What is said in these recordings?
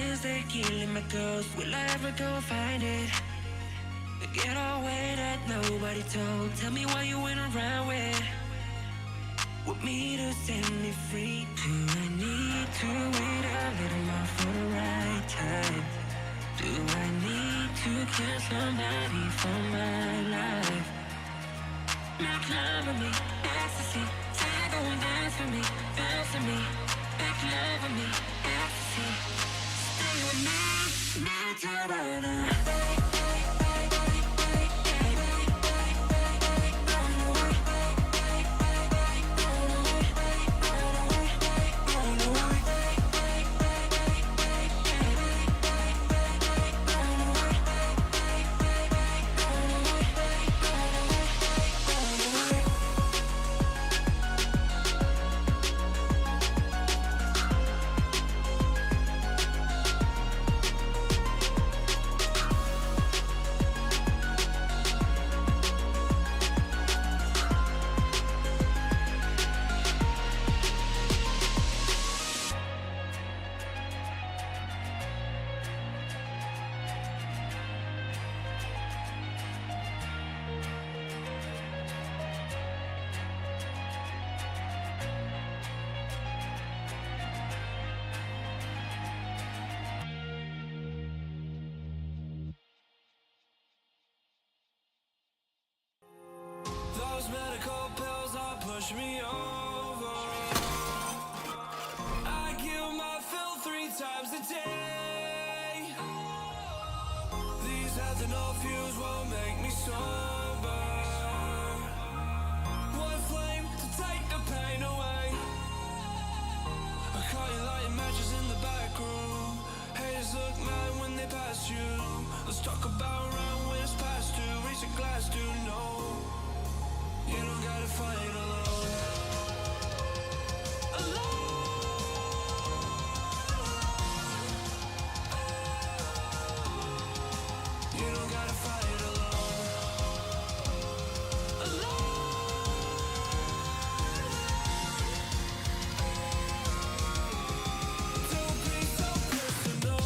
feelings, they killing my ghost. Will I ever go and find it? Get away that nobody told. Tell me why you went around with me to set me free. Do I need to wait a little more for the right time? Do I need to kill somebody for my life? Make love with me, ecstasy. Tango and dance for me, bounce for me. Make love with me, ecstasy. Stay with me, not to run away. Those medical pills all push me over. I kill my fill 3 times a day. These ethanol fuels won't make me sober. One flame to take the pain away. I caught you lighting matches in the back room. Haters look mad when they pass you. Let's talk about round when it's past due. Raise a glass to know you don't gotta fight alone. You don't gotta fight alone. Don't be so personal.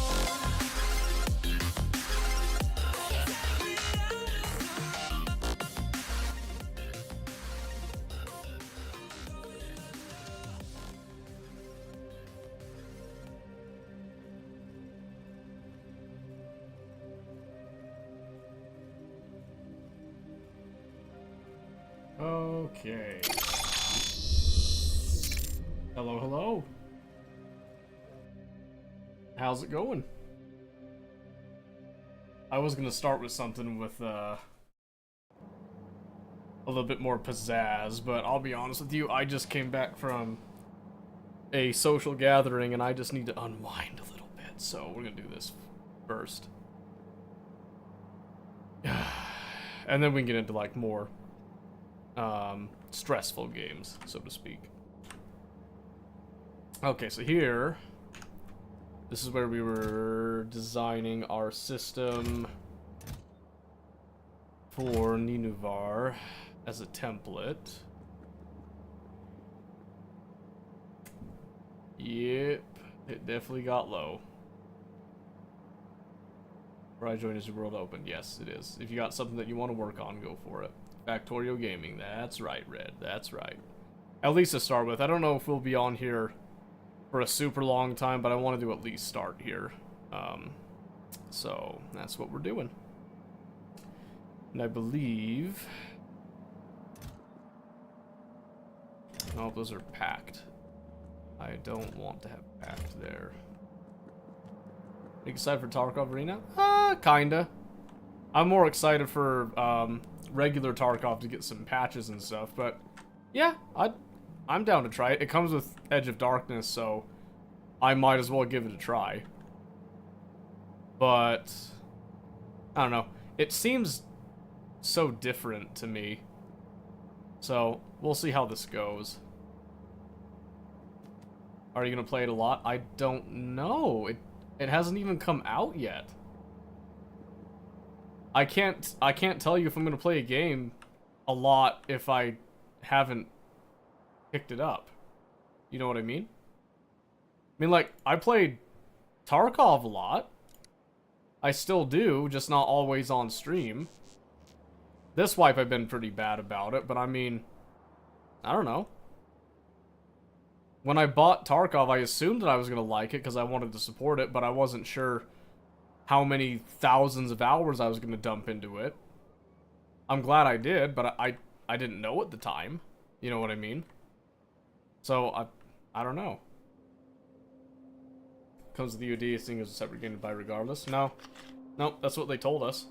Okay. Hello, hello. How's it going? I was gonna start with something with a little bit more pizzazz, but I'll be honest with you, I just came back from a social gathering and I just need to unwind a little bit, so we're gonna do this first. And then we can get into like more stressful games, so to speak. Okay, so here, this is where we were designing our system for Ninuvar as a template. Yep, it definitely got low. Where I joined is your world open. Yes, it is. If you got something that you want to work on, go for it. Factorio Gaming, that's right, Red, that's right. At least to start with. I don't know if we'll be on here for a super long time, but I want to do at least start here. So, that's what we're doing. And I believe... Oh, those are packed. I don't want to have packed there. Excited for Tarkov Arena? Kinda. I'm more excited for, regular Tarkov to get some patches and stuff, but yeah, I'm down to try it. It comes with Edge of Darkness, so I might as well give it a try. But I don't know. It seems so different to me. So we'll see how this goes. Are you gonna play it a lot? I don't know. It hasn't even come out yet. I can't tell you if I'm gonna play a game a lot if I haven't picked it up. You know what I mean? I mean, like, I played Tarkov a lot. I still do, just not always on stream. This wipe I've been pretty bad about it, but I mean, I don't know. When I bought Tarkov, I assumed that I was going to like it because I wanted to support it, but I wasn't sure how many thousands of hours I was going to dump into it. I'm glad I did, but I didn't know at the time. You know what I mean? So, I don't know. Comes to the UD, seeing as a separate game to buy regardless. No. Nope, that's what they told us.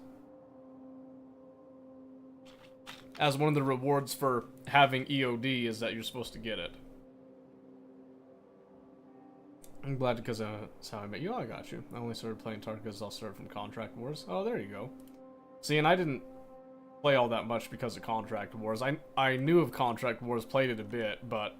As one of the rewards for having EOD is that you're supposed to get it. I'm glad because that's how I met you. Oh, I got you. I only started playing Tarkov because I'll start from Contract Wars. Oh, there you go. See, and I didn't play all that much because of Contract Wars. I knew of Contract Wars, played it a bit, but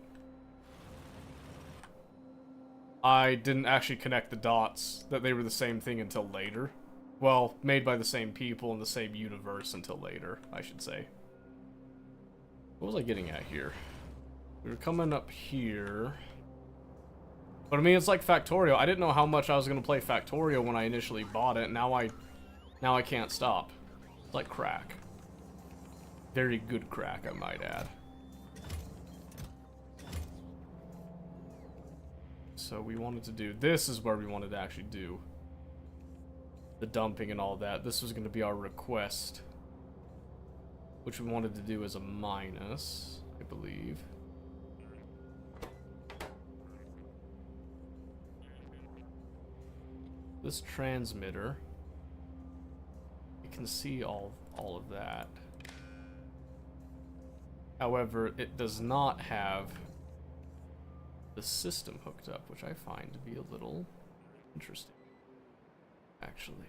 I didn't actually connect the dots that they were the same thing until later. Well, made by the same people in the same universe until later, I should say. What was I getting at here? We were coming up here. But I mean, it's like Factorio. I didn't know how much I was going to play Factorio when I initially bought it. Now I can't stop. It's like crack. Very good crack, I might add. So we wanted to do, this is where we wanted to actually do the dumping and all that. This was going to be our request, which we wanted to do as a minus, I believe. This transmitter, you can see all of that. However, it does not have the system hooked up, which I find to be a little interesting, actually.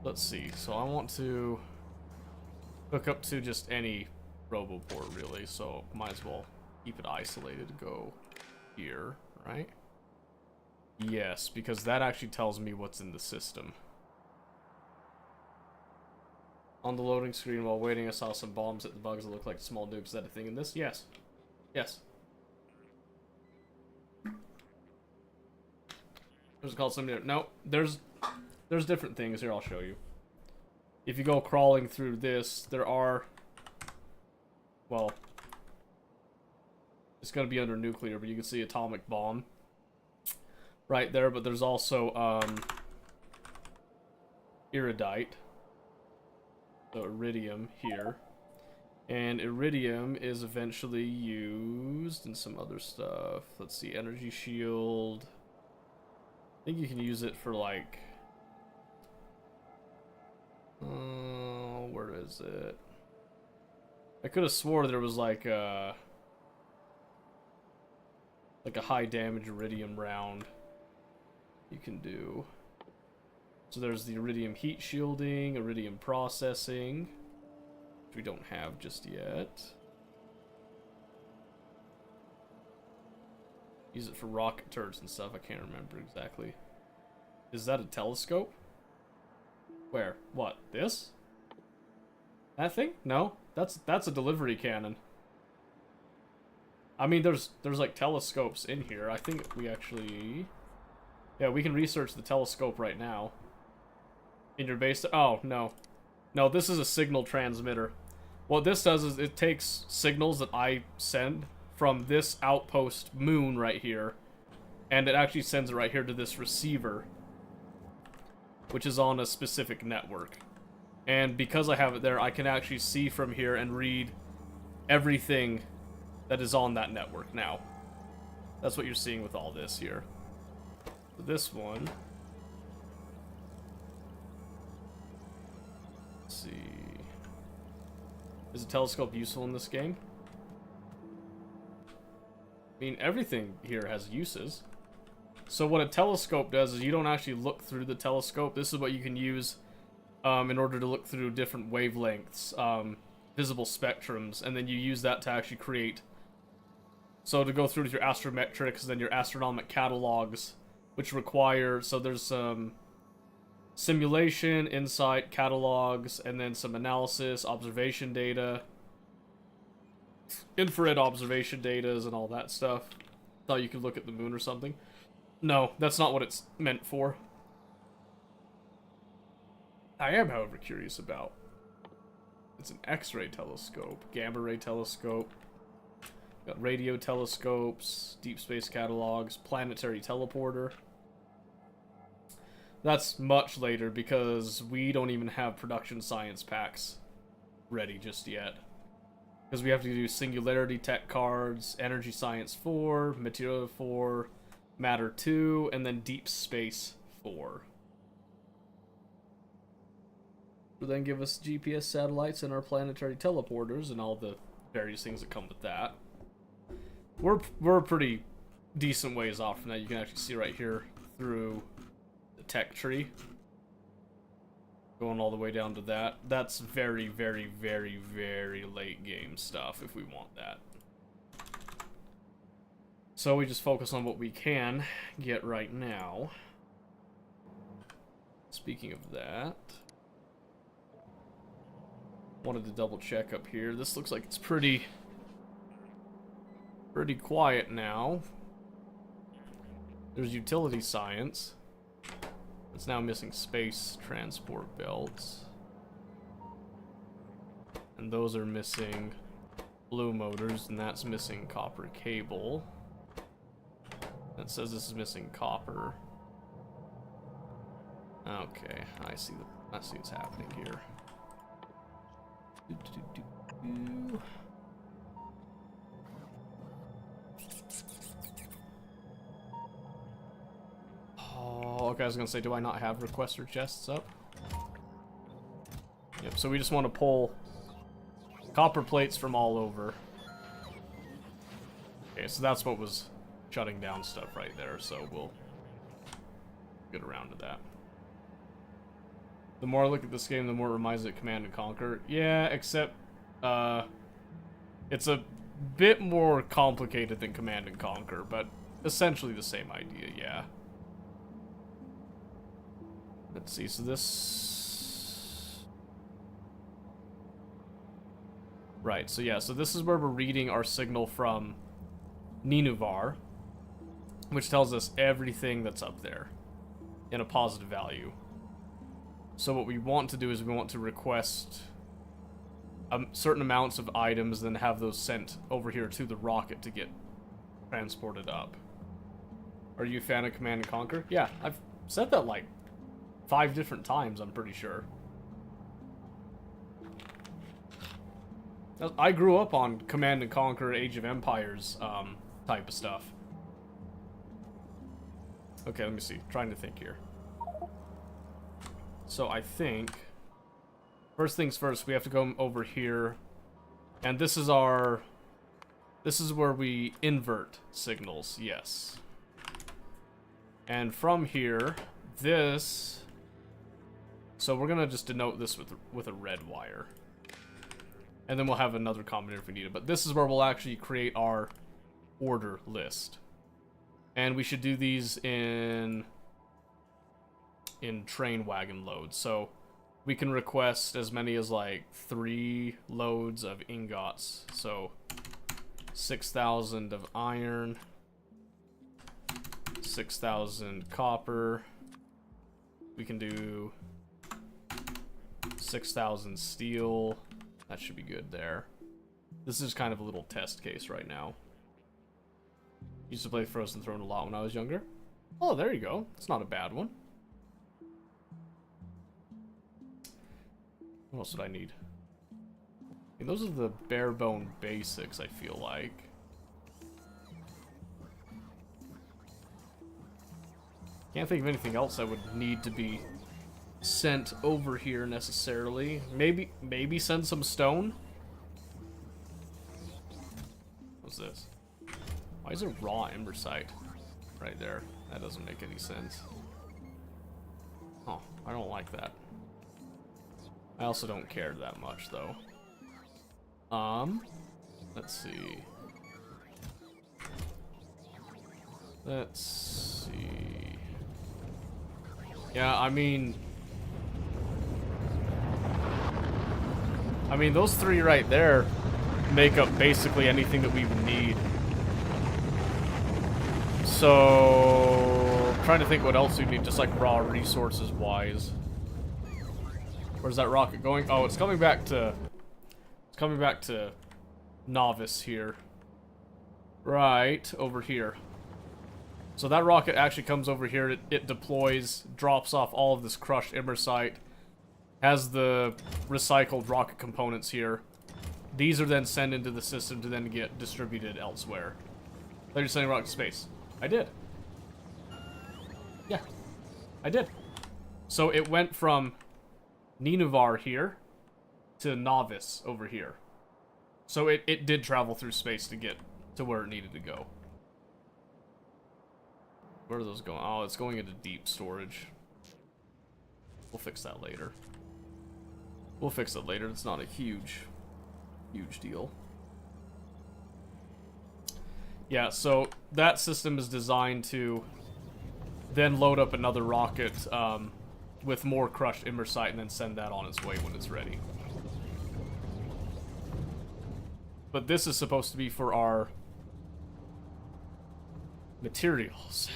Let's see. So I want to hook up to just any RoboPort, really. So might as well keep it isolated. Go here, right? Yes, because that actually tells me what's in the system. On the loading screen while waiting, I saw some bombs hit the bugs that look like small nukes. Is that a thing in this? Yes. Yes. There's called something. No, there's different things here. I'll show you. If you go crawling through this, there are. Well, it's gonna be under nuclear, but you can see atomic bomb right there. But there's also iridite, so iridium here, and iridium is eventually used in some other stuff. Let's see, energy shield. I think you can use it for like, where is it? I could have swore there was like a high damage iridium round you can do. So there's the iridium heat shielding, iridium processing, which we don't have just yet. Use it for rocket turrets and stuff. I can't remember exactly. Is that a telescope? Where? What? This? That thing? No, that's a delivery cannon. I mean, there's like telescopes in here. I think we actually, yeah, we can research the telescope right now. In your base. Oh no, no, this is a signal transmitter. What this does is it takes signals that I send from this outpost moon right here, and it actually sends it right here to this receiver, which is on a specific network. And because I have it there, I can actually see from here and read everything that is on that network now. That's what you're seeing with all this here. This one, let's see, is a telescope useful in this game? I mean, everything here has uses. So what a telescope does is you don't actually look through the telescope. This is what you can use in order to look through different wavelengths, visible spectrums, and then you use that to actually create. So to go through with your astrometrics, then your astronomic catalogs, which require, so there's some simulation, insight, catalogs, and then some analysis, observation data, infrared observation data, and all that stuff. Thought you could look at the moon or something. No, that's not what it's meant for. I am, however, curious about. It's an X-ray telescope, gamma ray telescope, got radio telescopes, deep space catalogs, planetary teleporter. That's much later because we don't even have production science packs ready just yet. Because we have to do singularity tech cards, energy science 4, material 4, matter 2, and then deep space 4. Will then give us GPS satellites and our planetary teleporters and all the various things that come with that. We're a pretty decent ways off from that. You can actually see right here through the tech tree. Going all the way down to that. That's very, very, very, very late game stuff if we want that. So we just focus on what we can get right now. Speaking of that, wanted to double check up here. This looks like it's pretty quiet now. There's utility science. It's now missing space transport belts. And those are missing blue motors, and that's missing copper cable. That says this is missing copper. Okay, I see what's happening here. Oh, okay, I was gonna say, do I not have requester chests up? Yep, so we just want to pull copper plates from all over. Okay, so that's what was shutting down stuff right there, so we'll get around to that. The more I look at this game, the more it reminds me of Command and Conquer. Yeah, except, it's a bit more complicated than Command and Conquer, but essentially the same idea, yeah. Let's see, so this... Right, so yeah, so this is where we're reading our signal from Ninuvar, which tells us everything that's up there in a positive value. So what we want to do is we want to request certain amounts of items, then have those sent over here to the rocket to get transported up. Are you a fan of Command & Conquer? Yeah, I've said that like 5 different times, I'm pretty sure. I grew up on Command & Conquer, Age of Empires type of stuff. Okay, let me see. Trying to think here. So I think, first things first, we have to go over here, and this is where we invert signals, yes. And from here, so we're gonna just denote this with a red wire. And then we'll have another combinator if we need it, but this is where we'll actually create our order list. And we should do these in train wagon loads. So we can request as many as like 3 loads of ingots. So 6,000 of iron, 6,000 copper. We can do 6,000 steel. That should be good there. This is kind of a little test case right now. Used to play Frozen Throne a lot when I was younger. Oh, there you go. It's not a bad one. What else did I need? I mean, those are the bare bone basics, I feel like. Can't think of anything else I would need to be sent over here necessarily. Maybe send some stone? What's this? Why is there raw embersite right there? That doesn't make any sense. Oh, I don't like that. I also don't care that much, though. Let's see. Let's see. Yeah, I mean, those 3 right there make up basically anything that we would need. So trying to think what else we need, just like raw resources wise. Where's that rocket going? Oh, it's coming back to Novice here. Right over here. So that rocket actually comes over here, it deploys, drops off all of this crushed imersite, has the recycled rocket components here. These are then sent into the system to then get distributed elsewhere. They're just sending rocket to space. I did. Yeah, I did. So it went from Ninuvar here to Novice over here. So it did travel through space to get to where it needed to go. Where are those going? Oh, it's going into deep storage. We'll fix that later. We'll fix it later. It's not a huge deal. Yeah, so that system is designed to then load up another rocket with more crushed imersite and then send that on its way when it's ready. But this is supposed to be for our materials.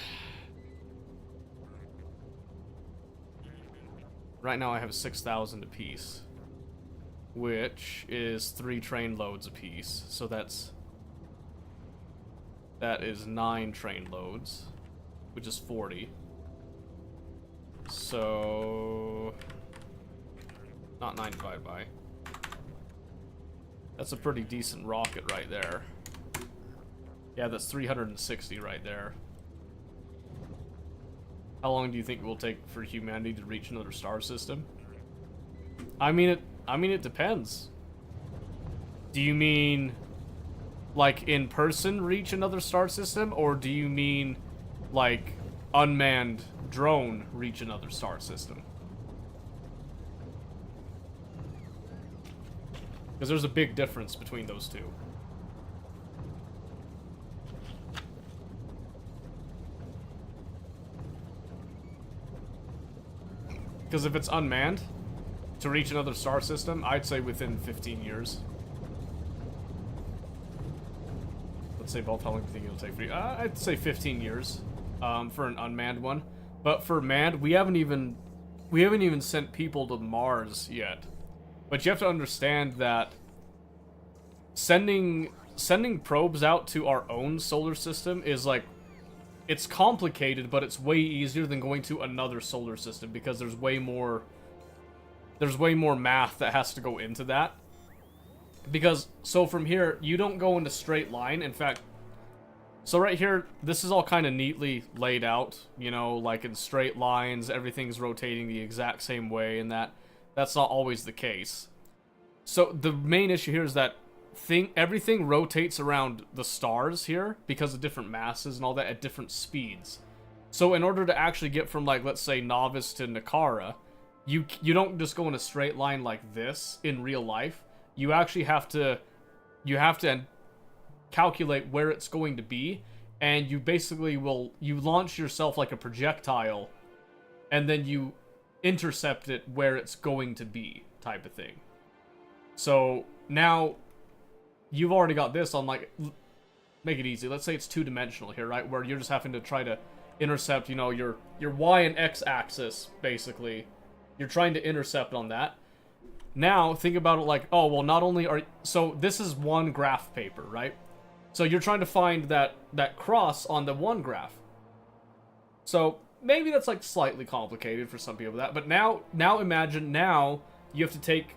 Right now I have 6,000 apiece, which is 3 train loads apiece. So that is 9 train loads, which is 40. So not 9 divided by. That's a pretty decent rocket right there. Yeah, that's 360 right there. How long do you think it will take for humanity to reach another star system? I mean it depends. Do you mean like in person reach another star system, or do you mean like unmanned drone reach another star system? Because there's a big difference between those two. Because if it's unmanned, to reach another star system, I'd say within 15 years. Let's say both, how long do you think it'll take for you? I'd say 15 years for an unmanned one. But for manned, we haven't even sent people to Mars yet. But you have to understand that sending probes out to our own solar system is like, it's complicated, but it's way easier than going to another solar system because there's way more math that has to go into that. Because, so from here, you don't go in a straight line. In fact, so right here, this is all kind of neatly laid out, you know, like in straight lines, everything's rotating the exact same way, and that's not always the case. So the main issue here is that everything rotates around the stars here because of different masses and all that at different speeds. So in order to actually get from, like, let's say Novice to Nakara, you don't just go in a straight line like this in real life. You actually have to calculate where it's going to be, and you basically you launch yourself like a projectile, and then you intercept it where it's going to be, type of thing. So now you've already got this on, like, make it easy. Let's say it's 2-dimensional here, right? Where you're just having to try to intercept, you know, your Y and X axis, basically. You're trying to intercept on that. Now, think about it like, oh, well, not only are... So, this is one graph paper, right? So, you're trying to find that cross on the one graph. So, maybe that's, like, slightly complicated for some people, but now imagine, now you have to take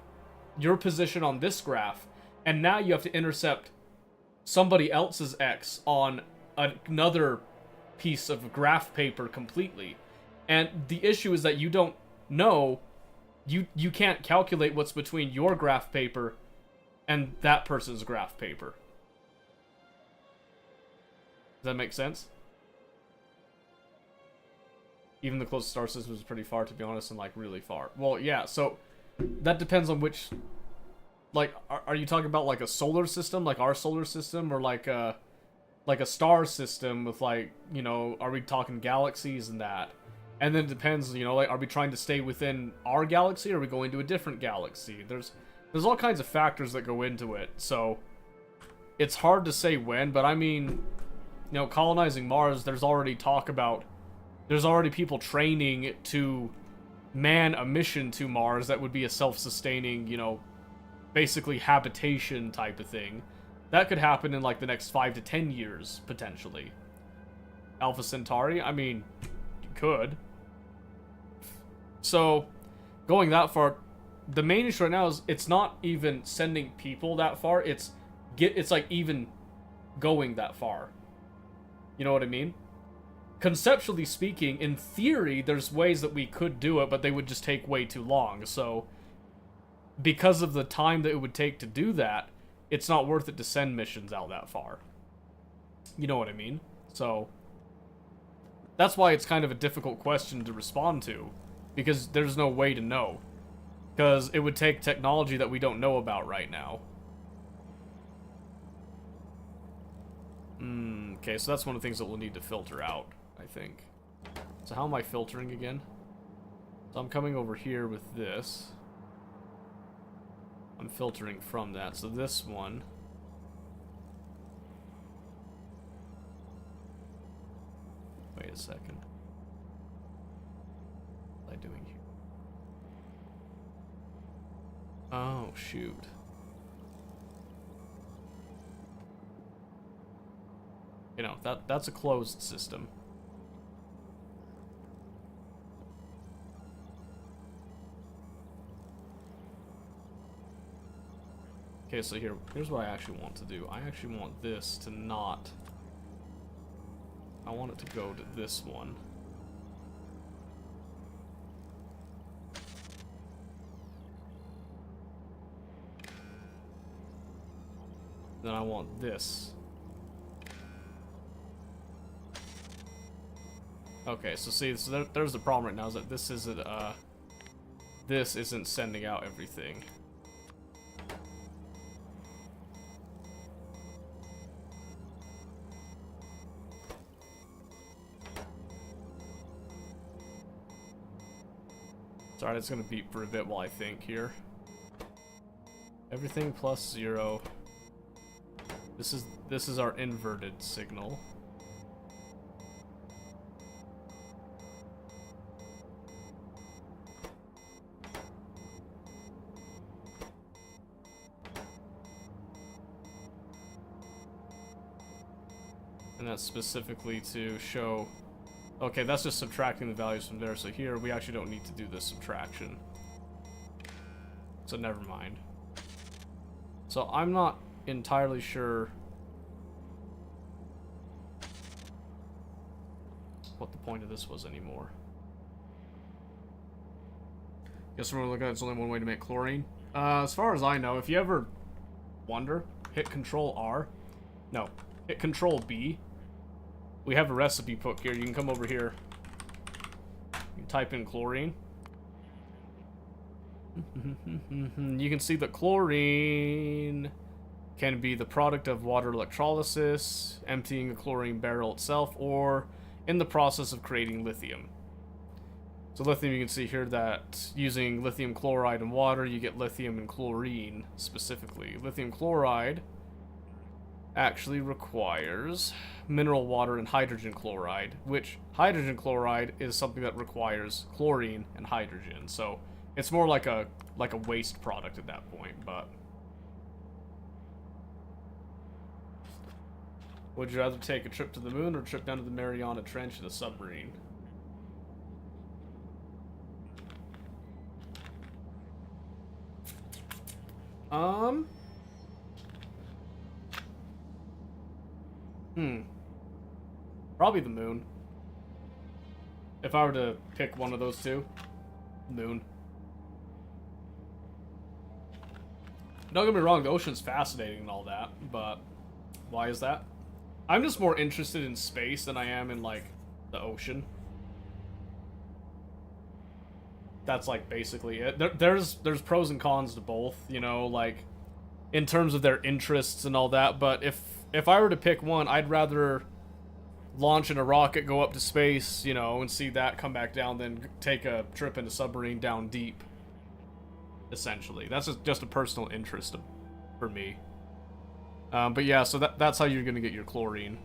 your position on this graph, and now you have to intercept somebody else's X on another piece of graph paper completely. And the issue is that you don't know, you can't calculate what's between your graph paper and that person's graph paper. Does that make sense? Even the closest star system is pretty far, to be honest, and, like, really far. Well, yeah, so that depends on which... Like, are you talking about, like, a solar system, like our solar system, or like a star system with, like, you know, are we talking galaxies and that? And then it depends, you know, like, are we trying to stay within our galaxy, or are we going to a different galaxy? There's all kinds of factors that go into it, so it's hard to say when, but I mean, you know, colonizing Mars, there's already talk about There's already people training to man a mission to Mars that would be a self-sustaining, you know, basically habitation type of thing. That could happen in like the next 5 to 10 years, potentially. Alpha Centauri, I mean, you could. So, going that far, the main issue right now is it's not even sending people that far, it's like even going that far. You know what I mean? Conceptually speaking, in theory, there's ways that we could do it, but they would just take way too long. So, because of the time that it would take to do that, it's not worth it to send missions out that far. You know what I mean? So, that's why it's kind of a difficult question to respond to, because there's no way to know. Because it would take technology that we don't know about right now. Okay, so that's one of the things that we'll need to filter out, I think. So how am I filtering again? So I'm coming over here with this. I'm filtering from that. So this one. Wait a second. What am I doing here? Oh, shoot. You know, that's a closed system. Okay, so here's what I actually want to do. I actually want this to not... I want it to go to this one. Then I want this. Okay, so see, so there's the problem right now, is that this isn't sending out everything. Sorry, it's gonna beep for a bit while I think here. Everything plus 0. This is our inverted signal. And that's specifically to show... Okay, that's just subtracting the values from there, so here we actually don't need to do this subtraction. So never mind. So I'm not entirely sure what the point of this was anymore. Guess we're looking at it's only one way to make chlorine. As far as I know, if you ever wonder, hit Control R. No, hit Control B. We have a recipe book here. You can come over here. You can type in chlorine. You can see that chlorine can be the product of water electrolysis, emptying a chlorine barrel itself, or in the process of creating lithium. So lithium, you can see here that using lithium chloride and water, you get lithium and chlorine specifically. Lithium chloride actually requires mineral water and hydrogen chloride, which hydrogen chloride is something that requires chlorine and hydrogen. So it's more like a waste product at that point, but would you rather take a trip to the moon or a trip down to the Mariana Trench in a submarine? Probably the moon. If I were to pick one of those two, moon. Don't get me wrong, the ocean's fascinating and all that, but why is that? I'm just more interested in space than I am in, like, the ocean. That's, like, basically it. There's pros and cons to both, you know, like, in terms of their interests and all that, but if I were to pick one, I'd rather launch in a rocket, go up to space, you know, and see that come back down, than take a trip in a submarine down deep. Essentially, that's just a personal interest for me. But yeah, so that's how you're gonna get your chlorine.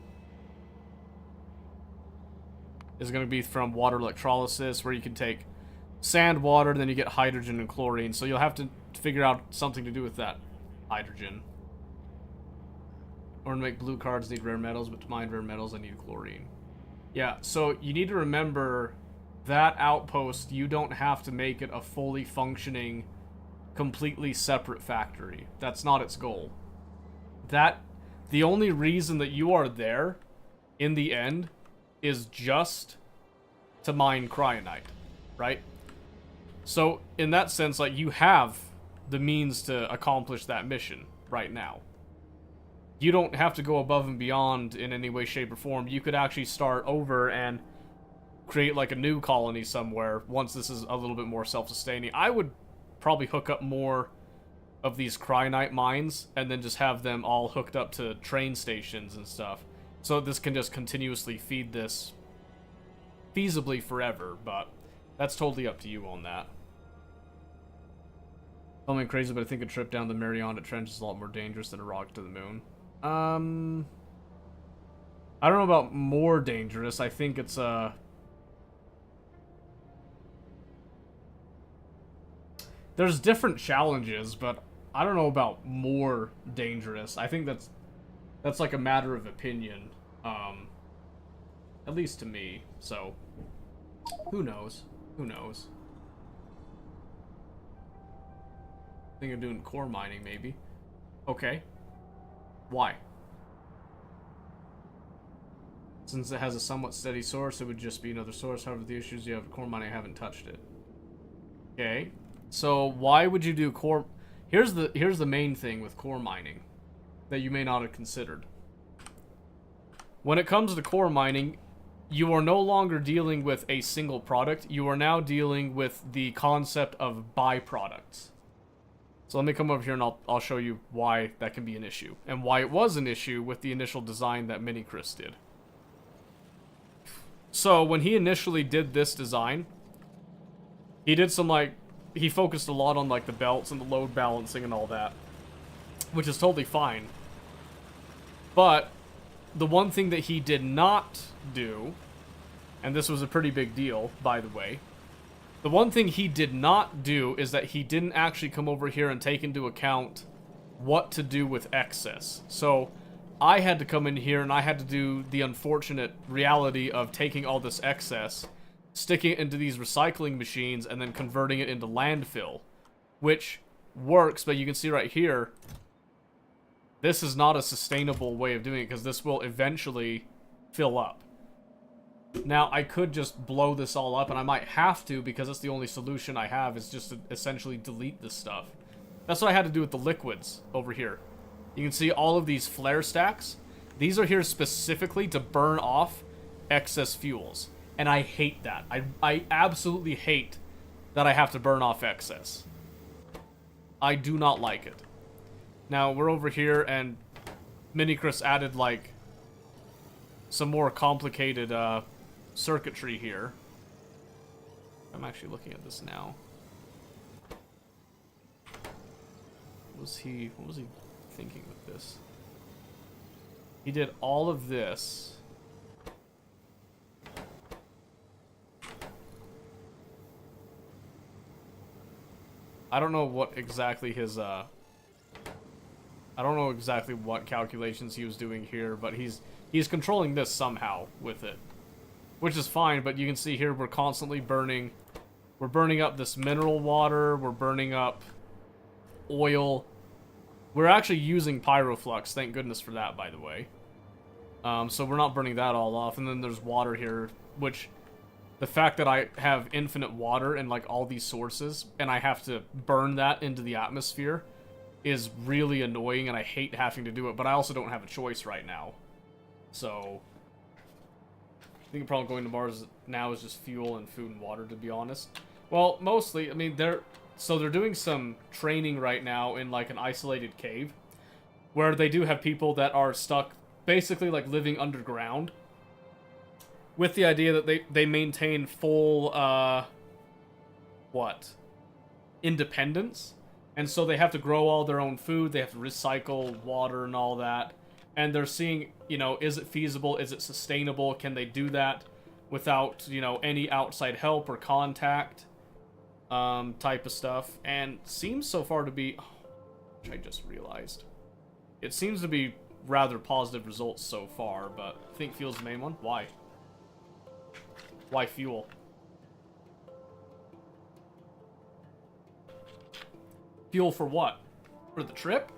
is going to be from water electrolysis, where you can take sand, water, then you get hydrogen and chlorine. So you'll have to figure out something to do with that hydrogen. Or to make blue cards need rare metals, but to mine rare metals I need chlorine. Yeah, so you need to remember that outpost, you don't have to make it a fully functioning, completely separate factory. That's not its goal. The only reason that you are there, in the end, is just to mine cryonite, right? So, in that sense, like, you have the means to accomplish that mission right now. You don't have to go above and beyond in any way, shape, or form. You could actually start over and create, like, a new colony somewhere once this is a little bit more self-sustaining. I would probably hook up more of these cryonite mines and then just have them all hooked up to train stations and stuff. So this can just continuously feed this feasibly forever, but that's totally up to you on that. I'm crazy, but I think a trip down the Mariana Trench is a lot more dangerous than a rocket to the moon. I don't know about more dangerous. I think it's there's different challenges, but I don't know about more dangerous. I think that's like a matter of opinion. At least to me. So who knows? Who knows? I think I'm doing core mining, maybe. Okay. Why? Since it has a somewhat steady source, it would just be another source. However, the issues you have with core mining, I haven't touched it. Okay. So why would you do core? Here's the main thing with core mining that you may not have considered. When it comes to core mining, you are no longer dealing with a single product. You are now dealing with the concept of byproducts. So let me come over here and I'll show you why that can be an issue. And why it was an issue with the initial design that Kras2 did. So when he initially did this design, he did some he focused a lot on like the belts and the load balancing and all that. Which is totally fine. But the one thing that he did not do, and this was a pretty big deal, by the way, the one thing he did not do is that he didn't actually come over here and take into account what to do with excess. So I had to come in here and I had to do the unfortunate reality of taking all this excess, sticking it into these recycling machines, and then converting it into landfill, which works, but you can see right here, this is not a sustainable way of doing it because this will eventually fill up. Now, I could just blow this all up, and I might have to because that's the only solution I have is just to essentially delete this stuff. That's what I had to do with the liquids over here. You can see all of these flare stacks. These are here specifically to burn off excess fuels. And I hate that. I absolutely hate that I have to burn off excess. I do not like it. Now, we're over here, and Kras2 added, like, some more complicated, circuitry here. I'm actually looking at this now. What was he thinking with this? He did all of this. I don't know what exactly his, I don't know exactly what calculations he was doing here, but he's controlling this somehow with it. Which is fine, but you can see here we're constantly burning. We're burning up this mineral water, we're burning up oil. We're actually using pyroflux, thank goodness for that, by the way. So we're not burning that all off, and then there's water here, which the fact that I have infinite water in like all these sources, and I have to burn that into the atmosphere, is really annoying, and I hate having to do it, but I also don't have a choice right now. So I think the problem going to Mars now is just fuel and food and water, to be honest. Well, mostly, I mean, they're doing some training right now in like an isolated cave, where they do have people that are stuck, basically like living underground, with the idea that they maintain full, independence. And so they have to grow all their own food, they have to recycle water and all that. And they're seeing, you know, is it feasible, is it sustainable, can they do that without, you know, any outside help or contact, type of stuff. And seems so far to be, which I just realized, it seems to be rather positive results so far, but I think fuel's the main one. Why? Why fuel? Fuel for what? For the trip?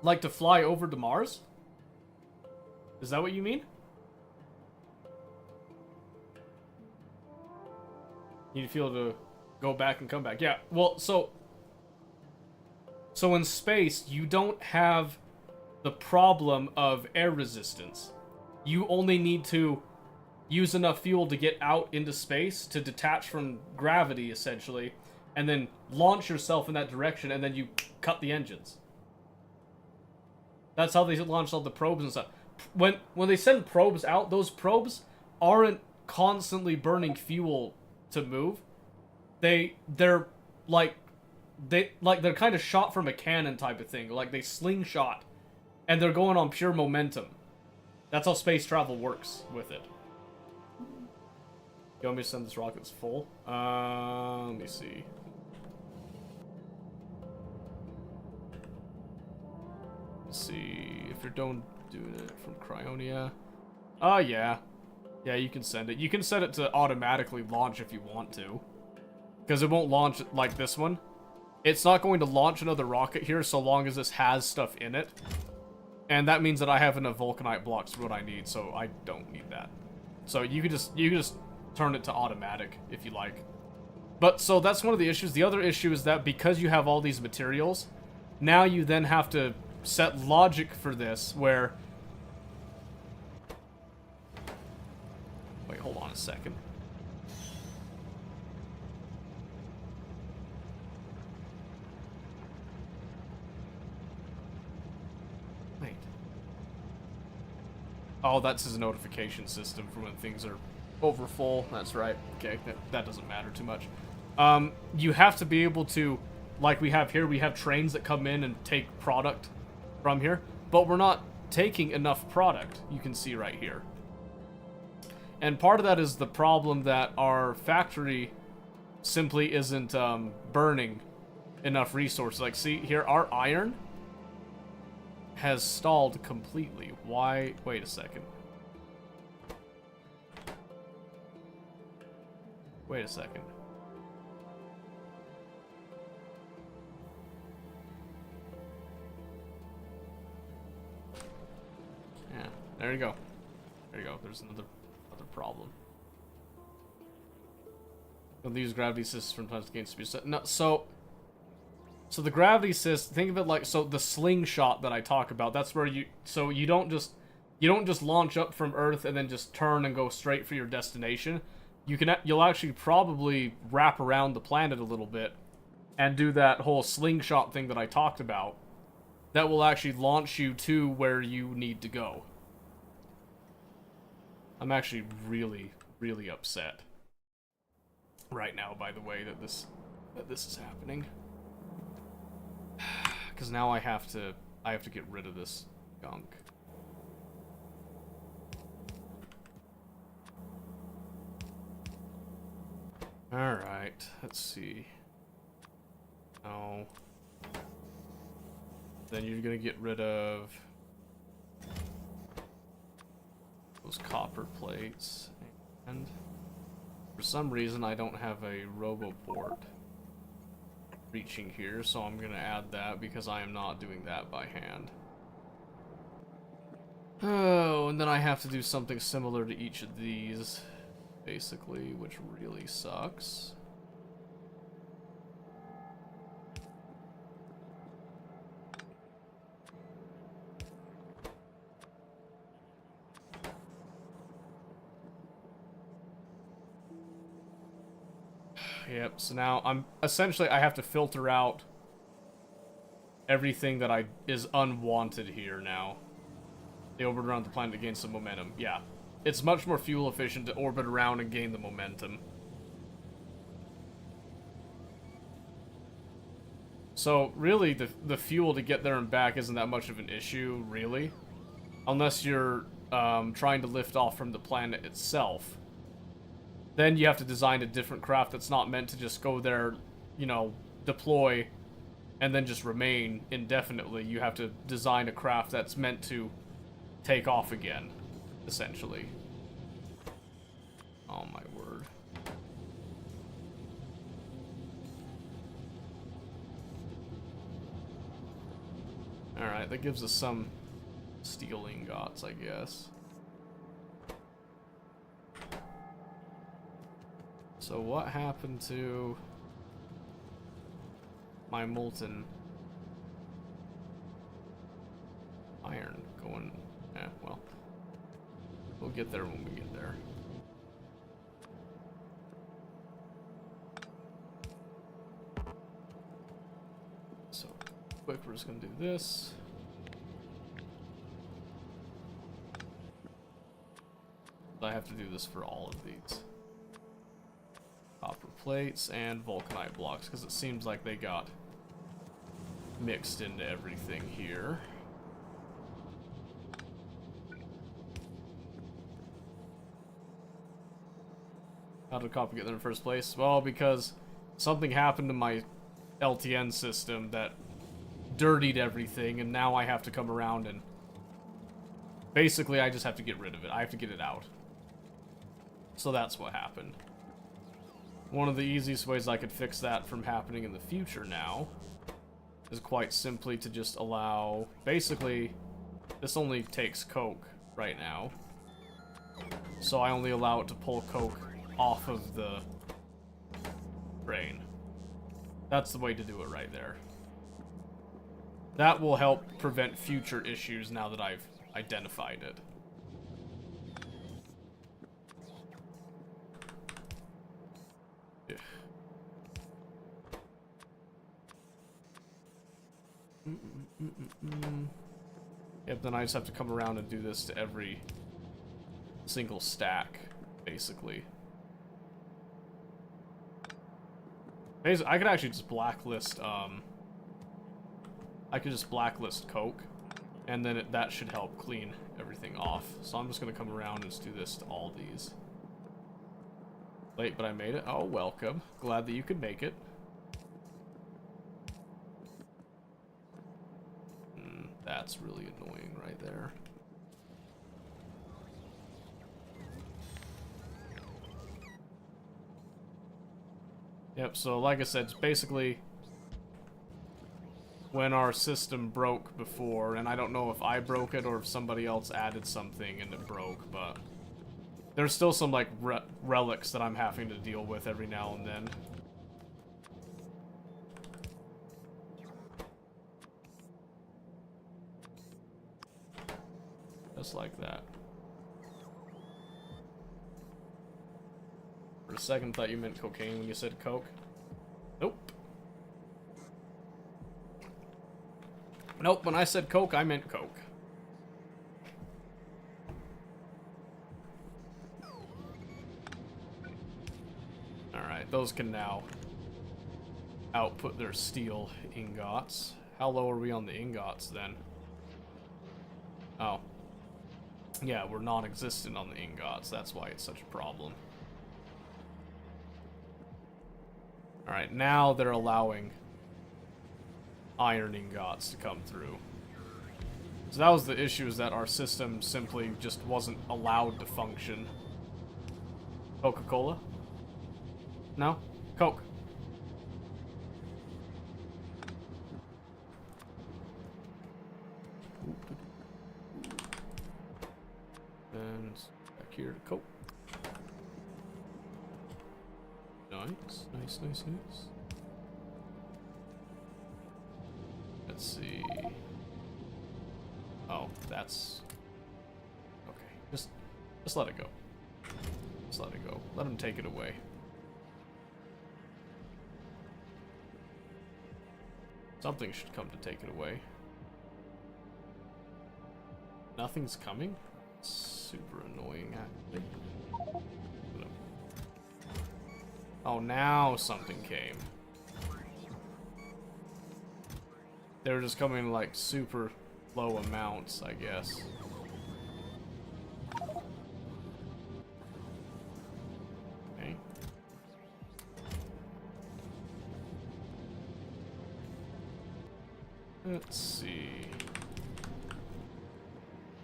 Like to fly over to Mars? Is that what you mean? You need fuel to go back and come back. Yeah, well, so in space, you don't have the problem of air resistance. You only need to use enough fuel to get out into space, to detach from gravity, essentially, and then launch yourself in that direction, and then you cut the engines. That's how they launch all the probes and stuff. When they send probes out, those probes aren't constantly burning fuel to move. They're kind of shot from a cannon type of thing. Like, they slingshot, and they're going on pure momentum. That's how space travel works with it. You want me to send this rocket that's full? Let me see. Let's see if you're doing it from Cryonia. Oh, yeah. Yeah, you can send it. You can set it to automatically launch if you want to. Because it won't launch like this one. It's not going to launch another rocket here so long as this has stuff in it. And that means that I have enough vulcanite blocks for what I need, so I don't need that. So you can just turn it to automatic if you like. But so that's one of the issues. The other issue is that because you have all these materials, now you then have to set logic for this where... Wait, hold on a second. Wait. Oh, that's his notification system for when things are over full. That's right. Okay, that doesn't matter too much. You have to be able to, like we have here, we have trains that come in and take product from here, but we're not taking enough product, you can see right here. And part of that is the problem that our factory simply isn't burning enough resources. Like, see here, our iron has stalled completely. Why? Wait a second. Wait a second. Yeah, there you go. There you go. There's another problem. We'll use gravity assists from times to gain speed. No, so the gravity assist, think of it like, so the slingshot that I talk about, that's where you don't just launch up from Earth and then just turn and go straight for your destination. You'll actually probably wrap around the planet a little bit and do that whole slingshot thing that I talked about. That will actually launch you to where you need to go. I'm actually really, really upset right now, by the way, that this is happening. Because now I have to get rid of this gunk. Alright, let's see. Oh. Then you're gonna get rid of those copper plates. And for some reason I don't have a roboport reaching here, so I'm gonna add that because I am not doing that by hand. Oh, and then I have to do something similar to each of these, basically, which really sucks. Yep, so now I have to filter out everything that is unwanted here now. They orbit around the planet to gain some momentum. Yeah. It's much more fuel efficient to orbit around and gain the momentum. So, really, the fuel to get there and back isn't that much of an issue, really. Unless you're trying to lift off from the planet itself, then you have to design a different craft that's not meant to just go there, you know, deploy, and then just remain indefinitely. You have to design a craft that's meant to take off again, essentially. Oh my word. Alright, that gives us some steel ingots, I guess. So what happened to my molten iron going? Yeah, well, we'll get there when we get there. So, quick, we're just gonna do this. I have to do this for all of these. Copper plates and vulcanite blocks, because it seems like they got mixed into everything here. How did copper get there in the first place? Well, because something happened to my LTN system that dirtied everything, and now I have to come around and basically I just have to get rid of it. I have to get it out. So that's what happened. One of the easiest ways I could fix that from happening in the future now is quite simply to just allow... Basically, this only takes coke right now. So I only allow it to pull coke off of the brain. That's the way to do it right there. That will help prevent future issues now that I've identified it. Yep, then I just have to come around and do this to every single stack, basically. I could actually just blacklist, I could just blacklist coke, and then that should help clean everything off. So I'm just gonna come around and just do this to all these. Late, but I made it. Oh, welcome. Glad that you could make it. That's really annoying right there. Yep, so like I said, it's basically when our system broke before, and I don't know if I broke it or if somebody else added something and it broke, but there's still some like relics that I'm having to deal with every now and then. Just like that. For a second, thought you meant cocaine when you said coke. Nope. Nope, when I said coke, I meant coke. Alright, those can now output their steel ingots. How low are we on the ingots then? Oh. Yeah, we're non-existent on the ingots. That's why it's such a problem. Alright, now they're allowing iron ingots to come through. So that was the issue, is that our system simply just wasn't allowed to function. Coca-Cola? No? Coke. And back here to coke. Nice, nice, nice, nice. Let's see. Oh, that's okay. Just let it go. Just let it go. Let him take it away. Something should come to take it away. Nothing's coming? Super annoying, actually. Oh, now something came. They were just coming in like super low amounts, I guess. Let's see.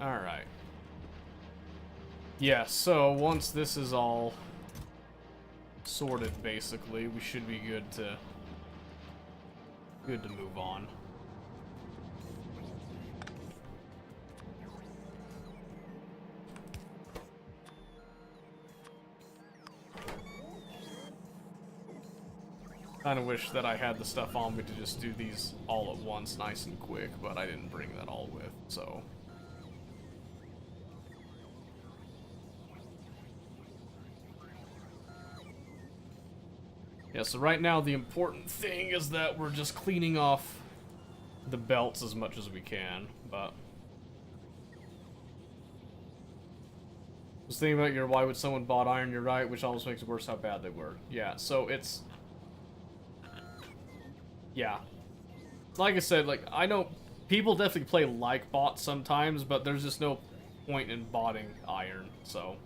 Alright. Yeah, so once this is all sorted, basically, we should be good to move on. Kind of wish that I had the stuff on me to just do these all at once, nice and quick, but I didn't bring that all with, so. Yeah, so right now the important thing is that we're just cleaning off the belts as much as we can, but... I was thinking about why would someone bought iron, you're right, which almost makes it worse how bad they were. Yeah, so it's... Yeah. Like I said, like, I know people definitely play like bots sometimes, but there's just no point in botting iron, so...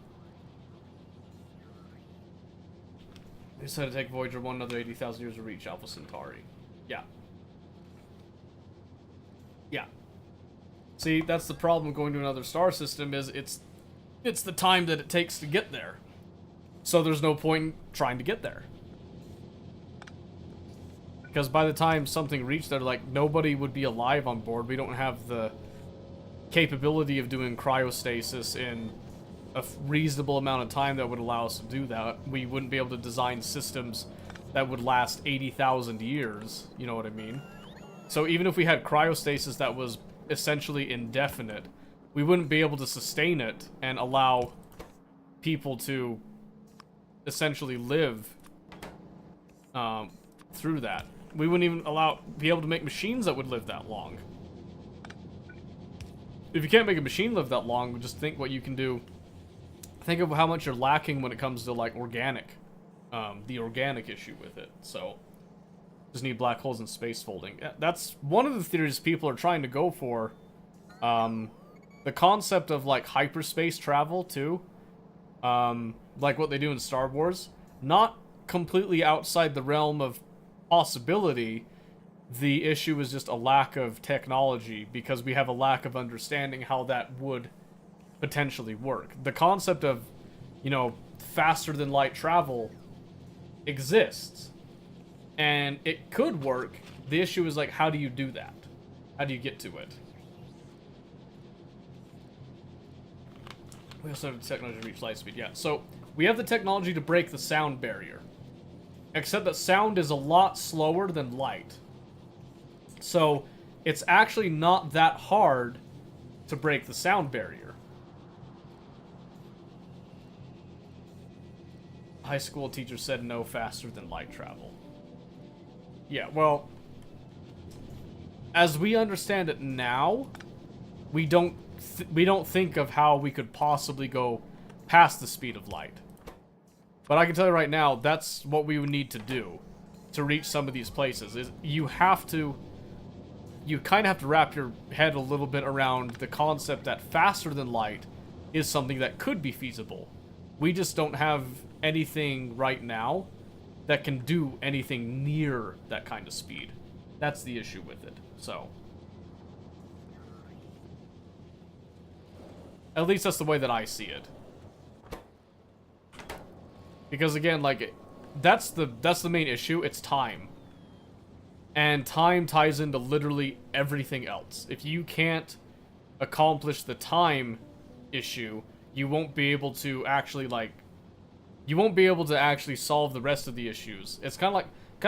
They decided to take Voyager 1 another 80,000 years to reach Alpha Centauri. Yeah. Yeah. See, that's the problem going to another star system, is it's the time that it takes to get there. So there's no point in trying to get there. Because by the time something reached there, like, nobody would be alive on board. We don't have the capability of doing cryostasis in a reasonable amount of time that would allow us to do that. We wouldn't be able to design systems that would last 80,000 years, you know what I mean? So even if we had cryostasis that was essentially indefinite, we wouldn't be able to sustain it and allow people to essentially live through that. We wouldn't even be able to make machines that would live that long. If you can't make a machine live that long, just think what you can do. Think of how much you're lacking when it comes to, like, organic. The organic issue with it. So, just need black holes and space folding. That's one of the theories people are trying to go for. The concept of, like, hyperspace travel, too. Like what they do in Star Wars. Not completely outside the realm of possibility. The issue is just a lack of technology, because we have a lack of understanding how that would potentially work. The concept of, you know, faster than light travel exists. And it could work. The issue is, like, how do you do that? How do you get to it? We also have the technology to reach light speed. Yeah, so we have the technology to break the sound barrier. Except that sound is a lot slower than light. So it's actually not that hard to break the sound barrier. High school teacher said no faster than light travel. Yeah, well, as we understand it now, we don't think of how we could possibly go past the speed of light. But I can tell you right now, that's what we would need to do to reach some of these places. Is you kind of have to wrap your head a little bit around the concept that faster than light is something that could be feasible. We just don't have anything right now that can do anything near that kind of speed. That's the issue with it. So, at least that's the way that I see it. Because again, like, that's the main issue. It's time. And time ties into literally everything else. If you can't accomplish the time issue, you won't be able to actually, like, you won't be able to actually solve the rest of the issues. It's kind of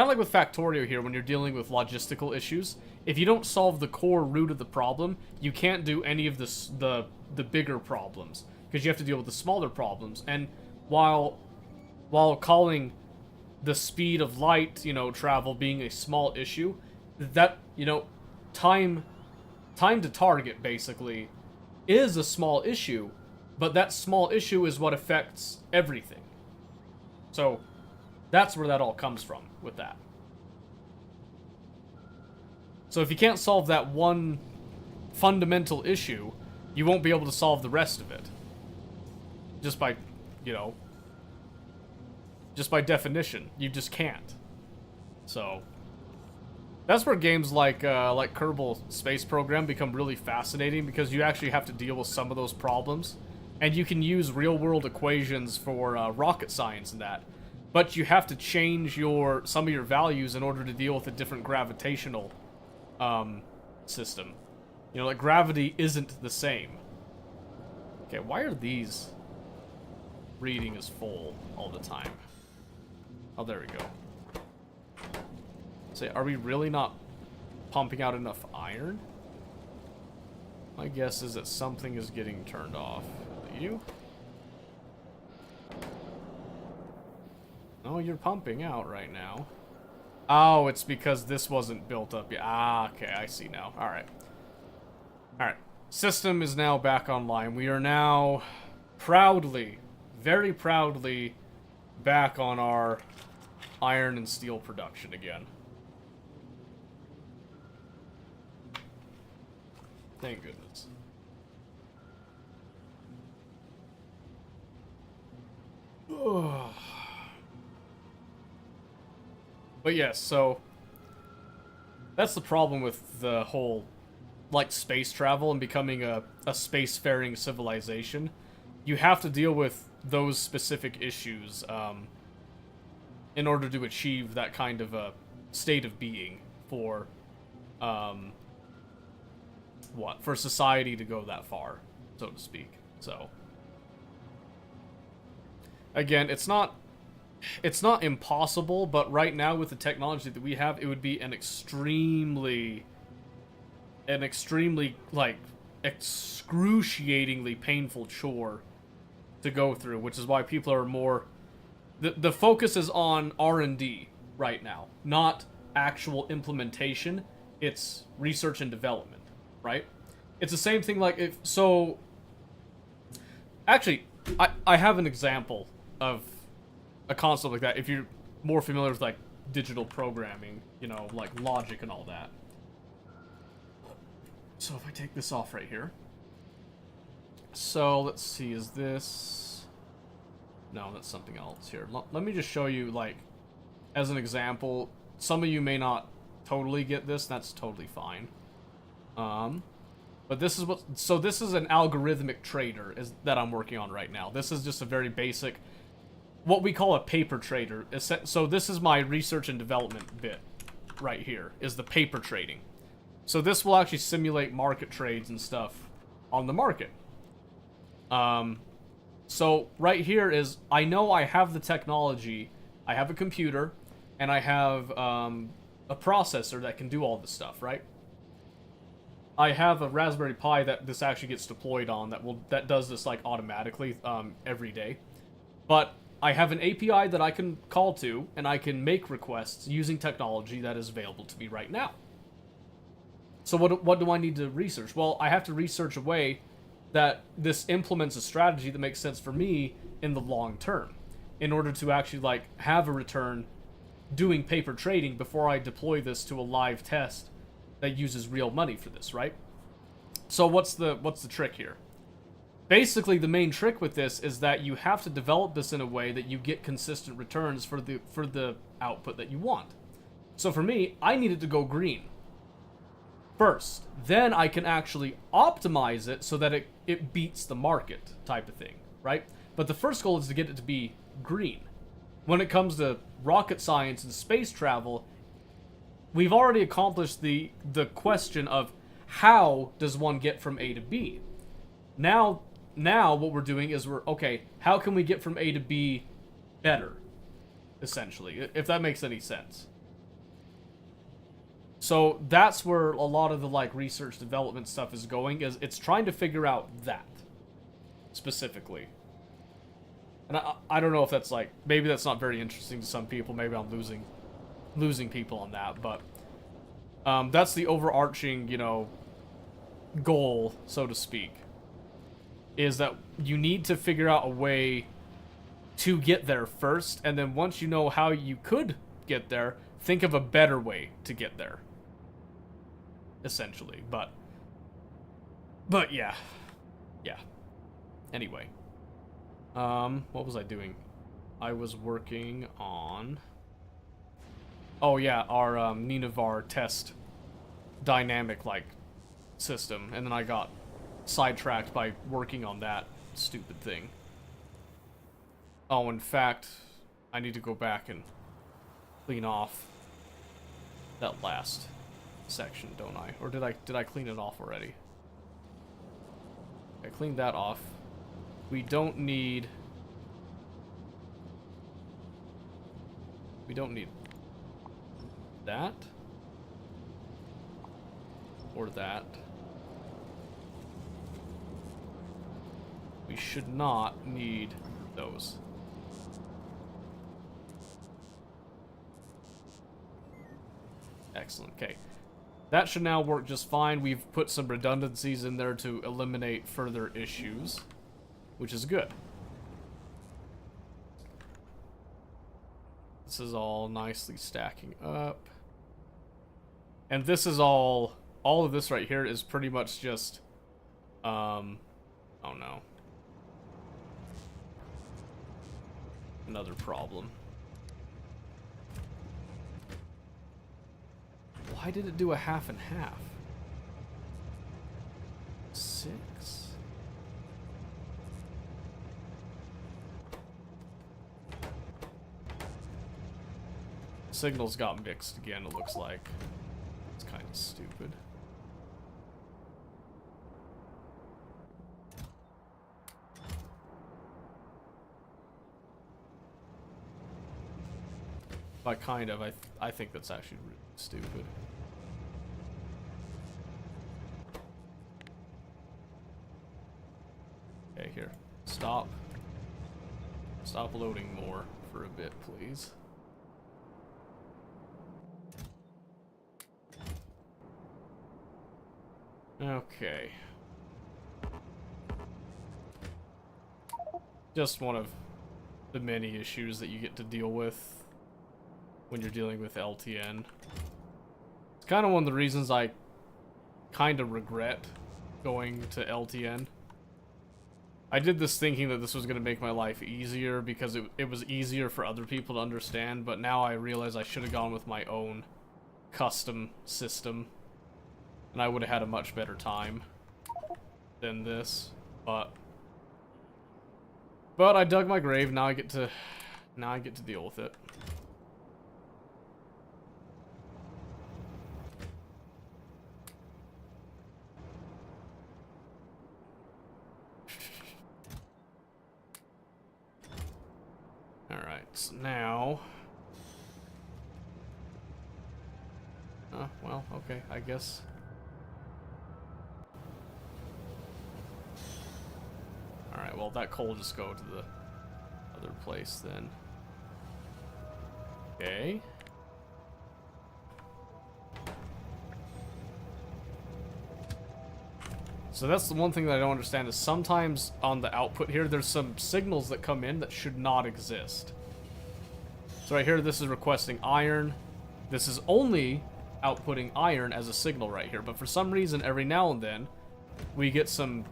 like with Factorio here, when you're dealing with logistical issues. If you don't solve the core root of the problem, you can't do any of the bigger problems, because you have to deal with the smaller problems. And while calling the speed of light, you know, travel being a small issue, that, you know, time to target basically is a small issue, but that small issue is what affects everything. So that's where that all comes from with that. So if you can't solve that one fundamental issue, you won't be able to solve the rest of it. Just by, you know, just by definition, you just can't. So, That's where games like Kerbal Space Program become really fascinating, because you actually have to deal with some of those problems, and you can use real-world equations for rocket science and that, but you have to change some of your values in order to deal with a different gravitational system. You know, like gravity isn't the same. Okay, why are these reading as full all the time? Oh, there we go. Say, are we really not pumping out enough iron? My guess is that something is getting turned off. Is it you? Oh, you're pumping out right now. Oh, it's because this wasn't built up yet. Ah, okay, I see now. Alright. Alright. System is now back online. We are now proudly, very proudly, back on our iron and steel production again. Thank goodness. But yes, so that's the problem with the whole, like, space travel and becoming a spacefaring civilization. You have to deal with those specific issues in order to achieve that kind of a state of being for for society to go that far, so to speak. So again, it's not impossible, but right now with the technology that we have, it would be an extremely like excruciatingly painful chore to go through, which is why people are more the focus is on R&D right now, not actual implementation. It's research and development, right? It's the same thing. Like, actually, I have an example of a concept like that. If you're more familiar with, like, digital programming, you know, like logic and all that. So if I take this off right here. So let's see, is this... No, that's something else here. Let me just show you, like, as an example. Some of you may not totally get this, that's totally fine. But this is what... So this is an algorithmic trader that I'm working on right now. This is just a very basic... what we call a paper trader. So this is my research and development bit right here, is the paper trading. So this will actually simulate market trades and stuff on the market. So right here is, I know I have the technology, I have a computer, and I have a processor that can do all this stuff, right? I have a Raspberry Pi that this actually gets deployed on that does this, like, automatically every day. But I have an API that I can call to, and I can make requests using technology that is available to me right now. So what do I need to research? Well, I have to research a way that this implements a strategy that makes sense for me in the long term, in order to actually, like, have a return doing paper trading before I deploy this to a live test that uses real money for this, right? So what's the trick here? Basically, the main trick with this is that you have to develop this in a way that you get consistent returns for the output that you want. So for me, I needed to go green first. Then I can actually optimize it so that it beats the market type of thing, right? But the first goal is to get it to be green. When it comes to rocket science and space travel, we've already accomplished the question of how does one get from A to B. Now what we're doing is okay, how can we get from A to B better, essentially, if that makes any sense. So that's where a lot of the, like, research development stuff is going, is it's trying to figure out that specifically. And I don't know if that's, like, maybe that's not very interesting to some people, maybe I'm losing people on that, but that's the overarching, you know, goal, so to speak, is that you need to figure out a way to get there first, and then once you know how you could get there, think of a better way to get there, essentially. But yeah. Anyway, what was I doing? I was working on Oh yeah, our Ninavar test dynamic like system, and then I got sidetracked by working on that stupid thing. Oh, in fact, I need to go back and clean off that last section, don't I? Or did I clean it off already? I cleaned that off. We don't need that or that. We should not need those. Excellent. Okay. That should now work just fine. We've put some redundancies in there to eliminate further issues, which is good. This is all nicely stacking up. And this is all of this right here is pretty much just, oh no. Another problem. Why did it do a half and half? 6. Signals got mixed again, it looks like. It's kind of stupid. By kind of, I think that's actually really stupid. Okay, here. Stop. Stop loading more for a bit, please. Okay. Just one of the many issues that you get to deal with when you're dealing with LTN. It's kind of one of the reasons I kind of regret going to LTN. I did this thinking that this was going to make my life easier because it was easier for other people to understand, but now I realize I should have gone with my own custom system, and I would have had a much better time than this, but I dug my grave. Now I get to deal with it. Alright, so now... well, okay, I guess. Alright, well, that coal just go to the other place then. Okay. So that's the one thing that I don't understand is sometimes on the output here, there's some signals that come in that should not exist. So right here, this is requesting iron. This is only outputting iron as a signal right here. But for some reason, every now and then, we get some...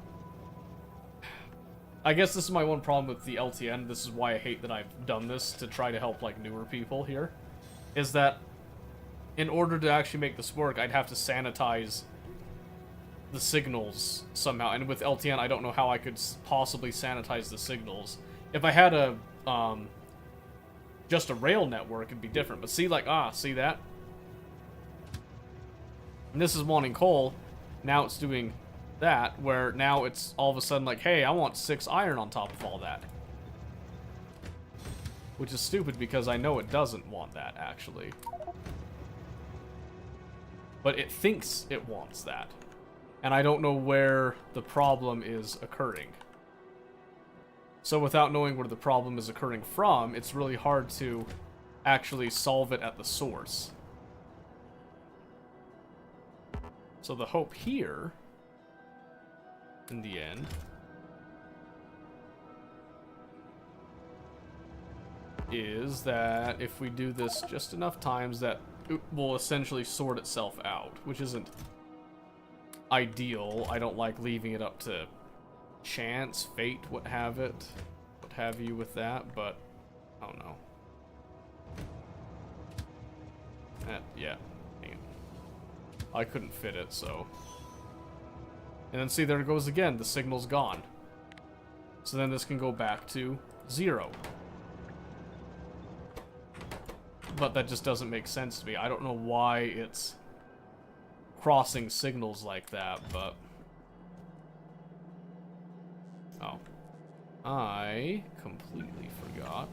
I guess this is my one problem with the LTN. This is why I hate that I've done this to try to help like newer people here. Is that in order to actually make this work, I'd have to sanitize the signals somehow, and with LTN I don't know how I could possibly sanitize the signals. If I had a just a rail network, it'd be different, but see, like, see that? And this is wanting coal, now it's doing that, where now it's all of a sudden like, hey, I want 6 iron on top of all that, which is stupid because I know it doesn't want that actually, but it thinks it wants that. And I don't know where the problem is occurring. So without knowing where the problem is occurring from, it's really hard to actually solve it at the source. So the hope here, in the end, is that if we do this just enough times, that it will essentially sort itself out, which isn't ideal. I don't like leaving it up to chance, fate, what have you with that, but I don't know. Yeah. Dang it. I couldn't fit it, so... And then see, there it goes again. The signal's gone. So then this can go back to 0. But that just doesn't make sense to me. I don't know why it's crossing signals like that, but... Oh. I completely forgot,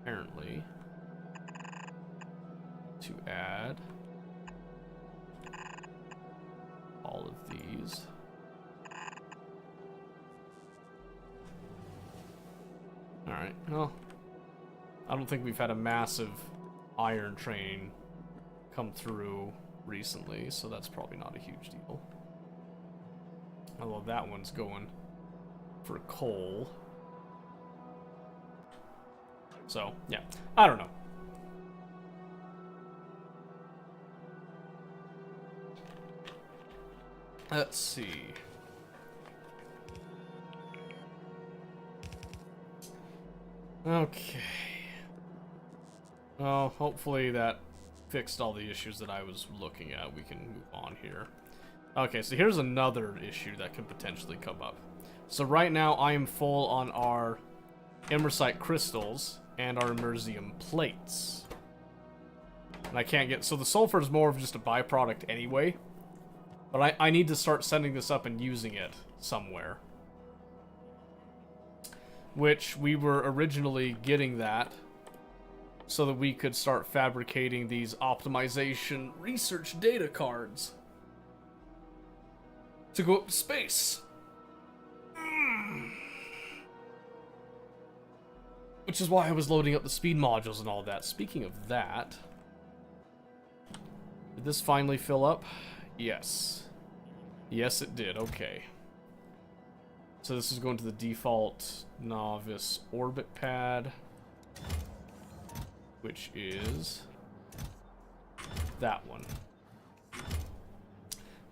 apparently, to add all of these. Alright, well, I don't think we've had a massive iron train come through recently, so that's probably not a huge deal. Although that one's going for coal. So, yeah, I don't know. Let's see. Okay. Well, hopefully that fixed all the issues that I was looking at. We can move on here. Okay, so here's another issue that could potentially come up. So right now I am full on our Emersite crystals and our Immersium plates. And I can't get... So the sulfur is more of just a byproduct anyway. But I need to start sending this up and using it somewhere. Which we were originally getting that so that we could start fabricating these optimization research data cards to go up to space. Which is why I was loading up the speed modules and all that. Speaking of that, did this finally fill up? Yes. Yes, it did. Okay. So this is going to the default novice orbit pad, which is that one.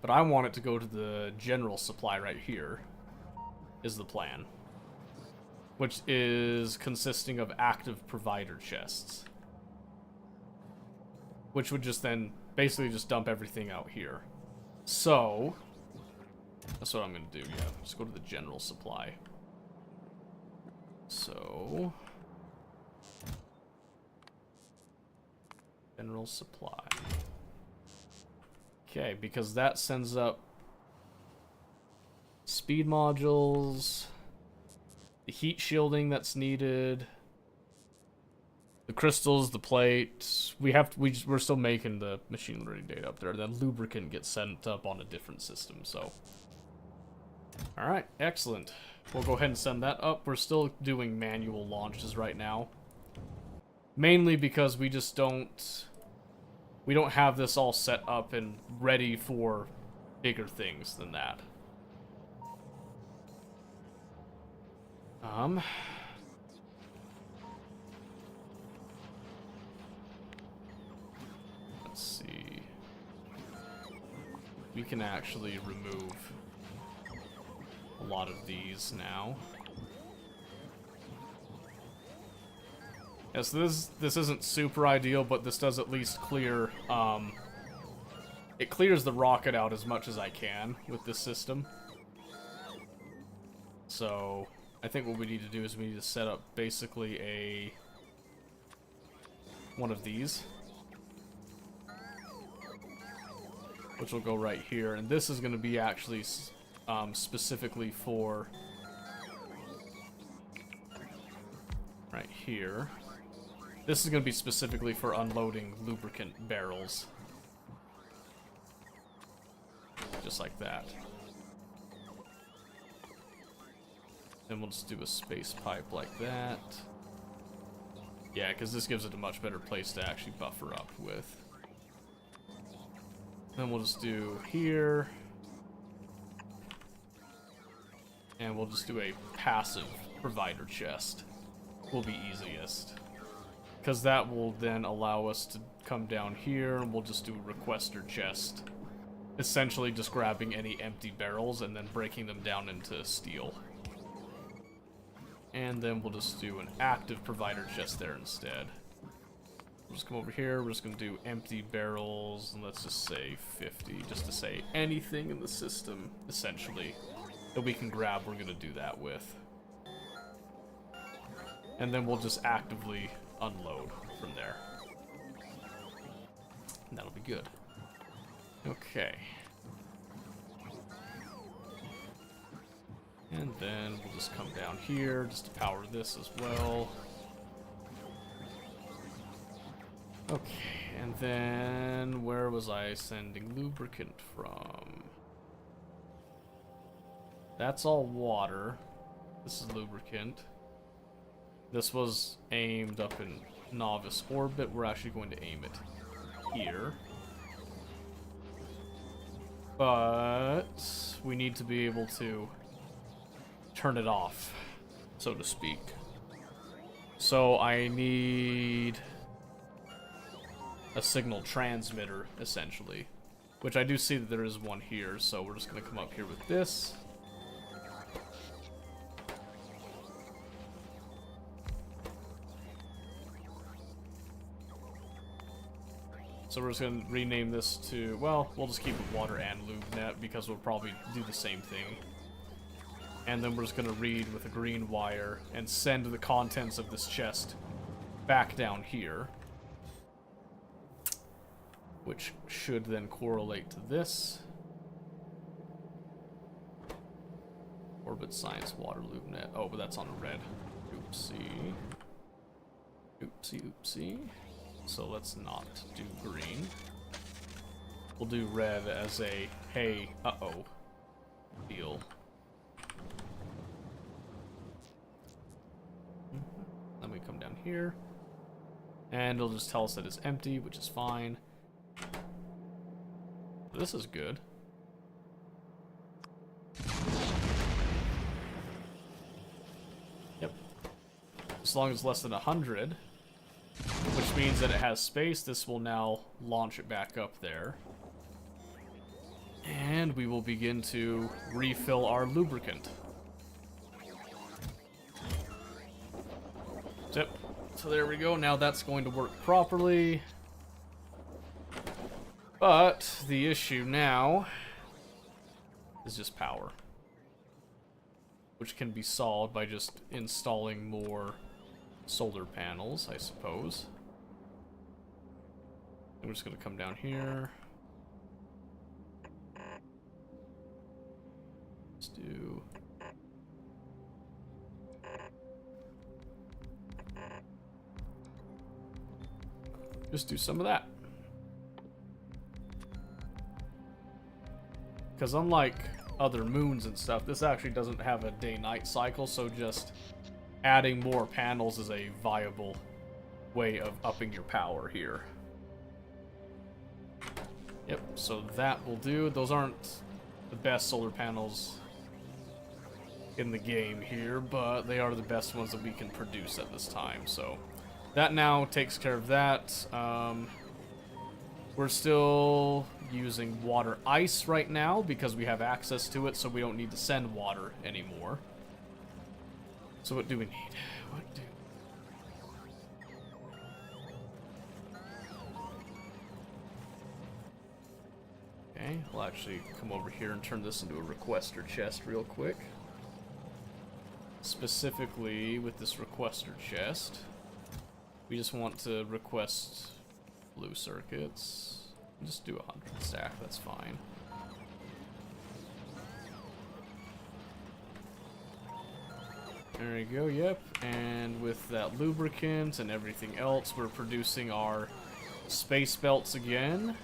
But I want it to go to the general supply right here, is the plan. Which is consisting of active provider chests. Which would just then basically just dump everything out here. So, that's what I'm going to do, yeah. Just go to the general supply. So, general supply. Okay, because that sends up speed modules, the heat shielding that's needed, the crystals, the plate. We're still making the machine learning data up there. Then lubricant gets sent up on a different system. So, all right, excellent. We'll go ahead and send that up. We're still doing manual launches right now, mainly because we just don't have this all set up and ready for bigger things than that. Let's see. We can actually remove a lot of these now. Yes, this isn't super ideal, but this does at least clear, it clears the rocket out as much as I can with this system. So, I think what we need to do is we need to set up basically one of these, which will go right here, and this is going to be actually specifically for right here. This is going to be specifically for unloading lubricant barrels, just like that. Then we'll just do a space pipe like that. Yeah, because this gives it a much better place to actually buffer up with. Then we'll just do here. And we'll just do a passive provider chest. Will be easiest. Because that will then allow us to come down here, and we'll just do a requester chest. Essentially just grabbing any empty barrels and then breaking them down into steel. And then we'll just do an active provider chest there instead. We'll just come over here. We're just going to do empty barrels, and let's just say 50, just to say anything in the system, essentially, that we can grab, we're going to do that with. And then we'll just actively unload from there. And that'll be good. Okay. And then we'll just come down here just to power this as well. Okay, and then where was I sending lubricant from? That's all water. This is lubricant. This was aimed up in novice orbit. We're actually going to aim it here. But we need to be able to turn it off, so to speak. So I need a signal transmitter, essentially. Which I do see that there is one here, so we're just going to come up here with this. So we're just going to rename this to, well, we'll just keep it water and lube net because we'll probably do the same thing. And then we're just going to read with a green wire and send the contents of this chest back down here. Which should then correlate to this. Orbit science water lube net. Oh, but that's on a red. Oopsie. Oopsie, oopsie. So let's not do green. We'll do red as a, hey, uh-oh, deal. Then we come down here. And it'll just tell us that it's empty, which is fine. This is good. Yep. As long as it's less than 100. Which means that it has space. This will now launch it back up there. And we will begin to refill our lubricant. Yep. So there we go. Now that's going to work properly. But the issue now is just power. Which can be solved by just installing more solar panels, I suppose. And we're just going to come down here. Let's do... just do some of that. Because unlike other moons and stuff, this actually doesn't have a day-night cycle, so just adding more panels is a viable way of upping your power here. Yep, so that will do. Those aren't the best solar panels in the game here, but they are the best ones that we can produce at this time, so that now takes care of that. We're still using water ice right now because we have access to it, so we don't need to send water anymore. So what do we need? What do... Okay, we'll actually come over here and turn this into a requester chest real quick. Specifically, with this requester chest, we just want to request blue circuits. Just do 100 stack, that's fine. There you go, yep. And with that lubricant and everything else, we're producing our space belts again.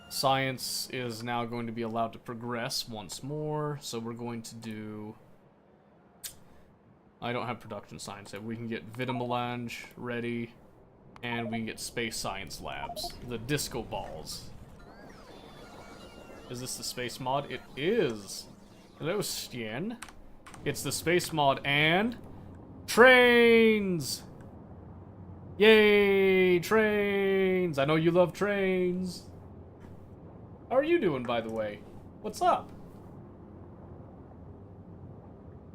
Science is now going to be allowed to progress once more, so we're going to do... I don't have production science yet. We can get Vitamelange ready, and we can get space science labs. The disco balls. Is this the space mod? It is! Hello, Stien. It's the space mod and... trains! Yay, trains! I know you love trains. How are you doing, by the way? What's up?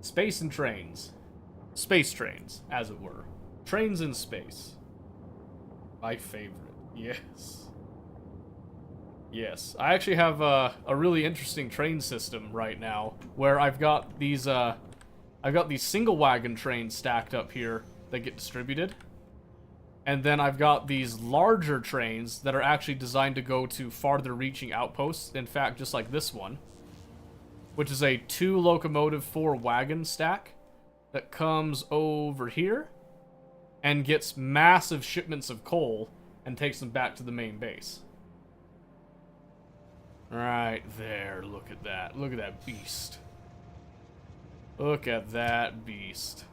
Space and trains. Space trains, as it were. Trains in space. My favorite. Yes. Yes. I actually have a really interesting train system right now where I've got these single wagon trains stacked up here that get distributed. And then I've got these larger trains that are actually designed to go to farther reaching outposts. In fact, just like this one, which is a 2 locomotive 4 wagon stack that comes over here and gets massive shipments of coal and takes them back to the main base. Right there, look at that. Look at that beast. Look at that beast.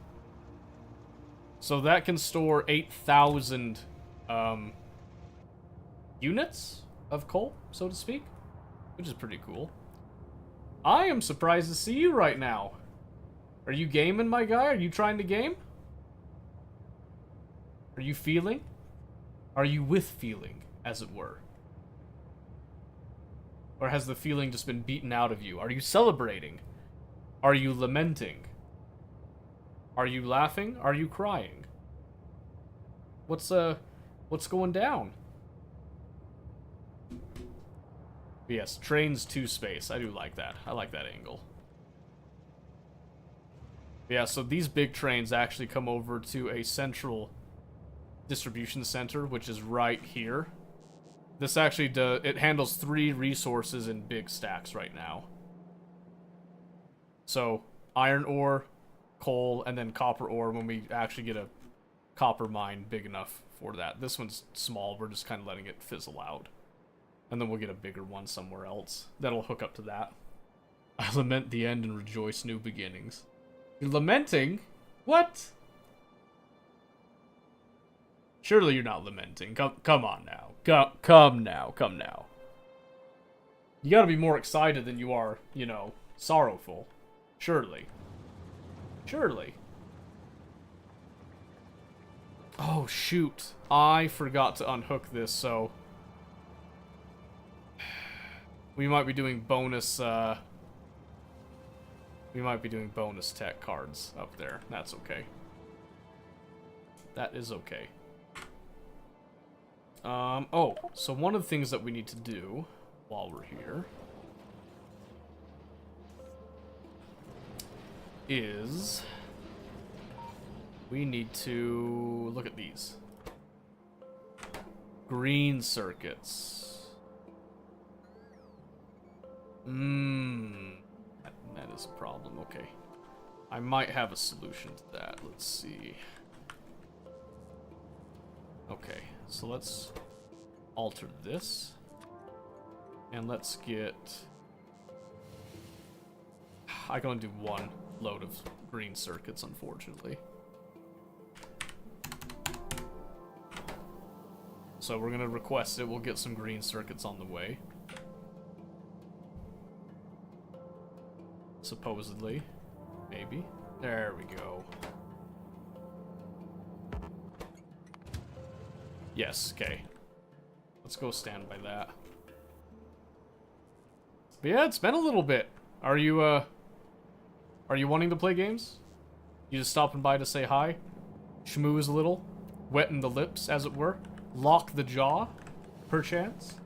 So that can store 8,000 units of coal, so to speak, which is pretty cool. I am surprised to see you right now. Are you gaming, my guy? Are you trying to game? Are you feeling? Are you with feeling, as it were? Or has the feeling just been beaten out of you? Are you celebrating? Are you lamenting? Are you laughing? Are you crying? What's going down? Yes, trains to space. I do like that. I like that angle. Yeah, so these big trains actually come over to a central distribution center, which is right here. This actually it handles 3 resources in big stacks right now. So, iron ore, coal, and then copper ore when we actually get a copper mine big enough for that. This one's small, we're just kind of letting it fizzle out. And then we'll get a bigger one somewhere else that'll hook up to that. I lament the end and rejoice new beginnings. You're lamenting? What? Surely you're not lamenting. Come on now. Come now. You gotta be more excited than you are, you know, sorrowful. Surely. Oh, shoot. I forgot to unhook this, so... we might be doing bonus, we might be doing bonus tech cards up there. That's okay. That is okay. Oh, so one of the things that we need to do while we're here is we need to look at these. Green circuits. That is a problem. Okay. I might have a solution to that. Let's see. Okay, so let's alter this. And let's get... I can only do 1 load of green circuits, unfortunately. So we're gonna request it. We'll get some green circuits on the way. Supposedly. Maybe. There we go. Yes, okay. Let's go stand by that. But yeah, it's been a little bit. Are you wanting to play games? You just stopping by to say hi? Schmooze a little? Wetten the lips, as it were? Lock the jaw, perchance?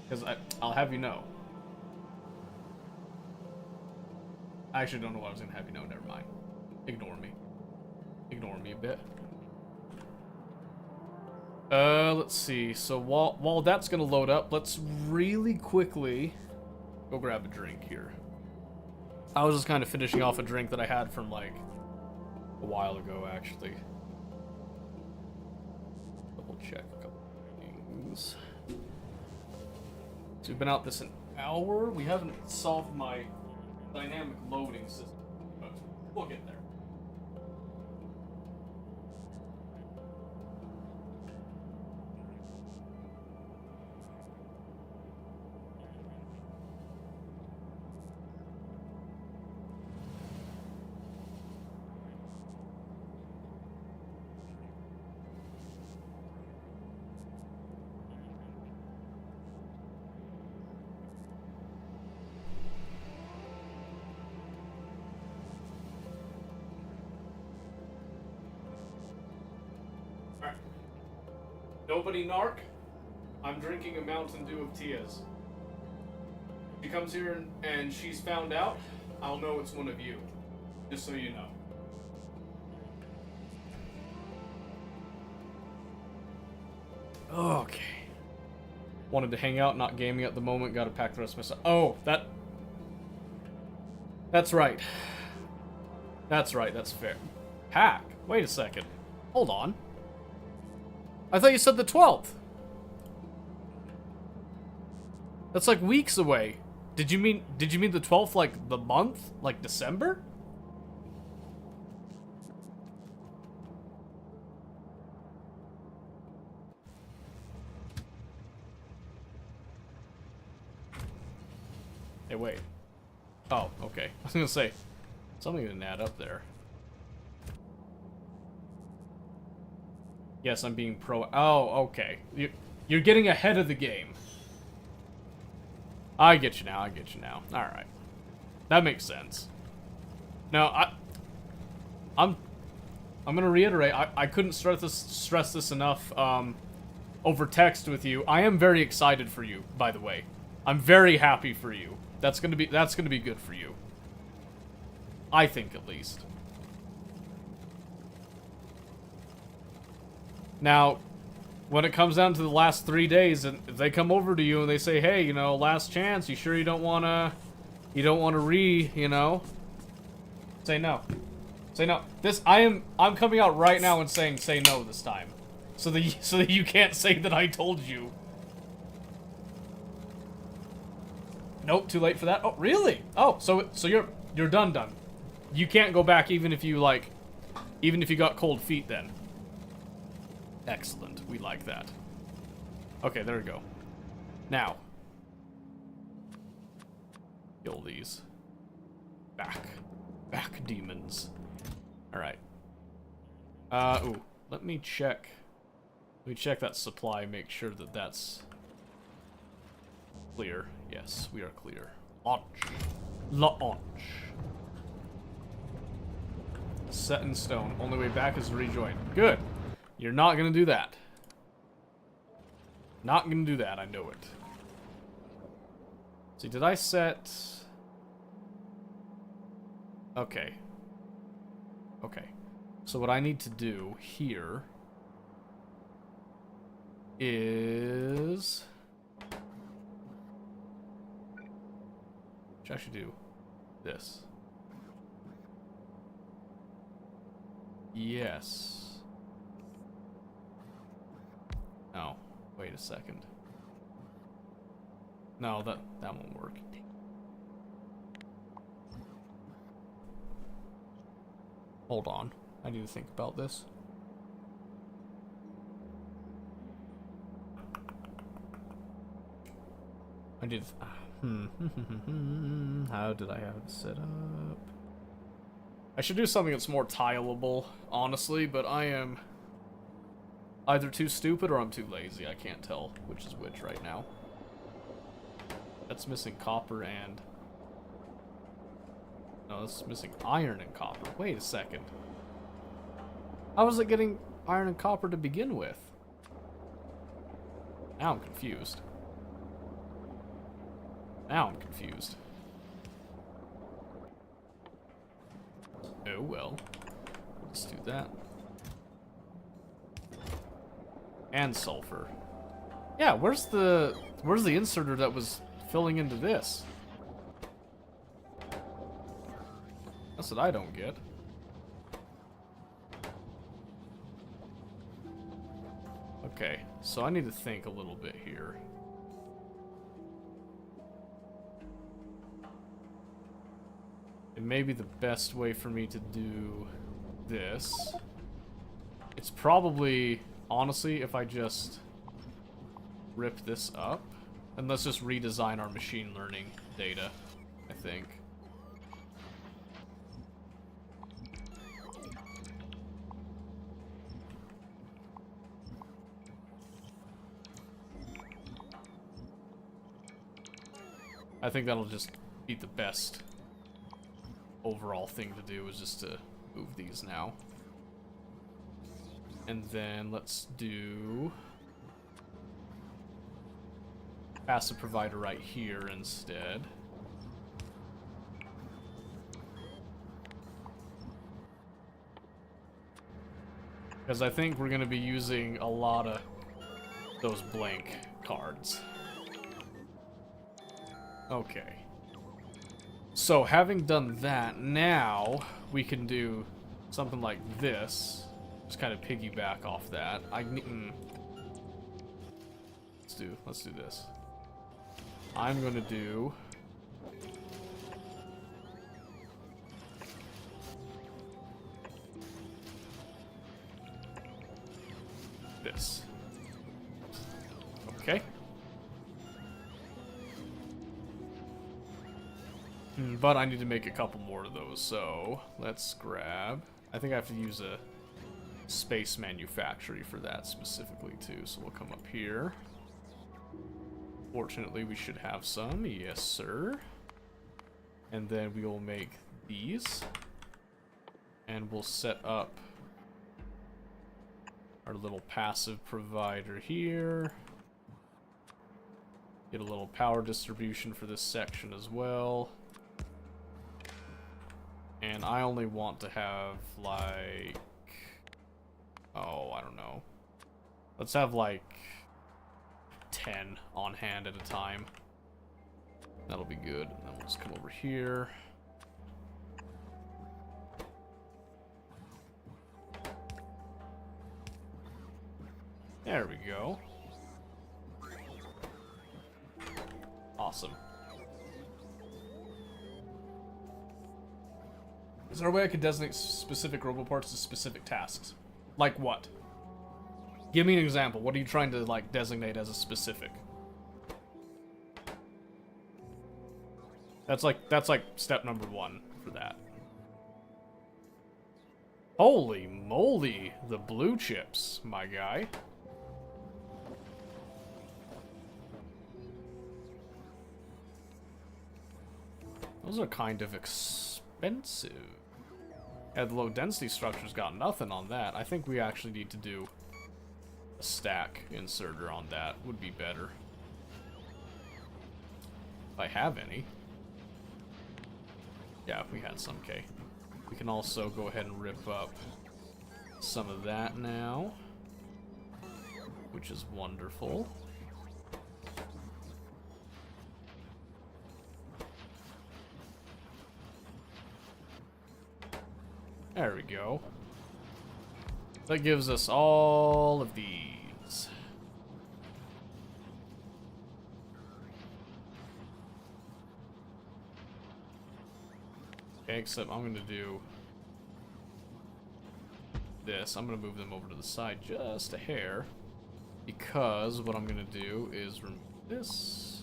Because I'll have you know. I actually don't know what I was going to have you know. Never mind. Ignore me. Ignore me a bit. Let's see. So while that's going to load up, let's really quickly go grab a drink here. I was just kind of finishing off a drink that I had from, like, a while ago, actually. Double check a couple things. So we've been out this an hour. We haven't solved my dynamic loading system, but we'll get there. Nobody narc? I'm drinking a Mountain Dew of Tia's. She comes here and she's found out, I'll know it's one of you. Just so you know. Okay. Wanted to hang out, not gaming at the moment, gotta pack the rest of my stuff. Oh, that's right. That's right, that's fair. Pack? Wait a second. Hold on. I thought you said the 12th. That's like weeks away. Did you mean the 12th like the month? Like December? Hey, wait. Oh, okay. I was gonna say, something didn't add up there. Yes, I'm being pro. Oh, okay. You're getting ahead of the game. I get you now. I get you now. All right, that makes sense. Now, I'm gonna reiterate. I couldn't stress this enough. Over text with you. I am very excited for you. By the way, I'm very happy for you. That's gonna be good for you. I think, at least. Now, when it comes down to the last 3 days, and if they come over to you and they say, "Hey, you know, last chance. You sure you don't wanna you know?" Say no. Say no. I'm coming out right now and saying say no this time, so that you can't say that I told you. Nope, too late for that. Oh, really? Oh, so you're done. You can't go back even if you got cold feet then. Excellent. We like that. Okay, there we go. Now, kill these. Back demons. All right. Ooh, let me check that supply, make sure that that's clear. Yes, we are clear. Launch. Set in stone. Only way back is to rejoin. Good. You're not gonna do that. Not gonna do that, I know it. See, did I set... Okay. Okay. So what I need to do here is... Should actually do this. Yes. No, wait a second. No, that won't work. Hold on, I need to think about this. I did. How did I have it set up? I should do something that's more tileable, honestly, but I am either too stupid or I'm too lazy. I can't tell which is which right now. That's missing copper and... No, that's missing iron and copper. Wait a second. How was it getting iron and copper to begin with? Now I'm confused. Now I'm confused. Oh well. Let's do that. And sulfur. Yeah, where's the inserter that was filling into this? That's what I don't get. Okay, so I need to think a little bit here. It may be the best way for me to do this. It's probably, honestly, if I just rip this up, and let's just redesign our machine learning data, I think. I think that'll just be the best overall thing to do, is just to move these now. And then let's do passive provider right here instead. Because I think we're going to be using a lot of those blank cards. Okay. So, having done that, now we can do something like this. Just kind of piggyback off that. Let's do this. I'm going to do... this. Okay. But I need to make a couple more of those, so let's grab... I think I have to use a space manufactory for that specifically too, so we'll come up here. Fortunately, we should have some. Yes, sir. And then we will make these. And we'll set up our little passive provider here. Get a little power distribution for this section as well. And I only want to have like... oh, I don't know. Let's have like 10 on hand at a time. That'll be good. And then we'll just come over here. There we go. Awesome. Is there a way I could designate specific roboparts to specific tasks? Like what? Give me an example. What are you trying to, like, designate as a specific? That's like step number 1 for that. Holy moly, the blue chips, my guy. Those are kind of expensive. Yeah, the low density structure's got nothing on that. I think we actually need to do a stack inserter on that. Would be better. If I have any. Yeah, we had some, okay. We can also go ahead and rip up some of that now, which is wonderful. There we go. That gives us all of these. Okay, except I'm going to do this. I'm going to move them over to the side just a hair, because what I'm going to do is remove this.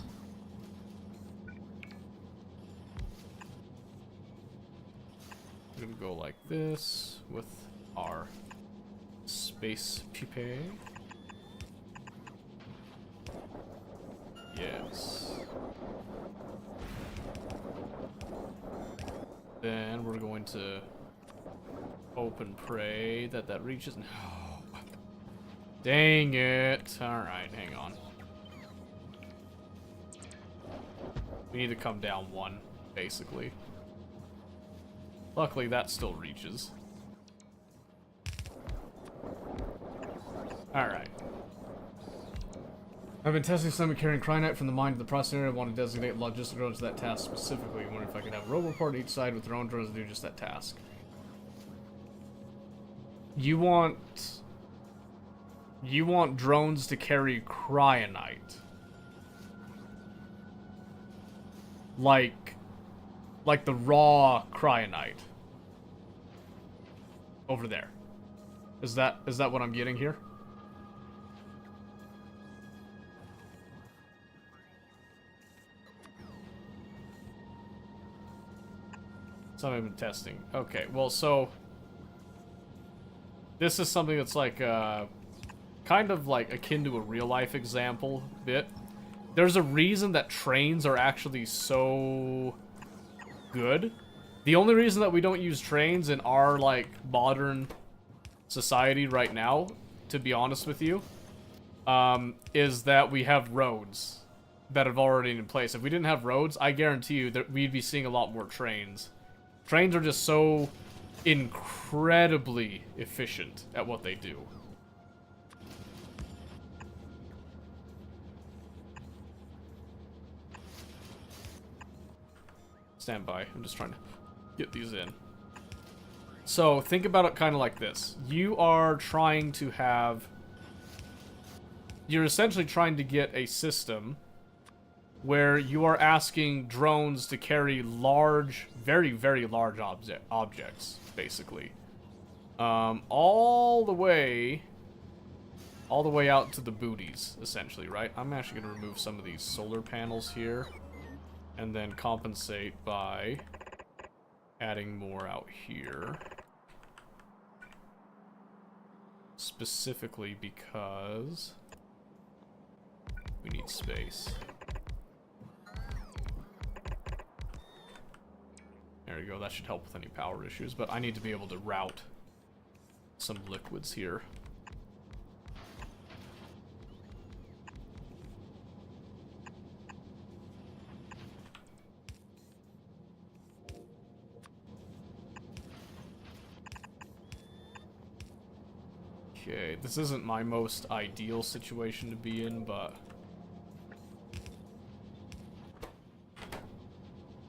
Gonna go like this with our space pupae. Yes. Then we're going to hope and pray that that reaches. No. Dang it. Alright, hang on. We need to come down 1, basically. Luckily, that still reaches. Alright. I've been testing some carrying Kras2 from the mind to the processor. I want to designate logistic drones to that task specifically. I wonder if I could have a roboport each side with their own drones to do just that task. You want drones to carry cryonite. Like the raw cryonite. Over there. Is that what I'm getting here? Something I've been testing. Okay, well, so this is something that's like kind of like akin to a real life example bit. There's a reason that trains are actually so good. The only reason that we don't use trains in our, like, modern society right now, to be honest with you, is that we have roads. that have already in place. If we didn't have roads, I guarantee you that we'd be seeing a lot more trains. Trains are just so incredibly efficient at what they do. Stand by. I'm just trying to get these in. So, think about it kind of like this. You are trying to have... You're essentially trying to get a system where you are asking drones to carry large, very, very large objects, basically. All the way out to the booties, essentially, right? I'm actually going to remove some of these solar panels here, and then compensate by adding more out here. Specifically because we need space. There you go, that should help with any power issues, but I need to be able to route some liquids here. Okay, this isn't my most ideal situation to be in, but...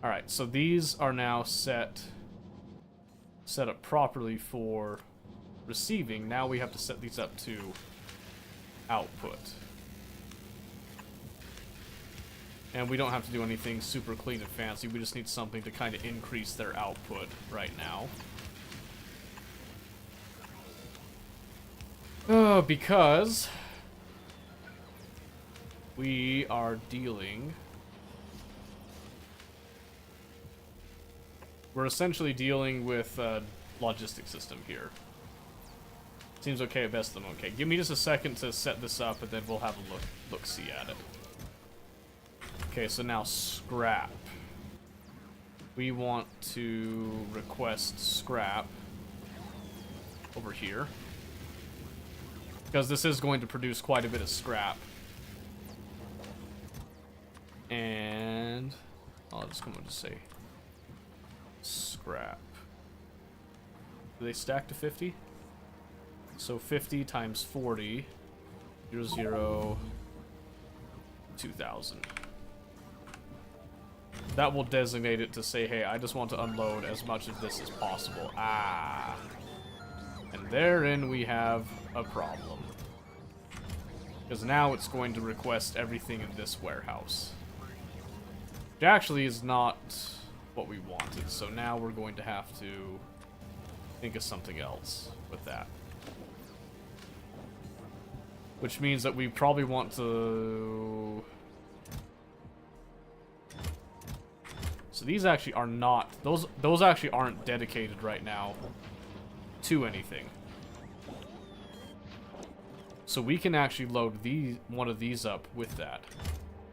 Alright, so these are now set up properly for receiving. Now we have to set these up to output. And we don't have to do anything super clean and fancy, we just need something to kind of increase their output right now. Because we are dealing... We're essentially dealing with a logistic system here. Seems okay at best of them. Okay, give me just a second to set this up, and then we'll have a look-see at it. Okay, so now scrap. We want to request scrap over here, because this is going to produce quite a bit of scrap. And I'll just come and just say scrap. Do they stack to 50? So 50 times 40, 0, 2,000. That will designate it to say, hey, I just want to unload as much of this as possible. Ah. And therein we have a problem. Because now it's going to request everything in this warehouse. Which actually is not what we wanted. So now we're going to have to think of something else with that. Which means that we probably want to... So these actually are not... Those actually aren't dedicated right now to anything. So we can actually load one of these up with that.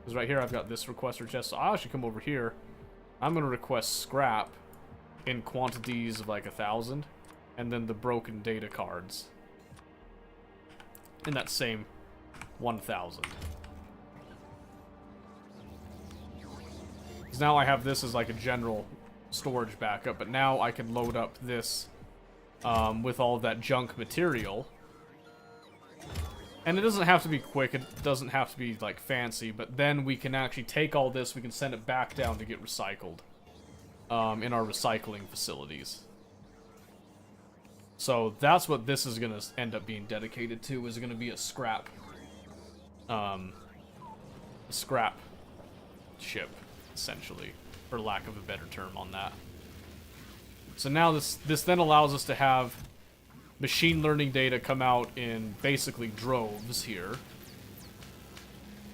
Because right here I've got this requester chest. So I'll actually come over here. I'm going to request scrap in quantities of like 1,000. And then the broken data cards in that same 1,000. Because now I have this as like a general storage backup. But now I can load up this with all of that junk material. And it doesn't have to be quick, it doesn't have to be, like, fancy, but then we can actually take all this, we can send it back down to get recycled in our recycling facilities. So that's what this is going to end up being dedicated to, is going to be a scrap ship, essentially, for lack of a better term on that. So now this then allows us to have machine learning data come out in basically droves here.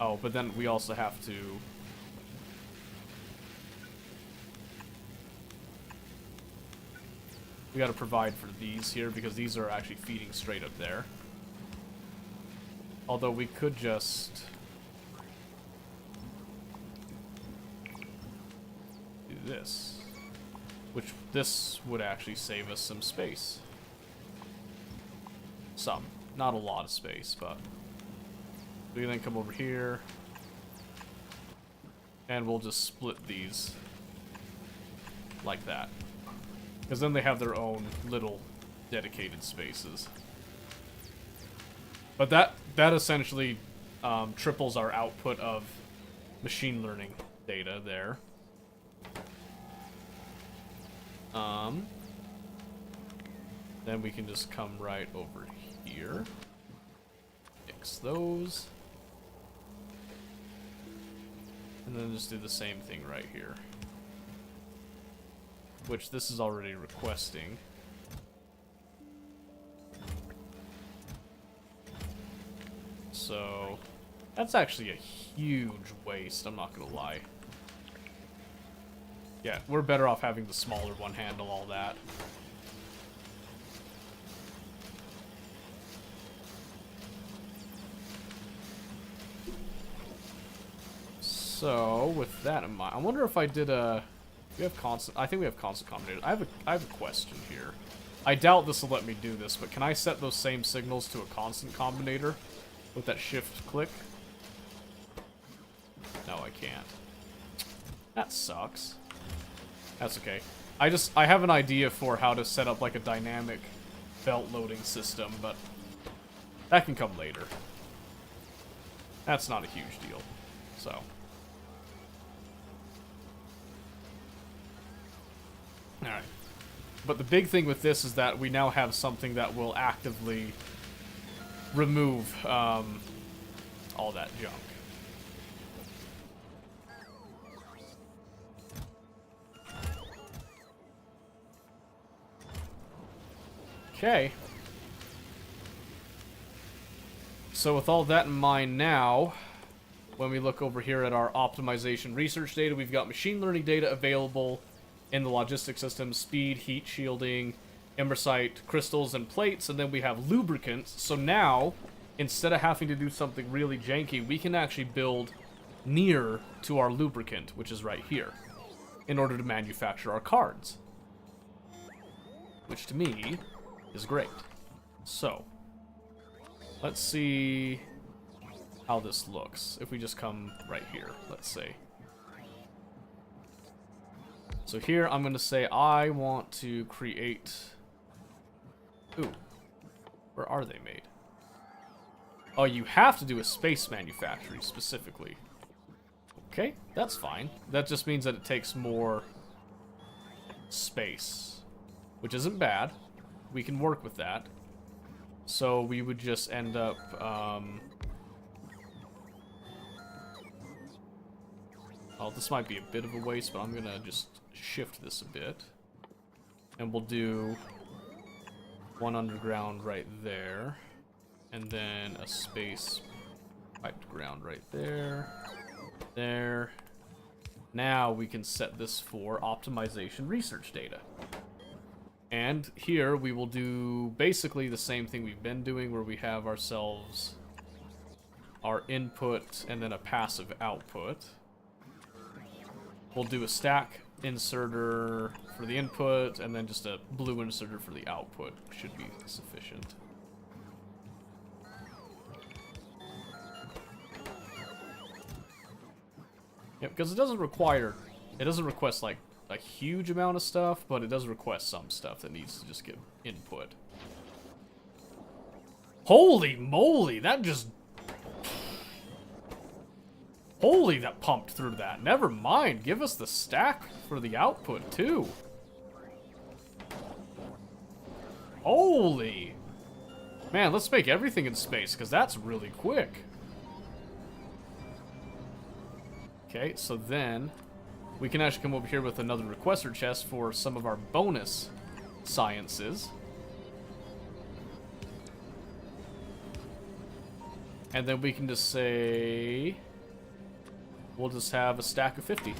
Oh, but then we also have to... We gotta provide for these here, because these are actually feeding straight up there. Although we could just... do this. Which, this would actually save us some space. Some. Not a lot of space, but... We can then come over here. And we'll just split these like that. Because then they have their own little dedicated spaces. But that essentially triples our output of machine learning data there. Then we can just come right over here. Mix those. And then just do the same thing right here. Which this is already requesting. So, that's actually a huge waste, I'm not gonna lie. Yeah, we're better off having the smaller one handle all that. So, with that in mind, I wonder if I did a... We have constant... I think we have constant combinator. I have a question here. I doubt this will let me do this, but can I set those same signals to a constant combinator with that shift click? No, I can't. That sucks. That's okay. I have an idea for how to set up like a dynamic belt loading system, but that can come later. That's not a huge deal. So... Alright. But the big thing with this is that we now have something that will actively remove all that junk. Okay. So with all that in mind now, when we look over here at our optimization research data, we've got machine learning data available in the logistic system, speed, heat shielding, imersite, crystals, and plates, and then we have lubricants. So now, instead of having to do something really janky, we can actually build near to our lubricant, which is right here, in order to manufacture our cards. Which to me is great. So, let's see how this looks. If we just come right here, let's say. So here, I'm going to say I want to create... Ooh. Where are they made? Oh, you have to do a space manufacturing specifically. Okay, that's fine. That just means that it takes more space, which isn't bad. We can work with that. So we would just end up... Oh, this might be a bit of a waste, but I'm going to just shift this a bit. And we'll do one underground right there. And then a space piped ground right there. There. Now we can set this for optimization research data. And here we will do basically the same thing we've been doing, where we have ourselves our input and then a passive output. We'll do a stack inserter for the input, and then just a blue inserter for the output. Should be sufficient. Yeah, because it doesn't request like a huge amount of stuff, but it does request some stuff that needs to just get input. Holy moly, that just... Holy, that pumped through that. Never mind, give us the stack for the output, too. Holy. Man, let's make everything in space, because that's really quick. Okay, so then we can actually come over here with another requester chest for some of our bonus sciences. And then we can just say... We'll just have a stack of 50.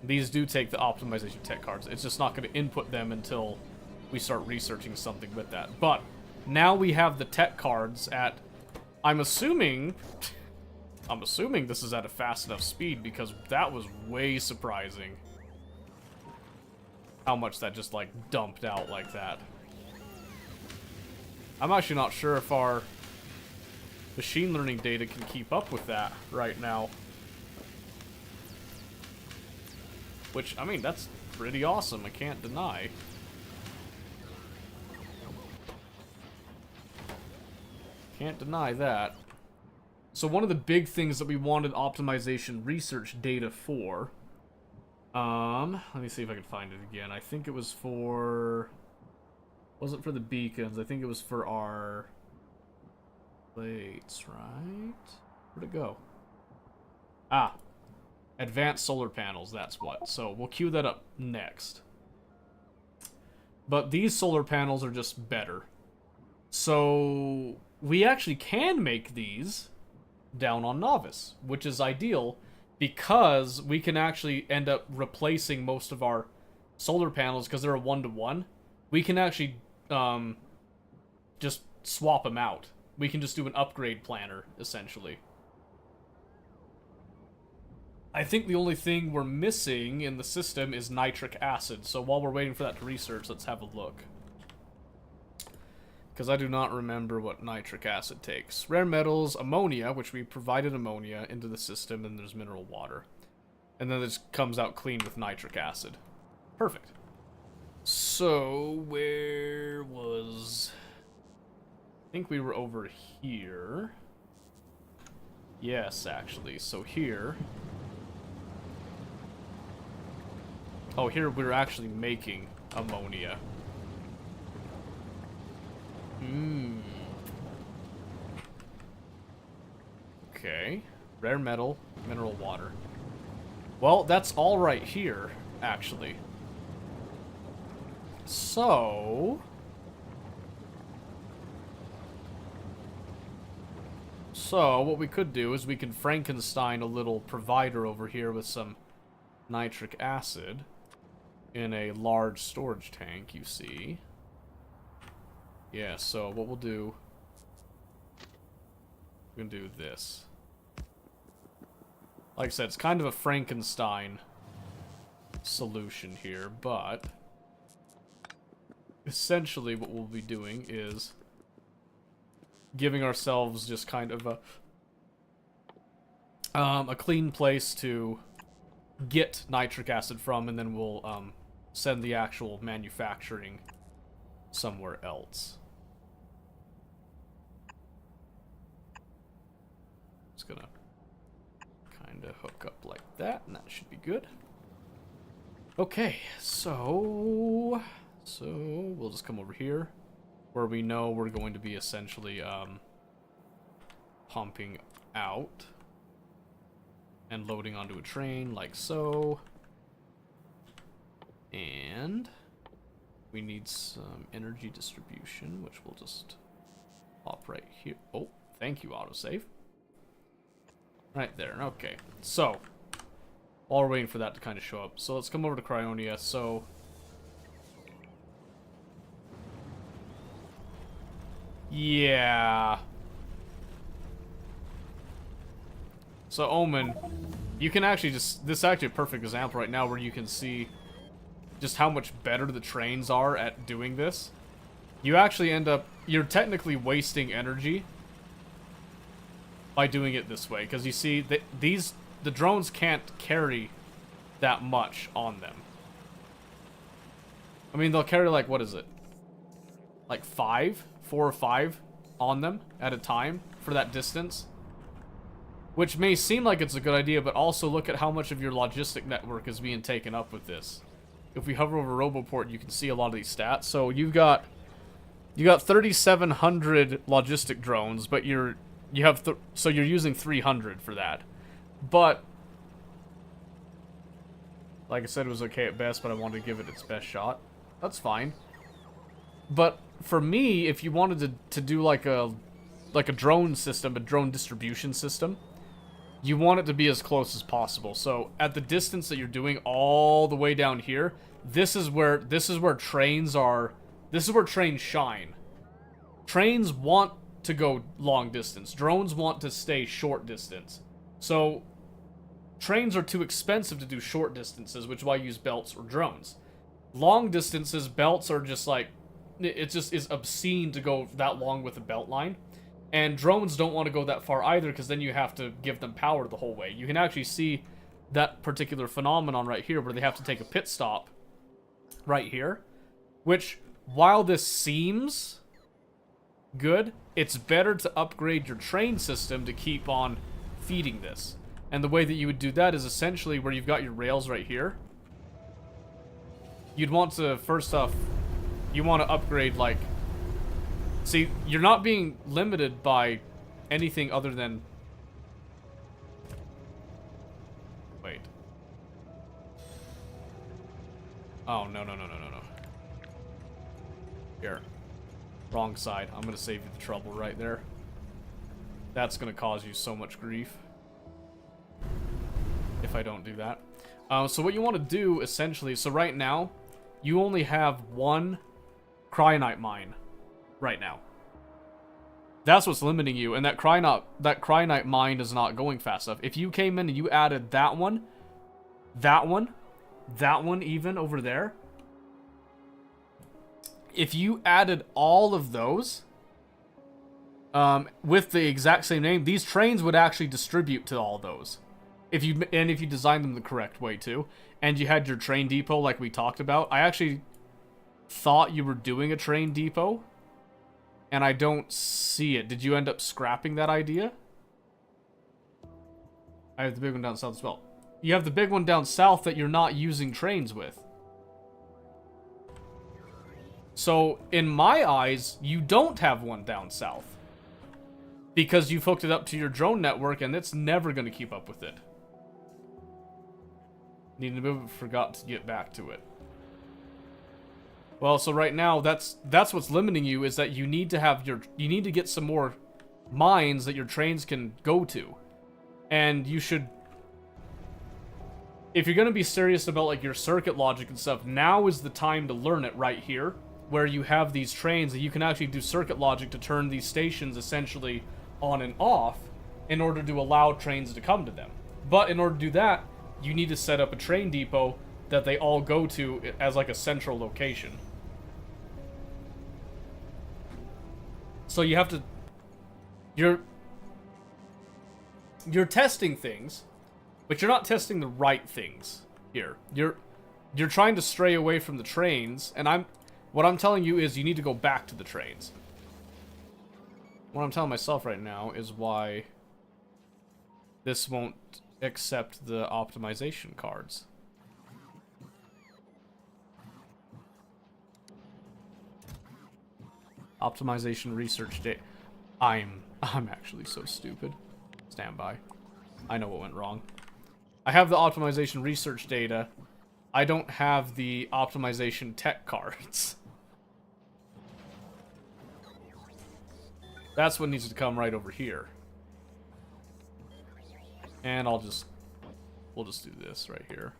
These do take the optimization tech cards. It's just not going to input them until we start researching something with that. But now we have the tech cards at... I'm assuming this is at a fast enough speed, because that was way surprising. how much that just, like, dumped out like that. I'm actually not sure if our machine learning data can keep up with that right now. Which, I mean, that's pretty awesome, I can't deny. Can't deny that. So one of the big things that we wanted optimization research data for, let me see if I can find it again. I think it was for, wasn't for the beacons, I think it was for our plates, right? Where'd it go? Ah, advanced solar panels, that's what. So we'll queue that up next. But these solar panels are just better. So we actually can make these down on Novice, which is ideal because we can actually end up replacing most of our solar panels because they're a 1-to-1. We can actually just swap them out. We can just do an upgrade planner, essentially. I think the only thing we're missing in the system is nitric acid, so while we're waiting for that to research, let's have a look. Because I do not remember what nitric acid takes. Rare metals, ammonia, which we provided ammonia into the system, and there's mineral water. And then this comes out clean with nitric acid. Perfect. So, where was... I think we were over here. Yes, actually. So here... Oh, here we're actually making ammonia. Okay. Rare metal, mineral water. Well, that's all right here, actually. So... what we could do is we can Frankenstein a little provider over here with some nitric acid in a large storage tank, you see. Yeah, so what we'll do... we're gonna do this. Like I said, it's kind of a Frankenstein solution here, but... essentially what we'll be doing is... giving ourselves just kind of a clean place to get nitric acid from, and then we'll send the actual manufacturing somewhere else. Just gonna kind of hook up like that, and that should be good. Okay, so we'll just come over here, where we know we're going to be essentially pumping out and loading onto a train like so. And we need some energy distribution, which we'll just pop right here. Oh, thank you, autosave. Right there, okay. So, while we're waiting for that to kind of show up, so let's come over to Cryonia. So, yeah. So, Omen, you can actually just... this is actually a perfect example right now where you can see just how much better the trains are at doing this. You actually end up... you're technically wasting energy by doing it this way. Because you see, the drones can't carry that much on them. I mean, they'll carry like, what is it? Like 4 or 5 on them at a time for that distance. Which may seem like it's a good idea, but also look at how much of your logistic network is being taken up with this. If we hover over Roboport, you can see a lot of these stats. So you got 3,700 logistic drones, but you're using 300 for that. But like I said, it was okay at best, but I wanted to give it its best shot. That's fine. But for me, if you wanted to do like a drone system, a drone distribution system, you want it to be as close as possible. So at the distance that you're doing all the way down here, this is where trains are. This is where trains shine. Trains want to go long distance. Drones want to stay short distance. So trains are too expensive to do short distances, which is why I use belts or drones. long distances, belts are just like, it just is obscene to go that long with a belt line. And drones don't want to go that far either, because then you have to give them power the whole way. You can actually see that particular phenomenon right here, where they have to take a pit stop right here. Which, while this seems good, it's better to upgrade your train system to keep on feeding this. And the way that you would do that is essentially where you've got your rails right here. You'd want to, first off, you want to upgrade, like... See, you're not being limited by anything other than... Wait. Oh, no. Here. Wrong side. I'm gonna save you the trouble right there. That's gonna cause you so much grief if I don't do that. So what you want to do, essentially... So right now, you only have one Cryonite mine. Right now. That's what's limiting you, and that Cryonite mine is not going fast enough. If you came in and you added that one even over there, if you added all of those with the exact same name, these trains would actually distribute to all those. If you designed them the correct way too, and you had your train depot like we talked about. I actually thought you were doing a train depot, and I don't see it. Did you end up scrapping that idea? I have the big one down south as well. You have the big one down south that you're not using trains with. So, in my eyes, you don't have one down south. Because you've hooked it up to your drone network, and it's never going to keep up with it. Need to move it, forgot to get back to it. Well, so right now, that's what's limiting you, is that you need to get some more mines that your trains can go to. And you should, if you're going to be serious about like your circuit logic and stuff, now is the time to learn it right here, where you have these trains that you can actually do circuit logic to turn these stations essentially on and off in order to allow trains to come to them. But in order to do that, you need to set up a train depot that they all go to as like a central location. So you have to... You're testing things, but you're not testing the right things here. You're trying to stray away from the trains, and what I'm telling you is you need to go back to the trains. What I'm telling myself right now is why this won't accept the optimization cards. Optimization research data. I'm actually so stupid. Stand by. I know what went wrong. I have the optimization research data. I don't have the optimization tech cards. That's what needs to come right over here. And we'll just do this right here.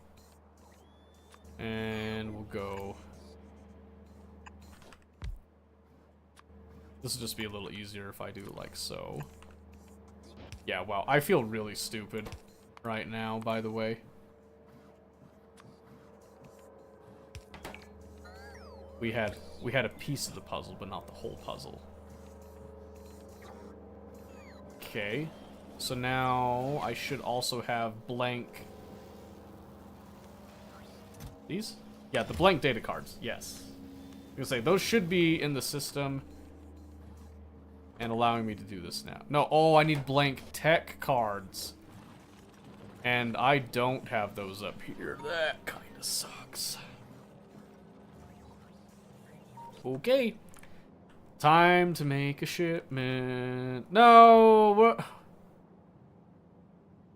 And we'll go... This will just be a little easier if I do like so. Yeah, wow. I feel really stupid right now, by the way. We had a piece of the puzzle, but not the whole puzzle. Okay. So now I should also have blank... These? Yeah, the blank data cards. Yes. I was gonna say, those should be in the system. And allowing me to do this now. No, oh, I need blank tech cards. And I don't have those up here. That kind of sucks. Okay. Time to make a shipment. No! What?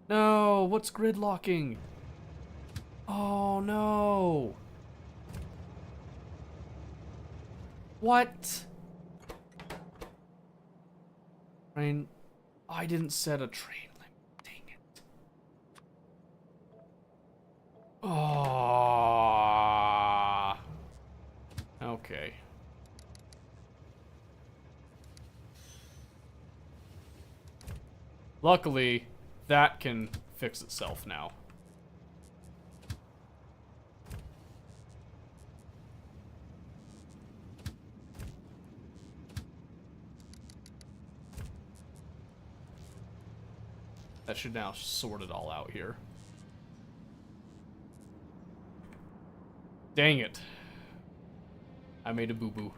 No, what's gridlocking? Oh, no. What? Train. I didn't set a train limit. Dang it. Oh. Okay. Luckily, that can fix itself now. That should now sort it all out here. Dang it. I made a boo-boo.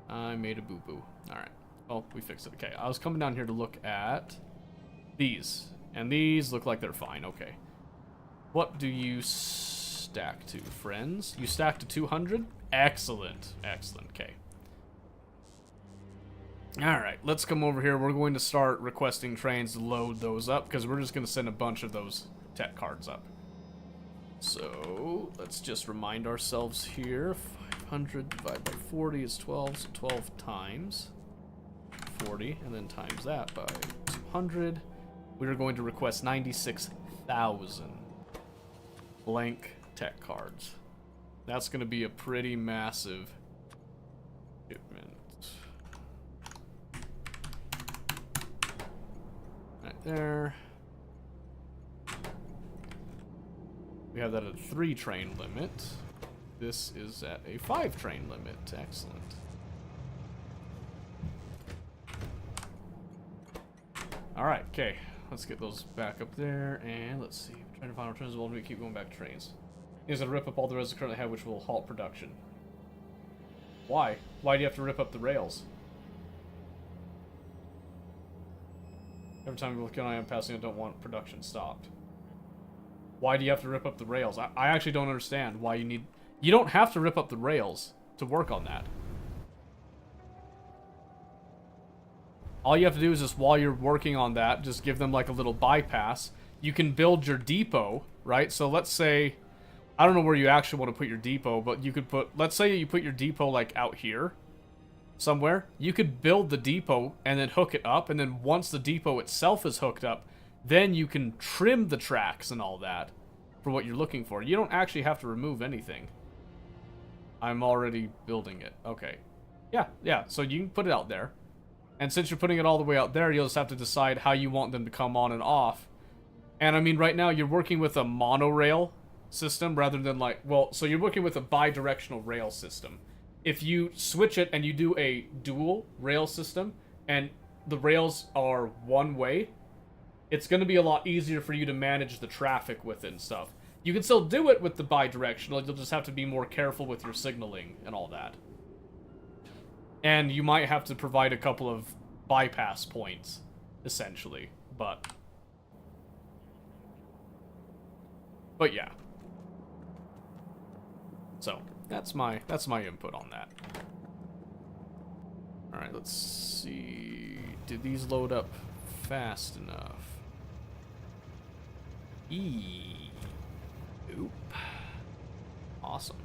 I made a boo-boo. Alright. Oh, we fixed it. Okay, I was coming down here to look at these. And these look like they're fine. Okay. What do you stack to, friends? You stack to 200? Excellent. Excellent. Okay. Alright, let's come over here. We're going to start requesting trains to load those up, because we're just going to send a bunch of those tech cards up. So, let's just remind ourselves here. 500 divided by 40 is 12, so 12 times 40, and then times that by 200. We are going to request 96,000 blank tech cards. That's going to be a pretty massive shipment. Right there. We have that at a 3 train limit. This is at a 5 train limit. Excellent. Alright, okay. Let's get those back up there, and let's see. Trying to find returns while we keep going back to trains. He's gonna rip up all the rails we currently have, which will halt production. Why? Why do you have to rip up the rails? Every time we look at I'm passing, I don't want production stopped. Why do you have to rip up the rails? I actually don't understand why you need... You don't have to rip up the rails to work on that. All you have to do is just, while you're working on that, just give them like a little bypass. You can build your depot, right? So let's say... I don't know where you actually want to put your depot, but you could put... Let's say you put your depot like out here. Somewhere. You could build the depot and then hook it up. And then once the depot itself is hooked up, then you can trim the tracks and all that for what you're looking for. You don't actually have to remove anything. I'm already building it. Okay. Yeah. So you can put it out there. And since you're putting it all the way out there, you'll just have to decide how you want them to come on and off. And I mean, right now you're working with a monorail system rather than like... Well, so you're working with a bi-directional rail system. If you switch it and you do a dual rail system and the rails are one way, it's going to be a lot easier for you to manage the traffic with it and stuff. You can still do it with the bi-directional, you'll just have to be more careful with your signaling and all that. And you might have to provide a couple of bypass points, essentially, but yeah. So, that's my input on that. Alright, let's see. Did these load up fast enough? Oop. Awesome.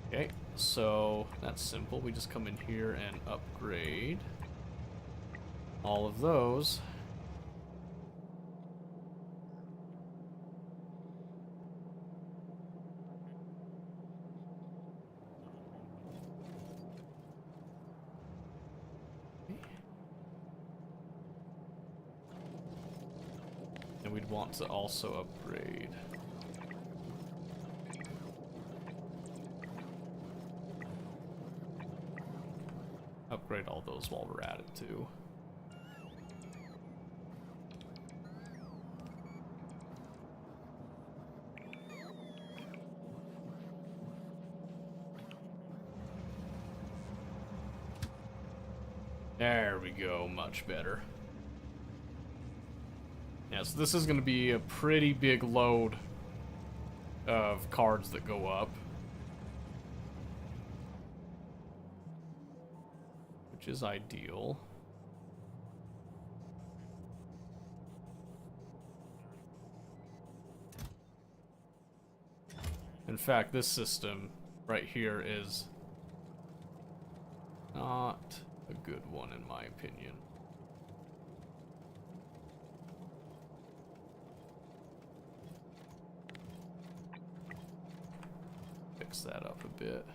Okay, so that's simple. We just come in here and upgrade all of those. And we'd want to also upgrade all those while we're at it too. There we go, much better. Yeah, so this is going to be a pretty big load of cards that go up. Which is ideal. In fact, this system right here is not a good one in my opinion. Fix that up a bit.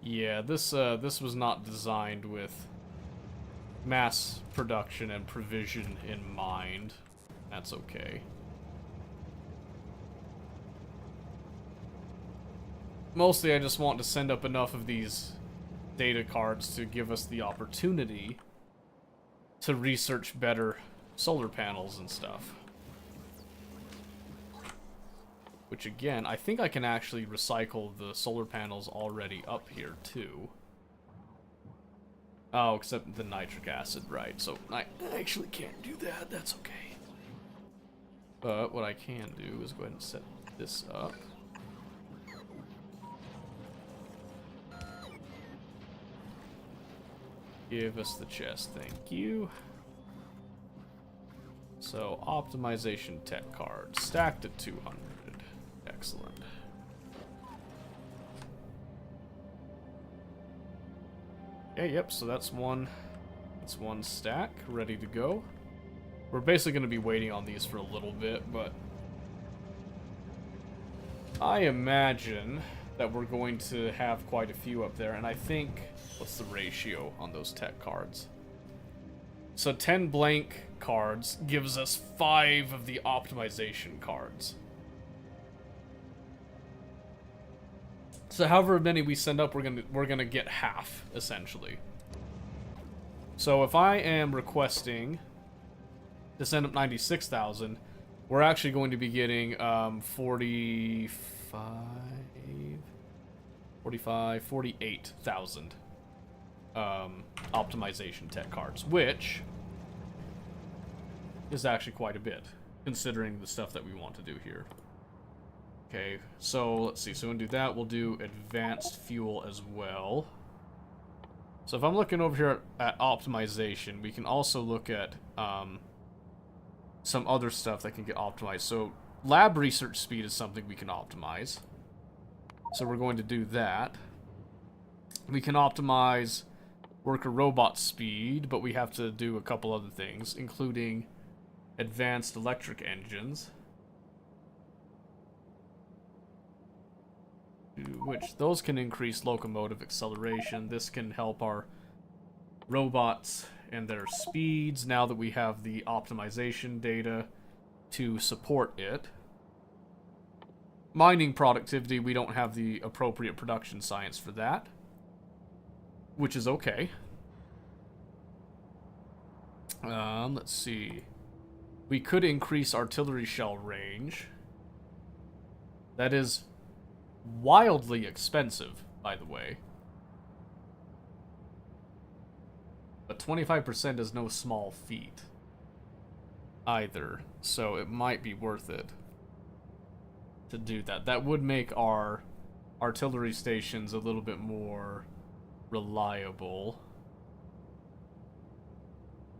Yeah, this was not designed with mass production and provision in mind. That's okay. mostly I just want to send up enough of these data cards to give us the opportunity to research better solar panels and stuff. Which again, I think I can actually recycle the solar panels already up here too. Oh, except the nitric acid, right. So I actually can't do that, that's okay. But what I can do is go ahead and set this up. Give us the chest, thank you. So, optimization tech card, stacked at 200. Excellent. Okay, yep, so that's one stack, ready to go. We're basically going to be waiting on these for a little bit, but I imagine that we're going to have quite a few up there, and I think, what's the ratio on those tech cards? So 10 blank cards gives us 5 of the optimization cards. So however many we send up, we're gonna get half, essentially. So if I am requesting to send up 96,000, we're actually going to be getting 48,000 optimization tech cards, which is actually quite a bit, considering the stuff that we want to do here. Okay, so let's see. So we'll do that. We'll do advanced fuel as well. So if I'm looking over here at optimization, we can also look at some other stuff that can get optimized. So lab research speed is something we can optimize. So we're going to do that. We can optimize worker robot speed, but we have to do a couple other things, including advanced electric engines. Which those can increase locomotive acceleration. This can help our robots and their speeds now that we have the optimization data to support it. Mining productivity, we don't have the appropriate production science for that, which is okay. Let's see. We could increase artillery shell range. That is wildly expensive, by the way. But 25% is no small feat either, so it might be worth it to do that. That would make our artillery stations a little bit more reliable.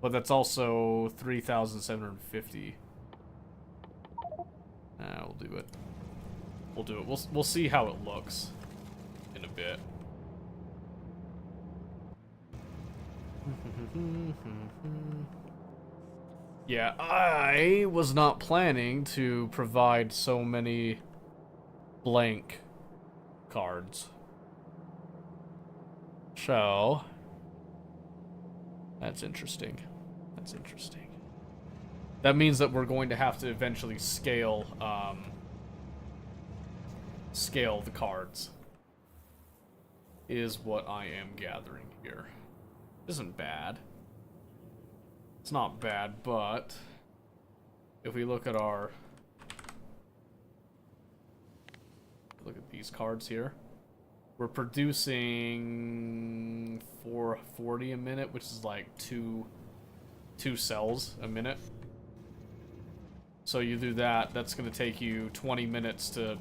But that's also 3,750. We'll do it. We'll do it. We'll see how it looks in a bit. Yeah, I was not planning to provide so many blank cards. So, that's interesting. That's interesting. That means that we're going to have to eventually scale the cards, is what I am gathering here. Isn't bad. It's not bad, but if we look at these cards here, we're producing 440 a minute, which is like two cells a minute. So you do that, that's going to take you 20 minutes to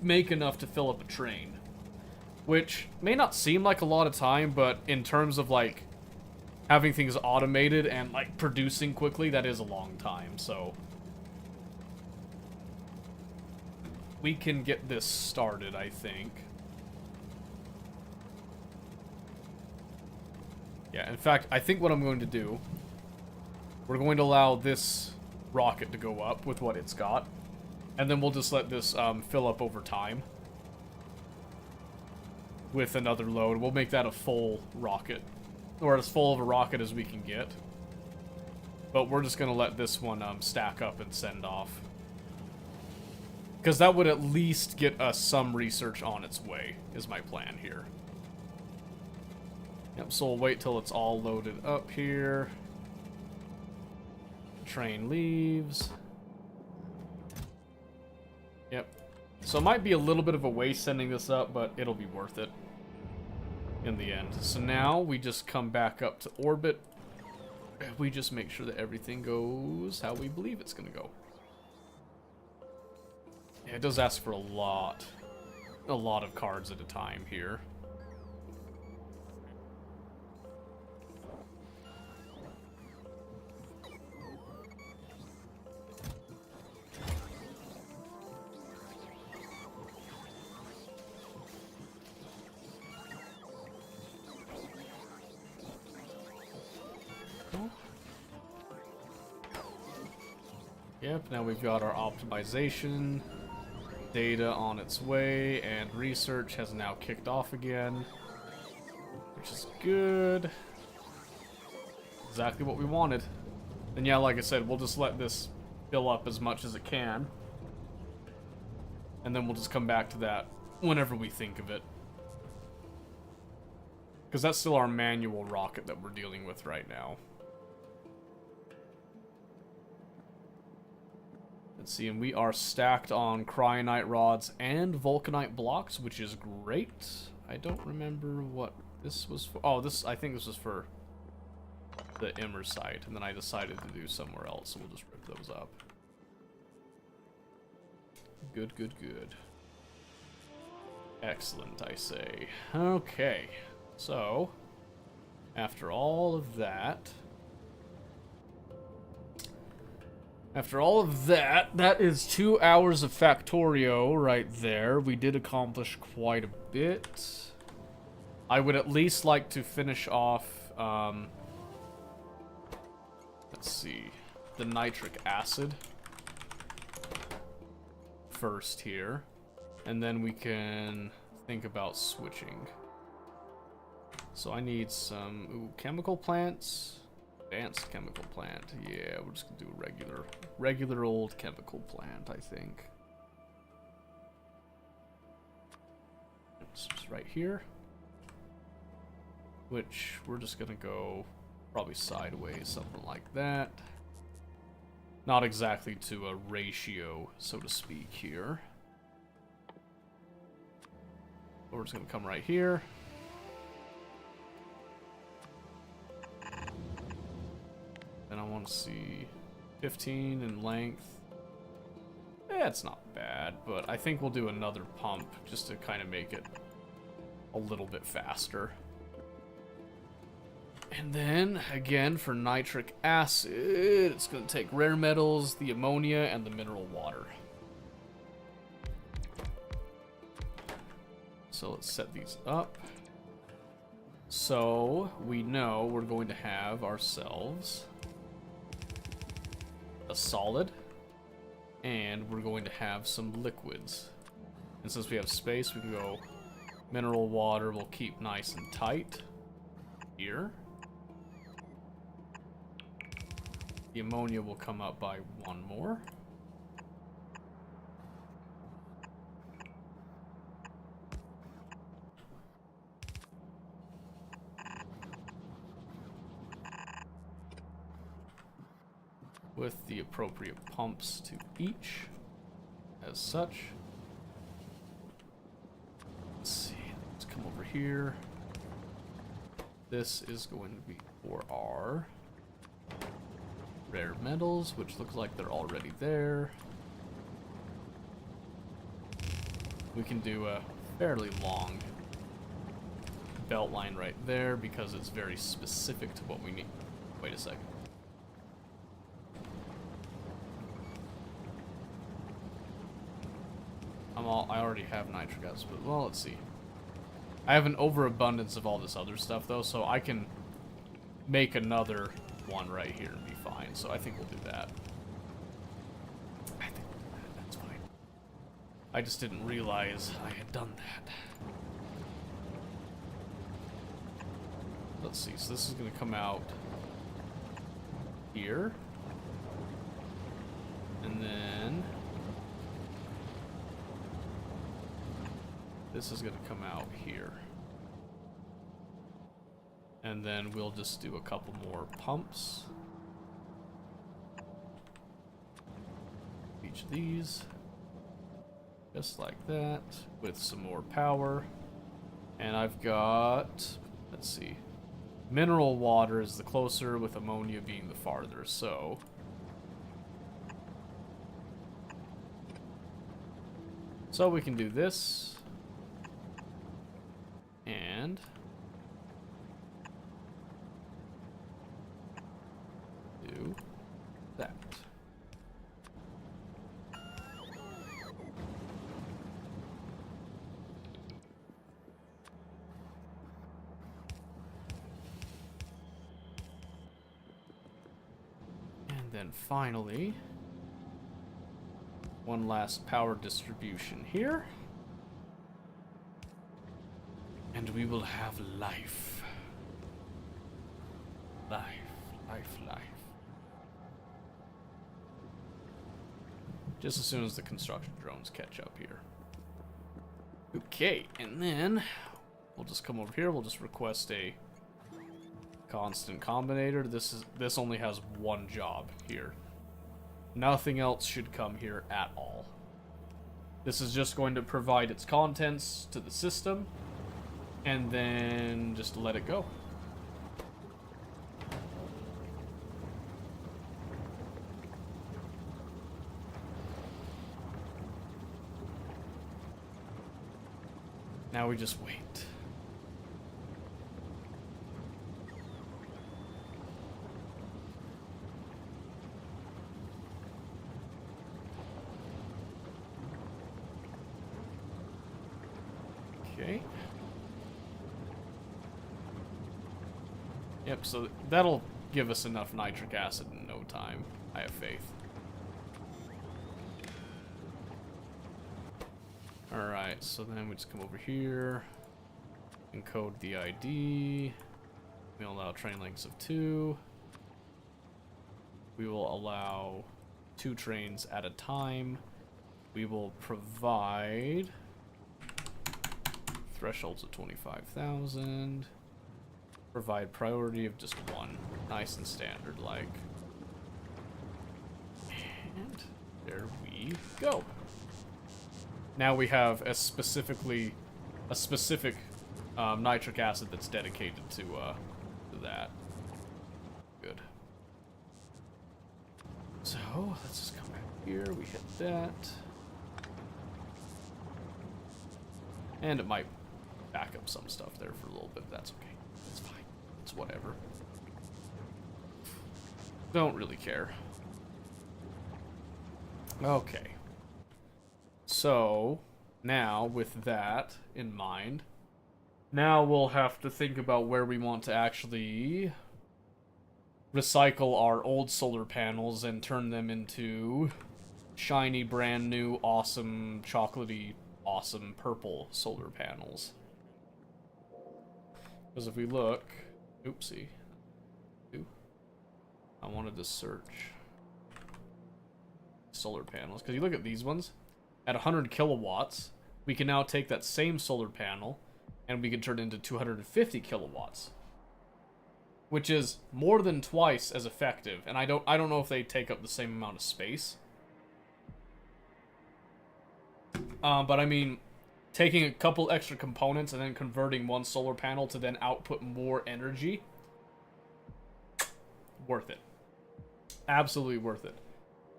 make enough to fill up a train. Which may not seem like a lot of time, but in terms of like having things automated and like producing quickly, that is a long time. So we can get this started, I think. Yeah, in fact, I think what I'm going to do, we're going to allow this rocket to go up with what it's got, and then we'll just let this fill up over time with another load. We'll make that a full rocket, or as full of a rocket as we can get. But we're just going to let this one stack up and send off. Because that would at least get us some research on its way, is my plan here. Yep, so we'll wait till it's all loaded up here. Train leaves. Yep. So it might be a little bit of a waste sending this up, but it'll be worth it in the end. So now we just come back up to orbit. We just make sure that everything goes how we believe it's going to go. Yeah, it does ask for a lot of cards at a time here. Yep, now we've got our optimization data on its way, and research has now kicked off again, which is good. Exactly what we wanted. And yeah, like I said, we'll just let this fill up as much as it can, and then we'll just come back to that whenever we think of it. Because that's still our manual rocket that we're dealing with right now. Let's see, and we are stacked on cryonite rods and vulcanite blocks, which is great. I don't remember what this was for. Oh, I think this was for the Immer site, and then I decided to do somewhere else, so we'll just rip those up. Good, good, good. Excellent, I say. Okay, so after all of that... that is 2 hours of Factorio right there. We did accomplish quite a bit. I would at least like to finish off, let's see, the nitric acid first here. And then we can think about switching. So I need some chemical plants. Advanced chemical plant. Yeah, we're just gonna do a regular old chemical plant, I think. It's just right here. Which we're just gonna go probably sideways, something like that. Not exactly to a ratio, so to speak, here. But we're just gonna come right here. And I want to see 15 in length. It's not bad, but I think we'll do another pump just to kind of make it a little bit faster. And then, again, for nitric acid, it's going to take rare metals, the ammonia, and the mineral water. So let's set these up. So we know we're going to have ourselves a solid, and we're going to have some liquids. And since we have space, we can go mineral water. We'll keep nice and tight here. The ammonia will come up by one more. With the appropriate pumps to each, as such. Let's see, let's come over here. This is going to be for our rare metals, which looks like they're already there. We can do a fairly long belt line right there because it's very specific to what we need. Wait a second. I already have nitric acid, but well, let's see. I have an overabundance of all this other stuff though, so I can make another one right here and be fine. So I think we'll do that. I think we'll do that. That's fine. I just didn't realize I had done that. Let's see. So this is going to come out here. And then This is gonna come out here. And then we'll just do a couple more pumps. Each of these. Just like that. With some more power. And I've got, let's see. Mineral water is the closer, with ammonia being the farther, so. So we can do this. And do that. And then finally, one last power distribution here. And we will have life. Life, life, life. Just as soon as the construction drones catch up here. Okay, and then we'll just come over here. We'll just request a constant combinator. This only has one job here. Nothing else should come here at all. This is just going to provide its contents to the system, and then just let it go. Now we just wait. Okay. Yep, so that'll give us enough nitric acid in no time. I have faith. Alright, so then we just come over here, encode the ID, we'll allow train lengths of 2, we will allow 2 trains at a time, we will provide thresholds of 25,000, provide priority of just 1, nice and standard like, and there we go. Now we have a specific nitric acid that's dedicated to that. Good. So let's just come back here. We hit that, and it might back up some stuff there for a little bit. That's okay. It's fine. It's whatever. Don't really care. Okay. So, now, with that in mind, now we'll have to think about where we want to actually recycle our old solar panels and turn them into shiny, brand new, awesome, chocolatey, awesome purple solar panels. Because if we look, oopsie, I wanted to search solar panels, because you look at these ones, at 100 kilowatts, we can now take that same solar panel and we can turn it into 250 kilowatts, which is more than twice as effective. And I don't know if they take up the same amount of space. But I mean, taking a couple extra components and then converting one solar panel to then output more energy, worth it. Absolutely worth it.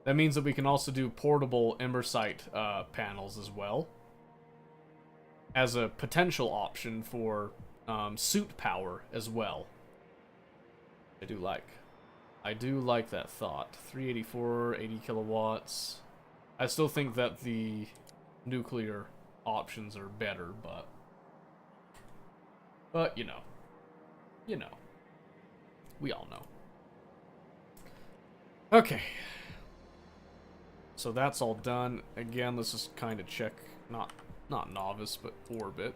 That means that we can also do portable Immersite panels as well, as a potential option for suit power as well. I do like that thought. 384, 80 kilowatts. I still think that the nuclear options are better, but you know, we all know. Okay. So that's all done. Again, let's just kind of check, not novice, but orbit.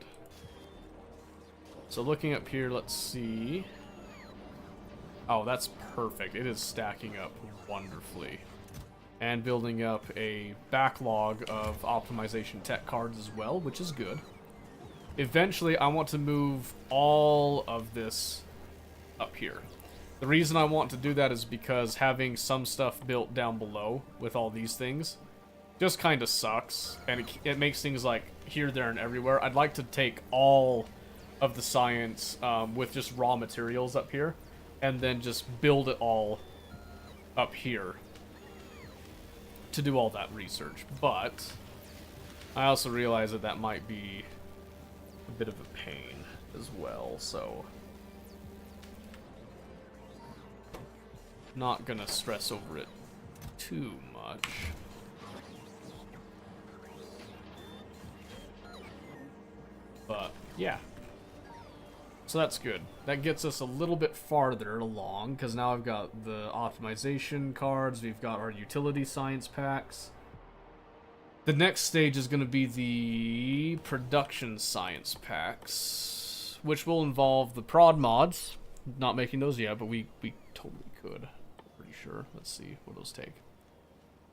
So looking up here, let's see. Oh, that's perfect. It is stacking up wonderfully. And building up a backlog of optimization tech cards as well, which is good. Eventually, I want to move all of this up here. The reason I want to do that is because having some stuff built down below with all these things just kind of sucks, and it makes things like here, there, and everywhere. I'd like to take all of the science with just raw materials up here, and then just build it all up here to do all that research. But I also realize that that might be a bit of a pain as well, so not gonna stress over it too much. But yeah, so that's good. That gets us a little bit farther along, because now I've got the optimization cards, we've got our utility science packs. The next stage is going to be the production science packs, which will involve the prod mods. Not making those yet, but we totally could. Pretty sure. Let's see what those take.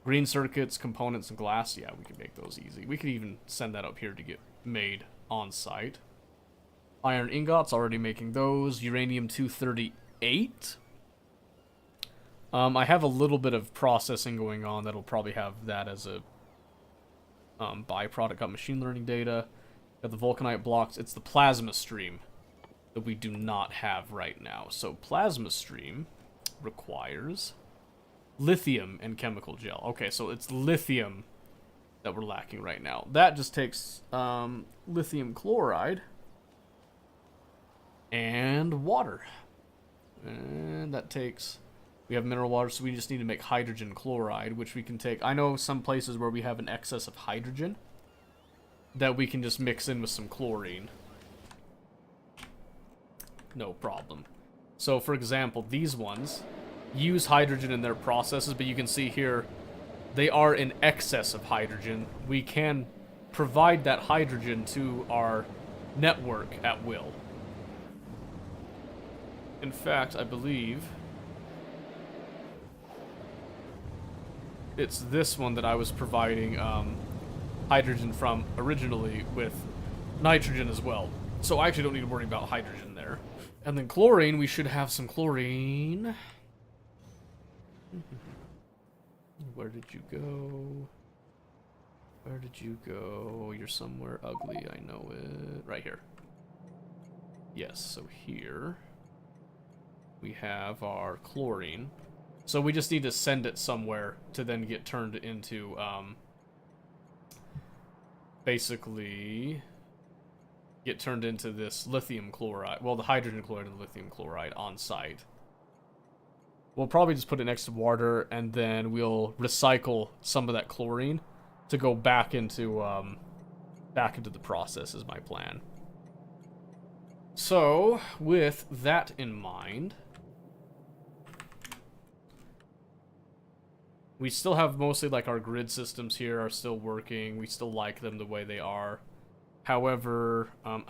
Green circuits, components, and glass. Yeah, we can make those easy. We could even send that up here to get made on site. Iron ingots, already making those. Uranium-238. I have a little bit of processing going on that'll probably have that as a byproduct. Got machine learning data. Got the vulcanite blocks. It's the plasma stream that we do not have right now. So plasma stream requires lithium and chemical gel. Okay, so it's lithium that we're lacking right now. That just takes lithium chloride and water. And that takes... We have mineral water, so we just need to make hydrogen chloride, which we can take... I know some places where we have an excess of hydrogen that we can just mix in with some chlorine. No problem. So, for example, these ones use hydrogen in their processes, but you can see here they are in excess of hydrogen. We can provide that hydrogen to our network at will. In fact, I believe it's this one that I was providing hydrogen from originally with nitrogen as well. So I actually don't need to worry about hydrogen there. And then chlorine, we should have some chlorine. Where did you go? Where did you go? You're somewhere ugly, I know it. Right here. Yes, so here we have our chlorine. So we just need to send it somewhere to then get turned into, basically, get turned into this lithium chloride. Well, the hydrogen chloride and the lithium chloride on site. We'll probably just put it next to water, and then we'll recycle some of that chlorine to go back into the process is my plan. So, with that in mind, we still have mostly like our grid systems here are still working. We still like them the way they are. However, oh,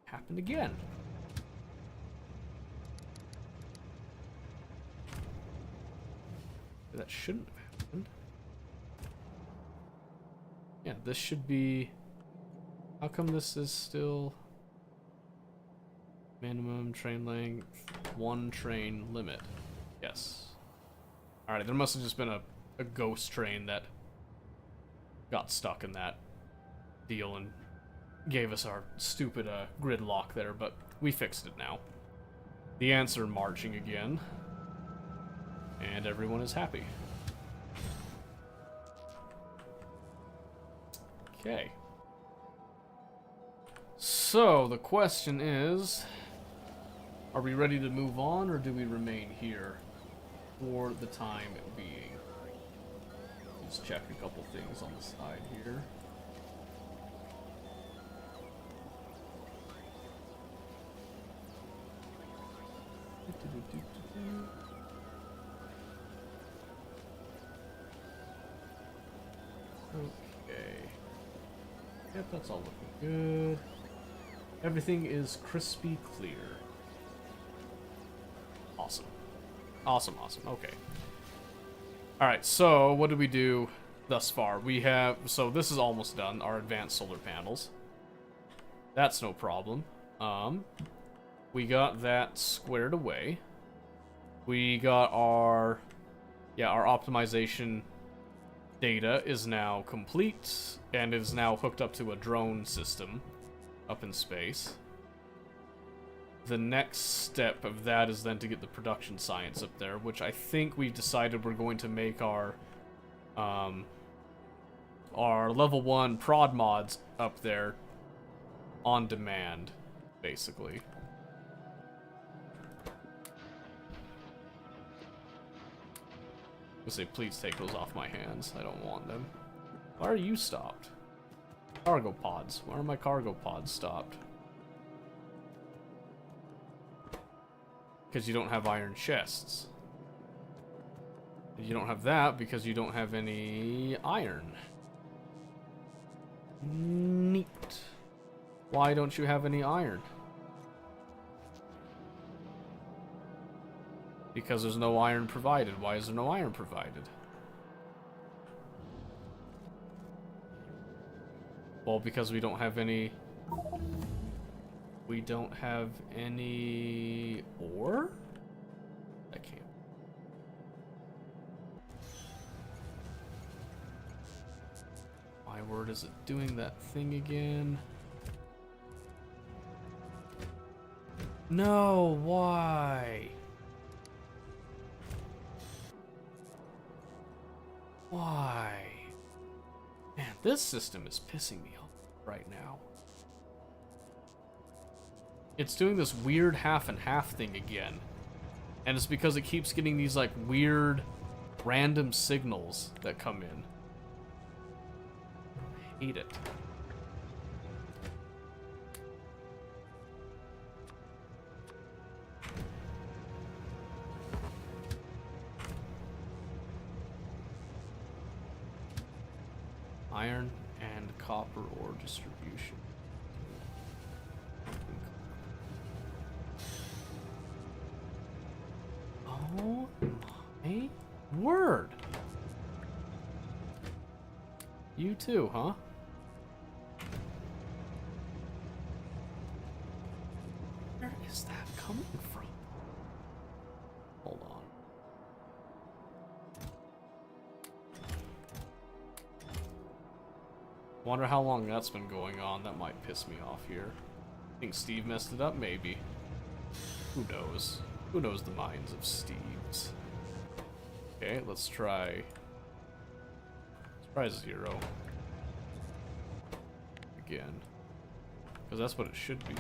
happened again. That shouldn't have happened. Yeah, this should be... How come this is still... Minimum train length, 1 train limit. Yes. Alright, there must have just been a ghost train that got stuck in that deal and gave us our stupid gridlock there, but we fixed it now. The ants are marching again. And everyone is happy. Okay. So, the question is, are we ready to move on, or do we remain here for the time being? Let's check a couple things on the side here. Okay. Yep, that's all looking good. Everything is crispy clear. Awesome. Awesome, awesome. Okay. Alright, so what did we do thus far? We have... So this is almost done, our advanced solar panels. That's no problem. We got that squared away. We got our optimization data is now complete and is now hooked up to a drone system up in space. The next step of that is then to get the production science up there, which I think we've decided we're going to make our level 1 prod mods up there on demand, basically. I say, please take those off my hands. I don't want them. Why are you stopped? Cargo pods. Why are my cargo pods stopped? Because you don't have iron chests. You don't have that because you don't have any iron. Neat. Why don't you have any iron? Because there's no iron provided. Why is there no iron provided? Well, because we don't have any... We don't have any ore? I can't. My word, is it doing that thing again? No, why? Why? Man, this system is pissing me off right now. It's doing this weird half and half thing again. And it's because it keeps getting these like weird random signals that come in. I hate it. Iron and copper ore distribution. Oh my word! You too, huh? Where is that coming from? Hold on. Wonder how long that's been going on. That might piss me off here. Think Steve messed it up? Maybe. Who knows? Who knows the minds of Steves? Okay, let's try 0. Again. Because that's what it should be.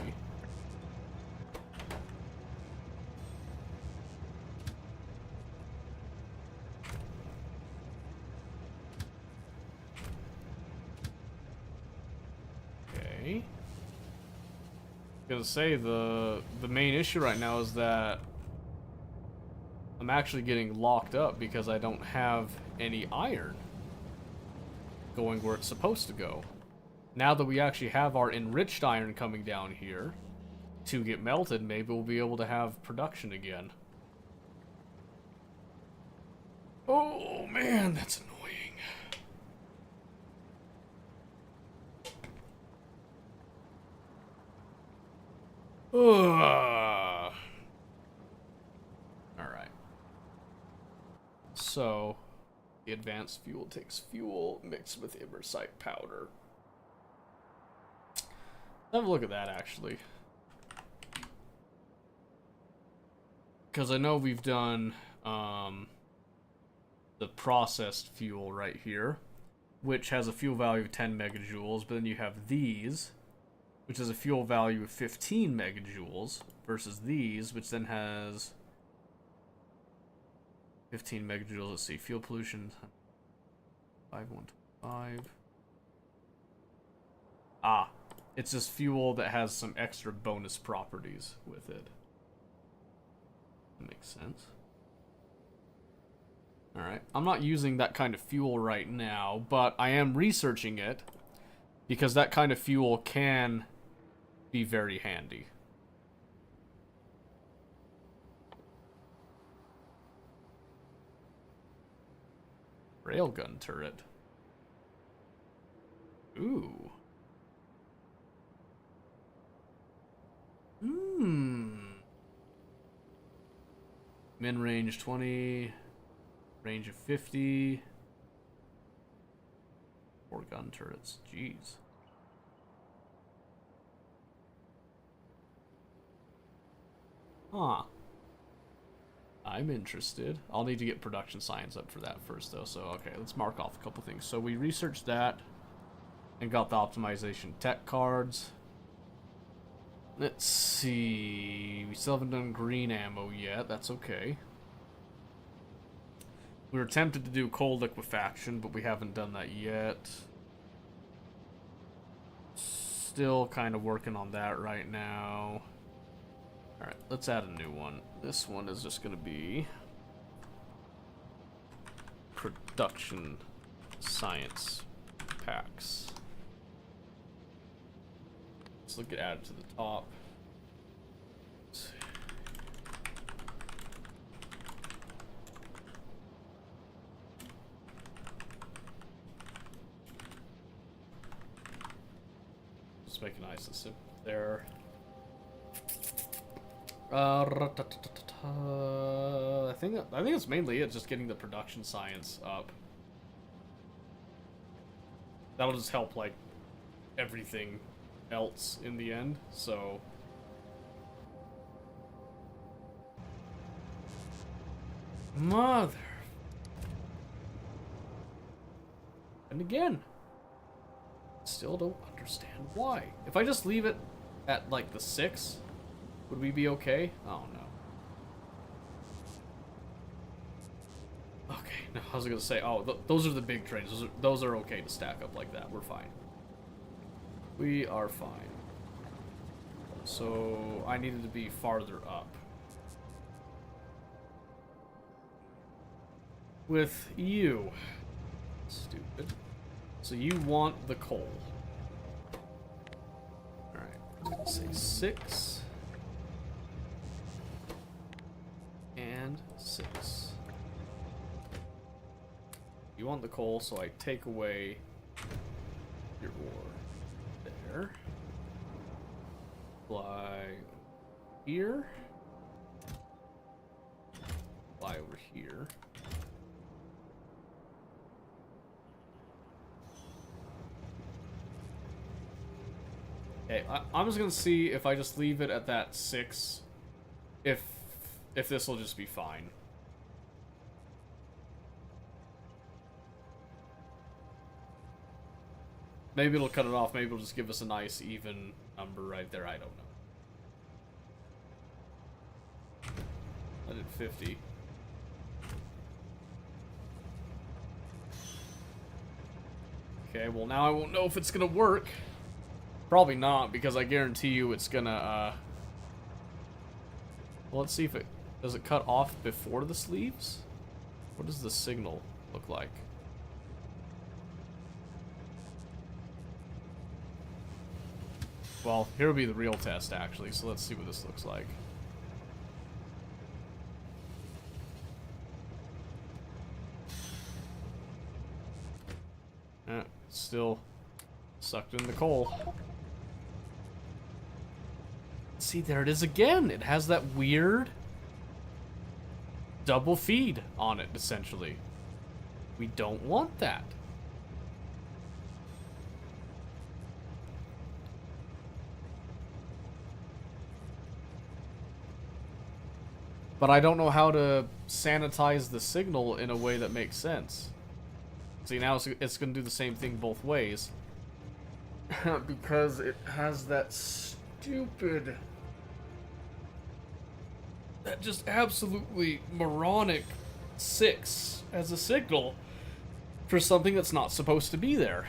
Okay. Gonna say the main issue right now is that I'm actually getting locked up because I don't have any iron going where it's supposed to go. Now that we actually have our enriched iron coming down here to get melted, maybe we'll be able to have production again. Oh man, that's annoying. Ugh. Alright. So, the advanced fuel takes fuel mixed with imersite powder. Have a look at that, actually. Because I know we've done the processed fuel right here, which has a fuel value of 10 megajoules, but then you have these, which has a fuel value of 15 megajoules, versus these, which then has 15 megajoules. Let's see, fuel pollution, 5125. Ah, it's just fuel that has some extra bonus properties with it. That makes sense. Alright, I'm not using that kind of fuel right now, but I am researching it, because that kind of fuel can be very handy. Railgun turret. Ooh. Min range 20. Range of 50. 4 gun turrets. Jeez. Huh. I'm interested. I'll need to get production science up for that first, though. So, okay, let's mark off a couple things. So, we researched that and got the optimization tech cards. Let's see. We still haven't done green ammo yet. That's okay. We were tempted to do cold liquefaction, but we haven't done that yet. Still kind of working on that right now. Alright, let's add a new one. This one is just going to be production science packs. Let's look at add to the top. Let's see. Just make it nice and simple there. I think it's mainly it, just getting the production science up. That'll just help like everything else in the end. So mother. And again, still don't understand why. If I just leave it at like the 6, would we be okay? Oh no. Okay, no, I was gonna say, oh, those are the big trains. Those are okay to stack up like that. We're fine. We are fine. So I needed to be farther up. With you. Stupid. So you want the coal. Alright, let's say 6. And 6. You want the coal, so I take away your ore. There. Fly here. Fly over here. Okay, I'm just gonna see if I just leave it at that 6, if this will just be fine. Maybe it'll cut it off, maybe it'll just give us a nice even number right there, I don't know. I did 50. Okay, well now I won't know if it's gonna work. Probably not, because I guarantee you it's gonna, well, let's see if it... Does it cut off before the sleeves? What does the signal look like? Well, here will be the real test, actually, so let's see what this looks like. Still sucked in the coal. See, there it is again. It has that weird double feed on it, essentially. We don't want that. But I don't know how to sanitize the signal in a way that makes sense. See, now it's going to do the same thing both ways. Because it has that stupid... That just absolutely moronic 6 as a signal for something that's not supposed to be there.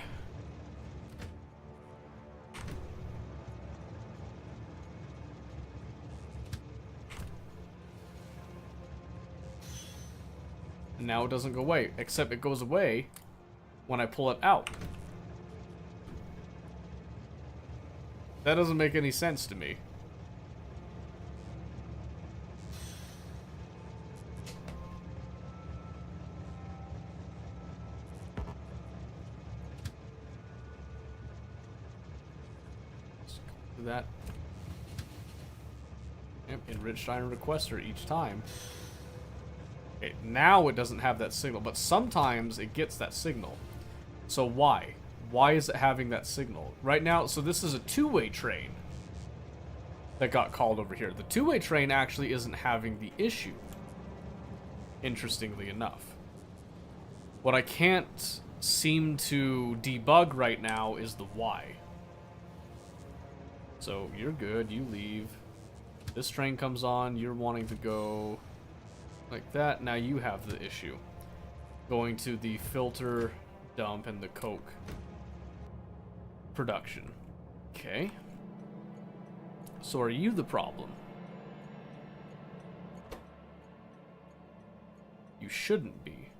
And now it doesn't go away, except it goes away when I pull it out. That doesn't make any sense to me. Do that. Yep, enriched iron requester each time. Okay, now it doesn't have that signal, but sometimes it gets that signal. So why? Why is it having that signal? Right now, so this is a two-way train that got called over here. The two-way train actually isn't having the issue, interestingly enough. What I can't seem to debug right now is the why. So you're good, you leave. This train comes on, you're wanting to go like that. Now you have the issue. Going to the filter dump and the coke production. Okay. So are you the problem? You shouldn't be.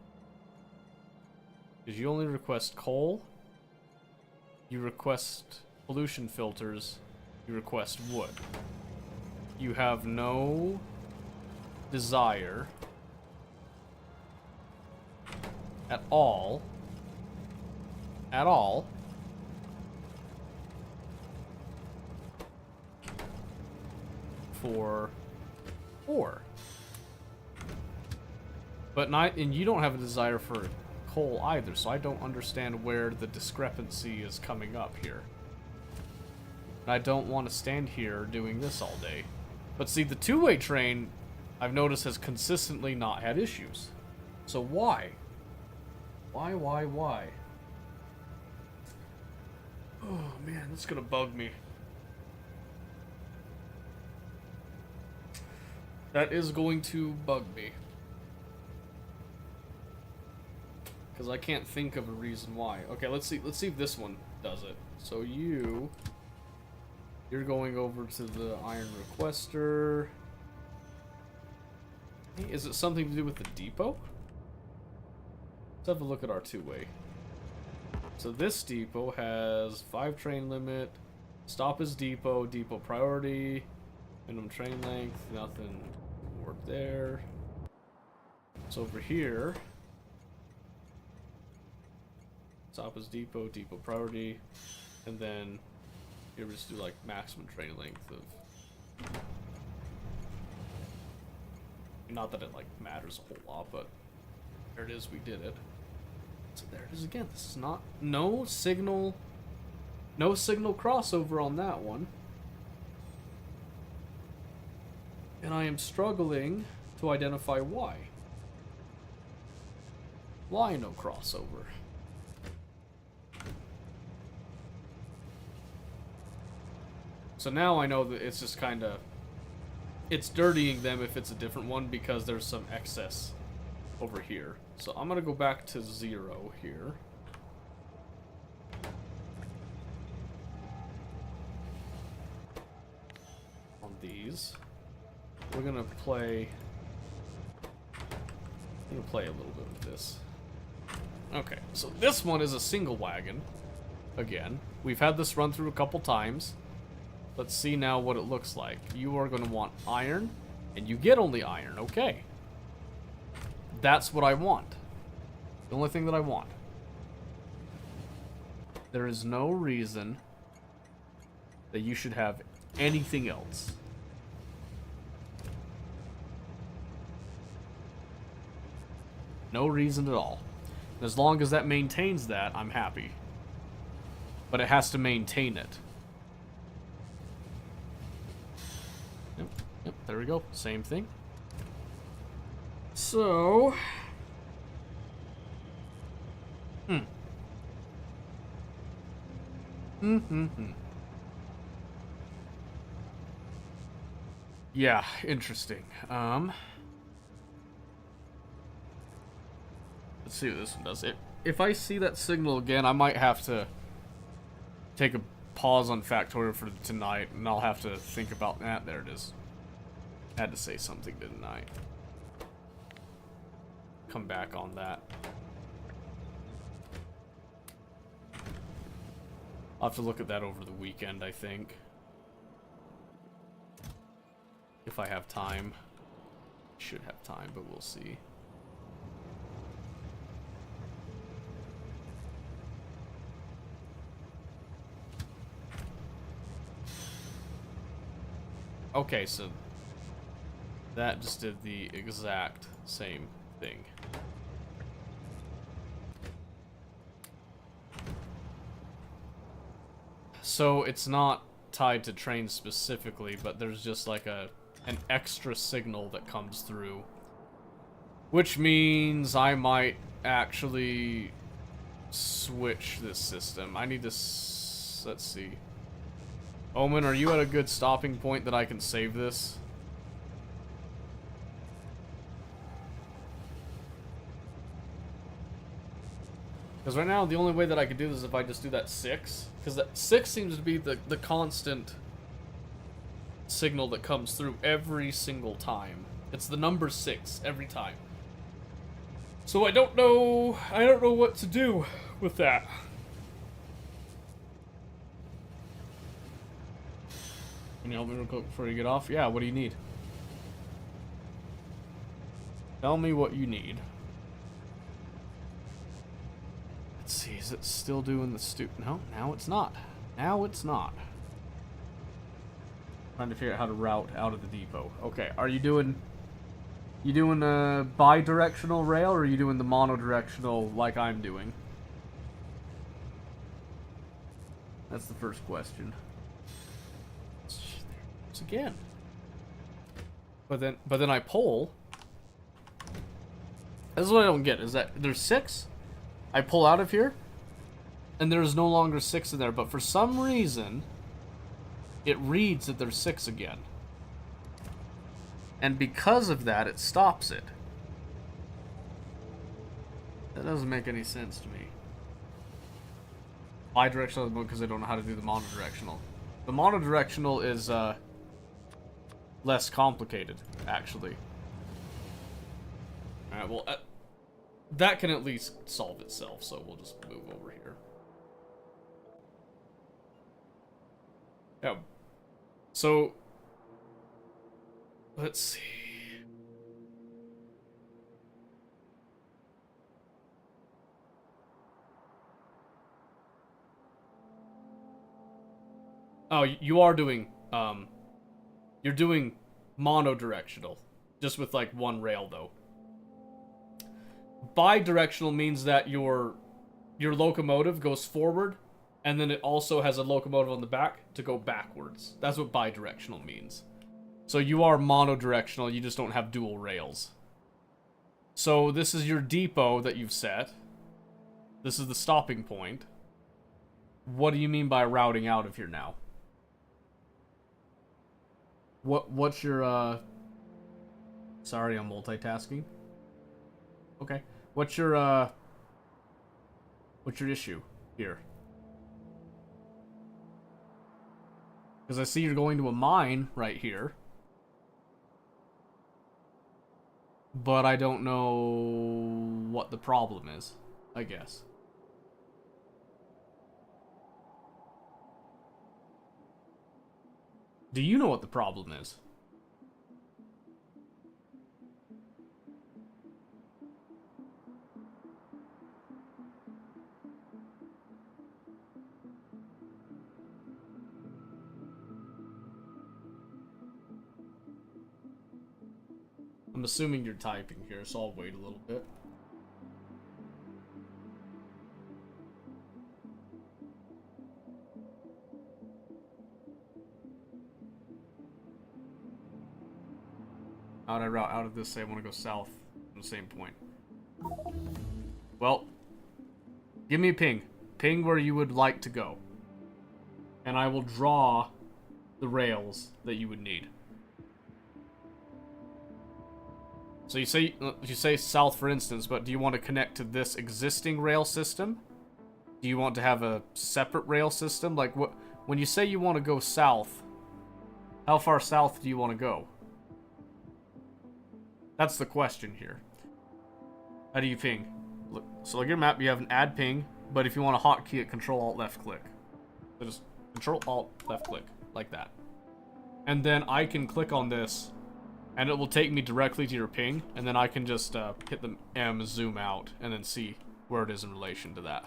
Because you only request coal, you request pollution filters, you request wood. You have no desire at all for ore. But and you don't have a desire for coal either, so I don't understand where the discrepancy is coming up here. And I don't want to stand here doing this all day. But see, the two-way train, I've noticed, has consistently not had issues. So why? Why? Oh man, that's gonna bug me. That is going to bug me. Because I can't think of a reason why. Okay, let's see if this one does it. So you're going over to the iron requester. Hey, is it something to do with the depot? Let's have a look at our two-way. So this depot has 5 train limit, stop is depot, depot priority, minimum train length, nothing work there. So over here, stop is depot, depot priority, and then here we just do like maximum train length of. Not that it like matters a whole lot, but there it is, we did it. So there it is again. This is not no signal crossover on that one. And I am struggling to identify why. Why no crossover? So now I know that it's just kind of... It's dirtying them if it's a different one because there's some excess over here. So I'm going to go back to 0 here. On these. We're going to play... I'm going to play a little bit with this. Okay, so this one is a single wagon. Again, we've had this run through a couple times. Let's see now what it looks like. You are going to want iron, and you get only iron. Okay. That's what I want. The only thing that I want. There is no reason that you should have anything else. No reason at all. And as long as that maintains that, I'm happy. But it has to maintain it. Yep, there we go. Same thing. So... Yeah, interesting. Let's see what this one does. If I see that signal again, I might have to take a pause on Factorio for tonight, and I'll have to think about that. There it is. I had to say something, didn't I? Come back on that. I'll have to look at that over the weekend, I think. If I have time. Should have time, but we'll see. Okay, so that just did the exact same thing. So it's not tied to trains specifically, but there's just like an extra signal that comes through. Which means I might actually switch this system. I need to... let's see. Omen, are you at a good stopping point that I can save this? Because right now, the only way that I could do this is if I just do that 6. Because that 6 seems to be the constant signal that comes through every single time. It's the number 6 every time. So I don't know what to do with that. Can you help me real quick before you get off? Yeah, what do you need? Tell me what you need. Let's see, is it still doing the No, now it's not. Now it's not. Trying to figure out how to route out of the depot. Okay, are you doing a bi-directional rail, or are you doing the mono-directional like I'm doing? That's the first question. It's again. But then I pull. This is what I don't get, is that there's 6. I pull out of here, and there's no longer 6 in there, but for some reason, it reads that there's 6 again. And because of that, it stops it. That doesn't make any sense to me. Bidirectional because I don't know how to do the monodirectional. The monodirectional is less complicated, actually. Alright, well, that can at least solve itself, so we'll just move over here. Yeah. So, let's see. Oh, you are doing, you're doing monodirectional, just with like one rail though. Bidirectional means that your locomotive goes forward, and then it also has a locomotive on the back to go backwards. That's what bidirectional means. So you are monodirectional, you just don't have dual rails. So this is your depot that you've set. This is the stopping point. What do you mean by routing out of here now? What's your sorry, I'm multitasking. Okay. What's your issue here? Because I see you're going to a mine right here. But I don't know what the problem is, I guess. Do you know what the problem is? I'm assuming you're typing here, so I'll wait a little bit. How'd I route out of this? Say I want to go south from the same point. Well, give me a ping. Ping where you would like to go. And I will draw the rails that you would need. So you say south, for instance, but do you want to connect to this existing rail system? Do you want to have a separate rail system? Like, what? When you say you want to go south, how far south do you want to go? That's the question here. How do you ping? Look, so like your map, you have an add ping, but if you want a hotkey it, Control Alt Left click. So just Control Alt Left click like that, and then I can click on this. And it will take me directly to your ping, and then I can just hit the M, zoom out, and then see where it is in relation to that.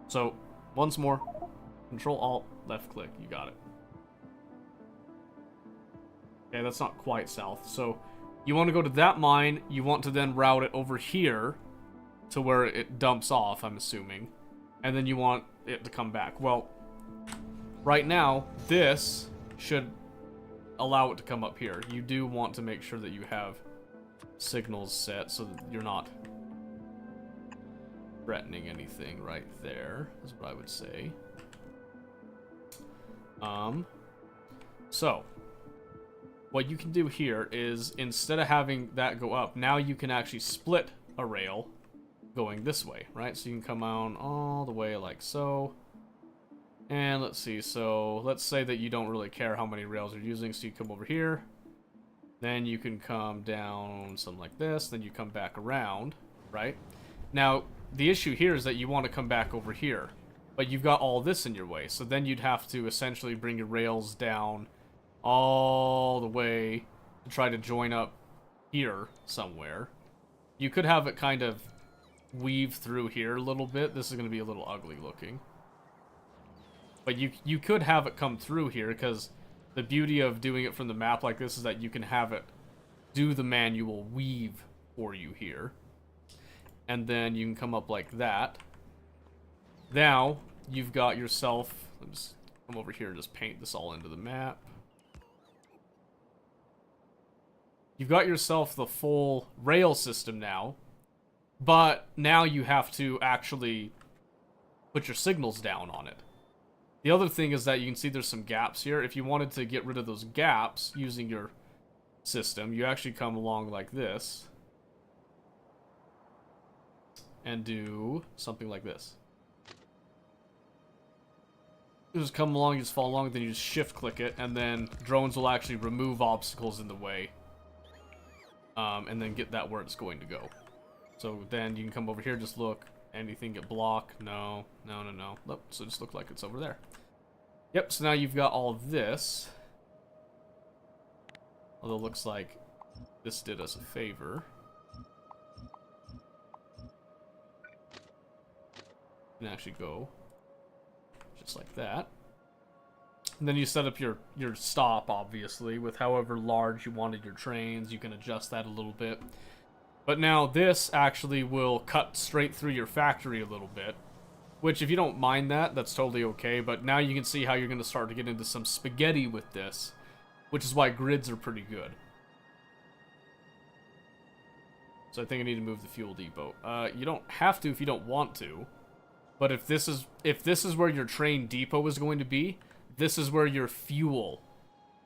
So, once more, Control Alt Left click, you got it. Okay, that's not quite south. So, You want to go to that mine, you want to then route it over here to where it dumps off, I'm assuming. And then you want it to come back. Well, right now, this should allow it to come up here. You do want to make sure that you have signals set so that you're not threatening anything right there, is what I would say. So, what you can do here is, instead of having that go up, now you can actually split a rail going this way, right? So you can come on all the way like so. And let's see, so let's say that you don't really care how many rails you're using, so you come over here. Then you can come down something like this, then you come back around, right? Now, the issue here is that you want to come back over here, but you've got all this in your way, so then you'd have to essentially bring your rails down all the way to try to join up here somewhere. You could have it kind of weave through here a little bit. This is going to be a little ugly looking. But you could have it come through here, because the beauty of doing it from the map like this is that you can have it do the manual weave for you here. And then you can come up like that. Now, you've got yourself... Let's just come over here and just paint this all into the map. You've got yourself the full rail system now. But now you have to actually put your signals down on it. The other thing is that you can see there's some gaps here. If you wanted to get rid of those gaps using your system, you actually come along like this. And do something like this. You just come along, you just follow along, then you just shift click it, and then drones will actually remove obstacles in the way. And then get that where it's going to go. So then you can come over here, just look. Anything get blocked? No. No, no, no. Nope, so just look like it's over there. Yep, so now you've got all of this. Although it looks like this did us a favor. You can actually go just like that. And then you set up your stop, obviously, with however large you wanted your trains. You can adjust that a little bit. But now this actually will cut straight through your factory a little bit. Which, if you don't mind that, that's totally okay. But now you can see how you're going to start to get into some spaghetti with this. Which is why grids are pretty good. So I think I need to move the fuel depot. You don't have to if you don't want to. But if this is where your train depot is going to be, this is where your fuel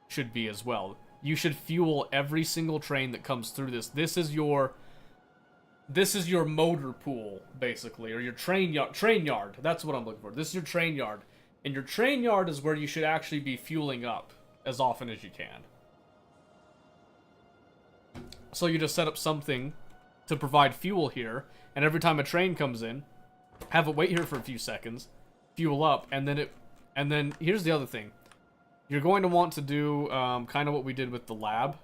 should be as well. You should fuel every single train that comes through this. This is your motor pool, basically, or your train yard. That's what I'm looking for. This is your train yard. And your train yard is where you should actually be fueling up as often as you can. So you just set up something to provide fuel here, and every time a train comes in, have it wait here for a few seconds, fuel up, and then here's the other thing. You're going to want to do kind of what we did with the lab.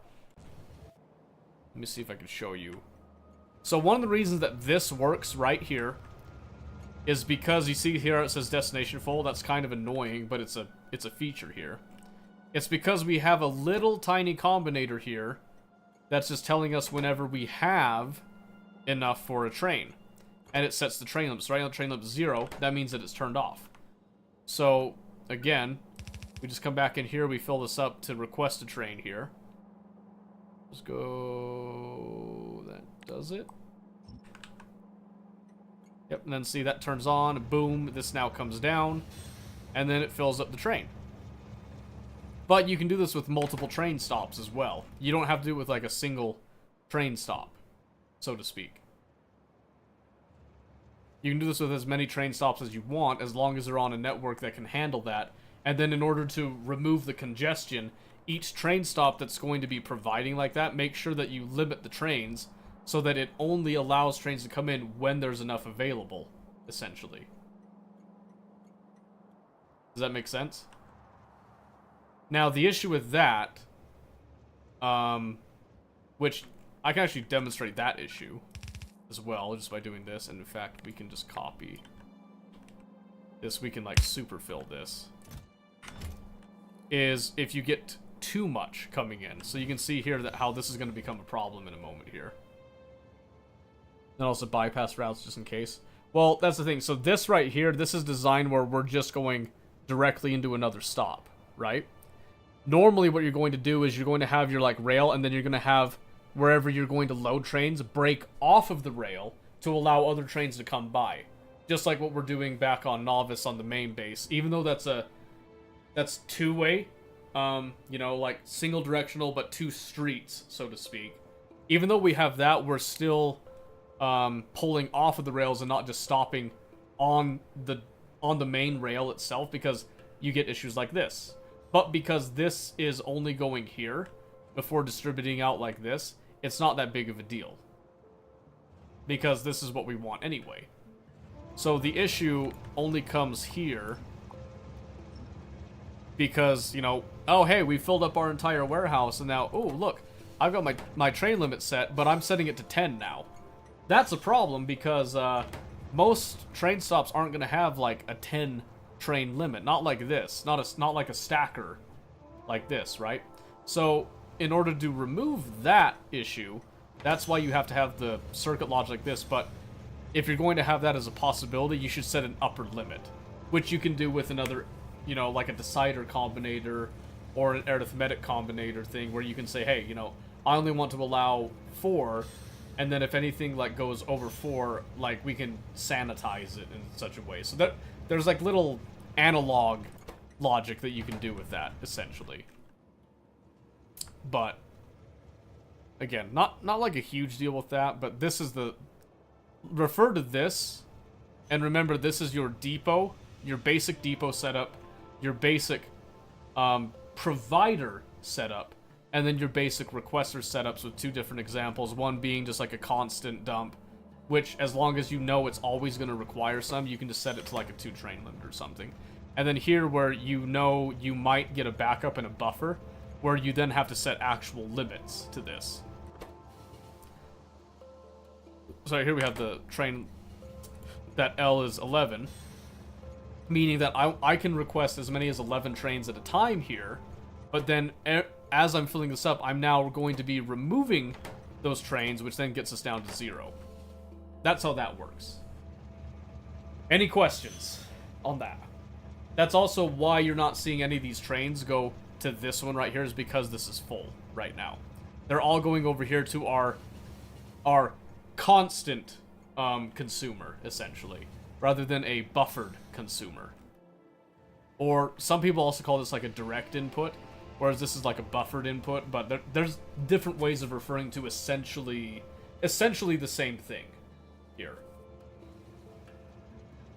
Let me see if I can show you. So one of the reasons that this works right here is because you see here it says destination full. That's kind of annoying, but it's a feature here. It's because we have a little tiny combinator here that's just telling us whenever we have enough for a train. And it sets the train limit. So right now the train limit is 0. That means that it's turned off. So, again, we just come back in here. We fill this up to request a train here. Let's go... That does it. Yep, and then see that turns on. Boom, this now comes down. And then it fills up the train. But you can do this with multiple train stops as well. You don't have to do it with like a single train stop, so to speak. You can do this with as many train stops as you want, as long as they're on a network that can handle that. And then in order to remove the congestion, each train stop that's going to be providing like that, make sure that you limit the trains so that it only allows trains to come in when there's enough available, essentially. Does that make sense? Now, the issue with that, which I can actually demonstrate that issue as well, just by doing this, and in fact, we can just copy this, we can like super fill this, is if you get too much coming in. So you can see here that how this is going to become a problem in a moment here. And also bypass routes just in case. Well, that's the thing. So this right here, this is designed where we're just going directly into another stop, right? Normally what you're going to do is you're going to have your like rail, and then you're going to have wherever you're going to load trains break off of the rail to allow other trains to come by. Just like what we're doing back on Novice on the main base. Even though that's two-way, you know, like single directional but two streets, so to speak. Even though we have that, we're still pulling off of the rails and not just stopping on the main rail itself, because you get issues like this. But because this is only going here before distributing out like this, it's not that big of a deal. Because this is what we want anyway. So the issue only comes here because, you know, oh hey, we filled up our entire warehouse, and now, oh look, I've got my train limit set, but I'm setting it to 10 now. That's a problem because most train stops aren't going to have like a 10 train limit. Not like this. Not like a stacker like this, right? So in order to remove that issue, that's why you have to have the circuit logic like this. But if you're going to have that as a possibility, you should set an upper limit, which you can do with another, you know, like a decider combinator or an arithmetic combinator thing, where you can say, hey, you know, I only want to allow 4, and then if anything like goes over 4, like we can sanitize it in such a way. So that there's like little analog logic that you can do with that, essentially. But again, not like a huge deal with that, but this is the... Refer to this, and remember this is your depot, your basic depot setup, your basic provider setup, and then your basic requester setups with 2 different examples, one being just like a constant dump, which as long as you know it's always going to require some, you can just set it to like a 2 train limit or something. And then here where you know you might get a backup and a buffer, where you then have to set actual limits to this. So here we have the train that L is 11, meaning that I can request as many as 11 trains at a time here, but then as I'm filling this up, I'm now going to be removing those trains, which then gets us down to 0. That's how that works. Any questions on that? That's also why you're not seeing any of these trains go to this one right here, is because this is full right now. They're all going over here to our constant consumer, essentially, rather than a buffered consumer. Or some people also call this like a direct input, whereas this is like a buffered input, but there's different ways of referring to essentially the same thing here.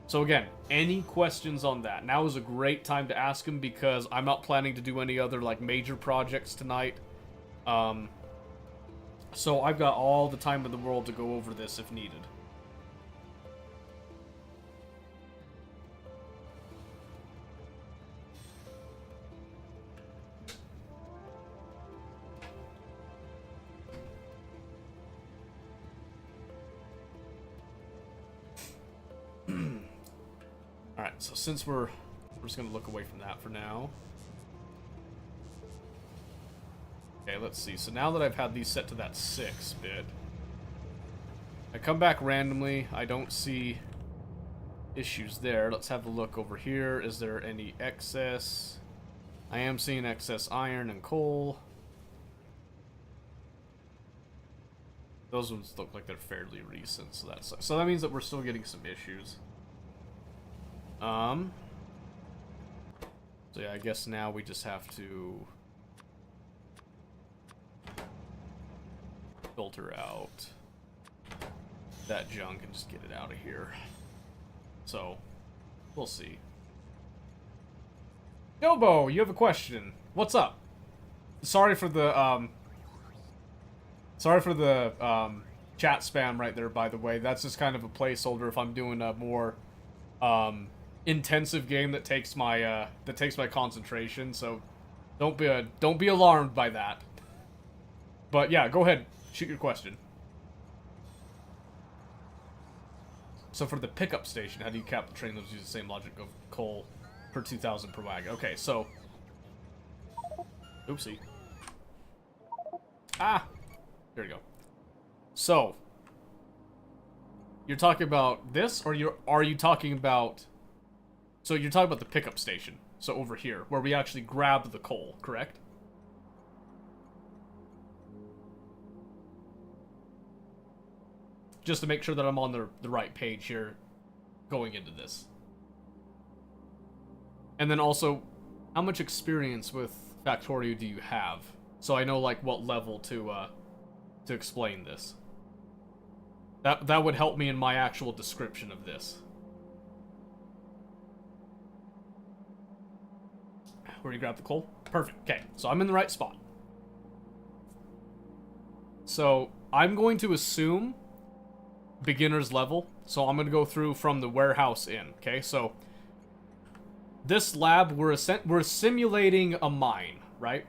So again, any questions on that? Now is a great time to ask them, because I'm not planning to do any other like major projects tonight. So I've got all the time in the world to go over this if needed. Alright, so since we're just going to look away from that for now. Okay, let's see. So now that I've had these set to that 6 bit, I come back randomly. I don't see issues there. Let's have a look over here. Is there any excess? I am seeing excess iron and coal. Those ones look like they're fairly recent, so that means that we're still getting some issues. So yeah, I guess now we just have to filter out that junk and just get it out of here. So, we'll see. Yobo, you have a question. What's up? Sorry for the chat spam right there, by the way. That's just kind of a placeholder if I'm doing a more intensive game that takes my concentration. So don't be alarmed by that. But yeah, go ahead, shoot your question. So for the pickup station, how do you cap the train loads? Use the same logic of coal per 2,000 per wagon. Okay, so Oopsie. Ah! There we go. So, you're talking about this, or are you talking about... So you're talking about the pickup station. So over here, where we actually grab the coal, correct? Just to make sure that I'm on the right page here going into this. And then also, how much experience with Factorio do you have? So I know, like, what level to explain this. That would help me in my actual description of this. Where do you grab the coal? Perfect. Okay, so I'm in the right spot. So I'm going to assume beginner's level. So I'm going to go through from the warehouse in. Okay, so this lab, we're simulating a mine, right?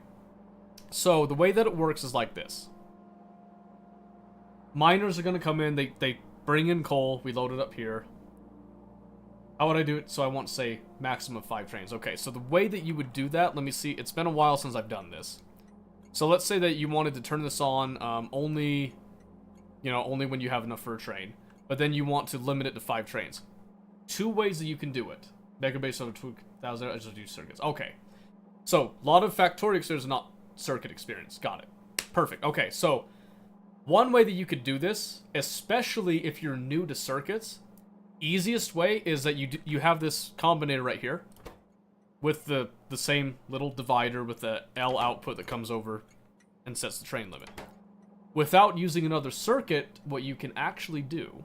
So the way that it works is like this. Miners are going to come in, they bring in coal, we load it up here. How would I do it? So I want to say maximum of 5 trains. Okay, so the way that you would do that, let me see, it's been a while since I've done this. So let's say that you wanted to turn this on only when you have enough for a train. But then you want to limit it to 5 trains. 2 ways that you can do it. Megabase over 2,000, I just do circuits. Okay. So, a lot of Factorio experience, not circuit experience. Got it. Perfect. Okay, so one way that you could do this, especially if you're new to circuits, easiest way is that you have this combinator right here with the same little divider with the L output that comes over and sets the train limit. Without using another circuit, what you can actually do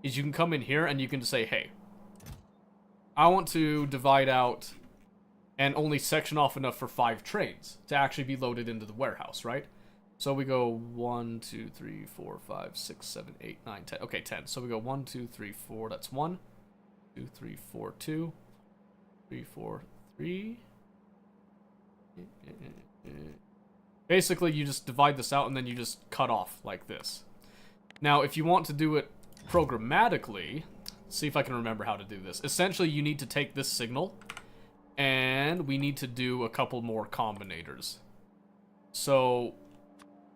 is you can come in here and you can just say, hey, I want to divide out and only section off enough for 5 trains to actually be loaded into the warehouse, right? So we go 1, 2, 3, 4, 5, 6, 7, 8, 9, 10. Okay, 10. So we go 1, 2, 3, 4. That's 1, 2, 3, 4, 2, 3, 4, 3. Basically, you just divide this out and then you just cut off like this. Now, if you want to do it programmatically, see if I can remember how to do this. Essentially, you need to take this signal and we need to do a couple more combinators. So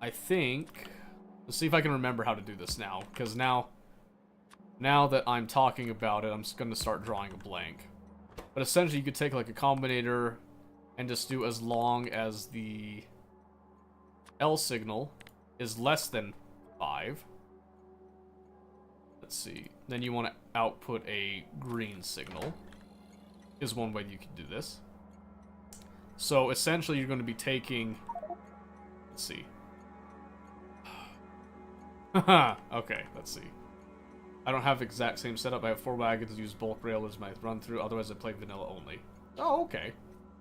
I think, let's see if I can remember how to do this now, because now that I'm talking about it, I'm just going to start drawing a blank. But essentially, you could take like a combinator and just do as long as the L signal is less than 5. Let's see. Then you want to output a green signal. Is one way you can do this. So essentially, you're going to be taking. Let's see. Okay, let's see. I don't have the exact same setup. I have 4 wagons, use bulk rail as my run through. Otherwise, I play vanilla only. Oh, okay,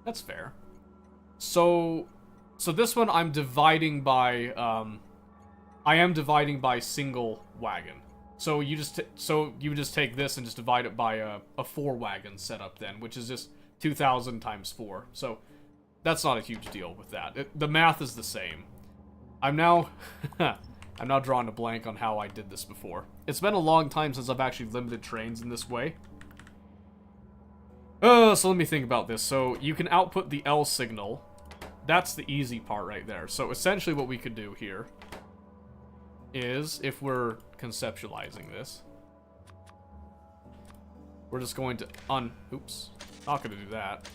that's fair. So this one I'm dividing by. I am dividing by single wagon. So you just take this and just divide it by a 4 wagon setup then, which is just 2,000 times 4. So that's not a huge deal with that. The math is the same. I'm now drawing a blank on how I did this before. It's been a long time since I've actually limited trains in this way. So let me think about this. So you can output the L signal. That's the easy part right there. So essentially what we could do here is, if we're conceptualizing this, we're just going to oops, not going to do that.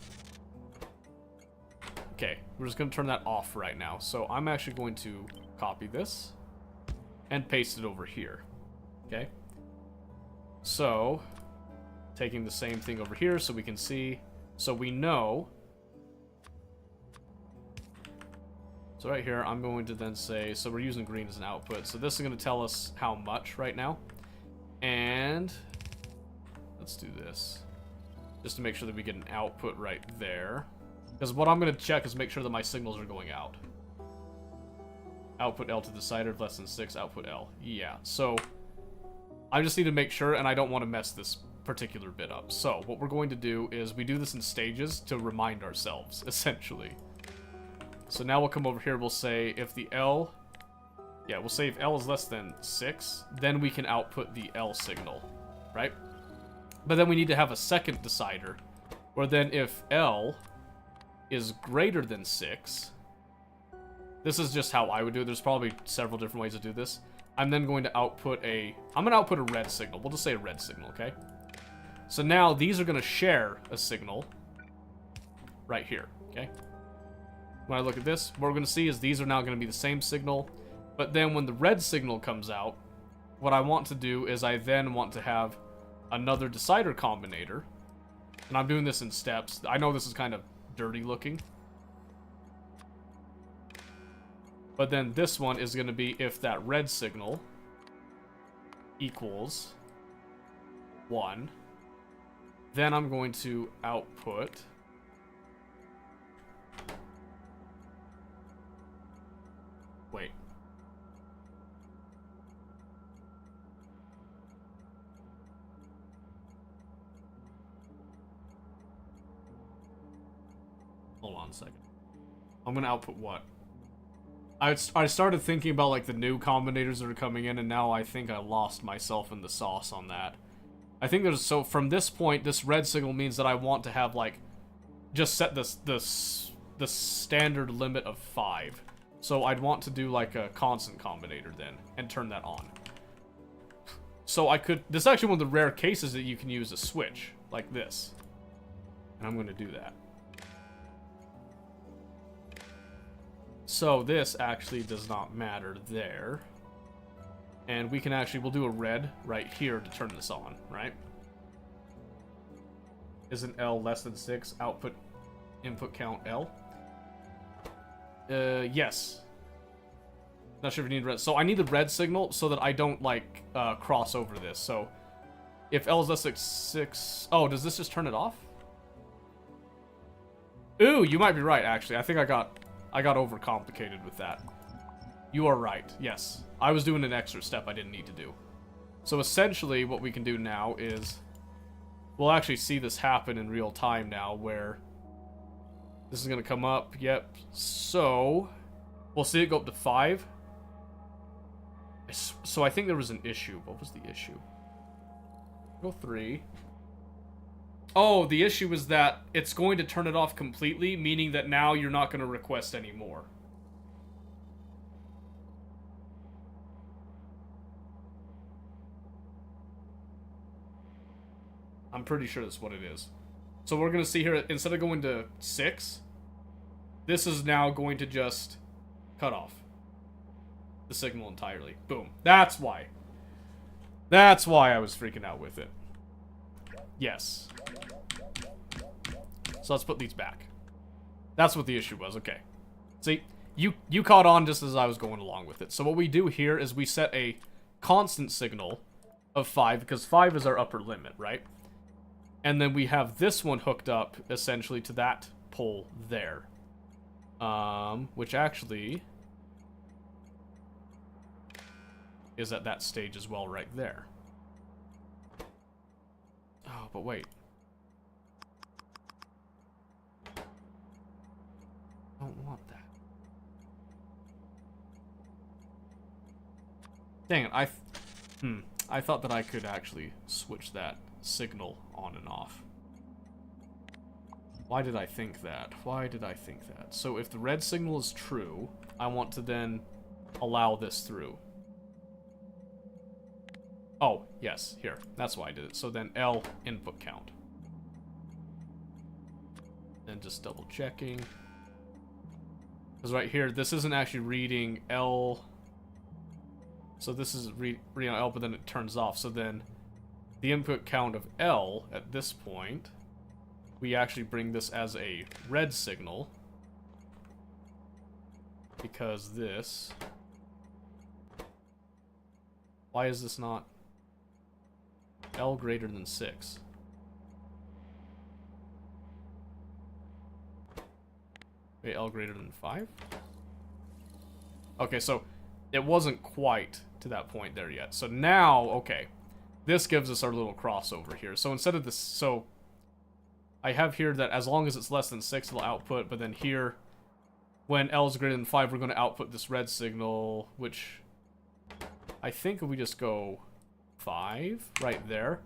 Okay, we're just going to turn that off right now. So I'm actually going to copy this and paste it over here. Okay, so taking the same thing over here so we can see, so we know. So right here, I'm going to then say, so we're using green as an output. So this is going to tell us how much right now. And let's do this. Just to make sure that we get an output right there. Because what I'm going to check is make sure that my signals are going out. Output L to decider, less than 6, output L. Yeah, so I just need to make sure, and I don't want to mess this particular bit up. So what we're going to do is we do this in stages to remind ourselves, essentially. So now we'll come over here, we'll say if the L, we'll say if L is less than 6, then we can output the L signal, right? But then we need to have a second decider, where then if L is greater than 6, This is just how I would do it. There's probably several different ways to do this. I'm then going to output a... I'm going to output a red signal. We'll just say a red signal, okay? So now these are going to share a signal right here, okay? When I look at this, what we're going to see is these are now going to be the same signal. But then when the red signal comes out, what I want to do is I then want to have another decider combinator. And I'm doing this in steps. I know this is kind of dirty looking. But then this one is going to be if that red signal equals 1. Then I'm going to output... Wait. Hold on a second. I'm going to output what? I started thinking about, like, the new combinators that are coming in, and now I think I lost myself in the sauce on that. I think there's... So, from this point, this red signal means that I want to have, like... Just set the standard limit of 5. So, I'd want to do, like, a constant combinator then, and turn that on. So, I could... This is actually one of the rare cases that you can use a switch, like this. And I'm going to do that. So this actually does not matter there. And we can actually, we'll do a red right here to turn this on, right? Isn't L less than 6? Output input count L? Yes. Not sure if you need red. So I need the red signal so that I don't, like, cross over this. So if L is less than 6... Oh, does this just turn it off? Ooh, you might be right, actually. I think I got overcomplicated with that. You are right, yes. I was doing an extra step I didn't need to do. So essentially, what we can do now is... We'll actually see this happen in real time now, where... This is going to come up, yep. So... We'll see it go up to 5. So I think there was an issue. What was the issue? Go 3. Oh, the issue is that it's going to turn it off completely, meaning that now you're not going to request any more. I'm pretty sure that's what it is. So we're going to see here, instead of going to 6, this is now going to just cut off the signal entirely. Boom. That's why. That's why I was freaking out with it. Yes. So let's put these back. That's what the issue was, okay. See, you caught on just as I was going along with it. So what we do here is we set a constant signal of 5, because 5 is our upper limit, right? And then we have this one hooked up, essentially, to that pole there. Which actually is at that stage as well right there. Oh, but wait. I don't want that. Dang it, I thought that I could actually switch that signal on and off. Why did I think that? Why did I think that? So if the red signal is true, I want to then allow this through. Oh, yes, here. That's why I did it. So then L input count. And just double checking. Because right here, this isn't actually reading L. So this is reading L, but then it turns off. So then the input count of L at this point, we actually bring this as a red signal. Because this... Why is this not L greater than 6? Wait, L greater than 5? Okay, so it wasn't quite to that point there yet. So now, okay, this gives us our little crossover here. So instead of this, so I have here that as long as it's less than 6, it'll output, but then here, when L is greater than 5, we're going to output this red signal, which I think if we just go 5 right there,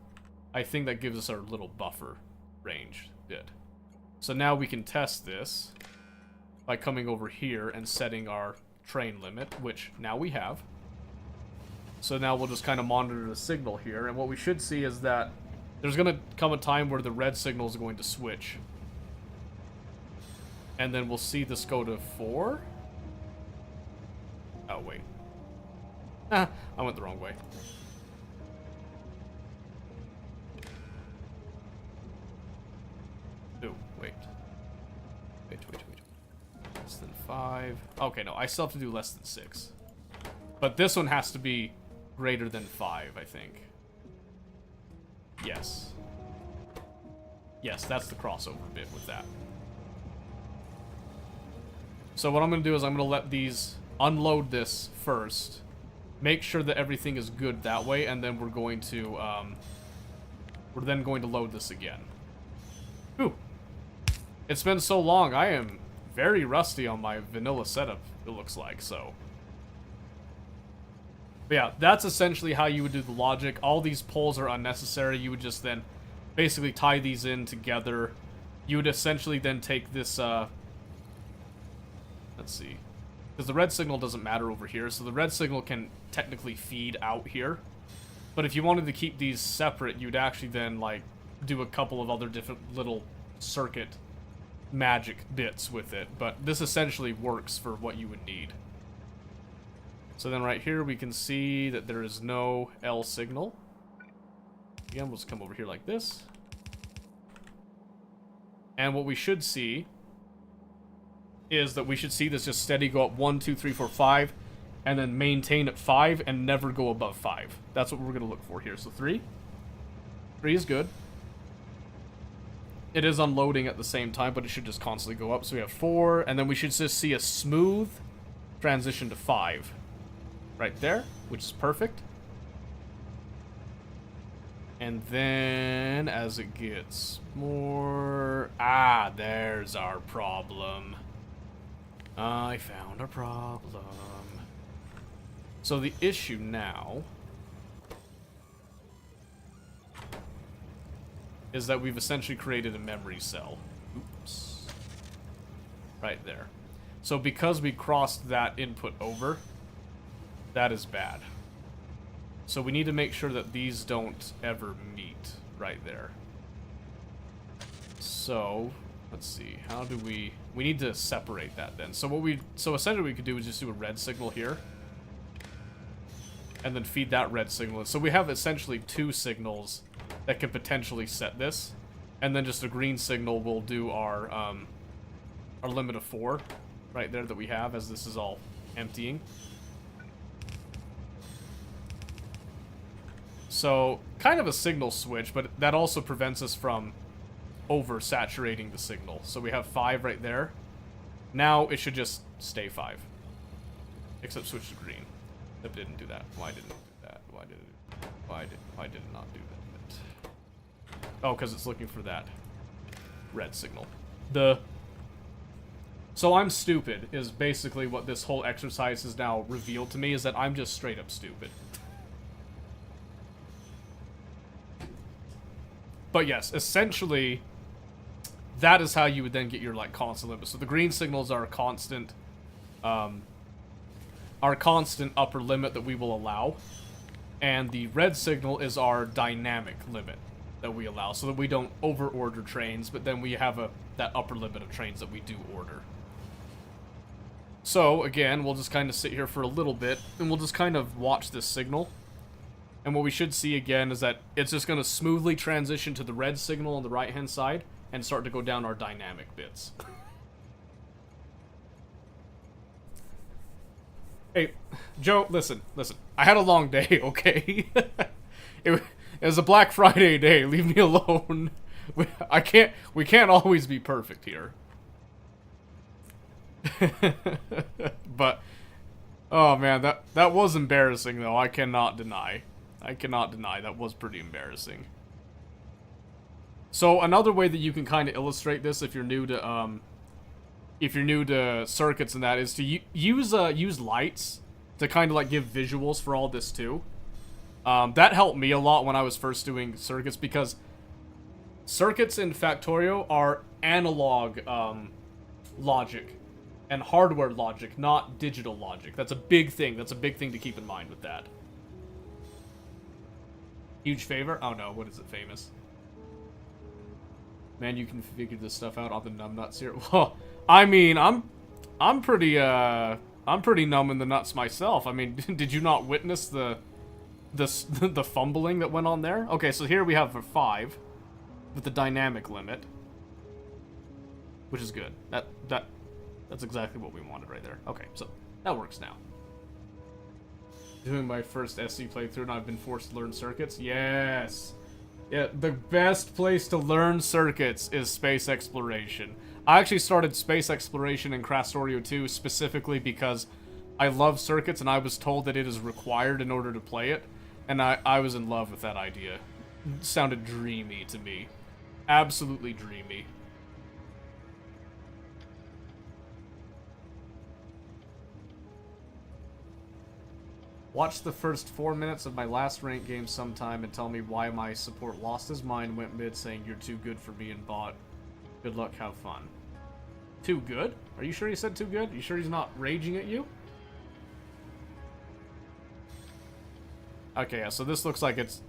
I think that gives us our little buffer range bit. So now we can test this by coming over here and setting our train limit, which now we have. So now we'll just kind of monitor the signal here, and what we should see is that there's going to come a time where the red signal is going to switch. And then we'll see this go to 4. Oh, wait. Ah, I went the wrong way. Ooh, wait. Wait. Less than 5. Okay, no, I still have to do less than 6. But this one has to be greater than 5, I think. Yes. Yes, that's the crossover bit with that. So what I'm going to do is I'm going to let these unload this first. Make sure that everything is good that way, and then we're going to, load this again. Ooh. It's been so long, I am very rusty on my vanilla setup, it looks like, so. But yeah, that's essentially how you would do the logic. All these poles are unnecessary. You would just then basically tie these in together. You would essentially then take this, let's see. Because the red signal doesn't matter over here, so the red signal can technically feed out here. But if you wanted to keep these separate, you'd actually then, like, do a couple of other different little circuit magic bits with it. But this essentially works for what you would need. So then right here we can see that there is no L signal. Again, we'll just come over here like this. And what we should see is that we should see this just steady go up 1, 2, 3, 4, 5, and then maintain at 5 and never go above 5. That's what we're going to look for here. So 3. 3 is good. It is unloading at the same time, but it should just constantly go up. So we have 4, and then we should just see a smooth transition to 5. Right there, which is perfect. And then, as it gets more... Ah, there's our problem. I found a problem. So the issue now is that we've essentially created a memory cell. Oops. Right there. So because we crossed that input over, that is bad. So we need to make sure that these don't ever meet right there. So, let's see. How do we need to separate that then. So essentially what we could do is just do a red signal here. And then feed that red signal. So we have essentially 2 signals that could potentially set this. And then just a green signal will do our limit of 4 right there that we have as this is all emptying. So, kind of a signal switch, but that also prevents us from oversaturating the signal. So we have 5 right there. Now it should just stay 5. Except switch to green. That didn't do that. Why didn't it do that? Why did it not do that? Oh, because it's looking for that red signal. So I'm stupid is basically what this whole exercise has now revealed to me, is that I'm just straight up stupid. But yes, essentially, that is how you would then get your, like, constant limit. So the green signals are a constant, upper limit that we will allow. And the red signal is our dynamic limit that we allow, so that we don't over-order trains, but then we have that upper limit of trains that we do order. So, again, we'll just kind of sit here for a little bit, and we'll just kind of watch this signal. And what we should see again is that it's just going to smoothly transition to the red signal on the right-hand side and start to go down our dynamic bits. Hey, Joe, listen. I had a long day, okay? It was a Black Friday day. Leave me alone. We can't always be perfect here. But, oh man, that was embarrassing though. I cannot deny that was pretty embarrassing. So another way that you can kind of illustrate this if you're new to circuits and that is to use lights to kind of like give visuals for all this too. That helped me a lot when I was first doing circuits, because circuits in Factorio are analog logic. and hardware logic, not digital logic. That's a big thing. That's a big thing to keep in mind with that. Huge favor? Oh no, what is it famous? Man, you can figure this stuff out on the numbnuts here. Well, I mean, I'm pretty numb in the nuts myself. I mean, did you not witness the fumbling that went on there? Okay, so here we have a 5 with the dynamic limit, which is good. That's exactly what we wanted right there. Okay, so that works now. Doing my first SC playthrough and I've been forced to learn circuits? Yes! Yeah, the best place to learn circuits is space exploration. I actually started space exploration in Factorio 2 specifically because I love circuits and I was told that it is required in order to play it. And I was in love with that idea. It sounded dreamy to me. Absolutely dreamy. Watch the first 4 minutes of my last ranked game sometime and tell me why my support lost his mind, went mid saying you're too good for me and bot. Good luck, have fun. Too good? Are you sure he said too good? You sure he's not raging at you? Okay, yeah, so this looks like it's...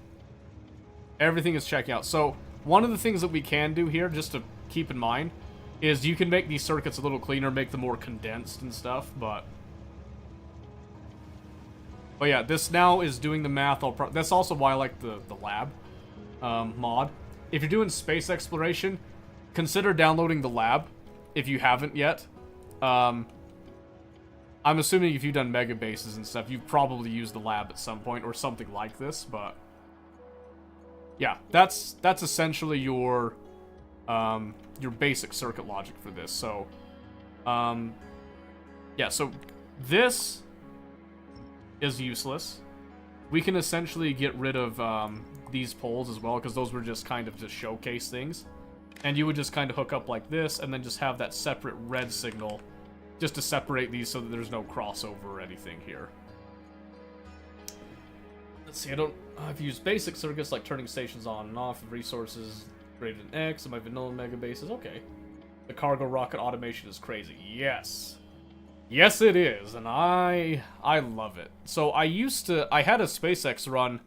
Everything is checking out. So, one of the things that we can do here, just to keep in mind, is you can make these circuits a little cleaner, make them more condensed and stuff, but... But yeah, this now is doing the math. That's also why I like the lab mod. If you're doing space exploration, consider downloading the lab if you haven't yet. I'm assuming if you've done mega bases and stuff, you've probably used the lab at some point or something like this. But yeah, that's essentially your basic circuit logic for this. So yeah, so this is useless. We can essentially get rid of these poles as well, because those were just kind of to showcase things. And you would just kind of hook up like this, and then just have that separate red signal, just to separate these so that there's no crossover or anything here. Let's see, I've used basic circuits like turning stations on and off, resources greater than X, and my vanilla mega bases. Okay. The cargo rocket automation is crazy. Yes. Yes, it is, and I love it. So I had a SpaceX run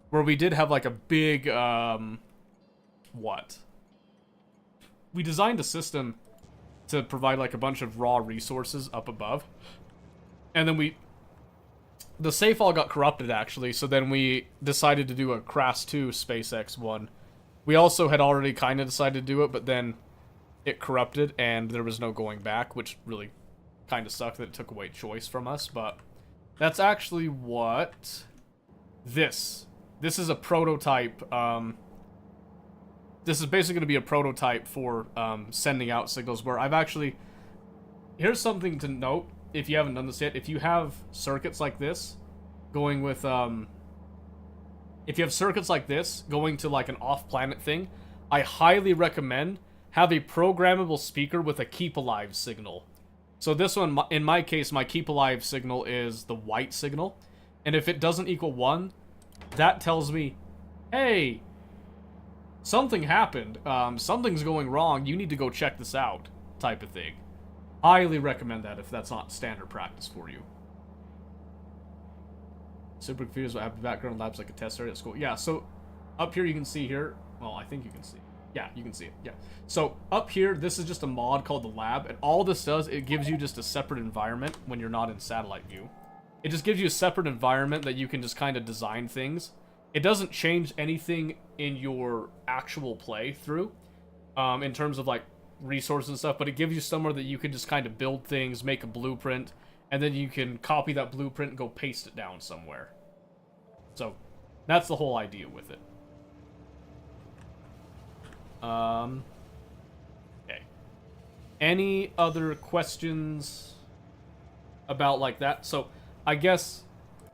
where we did have like a big, we designed a system to provide like a bunch of raw resources up above. And then the save file got corrupted actually, so then we decided to do a Kras2 SpaceX one. We also had already kind of decided to do it, but then it corrupted and there was no going back, which really kind of sucked that it took away choice from us. But that's actually what this is a prototype. This is basically going to be a prototype for sending out signals, where I've actually... Here's something to note, if you haven't done this yet. If you have circuits like this, going with... if you have circuits like this, going to like an off-planet thing, I highly recommend have a programmable speaker with a keep alive signal. So this one, in my case, my keep alive signal is the white signal. And if it doesn't equal 1, that tells me, hey, something happened. Something's going wrong. You need to go check this out, type of thing. Highly recommend that if that's not standard practice for you. Super confused what happened. Background labs like a test area at school. Yeah, so up here you can see here. Well, I think you can see. Yeah, you can see it. Yeah. So up here, this is just a mod called the lab, and all this does, it gives you just a separate environment when you're not in satellite view. It just gives you a separate environment that you can just kind of design things. It doesn't change anything in your actual playthrough, in terms of like resources and stuff, but it gives you somewhere that you can just kind of build things, make a blueprint, and then you can copy that blueprint and go paste it down somewhere. So that's the whole idea with it. Okay. Any other questions about like that? So, I guess,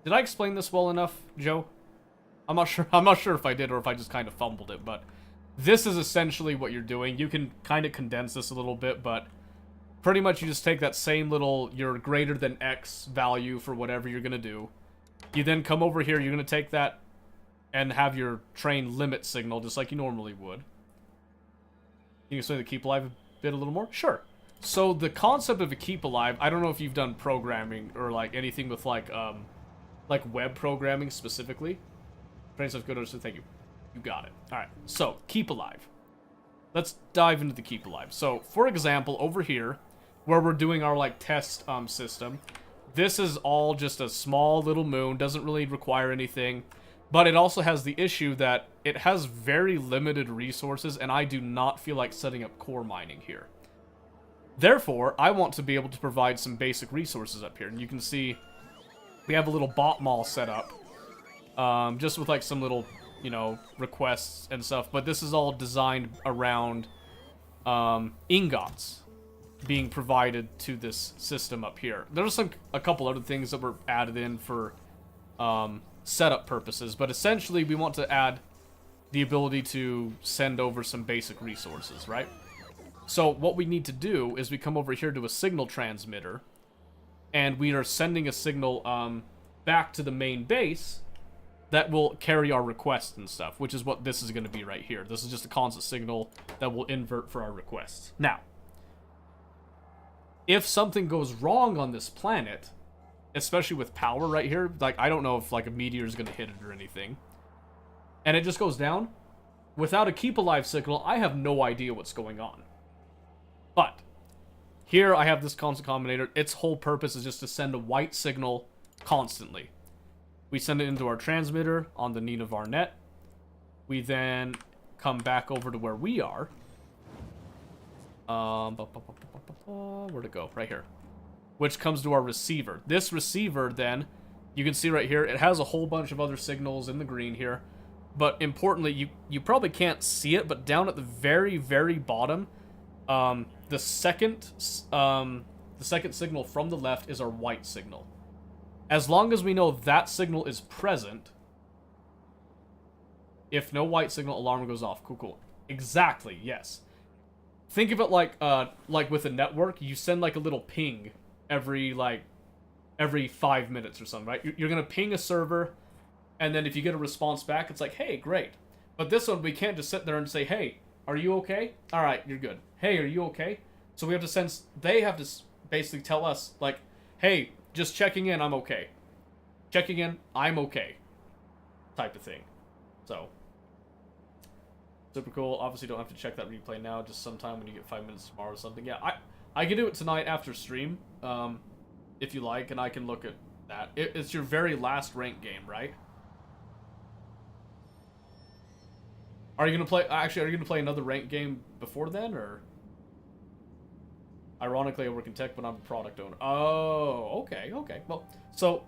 did I explain this well enough, Joe? I'm not sure if I did or if I just kind of fumbled it, but this is essentially what you're doing. You can kind of condense this a little bit, but pretty much you just take that same little, your greater than X value for whatever you're gonna do. You then come over here, you're gonna take that and have your train limit signal just like you normally would. Can you explain the keep alive a little more? Sure. So the concept of a keep alive, I don't know if you've done programming or like anything with like web programming specifically. Trains of good, so thank you. You got it. All right. So keep alive. Let's dive into the keep alive. So for example, over here, where we're doing our like test system, this is all just a small little moon. Doesn't really require anything, but it also has the issue that it has very limited resources, and I do not feel like setting up core mining here. Therefore, I want to be able to provide some basic resources up here. And you can see we have a little bot mall set up. Just with like some little, you know, requests and stuff. But this is all designed around ingots being provided to this system up here. There's a couple other things that were added in for setup purposes. But essentially, we want to add the ability to send over some basic resources, right? So what we need to do is we come over here to a signal transmitter, and we are sending a signal back to the main base that will carry our requests and stuff, which is what this is going to be right here. This is just a constant signal that will invert for our requests. Now, if something goes wrong on this planet, especially with power right here, like I don't know if like a meteor is going to hit it or anything, and it just goes down, without a keep alive signal, I have no idea what's going on. But here I have this constant combinator. Its whole purpose is just to send a white signal constantly. We send it into our transmitter on the Ninavar net. We then come back over to where we are. Where'd it go? Right here. Which comes to our receiver. This receiver then, you can see right here, it has a whole bunch of other signals in the green here. But importantly, you probably can't see it, but down at the very, very bottom, the second signal from the left is our white signal. As long as we know that signal is present, if no white signal, alarm goes off. Cool, cool. Exactly, yes. Think of it like with a network, you send like a little ping every 5 minutes or something, right? You're gonna ping a server, and then if you get a response back, it's like, hey, great. But this one, we can't just sit there and say, hey, are you okay? All right, you're good. Hey, are you okay? So we have to sense, they have to basically tell us, like, hey, just checking in, I'm okay. Checking in, I'm okay. Type of thing. So, super cool. Obviously, don't have to check that replay now, just sometime when you get 5 minutes tomorrow or something. Yeah, I can do it tonight after stream, if you like, and I can look at that. It's your very last ranked game, right? Are you gonna play? Actually, are you gonna play another ranked game before then, or? Ironically, I work in tech, but I'm a product owner. Oh, okay. Well, so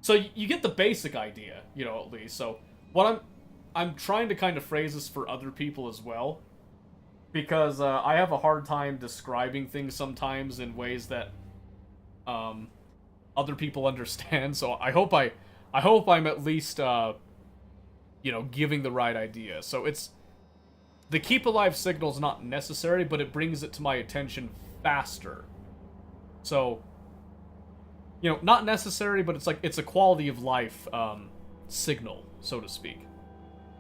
you get the basic idea, you know, at least. So what I'm trying to kind of phrase this for other people as well, because I have a hard time describing things sometimes in ways that other people understand. So I hope I'm at least you know, giving the right idea. So it's the keep alive signal is not necessary, but it brings it to my attention faster. So, you know, not necessary, but it's like it's a quality of life signal, so to speak.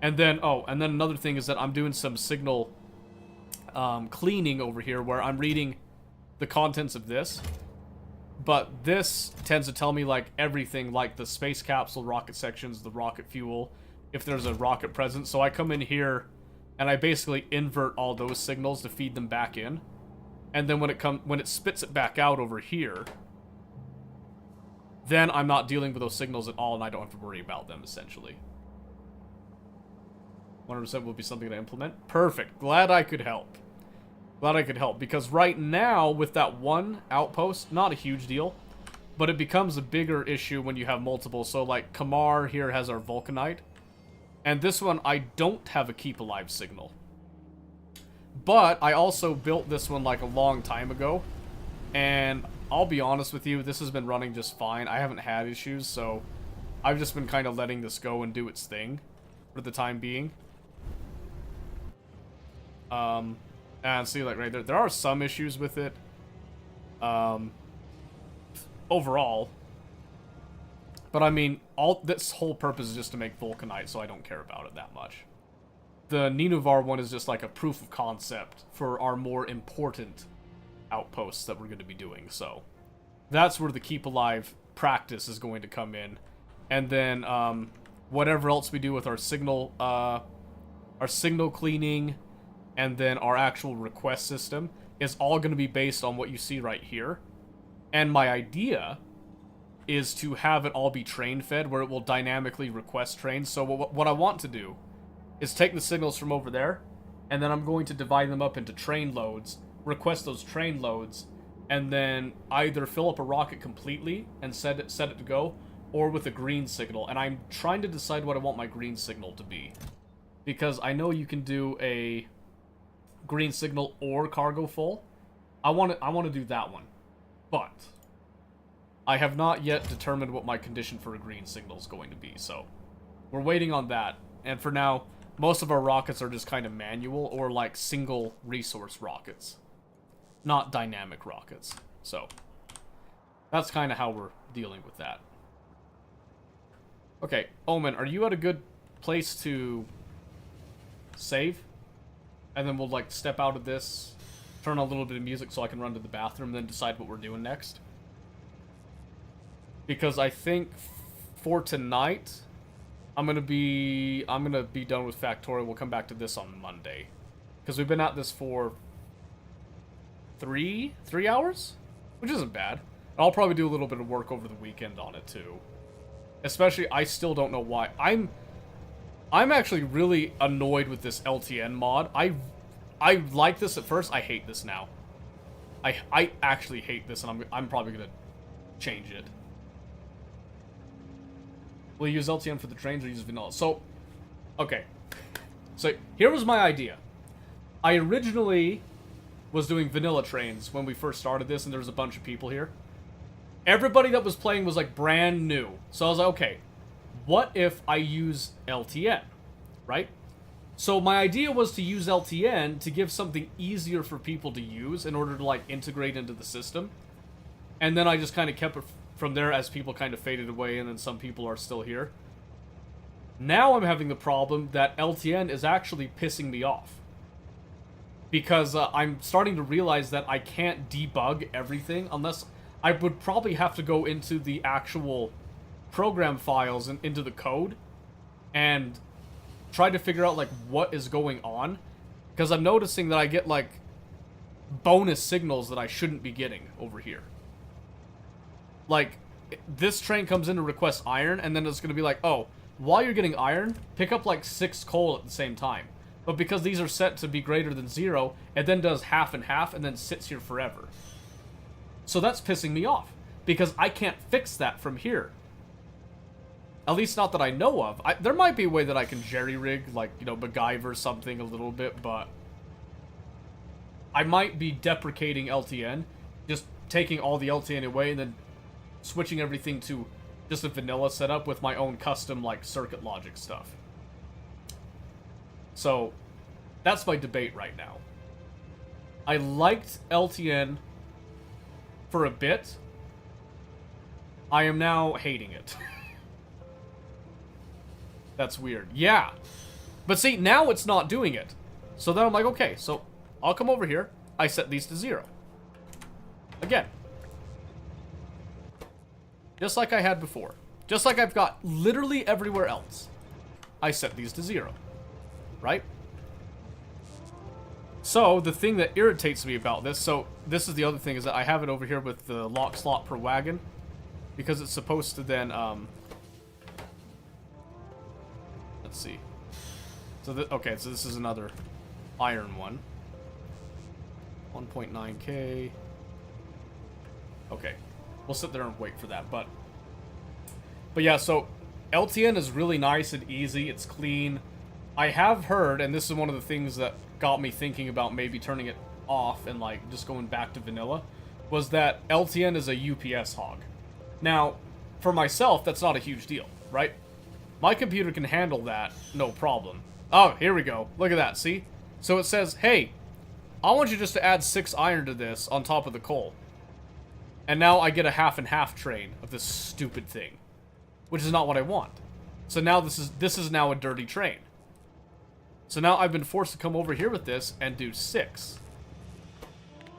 And then another thing is that I'm doing some signal cleaning over here, where I'm reading the contents of this. But this tends to tell me like everything, like the space capsule, rocket sections, the rocket fuel, if there's a rocket present. So I come in here and I basically invert all those signals to feed them back in. And then when it spits it back out over here, then I'm not dealing with those signals at all, and I don't have to worry about them, essentially. 100% will be something to implement. Perfect. Glad I could help. Glad I could help, because right now, with that one outpost, not a huge deal, but it becomes a bigger issue when you have multiple. So, like, Kamar here has our Vulcanite, and this one, I don't have a keep alive signal. But I also built this one, like, a long time ago, and I'll be honest with you, this has been running just fine. I haven't had issues, so I've just been kind of letting this go and do its thing for the time being. And see, like, right there are some issues with it, overall. But, I mean, this whole purpose is just to make Vulcanite, so I don't care about it that much. The Ninuvar one is just, like, a proof of concept for our more important outposts that we're going to be doing. So that's where the keep alive practice is going to come in. And then whatever else we do with our signal cleaning and then our actual request system is all going to be based on what you see right here. And my idea is to have it all be train fed, where it will dynamically request trains. So what I want to do is take the signals from over there, and then I'm going to divide them up into train loads, request those train loads, and then either fill up a rocket completely and set it to go, or with a green signal. And I'm trying to decide what I want my green signal to be, because I know you can do a green signal or cargo full. I want to do that one, but I have not yet determined what my condition for a green signal is going to be, so we're waiting on that. And for now, most of our rockets are just kind of manual or like single resource rockets, not dynamic rockets. So that's kind of how we're dealing with that. Okay, Omen, are you at a good place to save? And then we'll like step out of this, turn on a little bit of music so I can run to the bathroom, and then decide what we're doing next. Because I think for tonight, I'm gonna be done with Factorio. We'll come back to this on Monday, because we've been at this for three hours, which isn't bad. I'll probably do a little bit of work over the weekend on it too. Especially, I still don't know why. I'm actually really annoyed with this LTN mod. I like this at first. I hate this now. I actually hate this, and I'm probably gonna change it. Will you use LTN for the trains or use vanilla? So, okay. So, here was my idea. I originally was doing vanilla trains when we first started this, and there was a bunch of people here. Everybody that was playing was, like, brand new. So I was like, okay, what if I use LTN, right? So my idea was to use LTN to give something easier for people to use in order to, like, integrate into the system. And then I just kind of kept it from there as people kind of faded away, and then some people are still here. Now I'm having the problem that LTN is actually pissing me off. Because I'm starting to realize that I can't debug everything unless... I would probably have to go into the actual program files and into the code and try to figure out, like, what is going on. Because I'm noticing that I get, like, bonus signals that I shouldn't be getting over here. Like, this train comes in to request iron, and then it's going to be like, oh, while you're getting iron, pick up, like, 6 coal at the same time. But because these are set to be greater than 0, it then does half and half, and then sits here forever. So that's pissing me off, because I can't fix that from here. At least not that I know of. There might be a way that I can jerry-rig, like, you know, MacGyver something a little bit, but I might be deprecating LTN, just taking all the LTN away, and then switching everything to just a vanilla setup with my own custom, like, circuit logic stuff. So, that's my debate right now. I liked LTN for a bit. I am now hating it. That's weird. Yeah. But see, now it's not doing it. So then I'm like, okay, so I'll come over here. I set these to 0. Again. Just like I had before. Just like I've got literally everywhere else. I set these to 0. Right? So, the thing that irritates me about this, so this is the other thing, is that I have it over here with the lock slot per wagon. Because it's supposed to then, let's see. So, okay, so this is another iron one. 1.9k. Okay. We'll sit there and wait for that, but yeah, so LTN is really nice and easy. It's clean. I have heard, and this is one of the things that got me thinking about maybe turning it off and, like, just going back to vanilla, was that LTN is a UPS hog. Now, for myself, that's not a huge deal, right? My computer can handle that, no problem. Oh, here we go. Look at that, see? So it says, hey, I want you just to add 6 iron to this on top of the coal. And now I get a half and half train of this stupid thing, which is not what I want. So now this is now a dirty train. So now I've been forced to come over here with this and do 6.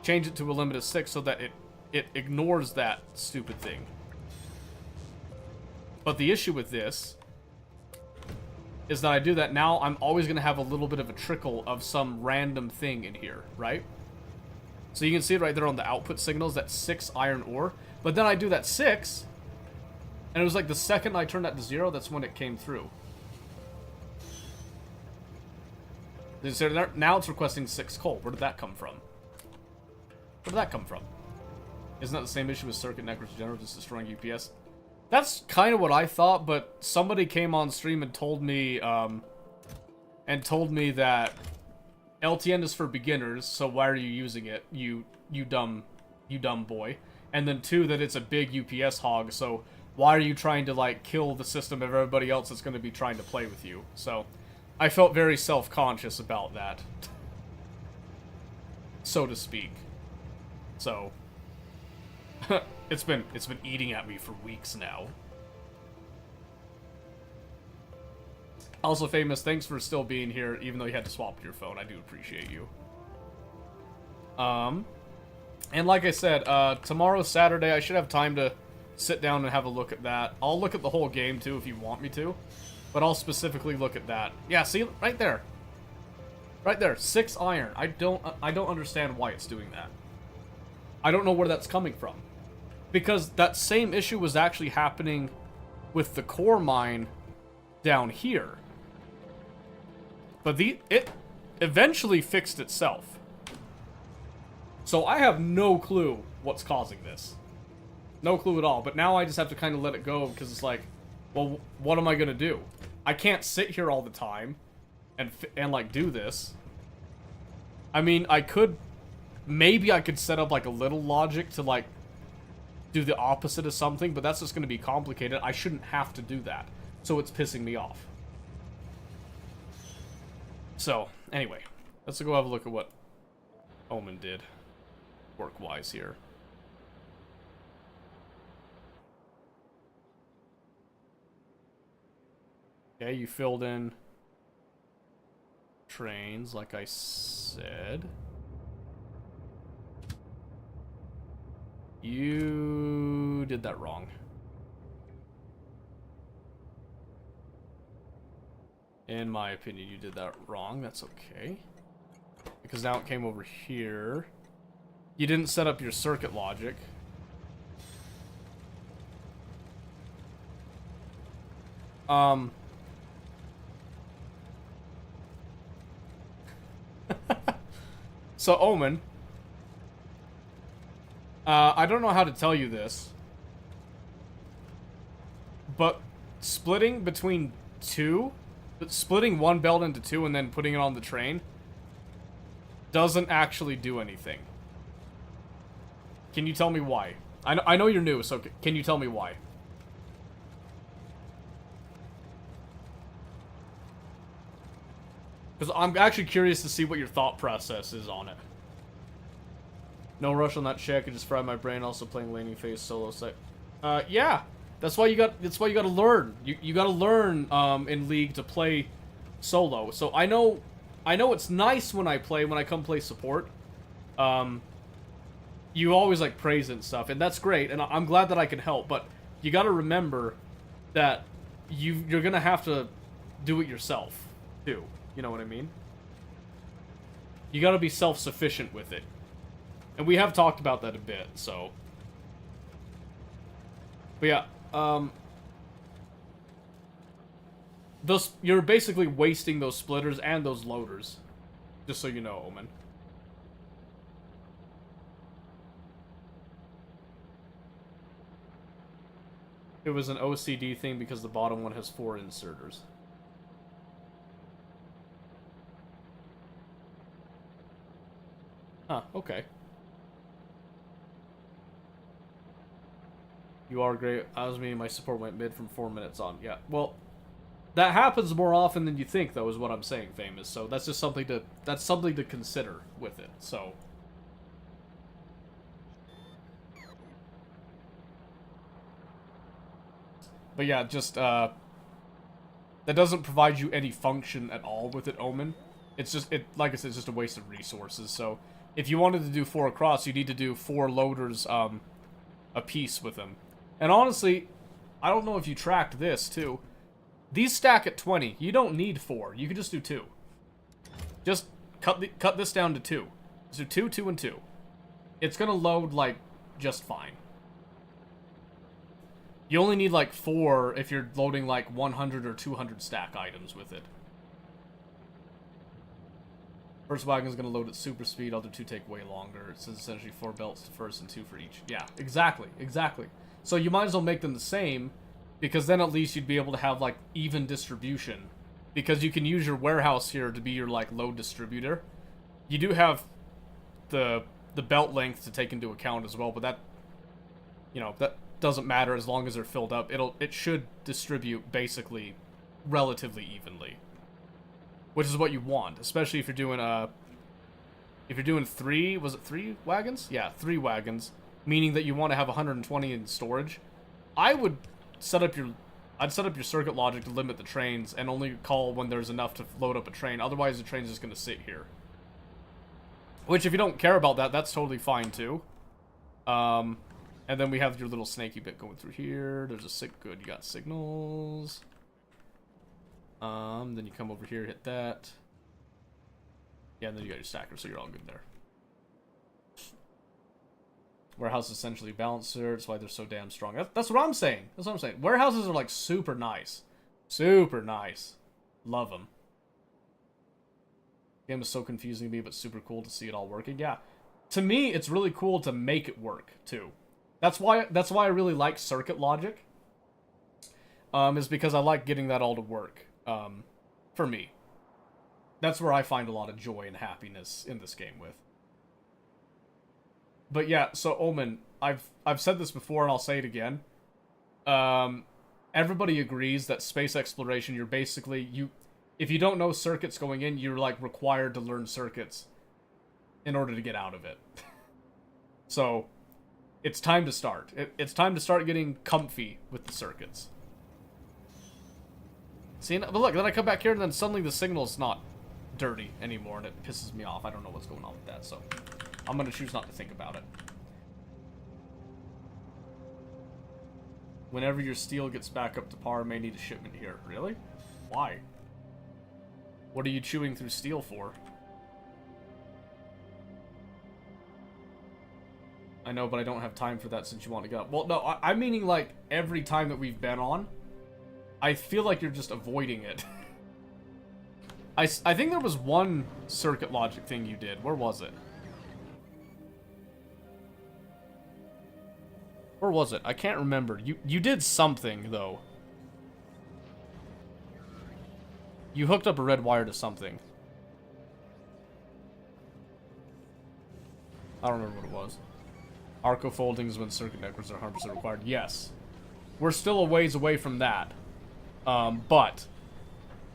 change it to a limit of 6 so that it ignores that stupid thing. But the issue with this is that I do that now, I'm always going to have a little bit of a trickle of some random thing in here, right? So you can see it right there on the output signals, that 6 iron ore. But then I do that 6, and it was like the second I turned that to 0, that's when it came through. So now it's requesting 6 coal. Where did that come from? Where did that come from? Isn't that the same issue with circuit networks in general, just destroying UPS? That's kind of what I thought, but somebody came on stream and told me that LTN is for beginners, so why are you using it, you dumb boy? And then 2, that it's a big UPS hog, so why are you trying to, like, kill the system of everybody else that's going to be trying to play with you? So I felt very self-conscious about that, so to speak. So it's been eating at me for weeks now. Also, Famous, thanks for still being here, even though you had to swap your phone. I do appreciate you. And like I said, tomorrow, Saturday, I should have time to sit down and have a look at that. I'll look at the whole game, too, if you want me to. But I'll specifically look at that. Yeah, see? Right there. Right there. 6 iron. I don't understand why it's doing that. I don't know where that's coming from. Because that same issue was actually happening with the core mine down here. But it eventually fixed itself. So I have no clue what's causing this. No clue at all. But now I just have to kind of let it go because it's like, well, what am I going to do? I can't sit here all the time and like do this. I mean, maybe I could set up like a little logic to like do the opposite of something, but that's just going to be complicated. I shouldn't have to do that. So it's pissing me off. So, anyway, let's go have a look at what Omen did work-wise here. Okay, you filled in trains, like I said. You did that wrong. In my opinion, you did that wrong. That's okay. Because now it came over here. You didn't set up your circuit logic. So, Omen. I don't know how to tell you this. But splitting between 2... Splitting one belt into 2 and then putting it on the train doesn't actually do anything. Can you tell me why? I know you're new, so can you tell me why? Because I'm actually curious to see what your thought process is on it. No rush on that check. I just fried my brain. Also playing laning phase solo site. Yeah. That's why you got to learn. You got to learn in League to play solo. So I know it's nice when I come play support. You always like praise it and stuff, and that's great, and I'm glad that I can help. But you got to remember that you're gonna have to do it yourself too. You know what I mean? You got to be self-sufficient with it, and we have talked about that a bit. So, but yeah. You're basically wasting those splitters and those loaders. Just so you know, Omen. It was an OCD thing because the bottom one has 4 inserters. Huh, okay. You are great. I was meaning my support went mid from 4 minutes on. Yeah, well, that happens more often than you think, though, is what I'm saying, Famous. So that's just something to consider with it. So, but yeah, just that doesn't provide you any function at all with it, Omen. It's just like I said, it's just a waste of resources. So if you wanted to do 4 across, you need to do 4 loaders a piece with them. And honestly, I don't know if you tracked this too. These stack at 20. You don't need 4. You can just do 2. Just cut this down to 2. So 2, 2, and 2. It's gonna load like just fine. You only need like 4 if you're loading like 100 or 200 stack items with it. First wagon's gonna load at super speed, other 2 take way longer. It says essentially 4 belts to first and 2 for each. Yeah, exactly, exactly. So you might as well make them the same, because then at least you'd be able to have like even distribution. Because you can use your warehouse here to be your like load distributor. You do have the belt length to take into account as well, but that, you know, that doesn't matter as long as they're filled up. It should distribute basically relatively evenly. Which is what you want, especially if you're doing 3, was it 3 wagons? Yeah, 3 wagons, meaning that you want to have 120 in storage. I'd set up your circuit logic to limit the trains and only call when there's enough to load up a train. Otherwise, the train's just going to sit here. Which, if you don't care about that, that's totally fine too. And then we have your little snaky bit going through here. There's a good. You got signals. Then you come over here, hit that. Yeah, and then you got your stacker, so you're all good there. Warehouse is essentially balancer. That's why they're so damn strong. That's what I'm saying. That's what I'm saying. Warehouses are like super nice. Super nice. Love them. Game is so confusing to me, but super cool to see it all working. Yeah. To me, it's really cool to make it work, too. That's why I really like circuit logic. Is because I like getting that all to work. For me. That's where I find a lot of joy and happiness in this game with. But yeah, so Omen, I've said this before and I'll say it again. Everybody agrees that space exploration, you're basically, if you don't know circuits going in, you're like required to learn circuits in order to get out of it. So, it's time to start. It's time to start getting comfy with the circuits. See, but look, then I come back here and then suddenly the signal's not dirty anymore and it pisses me off. I don't know what's going on with that, so I'm gonna choose not to think about it. Whenever your steel gets back up to par, may need a shipment here. Really? Why? What are you chewing through steel for? I know, but I don't have time for that since you want to go. Well, no, I'm meaning like every time that we've been on. I feel like you're just avoiding it. I think there was one circuit logic thing you did. Where was it? Where was it? I can't remember. You did something, though. You hooked up a red wire to something. I don't remember what it was. Arco foldings when circuit networks are 100% required. Yes. We're still a ways away from that. But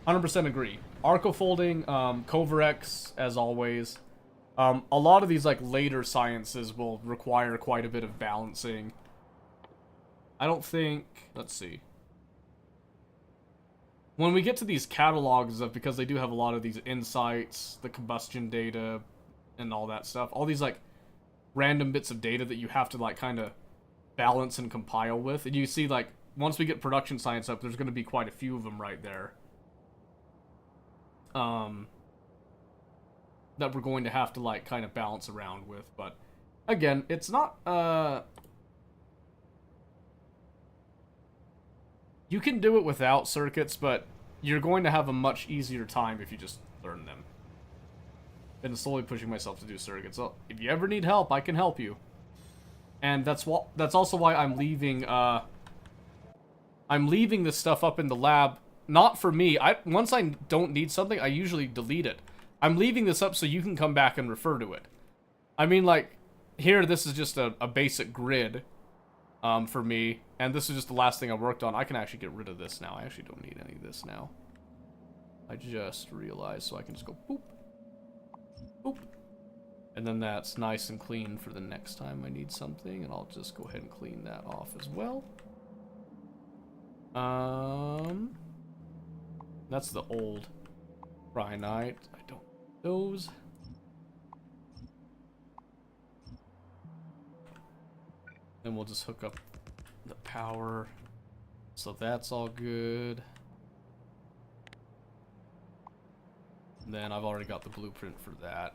100% agree. Arco folding, Coverex, as always. A lot of these like later sciences will require quite a bit of balancing. I don't think, let's see. When we get to these catalogs of, because they do have a lot of these insights, the combustion data, and all that stuff, all these like random bits of data that you have to like kind of balance and compile with, and you see like once we get production science up, there's going to be quite a few of them right there. That we're going to have to like kind of balance around with, but again, it's not you can do it without circuits, but you're going to have a much easier time if you just learn them. Been slowly pushing myself to do circuits. So if you ever need help, I can help you. And that's also why I'm leaving this stuff up in the lab. Not for me. Once I don't need something, I usually delete it. I'm leaving this up so you can come back and refer to it. I mean, like, here, this is just a basic grid for me. And this is just the last thing I worked on. I can actually get rid of this now. I actually don't need any of this now. I just realized, so I can just go boop. Boop. And then that's nice and clean for the next time I need something. And I'll just go ahead and clean that off as well. That's the old Rhinite. I don't need those. Then we'll just hook up the power. So that's all good. And then I've already got the blueprint for that.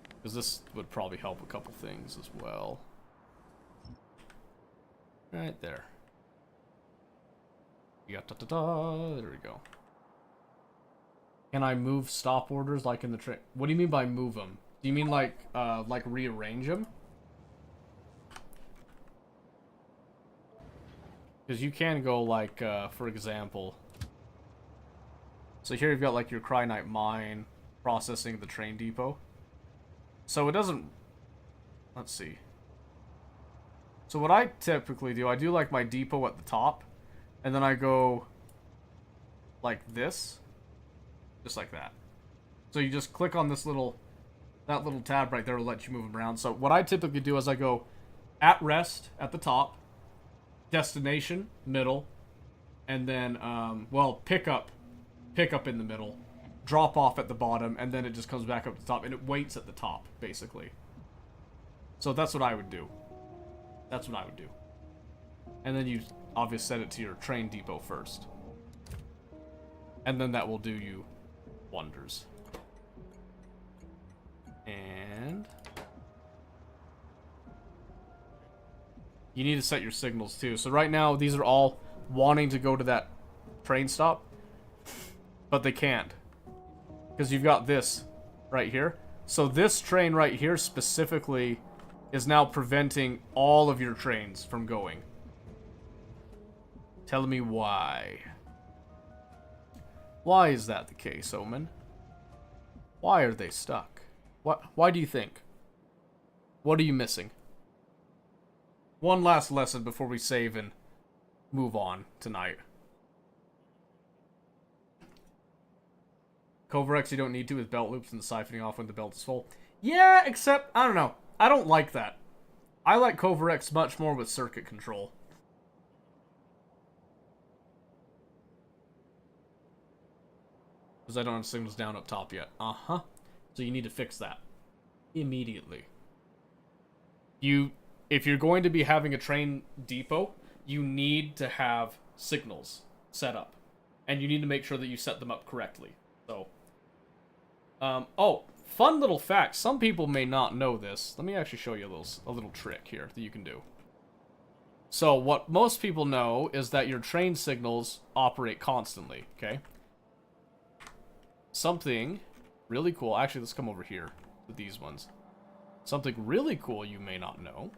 Because this would probably help a couple things as well. Right there. Yeah, there we go. Can I move stop orders like in the train? What do you mean by move them? Do you mean like rearrange them? Because you can go like, for example. So here you've got like your Kras2 mine processing the train depot. So it doesn't. Let's see. So what I typically do, I do like my depot at the top, and then I go like this, just like that. So you just click on this little, that little tab right there will let you move them around. So what I typically do is I go at rest at the top, destination, middle, and then, well, pick up in the middle, drop off at the bottom, and then it just comes back up to the top, and it waits at the top, basically. So that's what I would do. That's what I would do. And then you obviously set it to your train depot first. And then that will do you wonders. And you need to set your signals too. So right now, these are all wanting to go to that train stop, but they can't. Because you've got this right here. So this train right here specifically is now preventing all of your trains from going. Tell me why. Why is that the case, Omen? Why are they stuck? Why do you think? What are you missing? One last lesson before we save and move on tonight. Coverex you don't need to with belt loops and siphoning off when the belt is full. Yeah, except, I don't know. I don't like that. I like Coverex much more with circuit control. Because I don't have signals down up top yet. Uh-huh. So you need to fix that. Immediately. If you're going to be having a train depot, you need to have signals set up. And you need to make sure that you set them up correctly. So, oh, fun little fact. Some people may not know this. Let me actually show you a little trick here that you can do. So, what most people know is that your train signals operate constantly, okay? Something really cool. Actually, let's come over here to these ones. Something really cool you may not know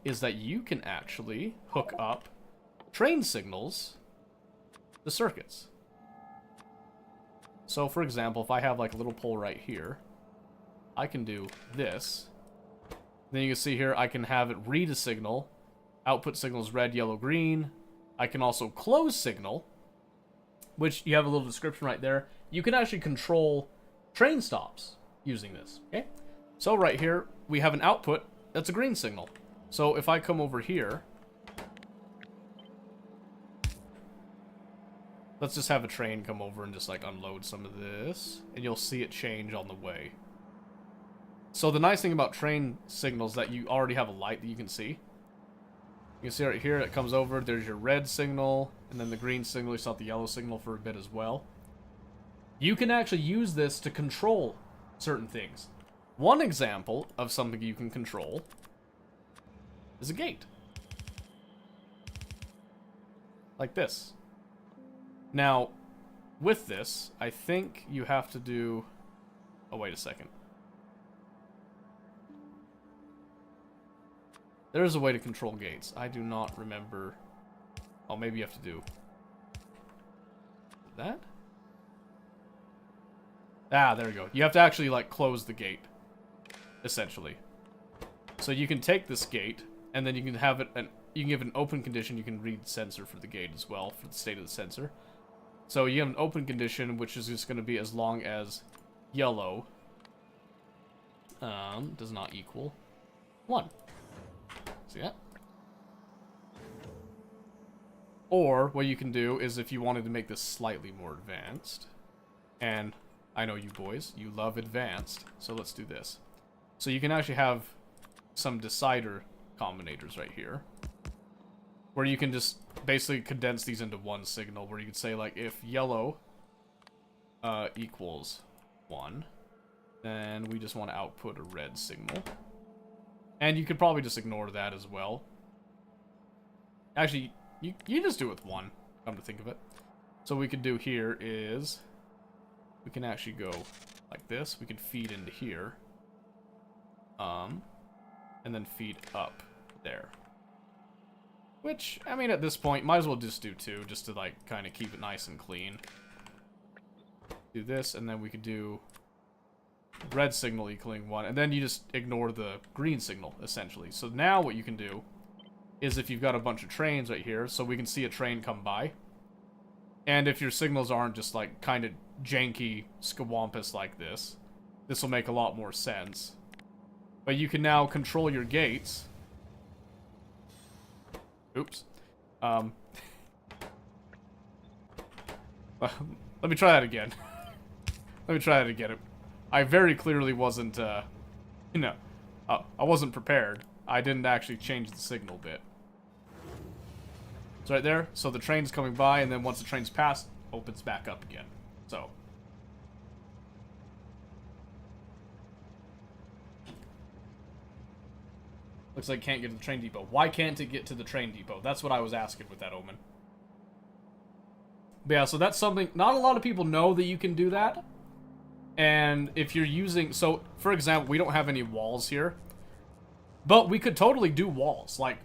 is that you can actually hook up train signals to circuits. So, for example, if I have like a little pole right here, I can do this. Then you can see here, I can have it read a signal. Output signals red, yellow, green. I can also close signal, which you have a little description right there. You can actually control train stops using this, okay? So right here, we have an output that's a green signal. So if I come over here, let's just have a train come over and just like unload some of this, and you'll see it change on the way. So the nice thing about train signals is that you already have a light that you can see. You can see right here, it comes over, there's your red signal, and then the green signal, you saw the yellow signal for a bit as well. You can actually use this to control certain things. One example of something you can control is a gate. Like this. Now, with this, I think you have to do... Oh, wait a second. There's a way to control gates. I do not remember... Oh, maybe you have to do... that? Ah, there we go. You have to actually, like, close the gate. Essentially. So you can take this gate, and then you can have it... you can give it an open condition. You can read sensor for the gate as well, for the state of the sensor. So you have an open condition, which is just going to be as long as yellow does not equal 1. See that? Or what you can do is if you wanted to make this slightly more advanced, and I know you boys, you love advanced, so let's do this. So you can actually have some decider combinators right here. where you can just basically condense these into one signal, where you could say, like, if yellow equals 1, then we just want to output a red signal. And you could probably just ignore that as well. Actually, you just do it with 1, come to think of it. So what we could do here is, we can actually go like this. We can feed into here. And then feed up there. Which, I mean, at this point, might as well just do 2, just to, like, kind of keep it nice and clean. Do this, and then we could do red signal equaling 1, and then you just ignore the green signal, essentially. So now what you can do is, if you've got a bunch of trains right here, so we can see a train come by, and if your signals aren't just, like, kind of janky, scawampus like this, this will make a lot more sense. But you can now control your gates. Oops. Let me try that again. Let me try that again. I very clearly wasn't, you know, I wasn't prepared. I didn't actually change the signal bit. It's right there. So the train's coming by, and then once the train's passed, opens back up again. So. Looks like can't get to the train depot. Why can't it get to the train depot? That's what I was asking with that omen. But yeah, so that's something... Not a lot of people know that you can do that. And if you're using... So, for example, we don't have any walls here. But we could totally do walls. Like,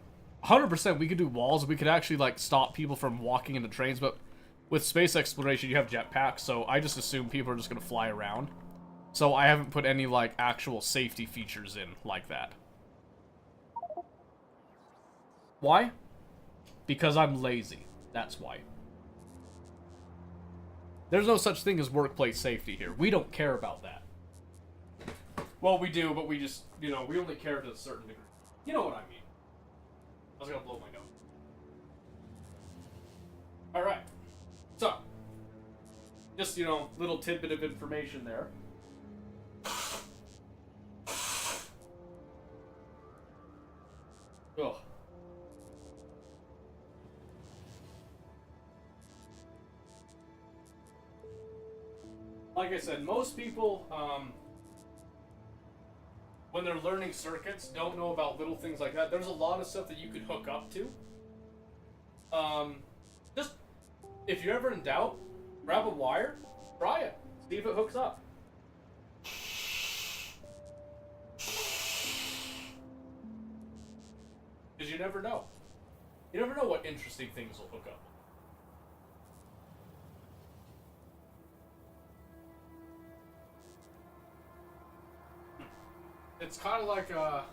100% we could do walls. We could actually, like, stop people from walking into trains. But with space exploration, you have jetpacks. So I just assume people are just going to fly around. So I haven't put any, like, actual safety features in like that. Why? Because I'm lazy. That's why. There's no such thing as workplace safety here. We don't care about that. Well, we do, but we just, you know, we only care to a certain degree. You know what I mean. I was gonna blow my nose. Alright. So. Just, you know, little tidbit of information there. Ugh. Like I said, most people, when they're learning circuits, don't know about little things like that. There's a lot of stuff that you could hook up to. Just, if you're ever in doubt, grab a wire, try it, see if it hooks up. Because you never know. You never know what interesting things will hook up. It's kind of like, oh.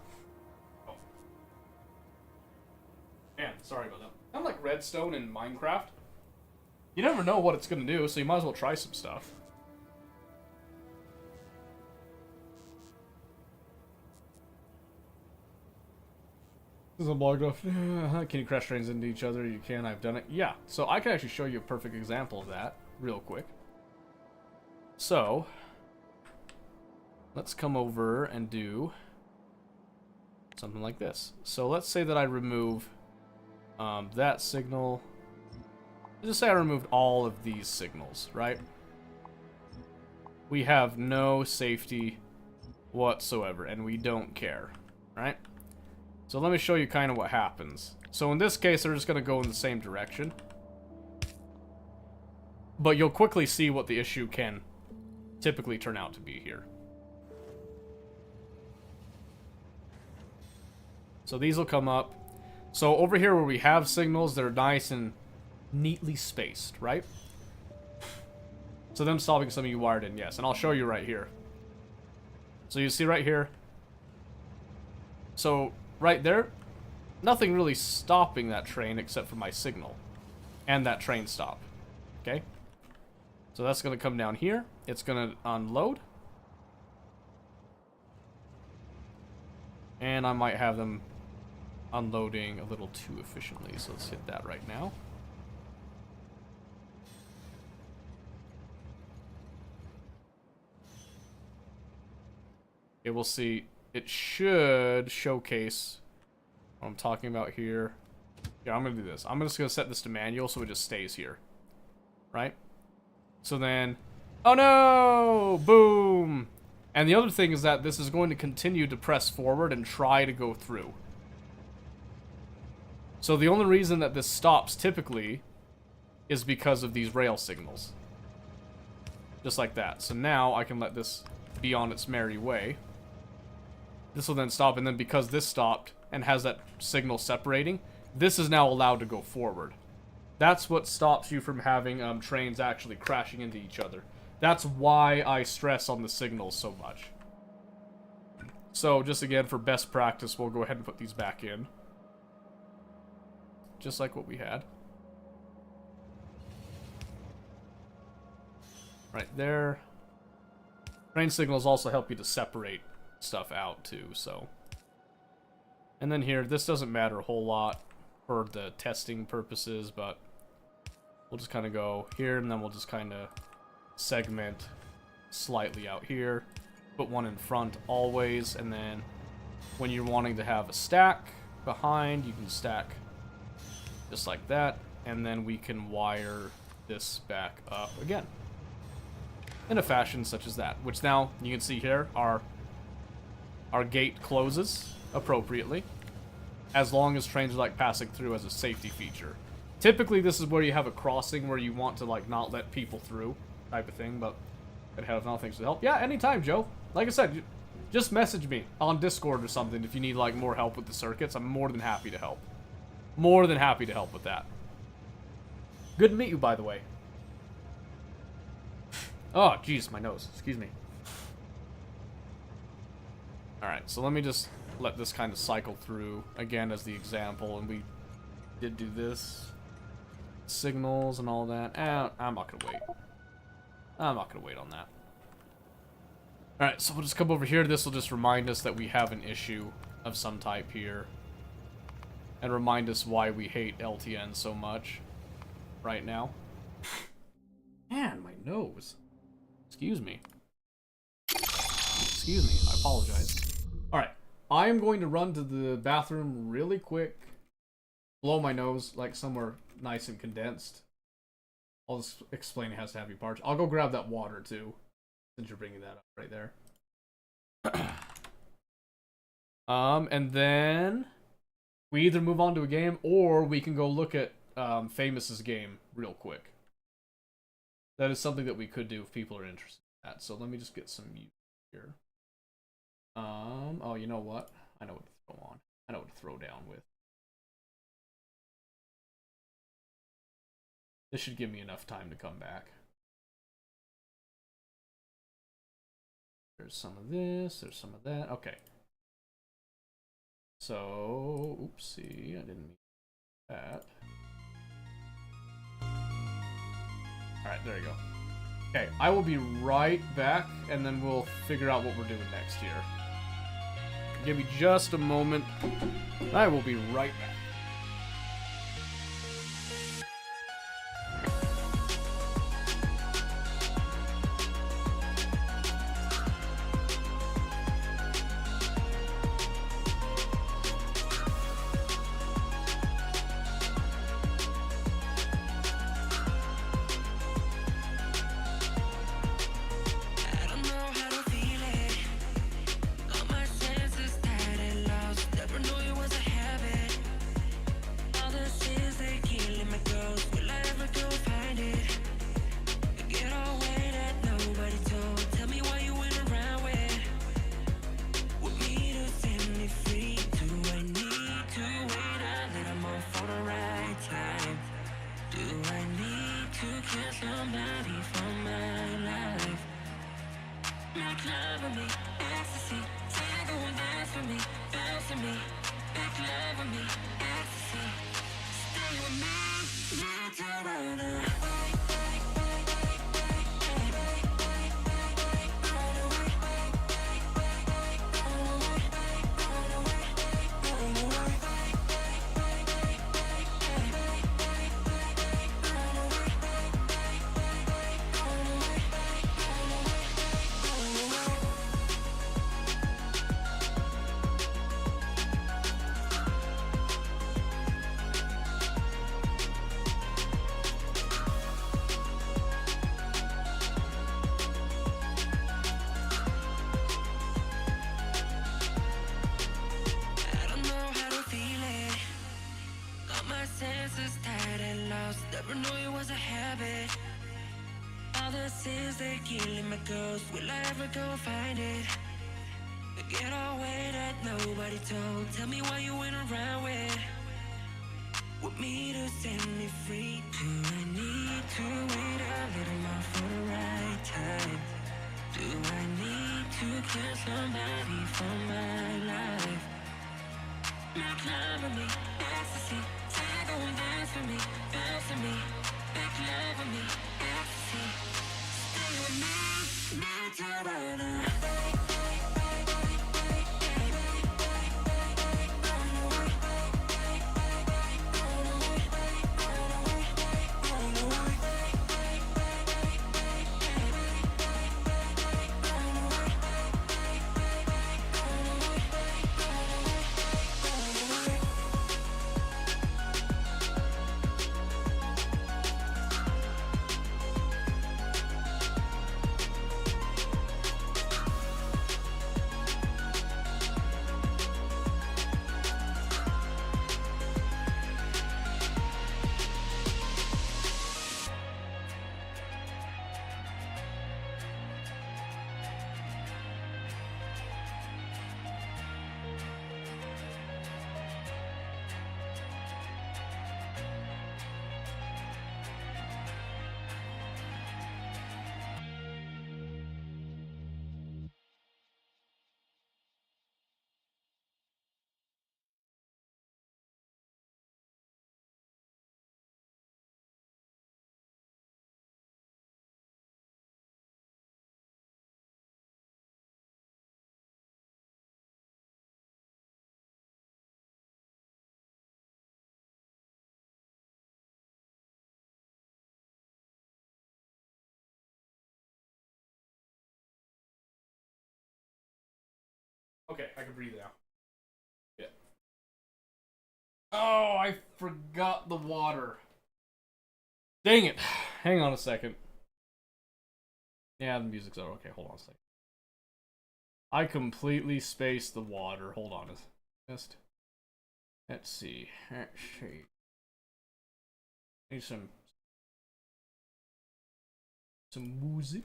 Man, sorry about that. Kind of like redstone in Minecraft. You never know what it's going to do, so you might as well try some stuff. This is blocked off. Can you crash trains into each other? You can. I've done it. Yeah. So I can actually show you a perfect example of that real quick. So let's come over and do something like this. So let's say that I remove that signal. Let's just say I removed all of these signals, right? We have no safety whatsoever, and we don't care, right? So let me show you kind of what happens. So in this case, they're just going to go in the same direction. But you'll quickly see what the issue can typically turn out to be here. So these will come up. So over here where we have signals, they're nice and neatly spaced, right? So them stopping some of you wired in, yes. And I'll show you right here. So you see right here. So right there, nothing really stopping that train except for my signal. And that train stop. Okay? So that's going to come down here. It's going to unload. And I might have them unloading a little too efficiently. So let's hit that right now. Okay, we'll see. It should showcase what I'm talking about here. Yeah, I'm gonna do this. I'm just gonna set this to manual so it just stays here. Right? So then... Oh no! Boom! And the other thing is that this is going to continue to press forward and try to go through. So the only reason that this stops typically is because of these rail signals. Just like that. So now I can let this be on its merry way. This will then stop, and then because this stopped and has that signal separating, this is now allowed to go forward. That's what stops you from having trains actually crashing into each other. That's why I stress on the signals so much. So, just again, for best practice, we'll go ahead and put these back in. Just like what we had. Right there. Train signals also help you to separate stuff out, too, so... And then here, this doesn't matter a whole lot for the testing purposes, but... We'll just kind of go here, and then we'll just kind of segment slightly out here. Put one in front always, and then when you're wanting to have a stack behind, you can stack just like that, and then we can wire this back up again in a fashion such as that, which now you can see here our gate closes appropriately as long as trains are like passing through as a safety feature. Typically this is where you have a crossing where you want to like not let people through type of thing, but could have other things to help. Yeah, anytime, Joe. Like I said, just message me on Discord or something if you need like more help with the circuits. I'm more than happy to help. More than happy to help with that. Good to meet you, by the way. Oh, jeez, my nose. Excuse me. Alright, so let me just let this kind of cycle through again as the example, and we did do this. Signals and all that. I'm not gonna wait. I'm not gonna wait on that. Alright, so we'll just come over here. This will just remind us that we have an issue of some type here. And remind us why we hate LTN so much right now. Man, my nose. Excuse me. Excuse me. I apologize. Alright. I am going to run to the bathroom really quick. Blow my nose like somewhere nice and condensed. I'll just explain it has to have you parched. I'll go grab that water too, since you're bringing that up right there. And then we either move on to a game or we can go look at Famous's game real quick. That is something that we could do if people are interested in that. So let me just get some music here. Oh, you know what? I know what to throw on. I know what to throw down with. This should give me enough time to come back. There's some of this, there's some of that. Okay. So, oopsie, I didn't mean that. Alright, there you go. Okay, I will be right back, and then we'll figure out what we're doing next here. Give me just a moment. I will be right back. I don't know how to feel it. All my senses tired and lost. Never knew it was a habit. All the sins they killing my ghost. Will I ever go find it? Get away that nobody told. Tell me why you went around with me to set me free. Do I need to wait a little more for the right time? Do I need to kill somebody from my life? Make love with me, ecstasy. Tango and dance for me, bounce for me. Make love with me, ecstasy. Stay with me, not to run away. a ghost. Will I ever go find it? The getaway that nobody told. Tell me why you went around with me to set me free. Do I need to wait a little more for the right time? Do I need to kill somebody for my life? Now climb on me, ecstasy. Say going dance for me, bounce for me. Make love for me, ecstasy. Stay with me, not to run away. Okay, I can breathe now. Yeah. Oh, I forgot the water. Dang it. Hang on a second. Yeah, the music's over. Okay, hold on a second. I completely spaced the water. Hold on. Let's see. Need some music.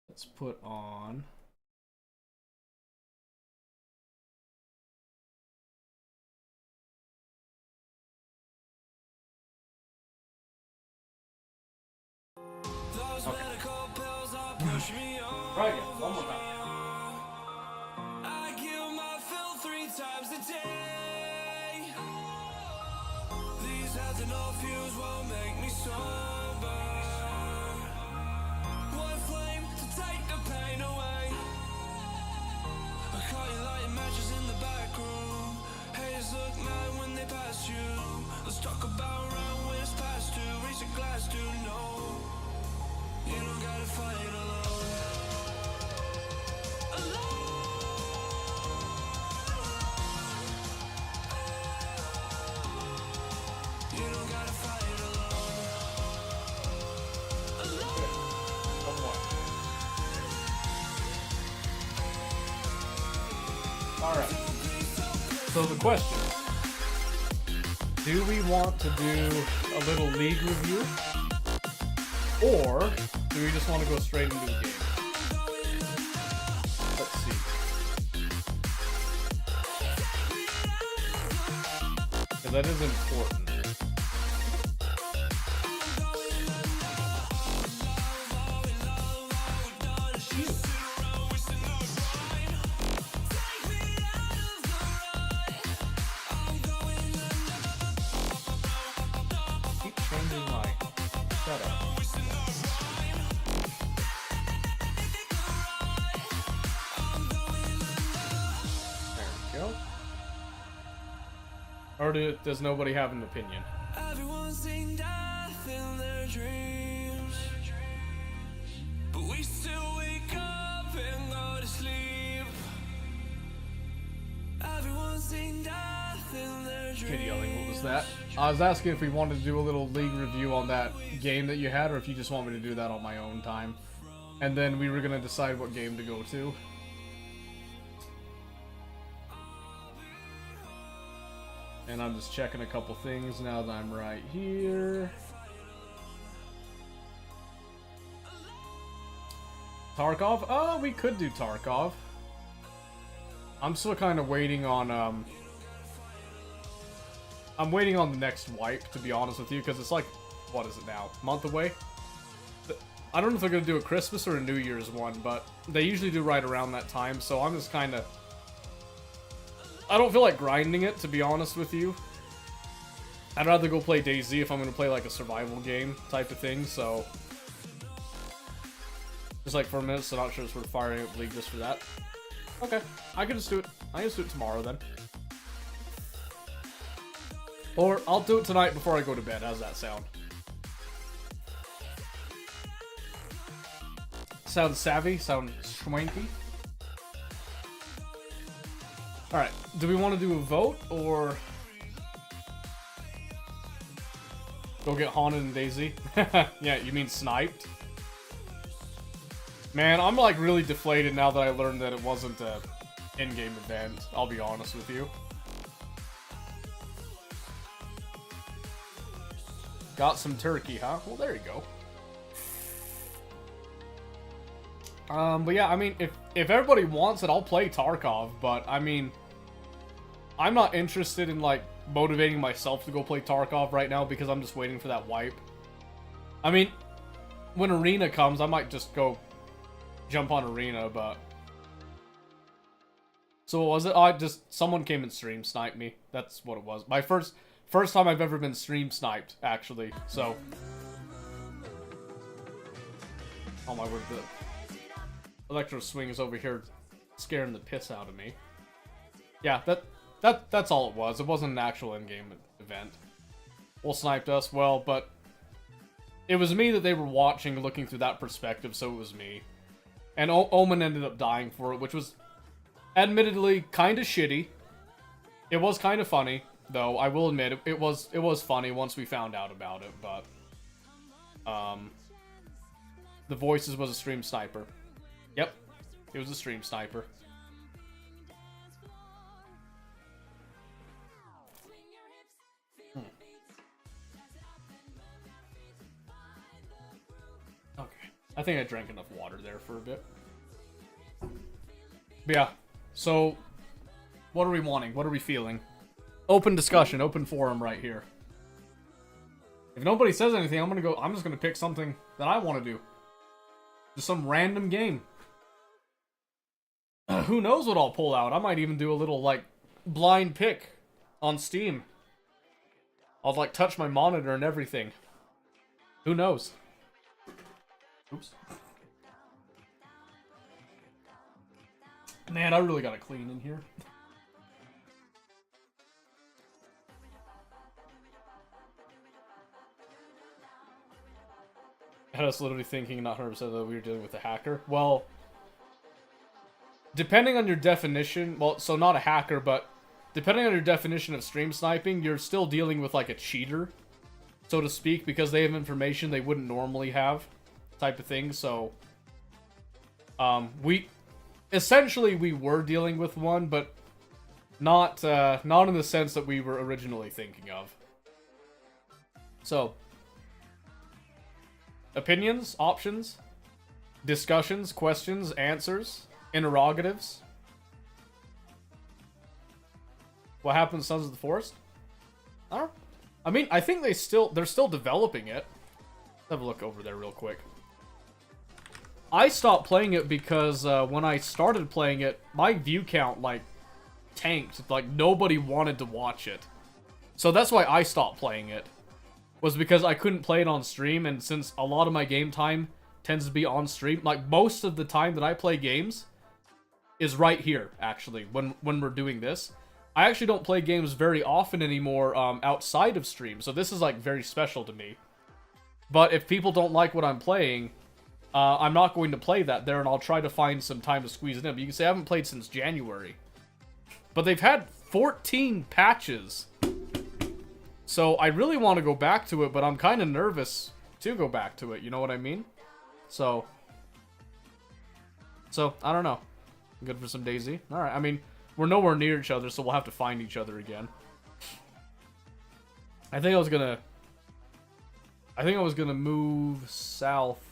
Let's put on. Okay. Try again. One more time. I kill my fill 3 times a day. These heads and no fuse won't make me sober. One flame to take the pain away. I caught you lighting matches in the back room. Haters look mad when they pass you. Let's talk about round when it's past due. Reach a glass, do no. You don't gotta fight alone. You don't gotta fight alone. One more. Alright. So the question. Do we want to do a little league review? Or do we just want to go straight into the game? Let's see. Because that is important. Keep changing my setup. Or does nobody have an opinion? Everyone's seen death in their dreams, but we still wake up and go to sleep. Everyone's seen death in their dreams. Kid yelling, what was that? I was asking if we wanted to do a little league review on that game that you had, or if you just want me to do that on my own time. And then we were gonna decide what game to go to. And I'm just checking a couple things now that I'm right here. Tarkov? Oh, we could do Tarkov. I'm still kind of waiting on, I'm waiting on the next wipe, to be honest with you, because it's like, what is it now? A month away? I don't know if they're going to do a Christmas or a New Year's one, but they usually do right around that time, so I'm just kind of... I don't feel like grinding it, to be honest with you. I'd rather go play DayZ if I'm going to play like a survival game type of thing, so... Just like for a minute, so not sure it's worth firing up League just for that. Okay, I can just do it. I can just do it tomorrow then. Or I'll do it tonight before I go to bed. How's that sound? Sound savvy? Sound swanky? Alright, do we want to do a vote, or... Go get haunted in DayZ? Yeah, you mean sniped? Man, I'm like really deflated now that I learned that it wasn't a in-game event, I'll be honest with you. Got some turkey, huh? Well, there you go. But yeah, I mean, if everybody wants it, I'll play Tarkov, but I mean, I'm not interested in like motivating myself to go play Tarkov right now because I'm just waiting for that wipe. I mean, when Arena comes, I might just go jump on Arena, but... So what was it? Oh, someone came and stream sniped me. That's what it was. My first time I've ever been stream sniped, actually, so... Oh my word, the Electro Swing is over here scaring the piss out of me. Yeah, that's all it was. It wasn't an actual in-game event. Well, sniped us, well, but it was me that they were watching, looking through that perspective, so it was me. And Omen ended up dying for it, which was admittedly kind of shitty. It was kind of funny, though. I will admit it was funny once we found out about it, but the Voices was a stream sniper. Yep, it was a stream sniper. Okay, I think I drank enough water there for a bit. But yeah, so what are we wanting? What are we feeling? Open discussion, open forum right here. If nobody says anything, I'm just gonna pick something that I want to do. Just some random game. Who knows what I'll pull out? I might even do a little, like, blind pick on Steam. I'll, like, touch my monitor and everything. Who knows? Oops. Man, I really gotta clean in here. I had us literally thinking, not 100% that we were dealing with a hacker. Well, depending on your definition, well, so not a hacker, but depending on your definition of stream sniping, you're still dealing with like a cheater, so to speak, because they have information they wouldn't normally have, type of thing. So, essentially we were dealing with one, but not in the sense that we were originally thinking of. So, opinions, options, discussions, questions, answers, interrogatives. What happened to Sons of the Forest? I mean, I think they're still developing it. Let's have a look over there real quick. I stopped playing it because when I started playing it, my view count, like, tanked. Like, nobody wanted to watch it. So that's why I stopped playing it. Was because I couldn't play it on stream, and since a lot of my game time tends to be on stream, like, most of the time that I play games is right here, actually, when we're doing this. I actually don't play games very often anymore outside of stream, so this is, like, very special to me. But if people don't like what I'm playing, I'm not going to play that there, and I'll try to find some time to squeeze it in. But you can say I haven't played since January. But they've had 14 patches. So I really want to go back to it, but I'm kind of nervous to go back to it, you know what I mean? So I don't know. Good for some DayZ. Alright, I mean, we're nowhere near each other, so we'll have to find each other again. I think I was gonna move south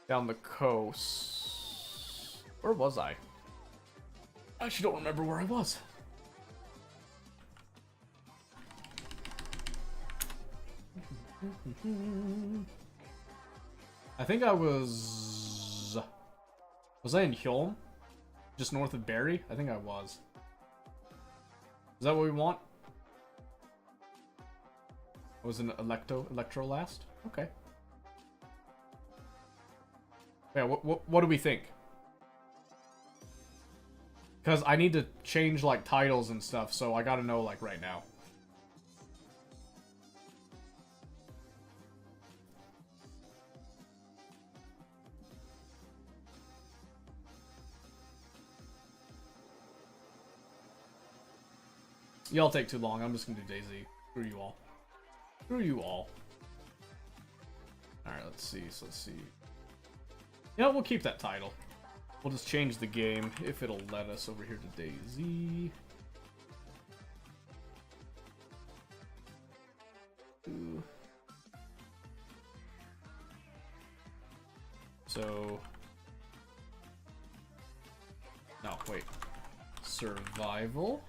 Down the coast. Where was I? I actually don't remember where I was. I think I was... Was I in Hjolm? Just north of Barry? I think I was. Is that what we want? I was in Electro last? Okay. Yeah, what do we think? Because I need to change, like, titles and stuff, so I gotta know, like, right now. Y'all take too long. I'm just gonna do DayZ. Screw you all. Screw you all. Alright, let's see. So let's see. Yeah, we'll keep that title. We'll just change the game if it'll let us over here to DayZ. Ooh. So... No, wait. Survival?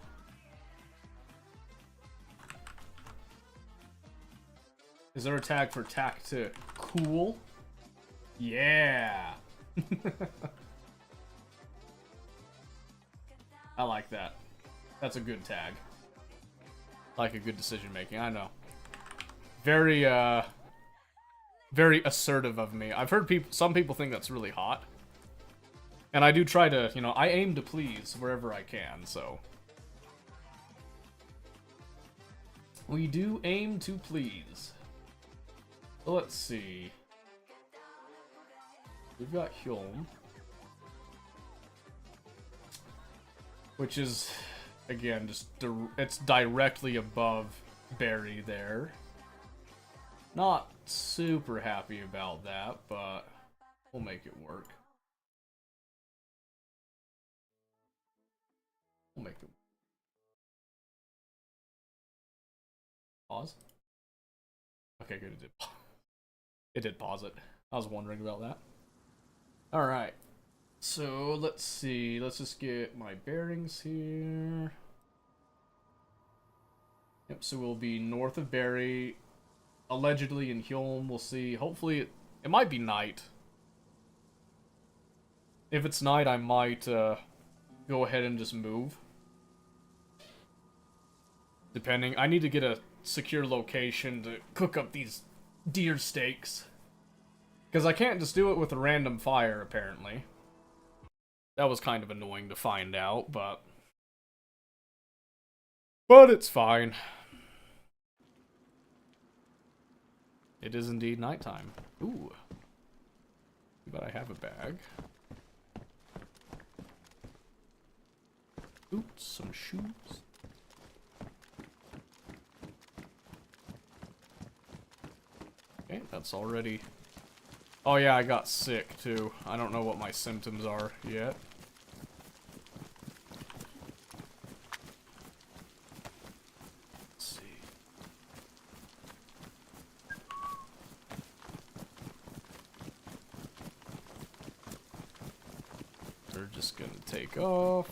Is there a tag for tack to cool? Yeah! I like that. That's a good tag. I like a good decision making, I know. Very, very assertive of me. I've heard some people think that's really hot. And I do try to, you know, I aim to please wherever I can, so. We do aim to please. Let's see. We've got Hjolm. Which is, again, just it's directly above Barry there. Not super happy about that, but we'll make it work. We'll make it. Pause. Okay, good. It did. It did pause it. I was wondering about that. Alright. So, let's see. Let's just get my bearings here. Yep, so we'll be north of Barry. Allegedly in Hjolm. We'll see. Hopefully, it might be night. If it's night, I might go ahead and just move. Depending. I need to get a secure location to cook up these deer steaks. Because I can't just do it with a random fire, apparently. That was kind of annoying to find out, but... But it's fine. It is indeed nighttime. Ooh. But I have a bag. Boots, some shoes. Okay, that's already... Oh yeah, I got sick too. I don't know what my symptoms are yet. Let's see. We're just gonna take off.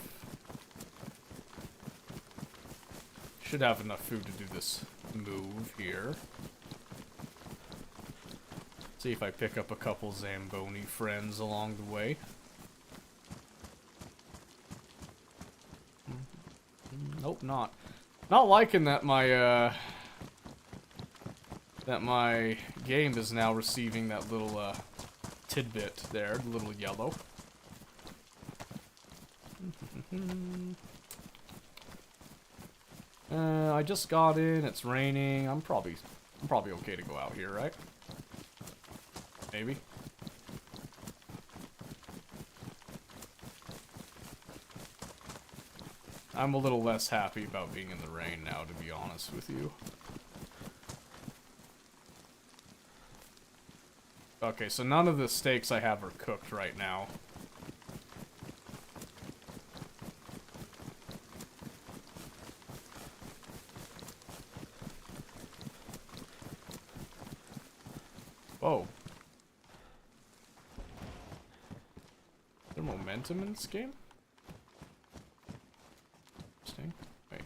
Should have enough food to do this move here. See if I pick up a couple Zamboni friends along the way. Nope, not. Not liking that my game is now receiving that little tidbit there, the little yellow. I just got in. It's raining. I'm probably okay to go out here, right? Maybe. I'm a little less happy about being in the rain now, to be honest with you. Okay, so none of the steaks I have are cooked right now. Whoa. there momentum in this game? Interesting. Wait.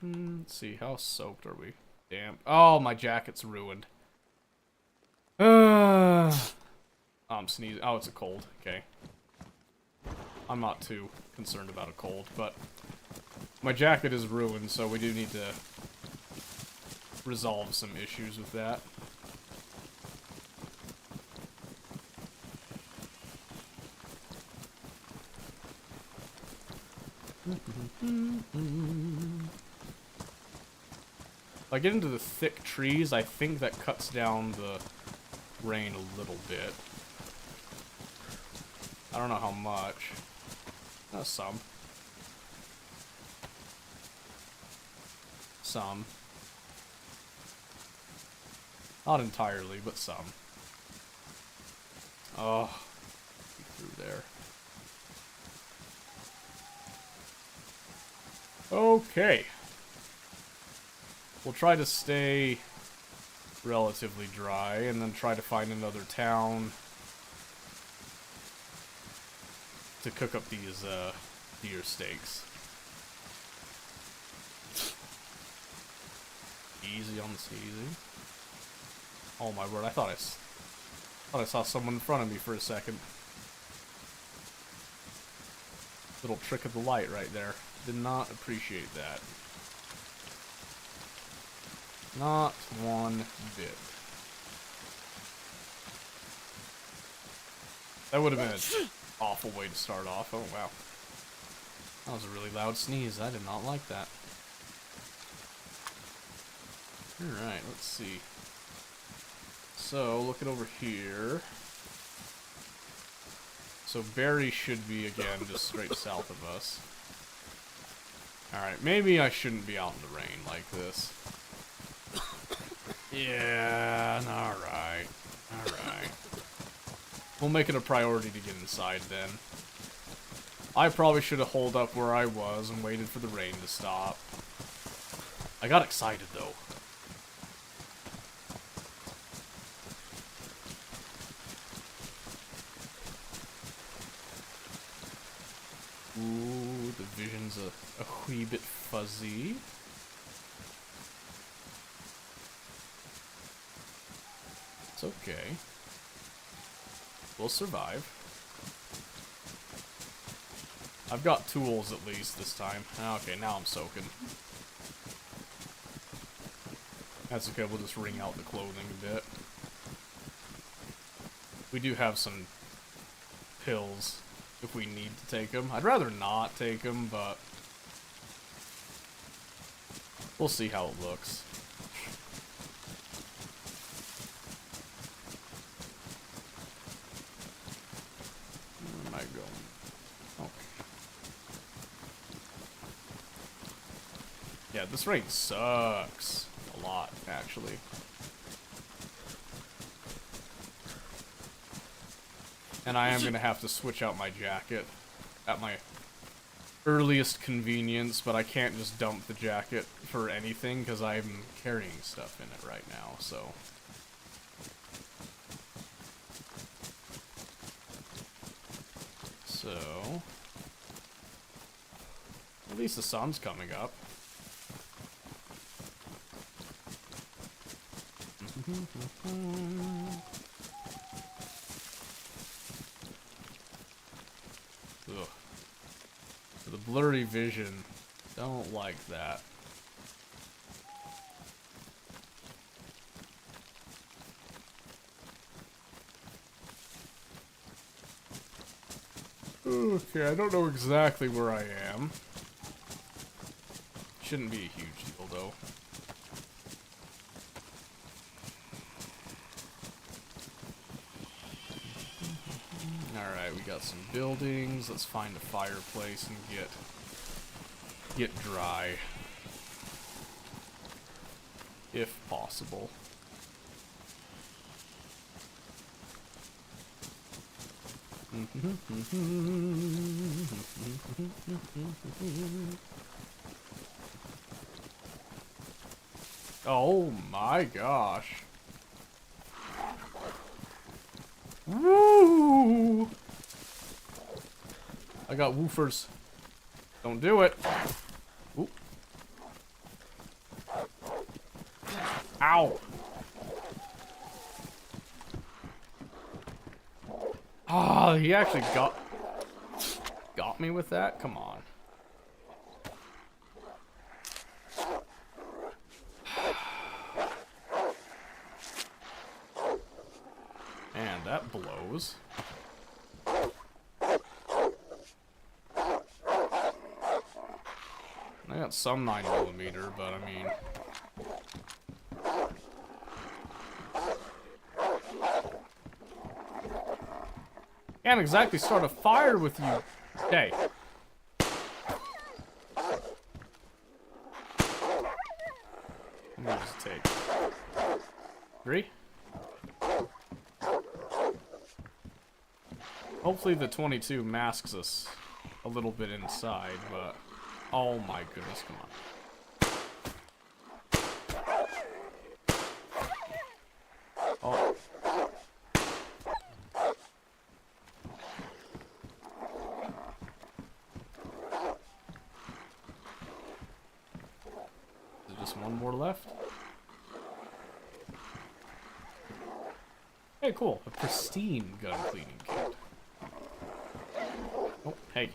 Let's see, how soaked are we? Damn. Oh, my jacket's ruined. I'm sneezing. Oh, it's a cold. Okay. I'm not too concerned about a cold, but my jacket is ruined, so we do need to resolve some issues with that. If I get into the thick trees, I think that cuts down the rain a little bit. I don't know how much. Some. Some. Not entirely, but some. Oh, through there. Okay. We'll try to stay relatively dry and then try to find another town to cook up these deer steaks. Easy on the sneezy. Oh my word, I thought I saw someone in front of me for a second. Little trick of the light right there. Did not appreciate that. Not one bit. That would have been an awful way to start off. Oh wow. That was a really loud sneeze. I did not like that. Alright, let's see. So, looking over here. So Barry should be, again, just straight south of us. Alright, maybe I shouldn't be out in the rain like this. Yeah, alright. Alright. We'll make it a priority to get inside then. I probably should have holed up where I was and waited for the rain to stop. I got excited though. Ooh, the vision's a wee bit fuzzy. It's okay. We'll survive. I've got tools at least this time. Okay, now I'm soaking. That's okay, we'll just wring out the clothing a bit. We do have some pills if we need to take them. I'd rather not take them, but we'll see how it looks. Where am I going? Okay. Yeah, this rain sucks. A lot, actually. And I am going to have to switch out my jacket at my earliest convenience, but I can't just dump the jacket for anything because I'm carrying stuff in it right now, so. So. At least the sun's coming up. Ugh. The blurry vision, don't like that. Okay, I don't know exactly where I am. Shouldn't be a huge deal though. Alright, we got some buildings. Let's find a fireplace and get dry. If possible. Oh my gosh. Woo! I got woofers. Don't do it. Oop. Ow. Ah, he actually got me with that? Come on. Man, that blows. I got some 9mm, but I mean... Can't exactly start a fire with you. Okay. Let me just take 3. Hopefully the 22 masks us a little bit inside, but... Oh my goodness, come on. Oh. Is there just one more left? Hey, cool. A pristine gun cleaning kit. Oh, hey.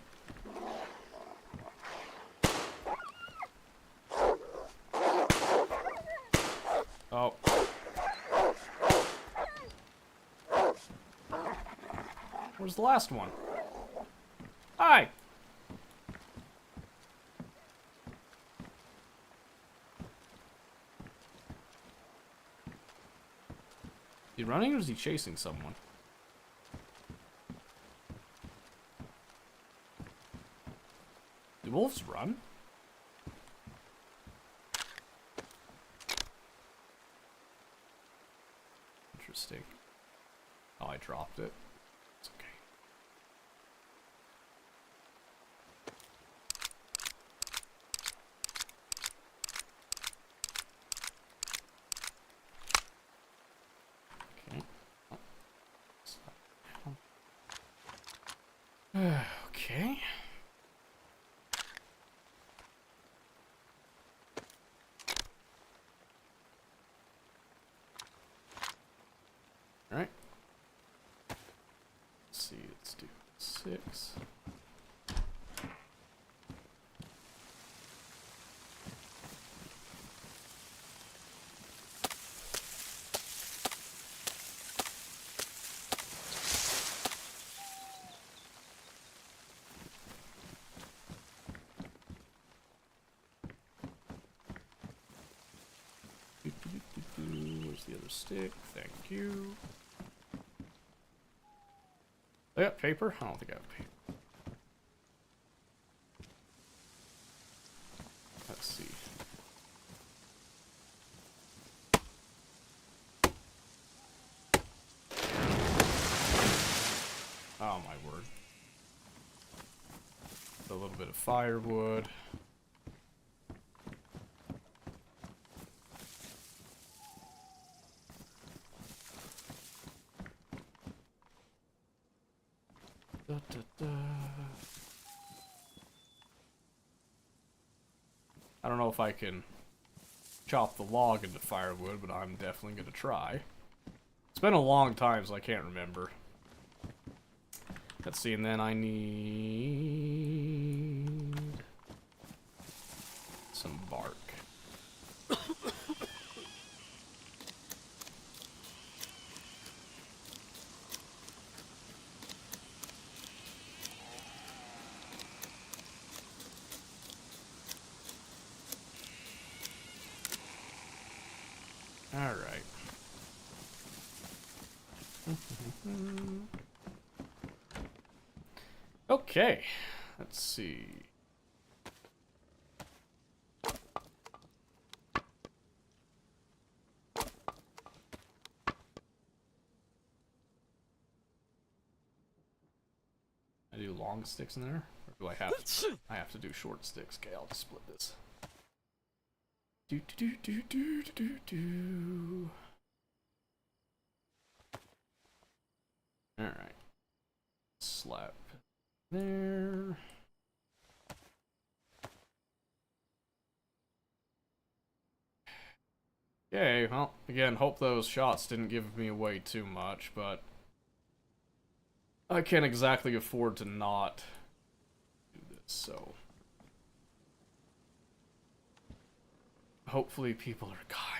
Oh. Where's the last one? Hi! Is he running or is he chasing someone? Do wolves run? Interesting. Oh, I dropped it. It's okay. Okay. Okay. All right. Let's see. Let's do 6. Where's the other stick? Thank you. I got paper? I don't think I have paper. Let's see. Oh my word. A little bit of firewood. Da, da, da. I don't know if I can chop the log into firewood, but I'm definitely gonna try. It's been a long time, so I can't remember. Let's see, and then I need some bark. All right. Okay, let's see. I do long sticks in there, or do I have to? I have to do short sticks. Okay, I'll just split this. Do do do do do do do. slap there. Okay, well, again, hope those shots didn't give me away too much, but I can't exactly afford to not do this, so hopefully people are kind.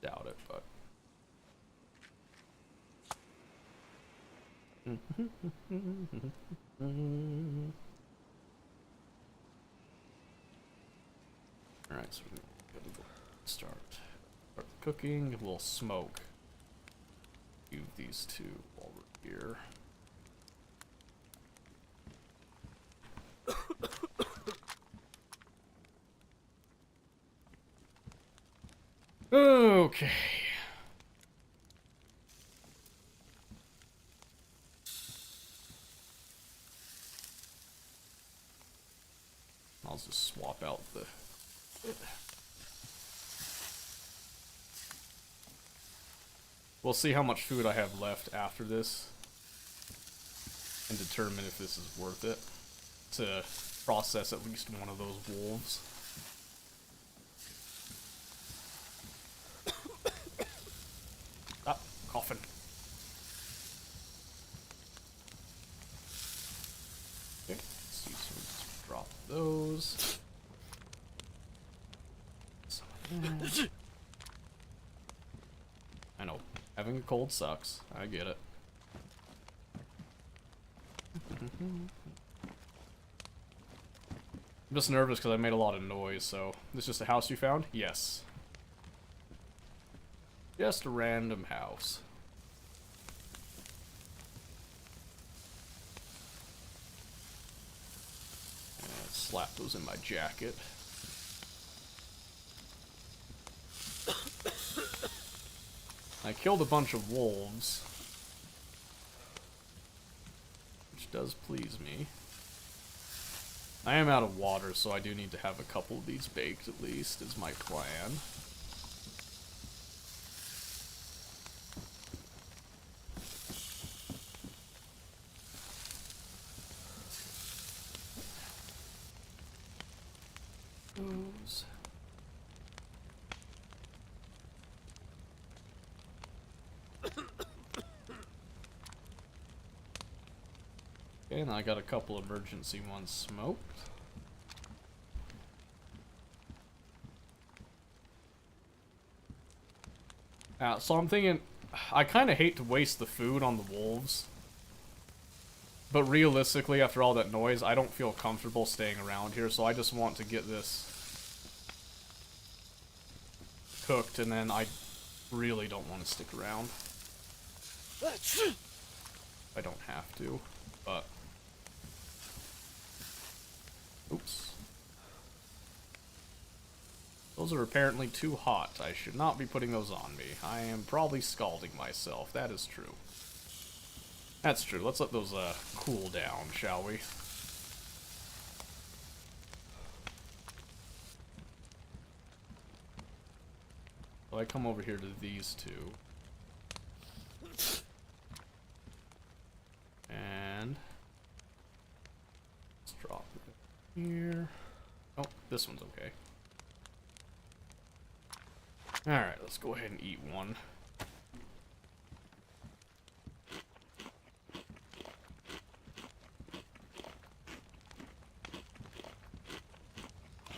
Doubt it, but alright, so we're gonna start the cooking. We'll smoke. Use these two while we're here. Okay. I'll just swap out the... We'll see how much food I have left after this and determine if this is worth it to process at least one of those wolves. Ah, coughing. Okay, let's see, so we'll just drop those. I know, having a cold sucks. I get it. I'm just nervous because I made a lot of noise, so... This is just a house you found? Yes. Just a random house. And slap those in my jacket. I killed a bunch of wolves, which does please me. I am out of water, so I do need to have a couple of these baked at least, is my plan. Those. And I got a couple emergency ones smoked. So I'm thinking, I kind of hate to waste the food on the wolves. But realistically, after all that noise, I don't feel comfortable staying around here, so I just want to get this cooked, and then I really don't want to stick around. I don't have to, but... Oops. Those are apparently too hot. I should not be putting those on me. I am probably scalding myself. That is true. That's true. Let's let those cool down, shall we? So I come over here to these two. And let's drop it here. Oh, this one's okay. Alright, let's go ahead and eat one.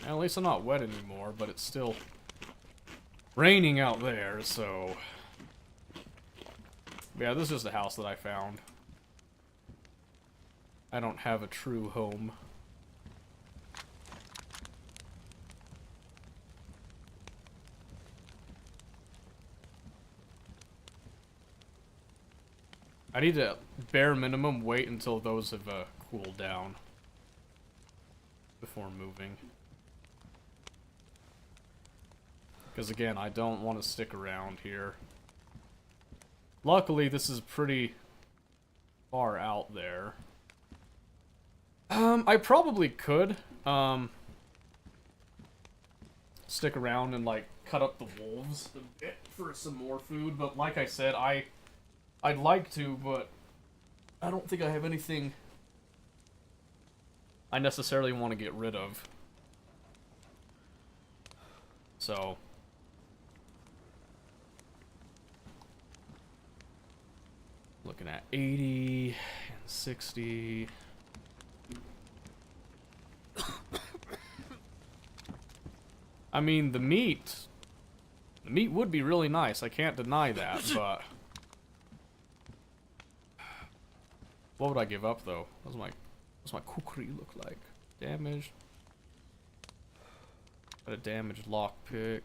At least I'm not wet anymore, but it's still raining out there, so... Yeah, this is the house that I found. I don't have a true home. I need to, bare minimum, wait until those have cooled down before moving. Because again, I don't want to stick around here. Luckily, this is pretty far out there. I probably could, stick around and, like, cut up the wolves a bit for some more food, but like I said, I I'd like to, but I don't think I have anything I necessarily want to get rid of. So, looking at 80 and 60. I mean, the meat would be really nice. I can't deny that, but what would I give up though? What's my kukri look like? Damaged. Got a damaged lockpick.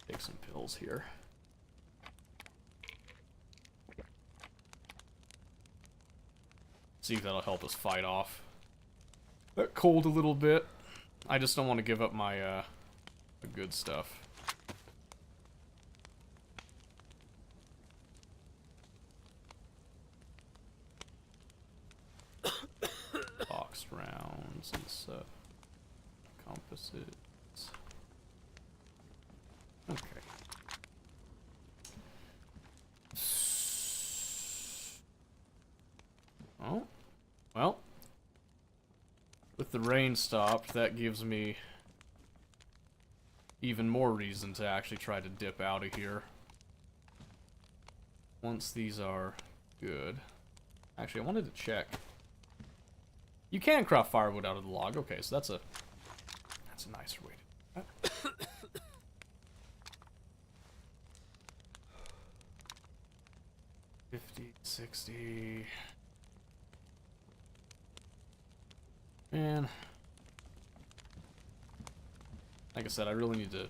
Take some pills here. See if that'll help us fight off that cold a little bit. I just don't want to give up my good stuff. Boxed rounds and stuff. Composites. Okay. Oh, well. With the rain stopped, that gives me even more reason to actually try to dip out of here. Once these are good. Actually, I wanted to check. You can craft firewood out of the log. Okay, so that's a nicer way to do that. 50, 60. Man. Like I said, I really need to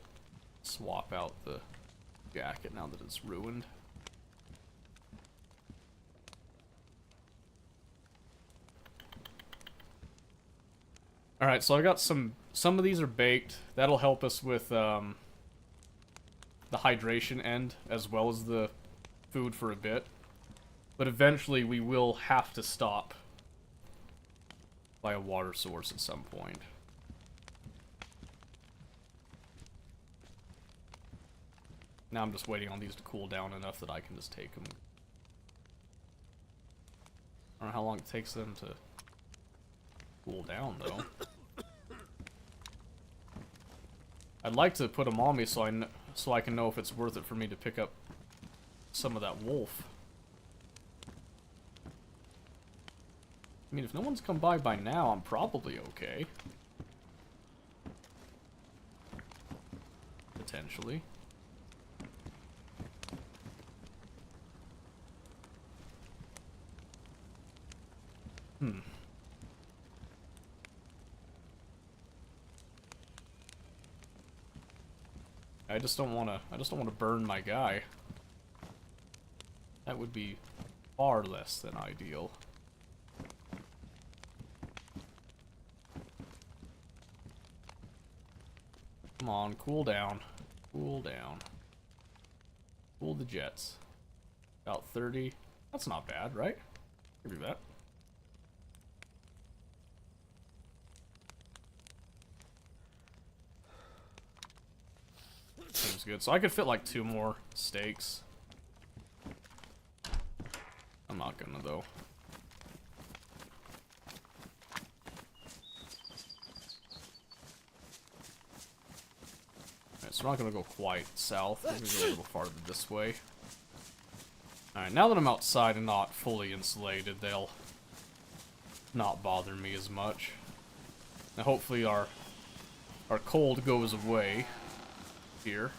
swap out the jacket now that it's ruined. Alright, so I got some of these are baked. That'll help us with the hydration end as well as the food for a bit. But eventually we will have to stop by a water source at some point. Now I'm just waiting on these to cool down enough that I can just take them. I don't know how long it takes them to cool down, though. I'd like to put them on me so I can know if it's worth it for me to pick up some of that wolf. I mean, if no one's come by now, I'm probably okay. Potentially. I just don't want to burn my guy. That would be far less than ideal. Come on, cool down. Cool down. Cool the jets. About 30. That's not bad, right? Can do that. Seems good. So I could fit like 2 more steaks. I'm not gonna though. Alright, so we're not gonna go quite south. We're gonna go a little farther this way. Alright, now that I'm outside and not fully insulated, they'll not bother me as much. Now hopefully our cold goes away here.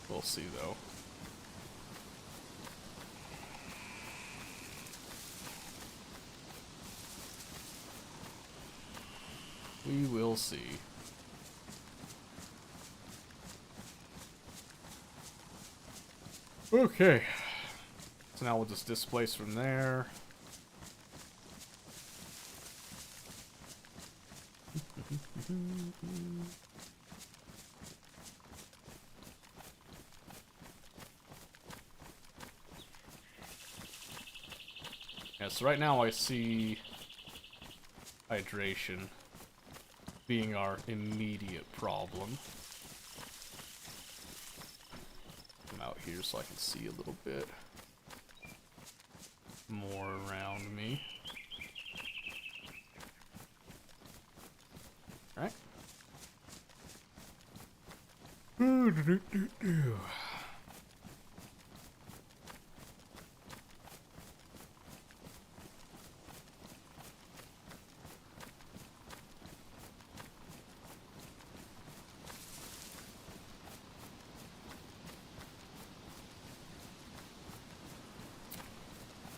We'll see though. We will see. Okay. So now we'll just displace from there. Yeah, so right now I see hydration being our immediate problem. out here so I can see a little bit more around me. Alright.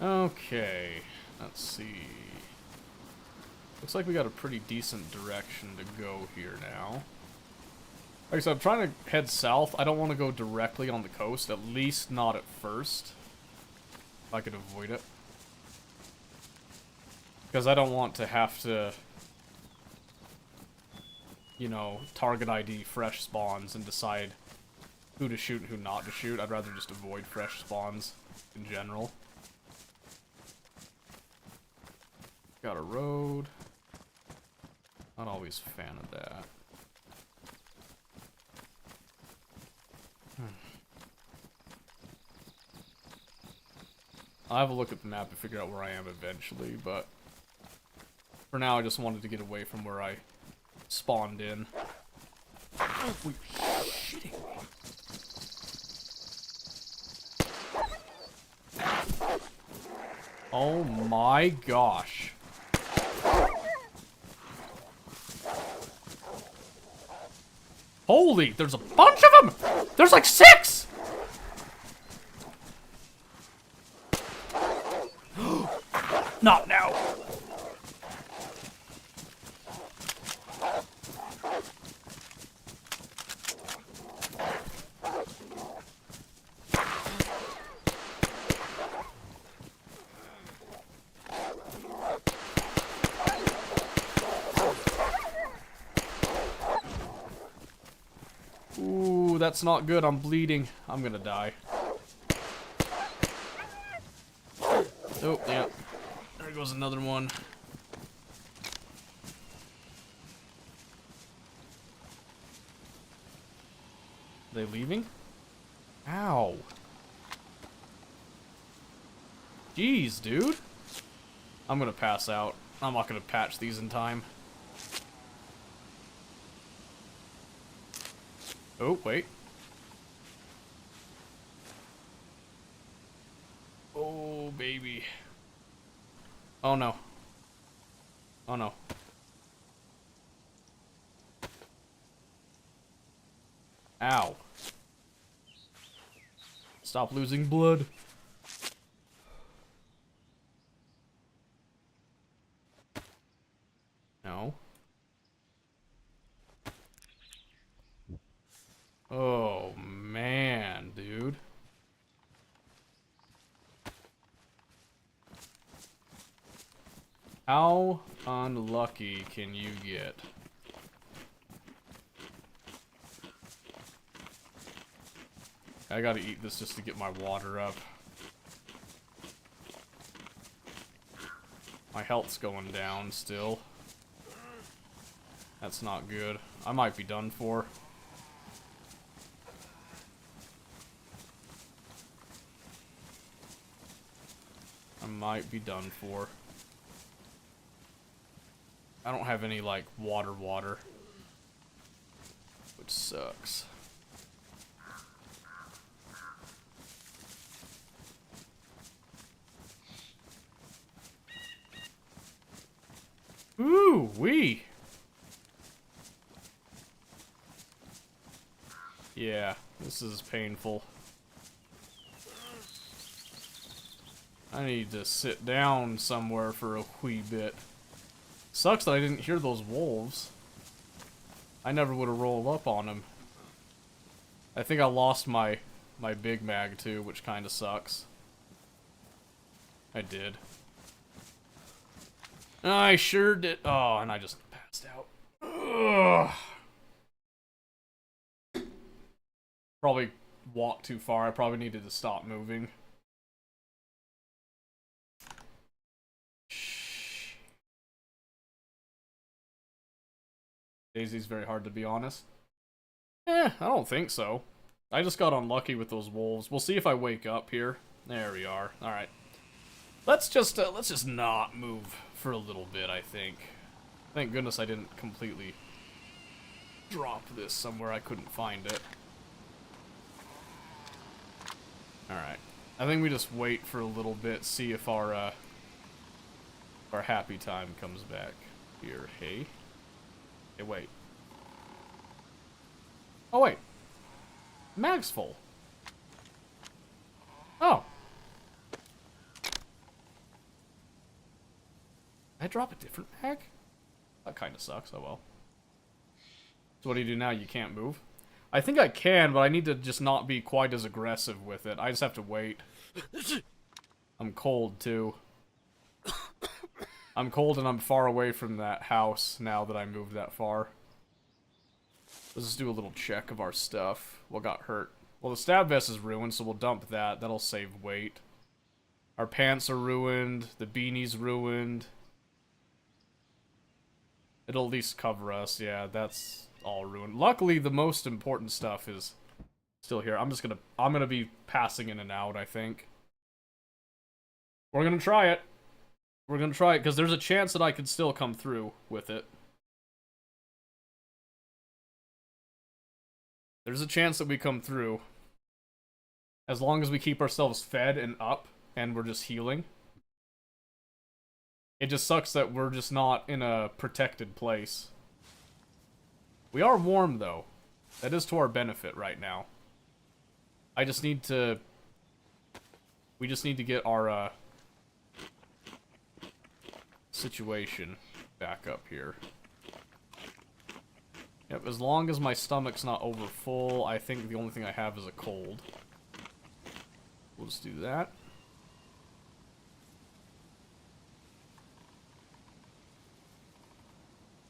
Okay, let's see. Looks like we got a pretty decent direction to go here now. Like I said, I'm trying to head south. I don't want to go directly on the coast, at least not at first. If I could avoid it. Because I don't want to have to, you know, target ID fresh spawns and decide who to shoot and who not to shoot. I'd rather just avoid fresh spawns in general. Got a road. Not always a fan of that. I'll have a look at the map to figure out where I am eventually, but for now I just wanted to get away from where I spawned in. Oh, you're shitting me. Oh my gosh. Holy, there's a bunch of them! There's like 6! Not now. Ooh, that's not good. I'm bleeding. I'm gonna die. Oh, yeah. There goes another one. They leaving? Ow. Jeez, dude. I'm gonna pass out. I'm not gonna patch these in time. Oh, wait. Oh, baby. Oh, no. Oh, no. Ow. Stop losing blood. No. Oh, man, dude. How unlucky can you get? I gotta eat this just to get my water up. My health's going down still. That's not good. I might be done for. I might be done for. I don't have any, like, water, which sucks. Ooh, wee. Yeah, this is painful. I need to sit down somewhere for a wee bit. Sucks that I didn't hear those wolves. I never would have rolled up on them. I think I lost my Big Mag too, which kind of sucks. I did. I sure did. Oh, and I just passed out. Ugh. Probably walked too far. I probably needed to stop moving. DayZ's very hard to be honest. I don't think so. I just got unlucky with those wolves. We'll see if I wake up here. There we are. Alright. Let's just not move for a little bit, I think. Thank goodness I didn't completely drop this somewhere I couldn't find it. Alright. I think we just wait for a little bit, see if our happy time comes back here. Hey. Hey, wait. Oh, wait. Mag's full. Oh. Did I drop a different mag? That kind of sucks. Oh, well. So what do you do now? You can't move? I think I can, but I need to just not be quite as aggressive with it. I just have to wait. I'm cold, too. I'm cold and I'm far away from that house now that I moved that far. Let's just do a little check of our stuff. What got hurt? Well, the stab vest is ruined, so we'll dump that. That'll save weight. Our pants are ruined. The beanie's ruined. It'll at least cover us. Yeah, that's all ruined. Luckily, the most important stuff is still here. I'm gonna be passing in and out, I think. We're gonna try it. We're gonna try it, because there's a chance that I could still come through with it. There's a chance that we come through. As long as we keep ourselves fed and up, and we're just healing. It just sucks that we're just not in a protected place. We are warm, though. That is to our benefit right now. I just need to... We just need to get our, situation back up here. Yep, as long as my stomach's not over full, I think the only thing I have is a cold. We'll just do that.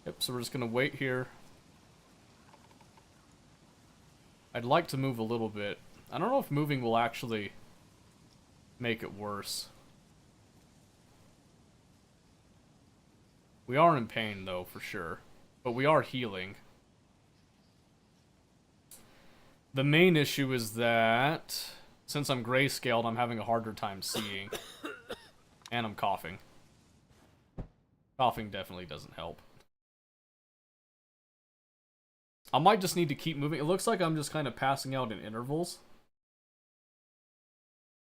Yep, so we're just gonna wait here. I'd like to move a little bit. I don't know if moving will actually make it worse. We are in pain, though, for sure. But we are healing. The main issue is that, since I'm grayscaled, I'm having a harder time seeing. And I'm coughing. Coughing definitely doesn't help. I might just need to keep moving. It looks like I'm just kind of passing out in intervals.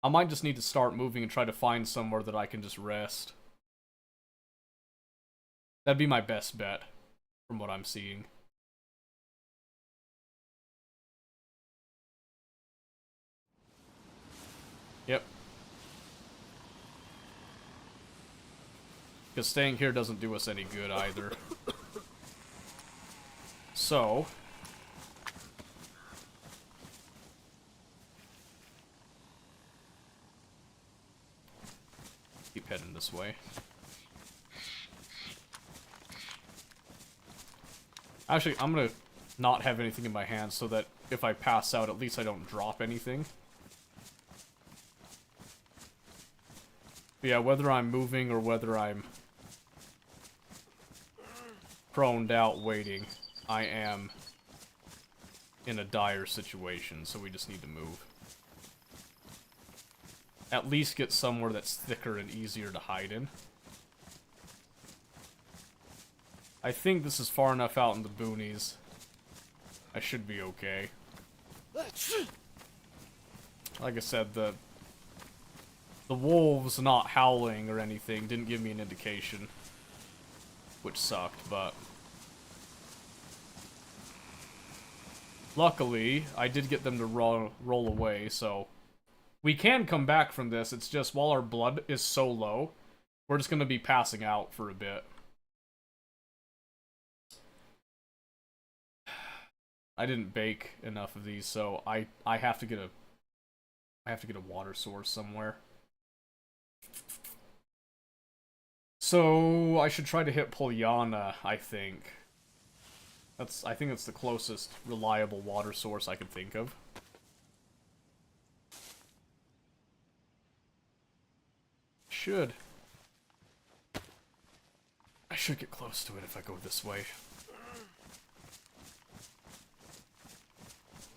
I might just need to start moving and try to find somewhere that I can just rest. That'd be my best bet, from what I'm seeing. Yep. Because staying here doesn't do us any good either. So... keep heading this way. Actually, I'm gonna not have anything in my hands so that if I pass out, at least I don't drop anything. But yeah, whether I'm moving or whether I'm proned out waiting, I am in a dire situation, so we just need to move. At least get somewhere that's thicker and easier to hide in. I think this is far enough out in the boonies. I should be okay. Like I said, the wolves not howling or anything didn't give me an indication. Which sucked, but... luckily, I did get them to roll away, so... we can come back from this, it's just while our blood is so low, we're just gonna be passing out for a bit. I didn't bake enough of these, so I have to get a water source somewhere. So I should try to hit Polyana, I think. I think that's the closest reliable water source I could think of. I should get close to it if I go this way.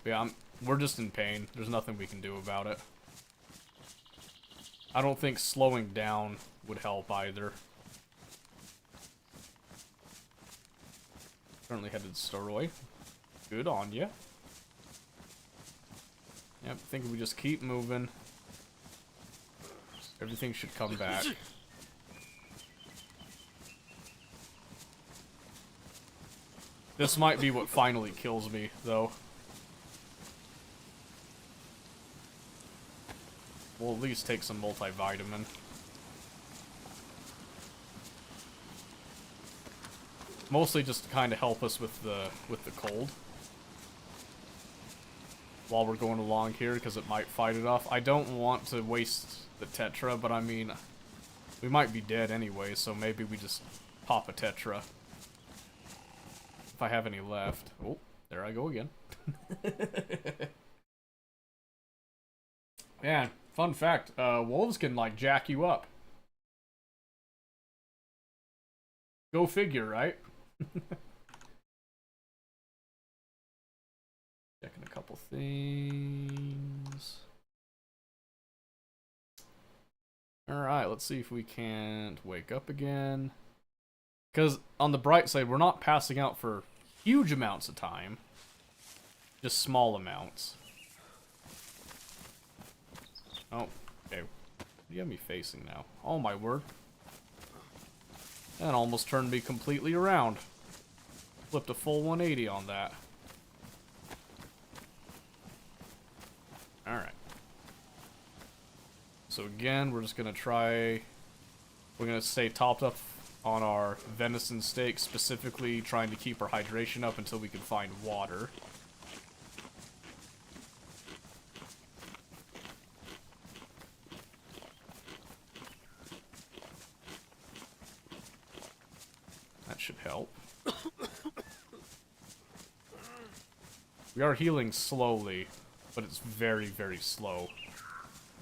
Yeah, we're just in pain. There's nothing we can do about it. I don't think slowing down would help either. Currently headed Storoy. Good on ya. Yep, I think if we just keep moving, everything should come back. This might be what finally kills me, though. We'll at least take some multivitamin. Mostly just to kind of help us with the cold. While we're going along here, because it might fight it off. I don't want to waste the Tetra, but I mean, we might be dead anyway, so maybe we just pop a Tetra. If I have any left. Oh, there I go again. Man, fun fact, wolves can, like, jack you up. Go figure, right? Checking a couple things. Alright, let's see if we can't wake up again. Because, on the bright side, we're not passing out for huge amounts of time. Just small amounts. Oh, okay. What do you have me facing now? Oh my word. That almost turned me completely around. Flipped a full 180 on that. Alright. So again, we're just gonna try... We're gonna stay topped up on our venison steak, specifically trying to keep our hydration up until we can find water. That should help. We are healing slowly, but it's very, very slow.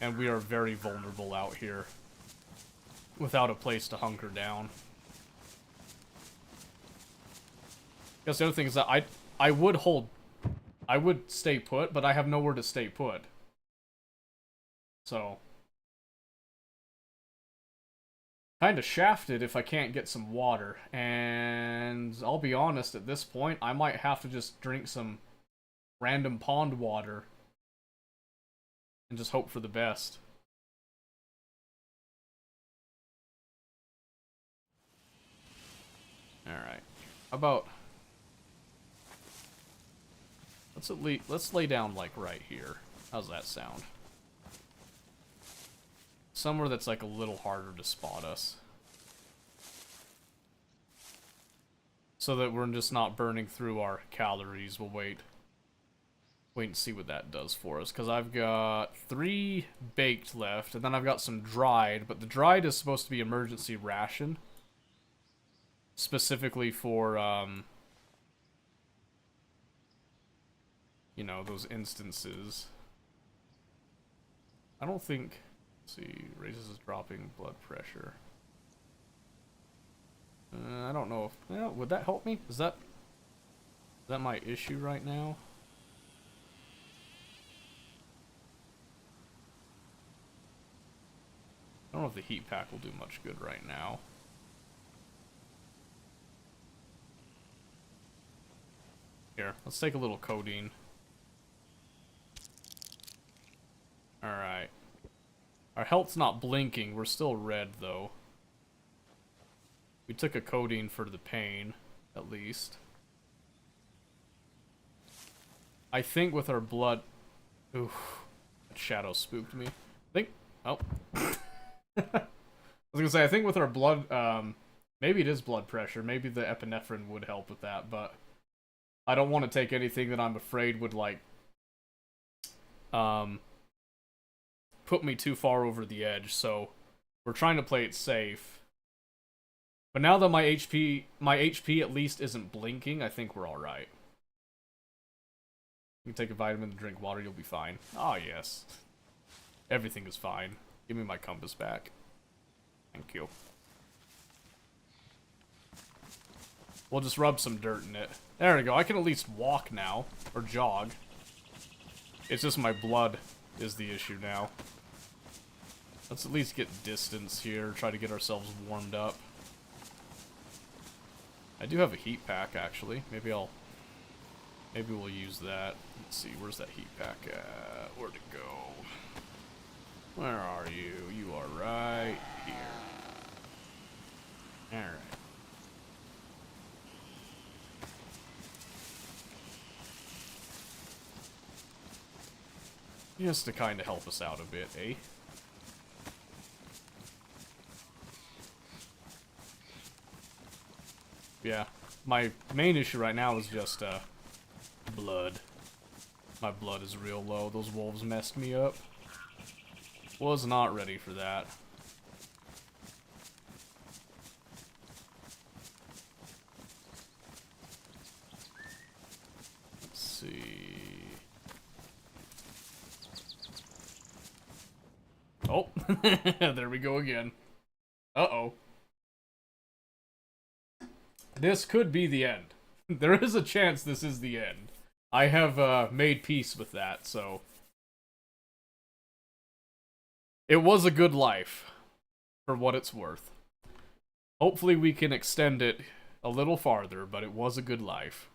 And we are very vulnerable out here without a place to hunker down. I guess the other thing is that I would stay put, but I have nowhere to stay put. So, kind of shafted if I can't get some water. And I'll be honest, at this point, I might have to just drink some random pond water and just hope for the best. Alright. How about... Let's lay down, like, right here. How's that sound? Somewhere that's, like, a little harder to spot us. So that we're just not burning through our calories. We'll wait and see what that does for us. Because I've got 3 baked left, and then I've got some dried. But the dried is supposed to be emergency ration. Specifically for, you know, those instances. I don't think... Let's see, raises his dropping blood pressure. I don't know if... Yeah, would that help me? Is that my issue right now? I don't know if the heat pack will do much good right now. Here, let's take a little codeine. Alright. Our health's not blinking, we're still red though. We took a codeine for the pain, at least. I think with our blood... Oof. That shadow spooked me. I think... Oh. I was gonna say, I think with our blood... maybe it is blood pressure. Maybe the epinephrine would help with that, but... I don't want to take anything that I'm afraid would, like... put me too far over the edge, so... We're trying to play it safe. But now that my HP at least isn't blinking, I think we're alright. You can take a vitamin and drink water, you'll be fine. Ah, yes. Everything is fine. Give me my compass back. Thank you. We'll just rub some dirt in it. There we go. I can at least walk now. Or jog. It's just my blood is the issue now. Let's at least get distance here, try to get ourselves warmed up. I do have a heat pack, actually. Maybe we'll use that. Let's see, where's that heat pack at? Where'd it go? Where are you? You are right here. Alright. Just to kind of help us out a bit, eh? Yeah, my main issue right now is just, blood. My blood is real low. Those wolves messed me up. Was not ready for that. Let's see. Oh, there we go again. Uh-oh. This could be the end. There is a chance this is the end. I have made peace with that, so... It was a good life, for what it's worth. Hopefully we can extend it a little farther, but it was a good life.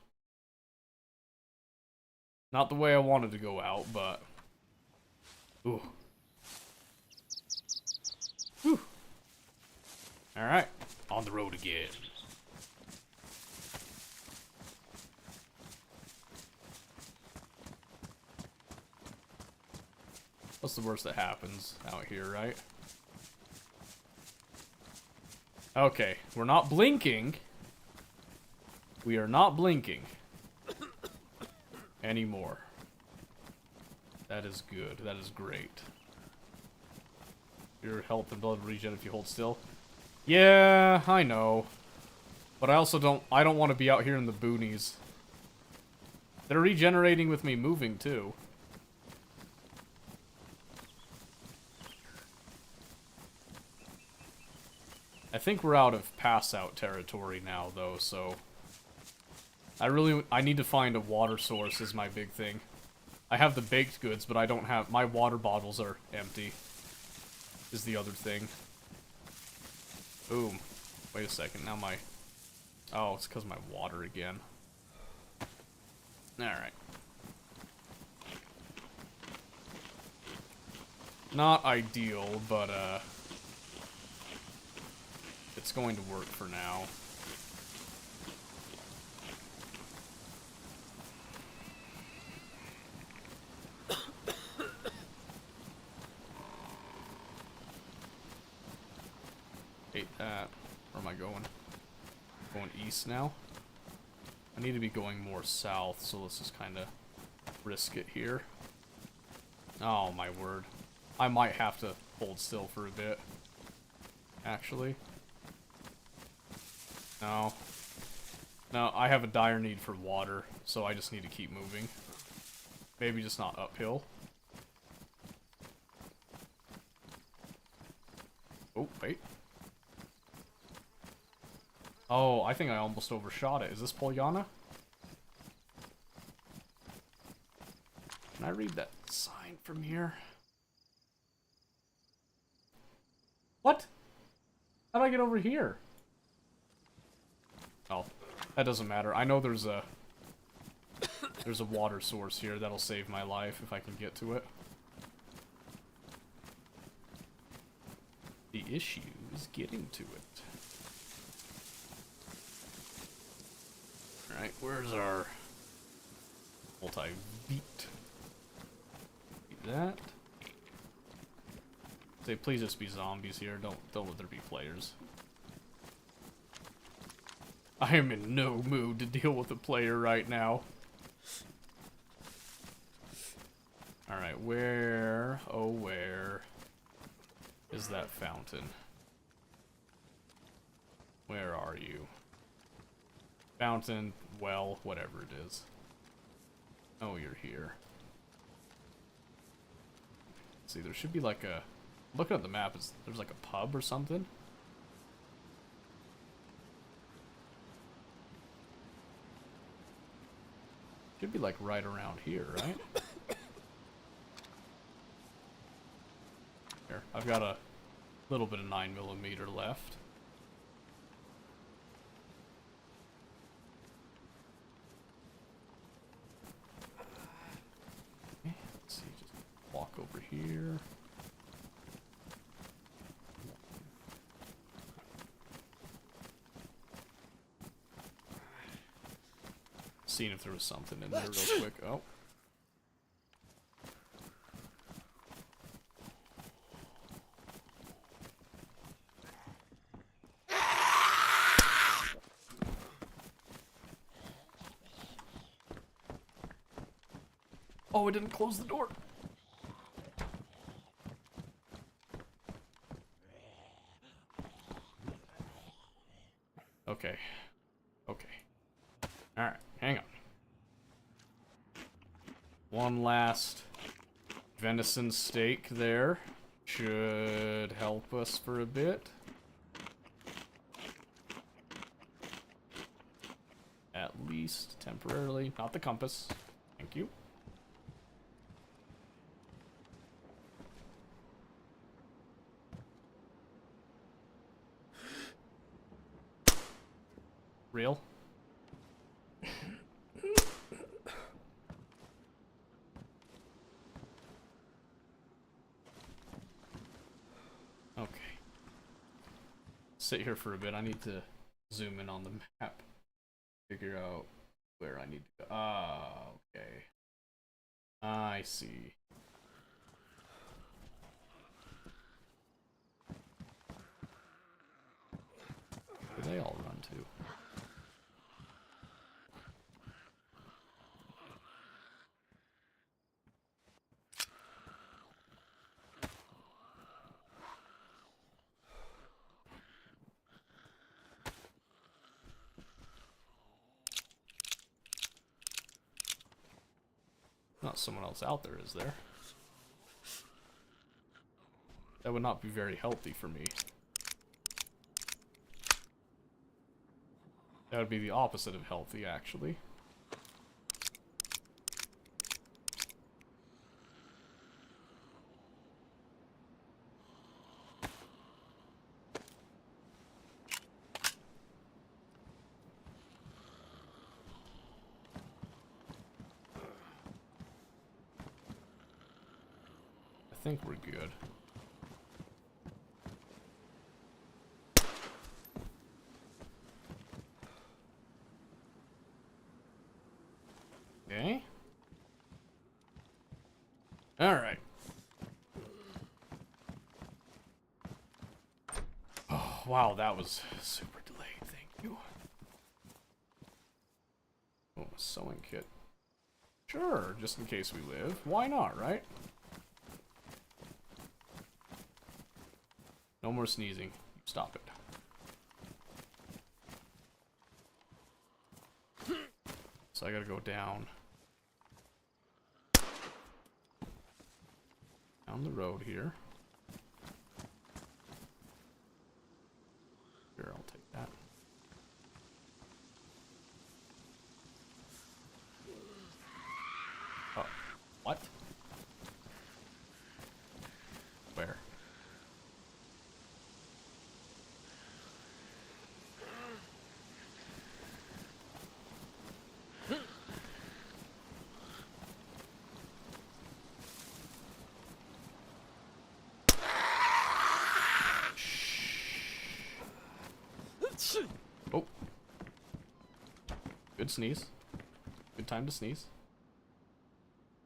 Not the way I wanted to go out, but... Ooh. Whew. Alright, on the road again. What's the worst that happens out here, right? Okay, we're not blinking. We are not blinking anymore. That is good. That is great. Your health and blood regen if you hold still. Yeah, I know. But I also don't want to be out here in the boonies. They're regenerating with me moving too. I think we're out of pass-out territory now, though, so... I need to find a water source is my big thing. I have the baked goods, but I don't have... My water bottles are empty. Is the other thing. Boom. Wait a second, now my... Oh, it's because of my water again. Alright. Not ideal, but, it's going to work for now. Hate that. Where am I going? Going east now? I need to be going more south, so let's just kind of risk it here. Oh my word. I might have to hold still for a bit. Actually. No. No, I have a dire need for water, so I just need to keep moving. Maybe just not uphill. Oh, wait. Oh, I think I almost overshot it. Is this Polyana? Can I read that sign from here? What? How do I get over here? Oh, that doesn't matter. I know there's a water source here that'll save my life if I can get to it. The issue is getting to it. Alright, where's our multi-beat? That. Say, please just be zombies here. Don't let there be players. I am in no mood to deal with a player right now. Alright, where, oh where is that fountain? Where are you? Fountain, well, whatever it is. Oh, you're here. Let's see, there should be like a... Looking at the map, there's like a pub or something. Should be like right around here, right? Here, I've got a little bit of 9mm left. Okay, let's see, just walk over here. Seeing if there was something in there real quick. Oh. Oh, it didn't close the door. Okay. Okay. Alright, hang on. One last venison steak there. Should help us for a bit. At least temporarily. Not the compass. Thank you. Real? Okay. Sit here for a bit. I need to zoom in on the map. Figure out where I need to go. Ah, okay. I see. Where do they all run to? Not someone else out there, is there? That would not be very healthy for me. That would be the opposite of healthy, actually. I think we're good. Okay. Alright. Oh, wow, that was super delayed. Thank you. Oh, a sewing kit. Sure, just in case we live. Why not, right? No more sneezing. Stop it. So I gotta go down. Down the road here. Sure, I'll take that. Oh, what? Where? Oh. Good sneeze. Good time to sneeze.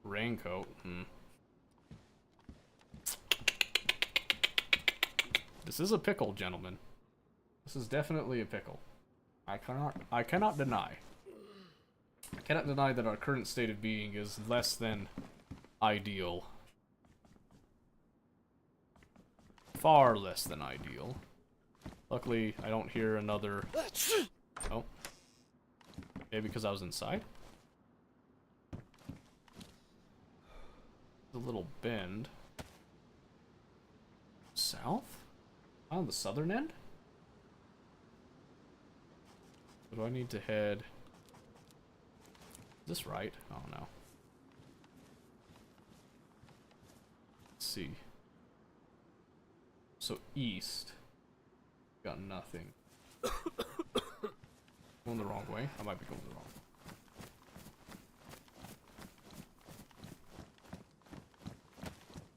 Raincoat. This is a pickle, gentlemen. This is definitely a pickle. I cannot deny. I cannot deny that our current state of being is less than ideal. Far less than ideal. Luckily, I don't hear another... Oh. Maybe because I was inside? A little bend. South? On the southern end? So do I need to head... Is this right? Oh no. Let's see. So east. Got nothing. Going the wrong way. I might be going the wrong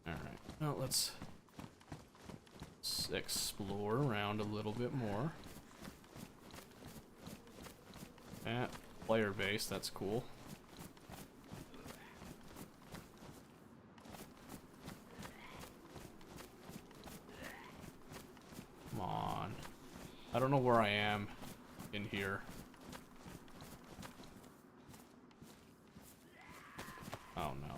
way. Alright. Now let's explore around a little bit more. Player base, that's cool. Come on. I don't know where I am in here. Oh no.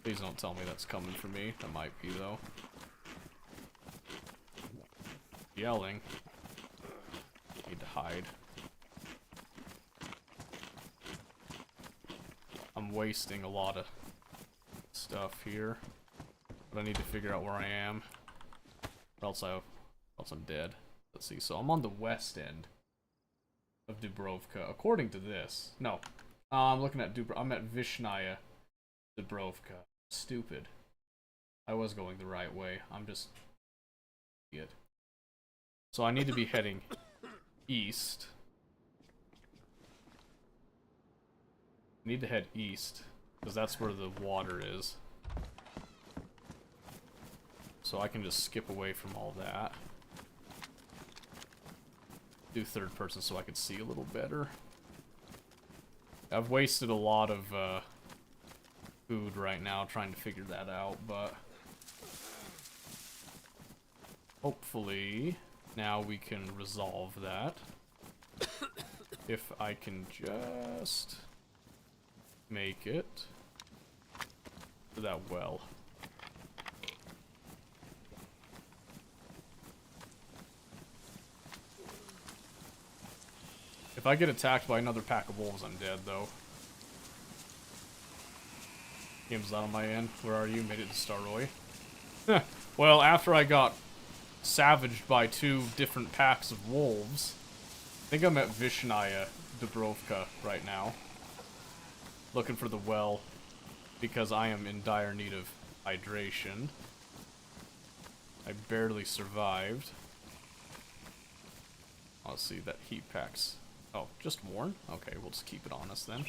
Please don't tell me that's coming for me. That might be though. Yelling. Need to hide. I'm wasting a lot of stuff here. But I need to figure out where I am. Or else I'm dead. Let's see, so I'm on the west end of Dubrovka, according to this. No. I'm looking at I'm at Vishnaya Dubrovka. Stupid. I was going the right way. I'm just idiot. So I need to be heading east. I need to head east, because that's where the water is. So I can just skip away from all that. Do third person so I can see a little better. I've wasted a lot of food right now trying to figure that out, but hopefully now we can resolve that. If I can just make it to that well. If I get attacked by another pack of wolves, I'm dead, though. Game's not on my end. Where are you? Made it to Staroy. Well, after I got savaged by 2 different packs of wolves, I think I'm at Vishnaya Dubrovka right now. Looking for the well, because I am in dire need of hydration. I barely survived. Let's see, that heat packs. Oh, just worn? Okay, we'll just keep it on us then.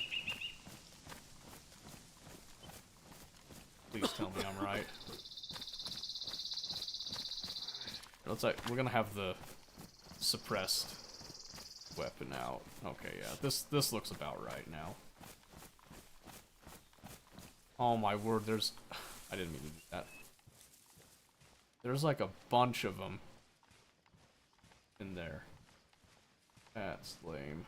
Please tell me I'm right. We're gonna have the suppressed weapon out. Okay, yeah, this looks about right now. Oh my word, there's... I didn't mean to do that. There's like a bunch of them in there. That's lame.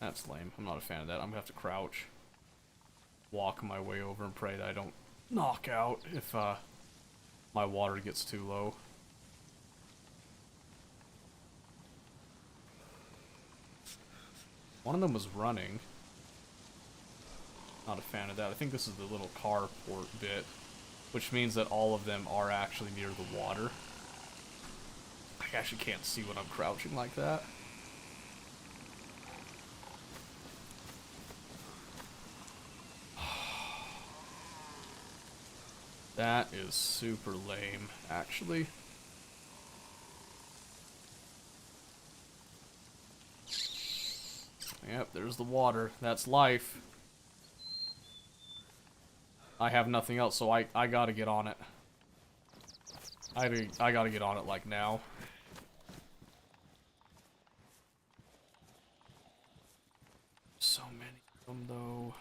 That's lame. I'm not a fan of that. I'm gonna have to crouch. Walk my way over and pray that I don't knock out if my water gets too low. One of them was running. Not a fan of that. I think this is the little carport bit, which means that all of them are actually near the water. I actually can't see when I'm crouching like that. That is super lame, actually. Yep, there's the water. That's life. I have nothing else, so I gotta get on it. I gotta get on it, like, now. So many of them, though.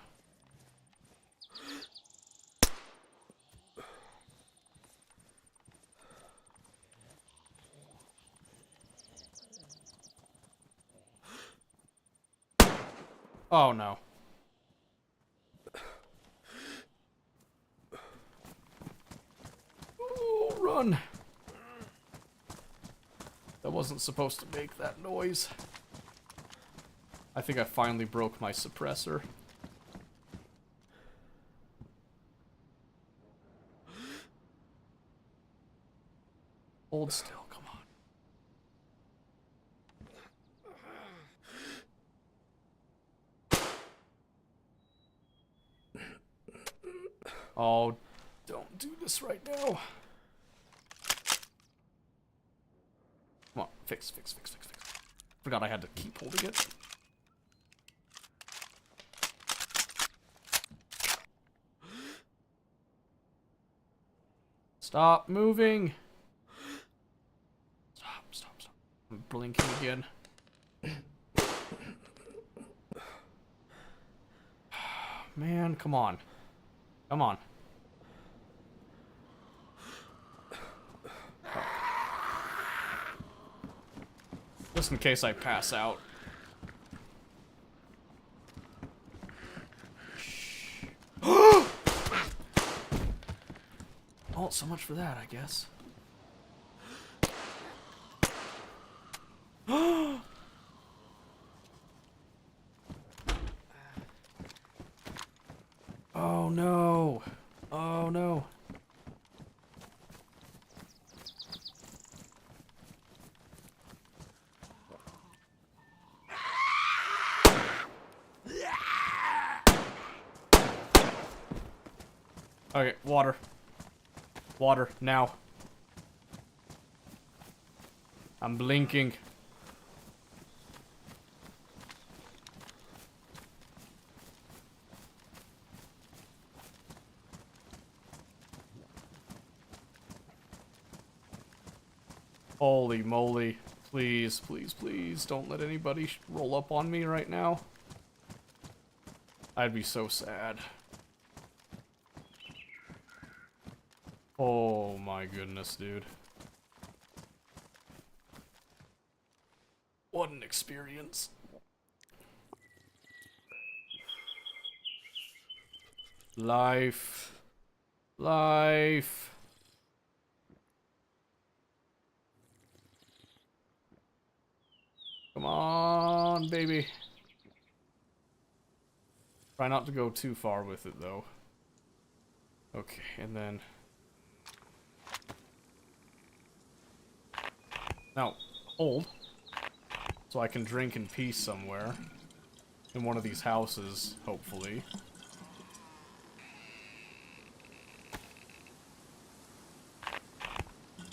Oh, no. Oh, run. That wasn't supposed to make that noise. I think I finally broke my suppressor. Hold still, come on. Oh, Don't do this right now. Come on, fix. Forgot I had to keep holding it. Stop moving. Stop. I'm blinking again. Man, come on. Come on. Just in case I pass out. Oh, so much for that, I guess. Oh no. Oh no. Okay, water. Water, now. I'm blinking. Holy moly. Please, please, please, don't let anybody roll up on me right now. I'd be so sad. Oh my goodness, dude. What an experience. Life. Life. Come on, baby. Try not to go too far with it, though. Okay, and then... Now, hold. So I can drink in peace somewhere. In one of these houses, hopefully.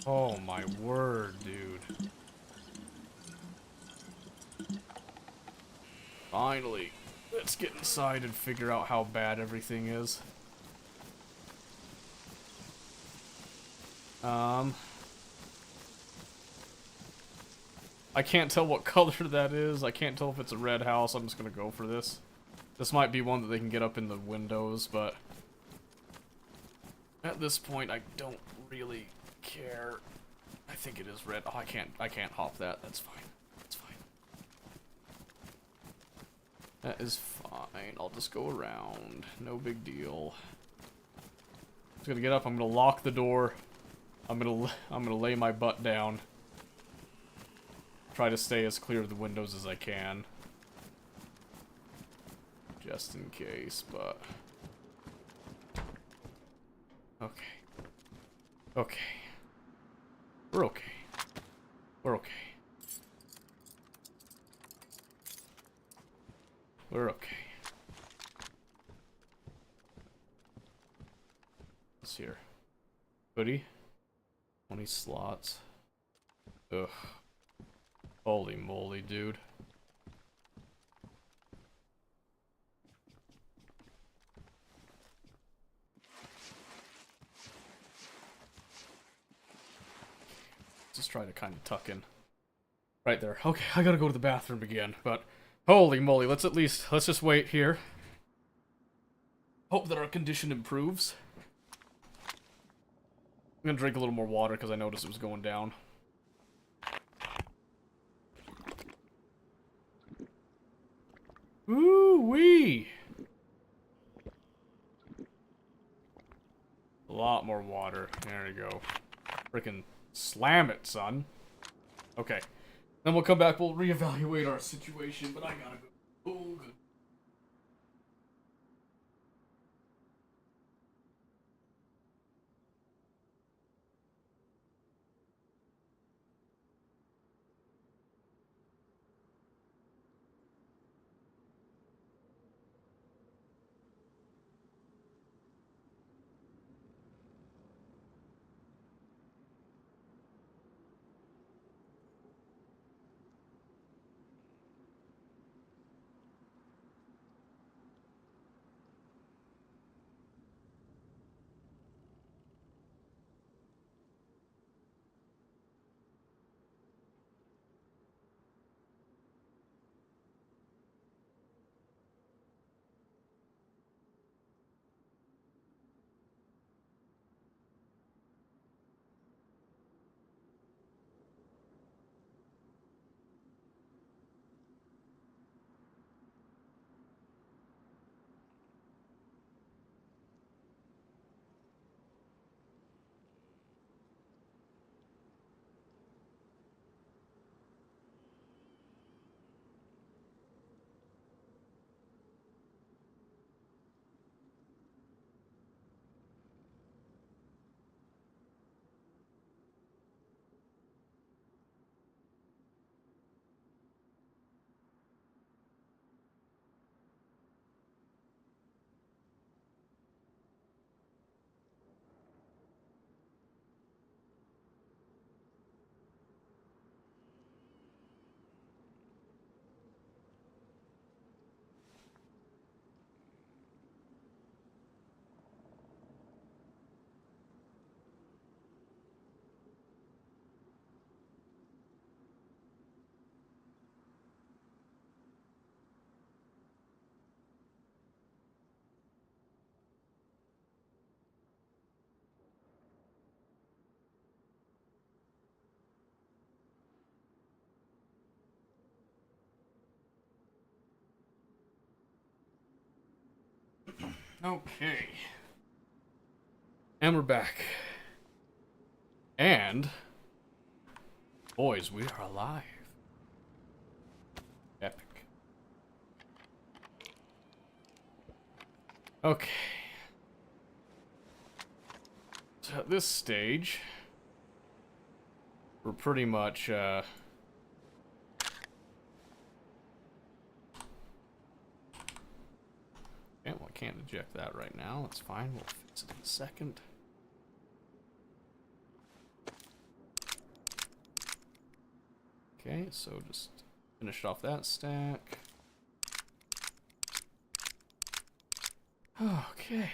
Oh my word, dude. Finally. Let's get inside and figure out how bad everything is. I can't tell what color that is. I can't tell if it's a red house. I'm just gonna go for this. This might be one that they can get up in the windows, but... at this point, I don't really care. I think it is red. Oh, I can't hop that. That's fine. That's fine. That is fine. I'll just go around. No big deal. Just gonna get up. I'm gonna lock the door. I'm gonna lay my butt down. Try to stay as clear of the windows as I can. Just in case, but... okay. Okay. We're okay. We're okay. We're okay. What's here? Hoodie? 20 slots. Ugh. Holy moly, dude. Just try to kind of tuck in. Right there. Okay, I gotta go to the bathroom again, but holy moly, let's just wait here. Hope that our condition improves. I'm gonna drink a little more water because I noticed it was going down. Ooh-wee! A lot more water. There you go. Freaking slam it, son. Okay. Then we'll come back, we'll reevaluate our situation, but I gotta go. Oh, good. Okay. And we're back. And, boys, we are alive. Epic. Okay. So at this stage, we're pretty much, yeah, well, I can't eject that right now. That's fine. We'll fix it in a second. Okay, so just finished off that stack. Okay.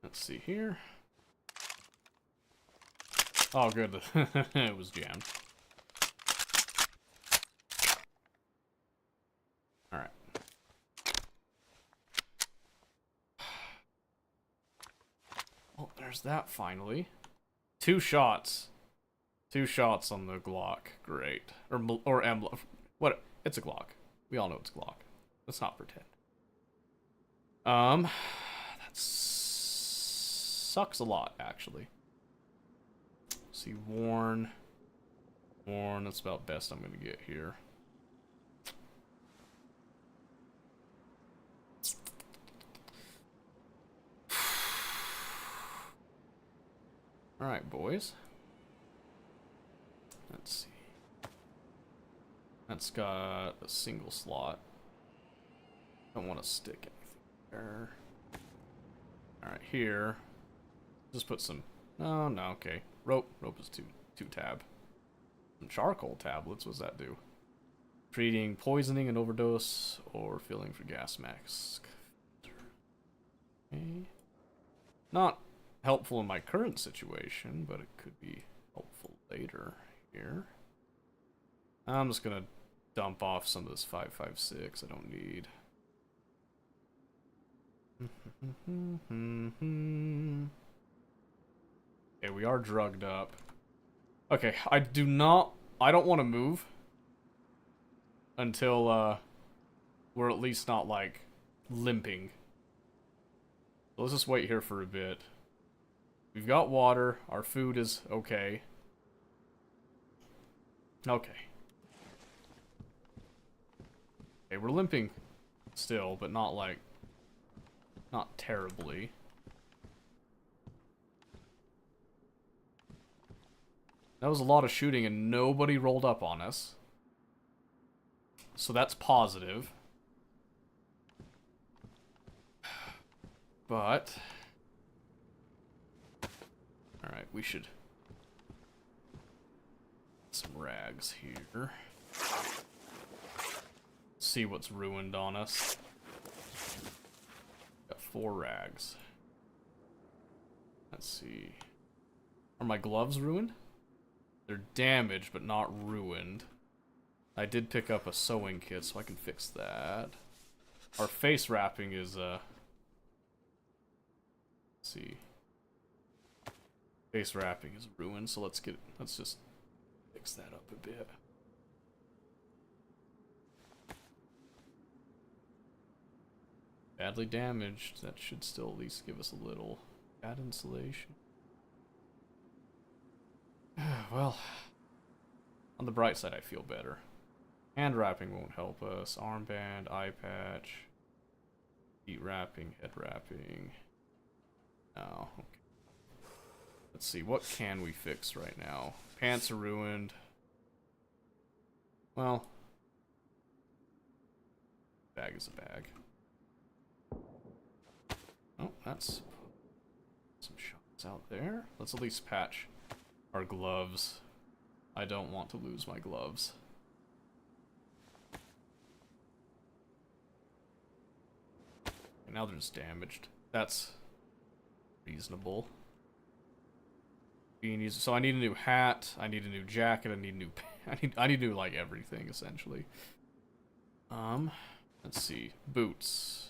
Let's see here. Oh, good. It was jammed. Alright. Well, there's that finally. 2 shots. 2 shots on the Glock. Great. Or emblem. What? It's a Glock. We all know it's a Glock. Let's not pretend. That sucks a lot, actually. See, worn. Worn, that's about best I'm gonna get here. Alright, boys. Let's see. That's got a single slot. Don't want to stick anything there. Alright, here. Just put some... No, okay. Rope is two tab. Some charcoal tablets, what's that do? Treating poisoning and overdose, or filling for gas mask. Okay. Not helpful in my current situation, but it could be helpful later here. I'm just gonna dump off some of this 5.56 I don't need. Okay, we are drugged up. Okay, I don't want to move until we're at least not like limping. So let's just wait here for a bit. We've got water, our food is okay. Okay, we're limping still, but not like, not terribly. That was a lot of shooting and nobody rolled up on us. So that's positive. But... Alright, we should... some rags here. See what's ruined on us. Got 4 rags. Let's see. Are my gloves ruined? They're damaged, but not ruined. I did pick up a sewing kit, so I can fix that. Our face wrapping is, let's see. Face wrapping is ruined, so let's just fix that up a bit. Badly damaged. That should still at least give us a little bad insulation. Well, on the bright side, I feel better. Hand wrapping won't help us. Armband, eye patch, feet wrapping, head wrapping. Oh, okay. Let's see, what can we fix right now? Pants are ruined. Well, bag is a bag. Oh, that's some shots out there. Let's at least patch our gloves. I don't want to lose my gloves. And now they're just damaged. That's reasonable. So I need a new hat, I need a new jacket, I need new I need new like everything essentially. Let's see. Boots.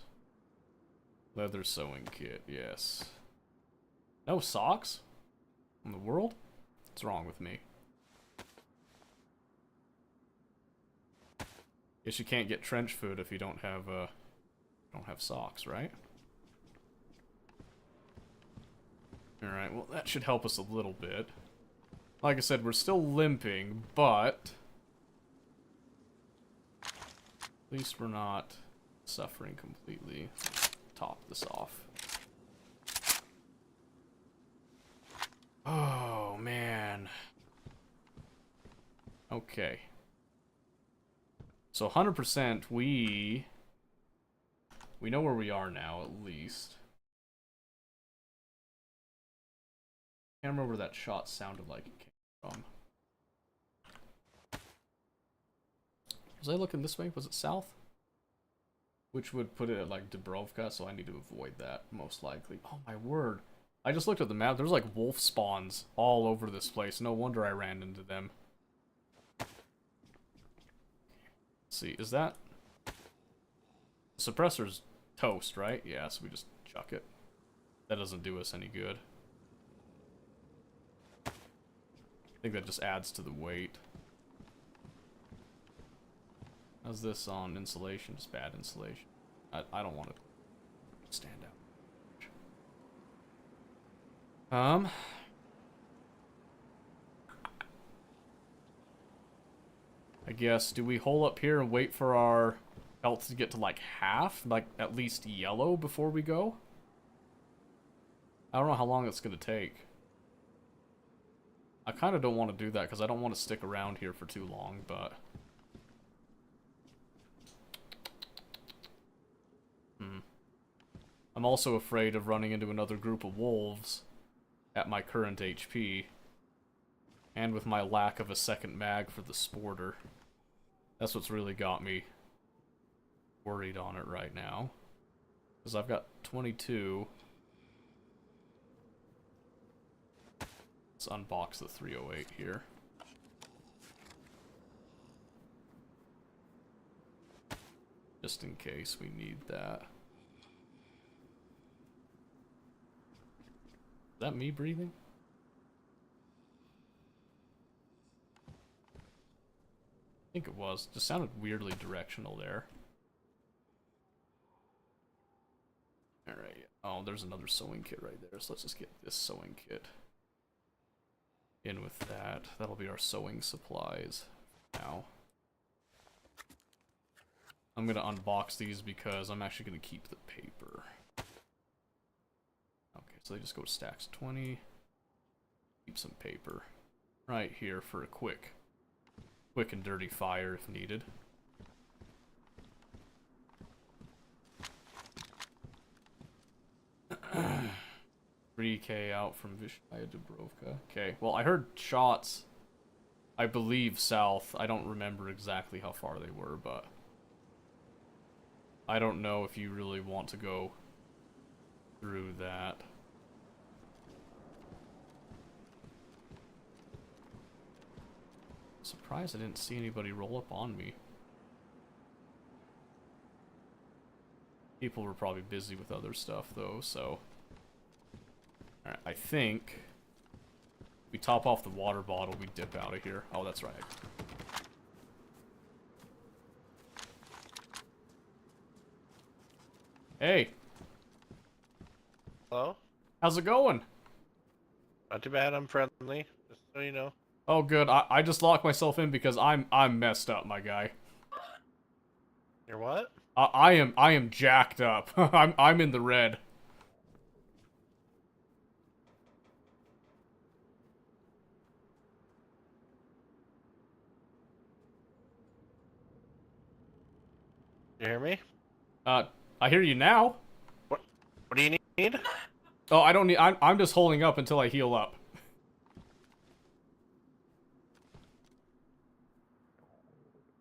Leather sewing kit, yes. No socks? In the world? What's wrong with me? Guess you can't get trench foot if you don't have Don't have socks, right? Alright, well that should help us a little bit. Like I said, we're still limping, but at least we're not suffering completely. Top this off. Oh, man. Okay. So 100% we know where we are now, at least. Can't remember where that shot sounded like it came from. Was I looking this way? Was it south? Which would put it at like Dubrovka, so I need to avoid that, most likely. Oh my word. I just looked at the map, there's like wolf spawns all over this place. No wonder I ran into them. Let's see, is that... The suppressor's toast, right? Yeah, so we just chuck it. That doesn't do us any good. I think that just adds to the weight. How's this on insulation? Just bad insulation. I don't want to stand out. I guess, do we hole up here and wait for our health to get to like half? Like at least yellow before we go? I don't know how long it's going to take. I kind of don't want to do that because I don't want to stick around here for too long, but... I'm also afraid of running into another group of wolves at my current HP. And with my lack of a second mag for the sporter. That's what's really got me worried on it right now. Because I've got 22. Let's unbox the 308 here. Just in case we need that. Is that me breathing? I think it was. Just sounded weirdly directional there. Alright. Oh, there's another sewing kit right there. So let's just get this sewing kit in with that. That'll be our sewing supplies now. I'm going to unbox these because I'm actually going to keep the paper. Okay, so they just go to stacks 20. Keep some paper right here for a quick and dirty fire if needed. $3K out from Vishaya Dubrovka. Okay, well I heard shots, I believe south. I don't remember exactly how far they were, but I don't know if you really want to go through that. Surprised I didn't see anybody roll up on me. People were probably busy with other stuff though, so... Alright, I think... we top off the water bottle, we dip out of here. Oh, that's right. Hey! Hello? How's it going? Not too bad, I'm friendly, just so you know. Oh, good. I just locked myself in because I'm messed up, my guy. You're what? I am jacked up. I'm in the red. You hear me? I hear you now. What do you need? Oh, I don't need. I'm just holding up until I heal up.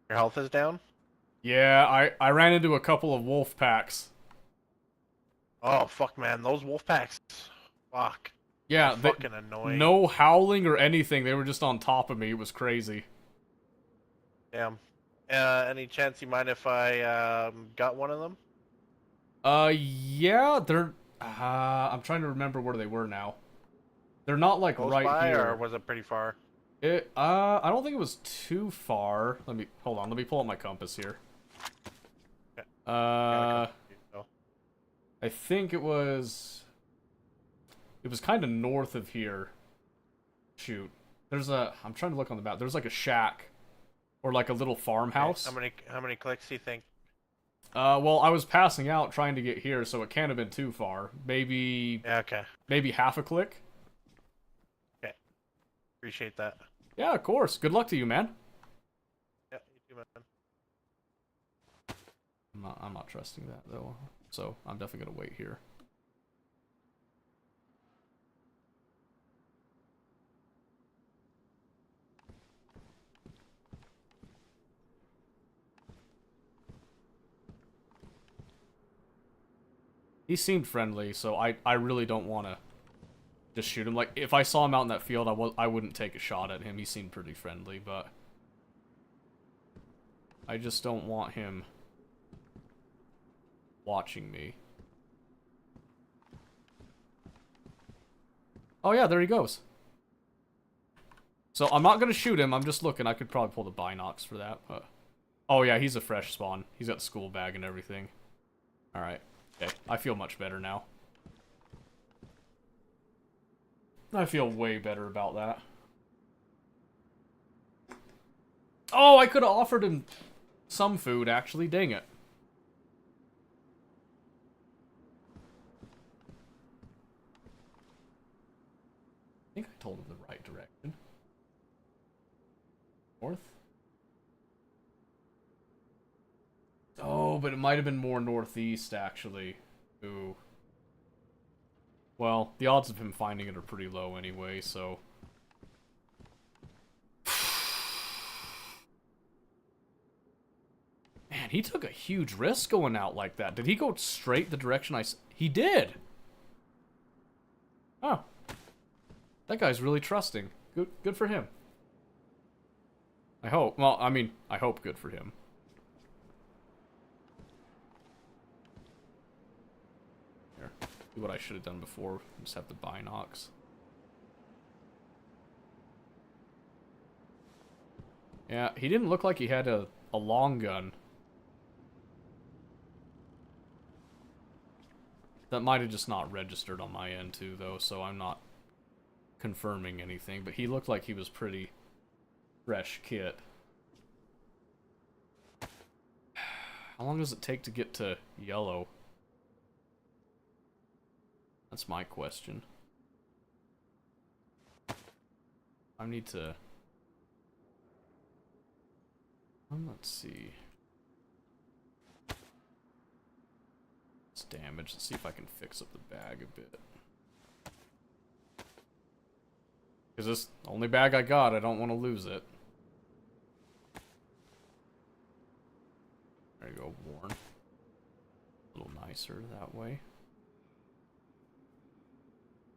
Your health is down? Yeah, I ran into a couple of wolf packs. Oh, fuck, man. Those wolf packs. Fuck. Yeah, they're fucking annoying. No howling or anything. They were just on top of me. It was crazy. Damn. Any chance you mind if I got one of them? Yeah, they're... I'm trying to remember where they were now. They're not, like, Close right by, here. or was it pretty far? I don't think it was too far. Hold on, let me pull up my compass here. Okay. Uh, I think it was kind of north of here. Shoot. There's a... I'm trying to look on the map. There's like a shack. Or like a little farmhouse. How many clicks do you think? Well, I was passing out trying to get here, so it can't have been too far. Maybe... Yeah, okay. Maybe half a click? Okay. Appreciate that. Yeah, of course. Good luck to you, man. Yeah, you too, man. I'm not trusting that, though. So, I'm definitely gonna wait here. He seemed friendly, so I really don't want to just shoot him. Like, if I saw him out in that field, I wouldn't take a shot at him. He seemed pretty friendly, but I just don't want him watching me. Oh yeah, there he goes. So I'm not going to shoot him. I'm just looking. I could probably pull the binocs for that, but... Oh yeah, he's a fresh spawn. He's got the school bag and everything. Alright. Okay, I feel much better now. I feel way better about that. Oh, I could have offered him some food, actually. Dang it. I think I told him the right direction. North? Oh, but it might have been more northeast, actually. Ooh. Well, the odds of him finding it are pretty low anyway, so... Man, he took a huge risk going out like that. Did he go straight the direction He did! Oh. That guy's really trusting. Good for him. I hope. Well, I mean, I hope good for him. Here. Do what I should have done before. Just have the binocs. Yeah, he didn't look like he had a long gun. That might have just not registered on my end too, though, so I'm not confirming anything. But he looked like he was pretty fresh kit. How long does it take to get to yellow? That's my question. I need to... let's see. It's damaged. Let's see if I can fix up the bag a bit. Because this is the only bag I got, I don't want to lose it. There you go, worn. A little nicer that way.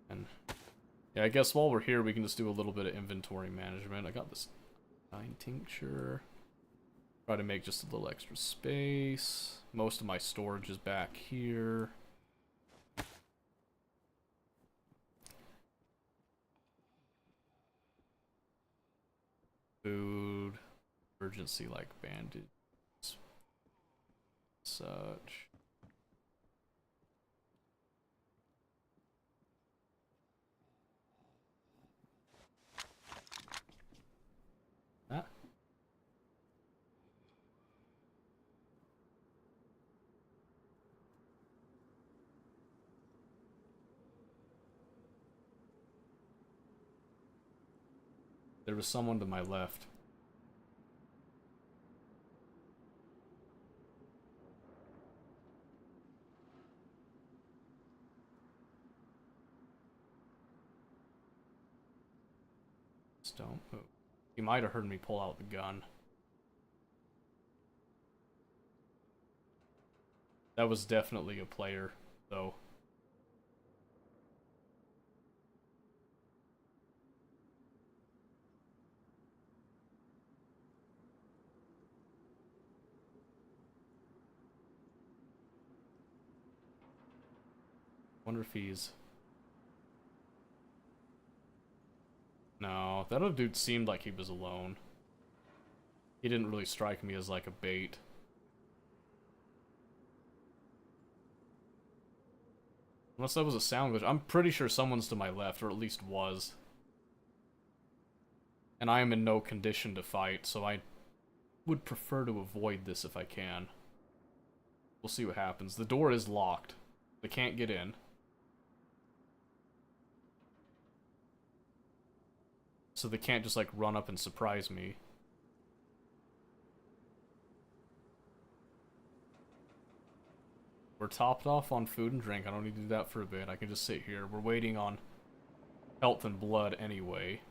And yeah, I guess while we're here, we can just do a little bit of inventory management. I got this 9 tincture. Try to make just a little extra space. Most of my storage is back here. Food, emergency like bandages, such. Ah. There was someone to my left. Just don't move. He might have heard me pull out the gun. That was definitely a player, though. Wonder if he's... No, that other dude seemed like he was alone. He didn't really strike me as like a bait. Unless that was a sound glitch. I'm pretty sure someone's to my left, or at least was. And I am in no condition to fight, so I would prefer to avoid this if I can. We'll see what happens. The door is locked. They can't get in. So they can't just, like, run up and surprise me. We're topped off on food and drink. I don't need to do that for a bit. I can just sit here. We're waiting on health and blood anyway.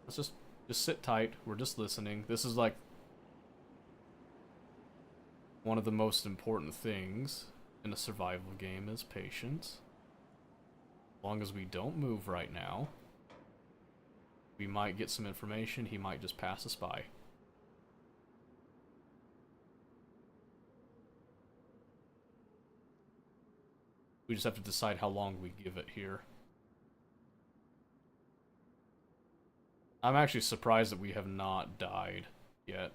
Let's just sit tight. We're just listening. This is, like, one of the most important things in a survival game is patience. As long as we don't move right now, we might get some information. He might just pass us by. We just have to decide how long we give it here. I'm actually surprised that we have not died yet.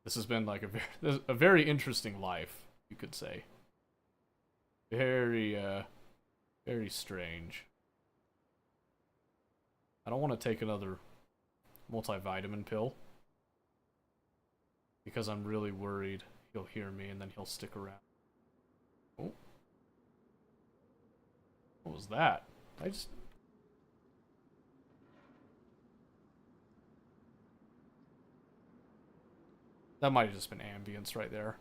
This has been like a very interesting life, you could say. Very strange. I don't want to take another multivitamin pill, because I'm really worried he'll hear me and then he'll stick around. Oh. What was that? That might have just been ambience right there.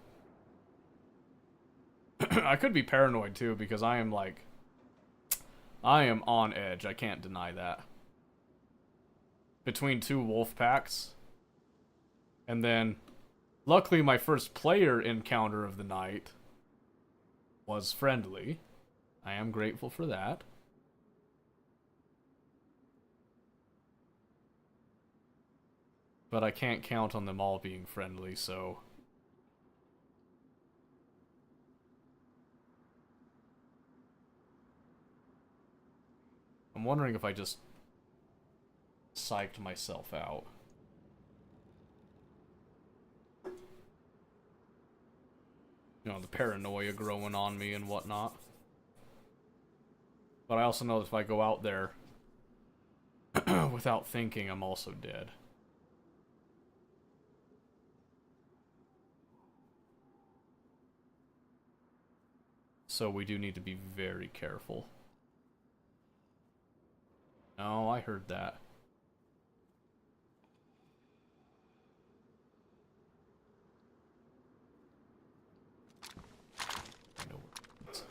I could be paranoid too, because I am on edge. I can't deny that. Between two wolf packs. And then, luckily my first player encounter of the night was friendly. I am grateful for that. But I can't count on them all being friendly, so... I'm wondering if I just psyched myself out. You know, the paranoia growing on me and whatnot. But I also know that if I go out there without thinking, I'm also dead. So we do need to be very careful. No, I heard that. I know where it is.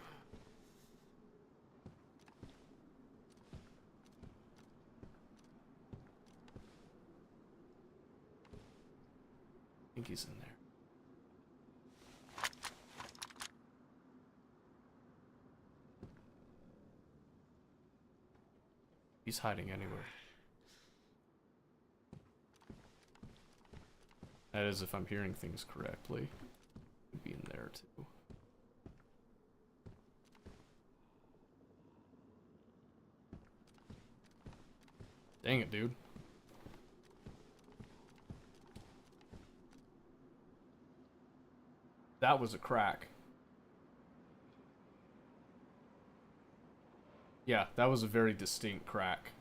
I think he's in there. He's hiding anywhere. That is, if I'm hearing things correctly. Could be in there too. Dang it, dude. That was a crack. Yeah, that was a very distinct crack.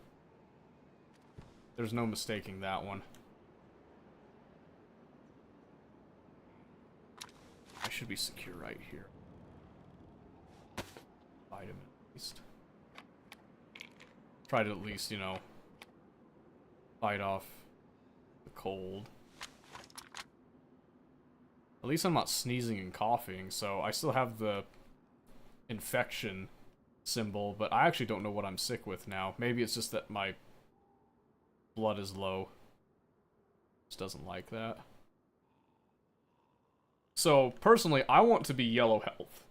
There's no mistaking that one. I should be secure right here. Fight him at least. Try to at least, you know, fight off the cold. At least I'm not sneezing and coughing, so I still have the infection symbol, but I actually don't know what I'm sick with now. Maybe it's just that my blood is low. Just doesn't like that. So, personally, I want to be yellow health.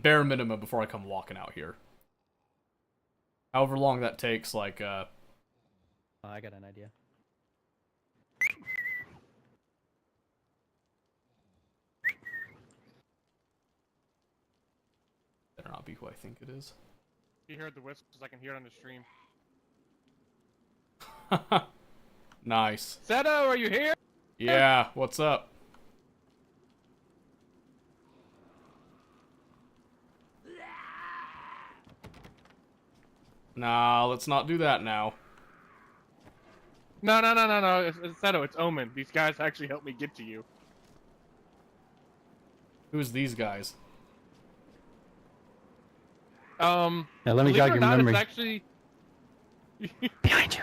Bare minimum before I come walking out here. However long that takes, like, Oh, I got an idea. better not be who I think it is. You heard the whistle because I can hear it on the stream. Nice. Seto, are you here? Yeah, what's up? Nah, let's not do that now. No, no, no, no, no. It's Seto. It's Omen. These guys actually helped me get to you. Who's these guys? Now let me Believe it jog or your not, memory. it's actually. Behind you.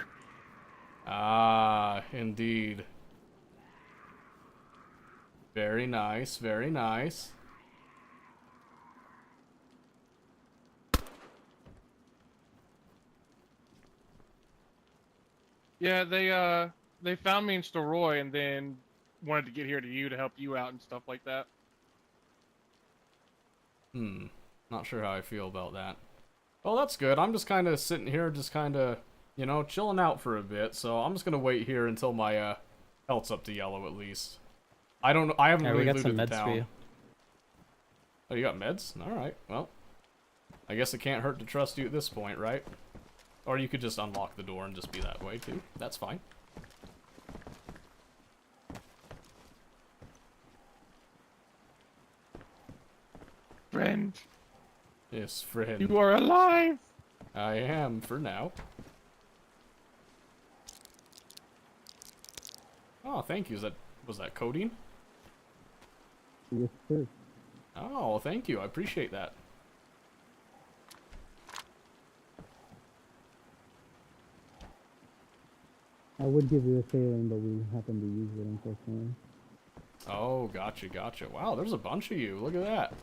Ah, indeed. Very nice, very nice. Yeah, they found me in Storoy and then wanted to get here to you to help you out and stuff like that. Not sure how I feel about that. Well, that's good. I'm just kind of sitting here, just kind of, you know, chilling out for a bit. So I'm just gonna wait here until my health's up to yellow at least. I haven't Yeah, really we got some looted the meds town. for you. Oh, you got meds? All right. Well, I guess it can't hurt to trust you at this point, right? Or you could just unlock the door and just be that way too. That's fine. Friend, Yes, friend. you are alive. I am for now. Oh, thank you. Was that codeine? Yes, sir. Oh, well, thank you. I appreciate that. I would give you a saline, but we happen to use it, unfortunately. Oh, gotcha, gotcha. Wow, there's a bunch of you. Look at that.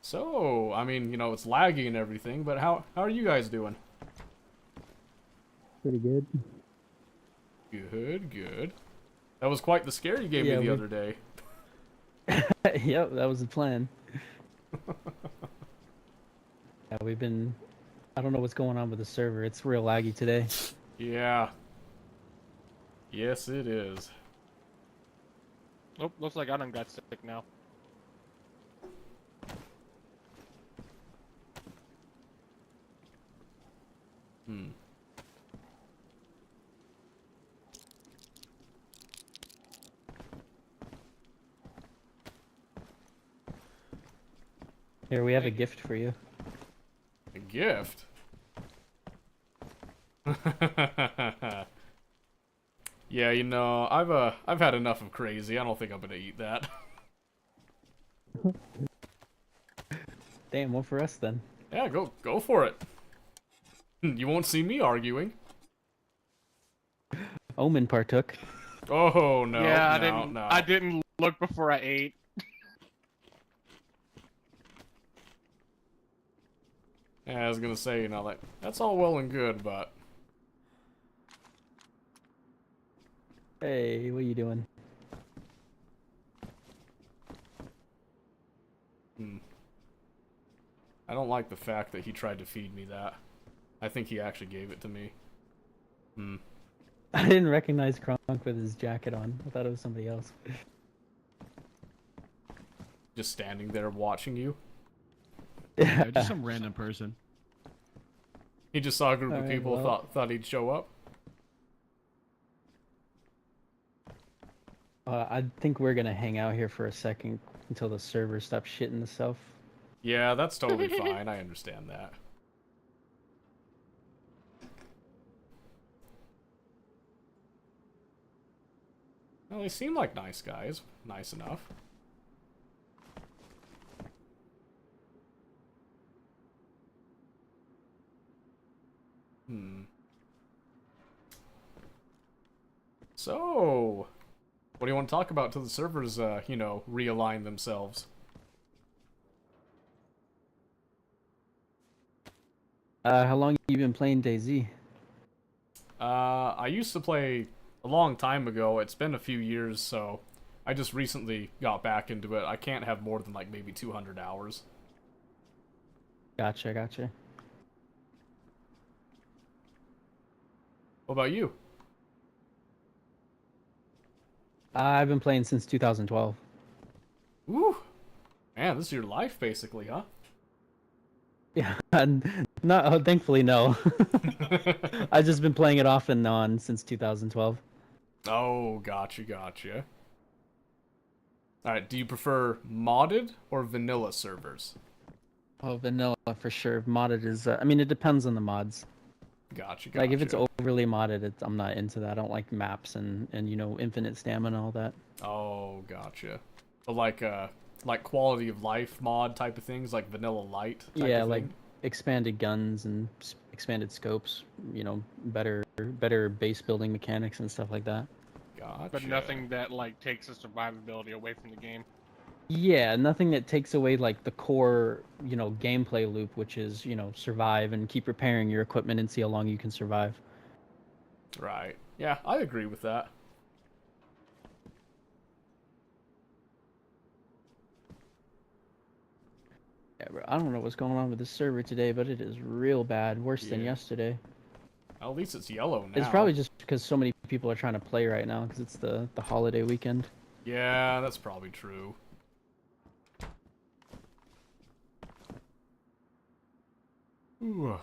So, I mean, you know, it's laggy and everything, but how are you guys doing? Pretty good. Good, good. That was quite the scare you gave Yeah, me the we- other day. Yep, that was the plan. Yeah, we've been... I don't know what's going on with the server. It's real laggy today. Yeah. Yes, it is. Oh, looks like I done got sick now. Hmm. Here, we have a gift for you. A gift? Yeah, you know, I've had enough of crazy. I don't think I'm gonna eat that. Damn, one for us then. Yeah, go for it. You won't see me arguing. Omen partook. Oh no, yeah, no. I didn't look before I ate. Yeah, I was gonna say, you know, like that's all well and good, but Hey, what are you doing? I don't like the fact that he tried to feed me that. I think he actually gave it to me. I didn't recognize Kronk with his jacket on. I thought it was somebody else. Just standing there watching you. Yeah, just some random person. He just saw a group of Alright, people, well. thought he'd show up. I think we're gonna hang out here for a second until the server stops shitting itself. Yeah, that's totally fine. I understand that. Well, they seem like nice guys. Nice enough. So, what do you want to talk about till the servers, you know, realign themselves? How long you been playing DayZ? I used to play a long time ago. It's been a few years, so I just recently got back into it. I can't have more than like maybe 200 hours. Gotcha, gotcha. What about you? I've been playing since 2012. Ooh, man, this is your life basically, huh? Yeah, and not thankfully no. I've just been playing it off and on since 2012. Oh, gotcha. Alright, do you prefer modded or vanilla servers? Oh, vanilla for sure. Modded is. I mean, it depends on the mods. Gotcha. Like if it's overly modded, I'm not into that. I don't like maps and infinite stamina and all that. Oh, gotcha. But like quality of life mod type of things, like vanilla light type Yeah, of like thing? expanded guns and expanded scopes. Better base building mechanics and stuff like that. Gotcha. But nothing that like takes the survivability away from the game. Yeah, nothing that takes away like the core, gameplay loop, which is, survive and keep repairing your equipment and see how long you can survive. Right. Yeah, I agree with that. Yeah, bro, I don't know what's going on with this server today, but it is real bad, worse than Yeah. yesterday. At least it's yellow now. It's probably just because so many people are trying to play right now because it's the holiday weekend. Yeah, that's probably true. Ooh.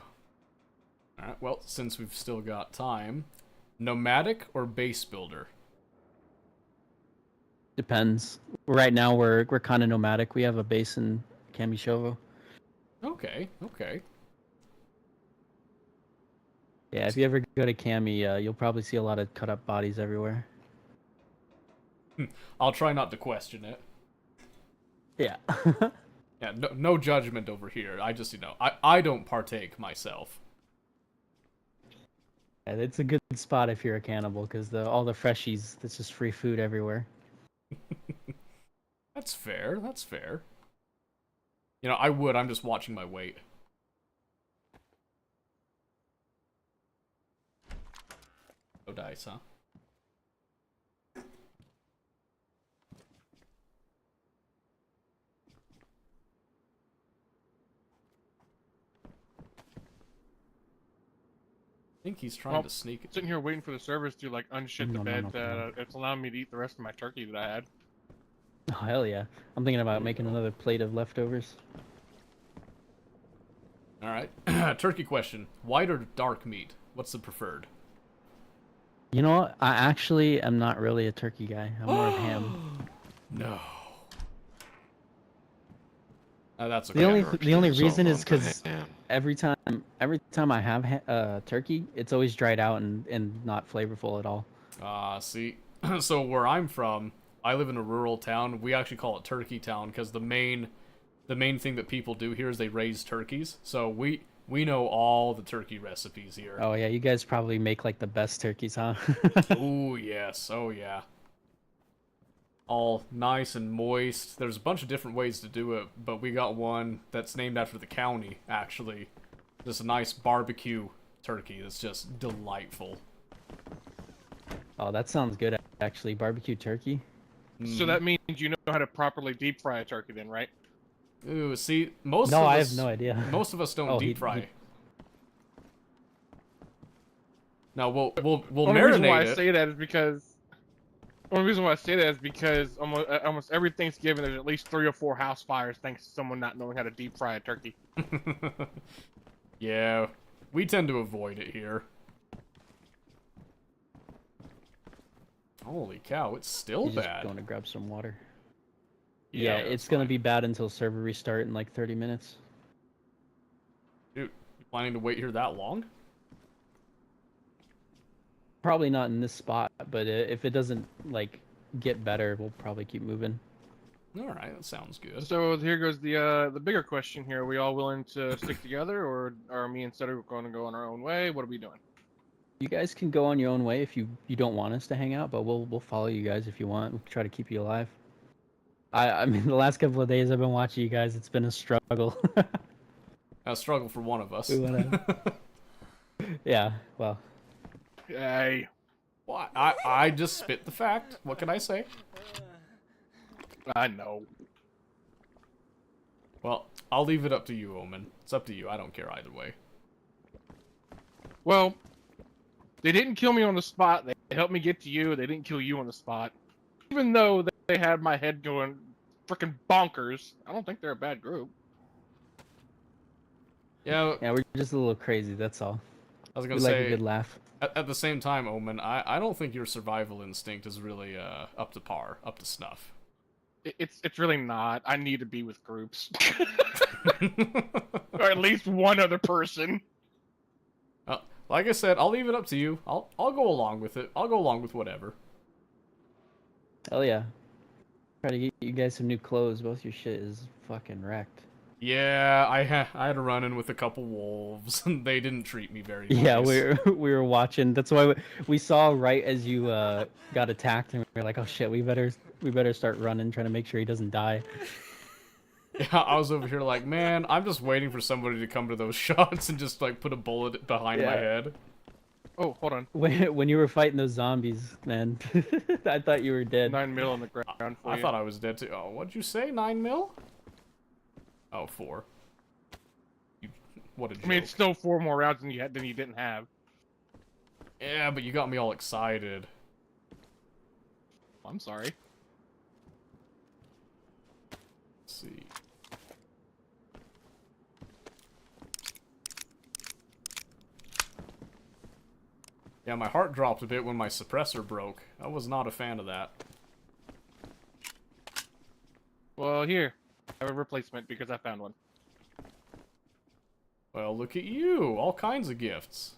Alright, well, since we've still got time, nomadic or base builder? Depends. Right now we're kind of nomadic. We have a base in Kamishovo. Okay. Yeah, if you ever go to Kami, you'll probably see a lot of cut up bodies everywhere. I'll try not to question it. Yeah. Yeah, no judgment over here. I just, I don't partake myself. Yeah, it's a good spot if you're a cannibal because all the freshies, that's just free food everywhere. That's fair. I would. I'm just watching my weight. No dice, huh? I think he's trying to sneak it. Sitting here waiting for the servers to like unshit the bed. It's allowing me to eat the rest of my turkey that I had. Oh, hell yeah. I'm thinking about making another plate of leftovers. Alright. Turkey question. White or dark meat? What's the preferred? You know what? I actually am not really a turkey guy. I'm more of ham. No. That's okay. The only reason is because every time I have turkey, it's always dried out and not flavorful at all. See. So where I'm from, I live in a rural town. We actually call it Turkey Town because the main thing that people do here is they raise turkeys. So we know all the turkey recipes here. Oh yeah, you guys probably make like the best turkeys, huh? Oh yes, oh yeah. All nice and moist. There's a bunch of different ways to do it, but we got one that's named after the county, actually. Just a nice barbecue turkey that's just delightful. Oh, that sounds good, actually. Barbecue turkey. So that means you know how to properly deep fry a turkey then, right? Ooh, see, most No, of us... I have no idea. Most of us don't Oh, deep fry. he- Now, we'll Only reason why I marinate say that is because... Only reason why I say that is because almost every Thanksgiving there's at least 3 or 4 house fires thanks to someone not knowing how to deep fry a turkey. it. Yeah, we tend to avoid it here. Holy cow, it's still He's just bad. going to grab some water. Yeah, Yeah, that's it's gonna fine. be bad until server restart in like 30 minutes. Dude, you planning to wait here that long? Probably not in this spot, but if it doesn't like get better, we'll probably keep moving. Alright, that sounds good. So here goes the bigger question here. Are we all willing to stick together, or are me and Sutter going to go on our own way? What are we doing? You guys can go on your own way if you don't want us to hang out, but we'll follow you guys if you want. We'll try to keep you alive. I mean, the last couple of days I've been watching you guys. It's been a struggle. A struggle for one of us. We wanna... Yeah, well. Hey. What? I just spit the fact. What can I say? I know. Well, I'll leave it up to you, Omen. It's up to you. I don't care either way. Well, they didn't kill me on the spot. They helped me get to you. They didn't kill you on the spot. Even though they had my head going freaking bonkers, I don't think they're a bad group. Yeah, Yeah, we're just a little crazy. That's all. I was We gonna like say. a good laugh. At the same time, Omen, I don't think your survival instinct is really up to par, up to snuff. It's really not. I need to be with groups, or at least one other person. Like I said, I'll leave it up to you. I'll go along with it. I'll go along with whatever. Hell yeah. Try to get you guys some new clothes. Both your shit is fucking wrecked. Yeah, I had a run in with a couple wolves, and they didn't treat me very nice. Yeah, we were watching. That's why we saw right as you got attacked, and we were like, oh shit, we better start running, trying to make sure he doesn't die. Yeah, I was over here like, man, I'm just waiting for somebody to come to those shots and just like put a bullet behind my head. Oh, hold on. When you were fighting those zombies, man, I thought you were dead. 9 mil on the ground for I you. thought I was dead too. Oh, what'd you say? 9 mil? Oh, 4. What a joke. I mean, it's still 4 more rounds than you didn't have. Yeah, but you got me all excited. I'm sorry. Let's see. Yeah, my heart dropped a bit when my suppressor broke. I was not a fan of that. Well, here. I have a replacement because I found one. Well, look at you. All kinds of gifts.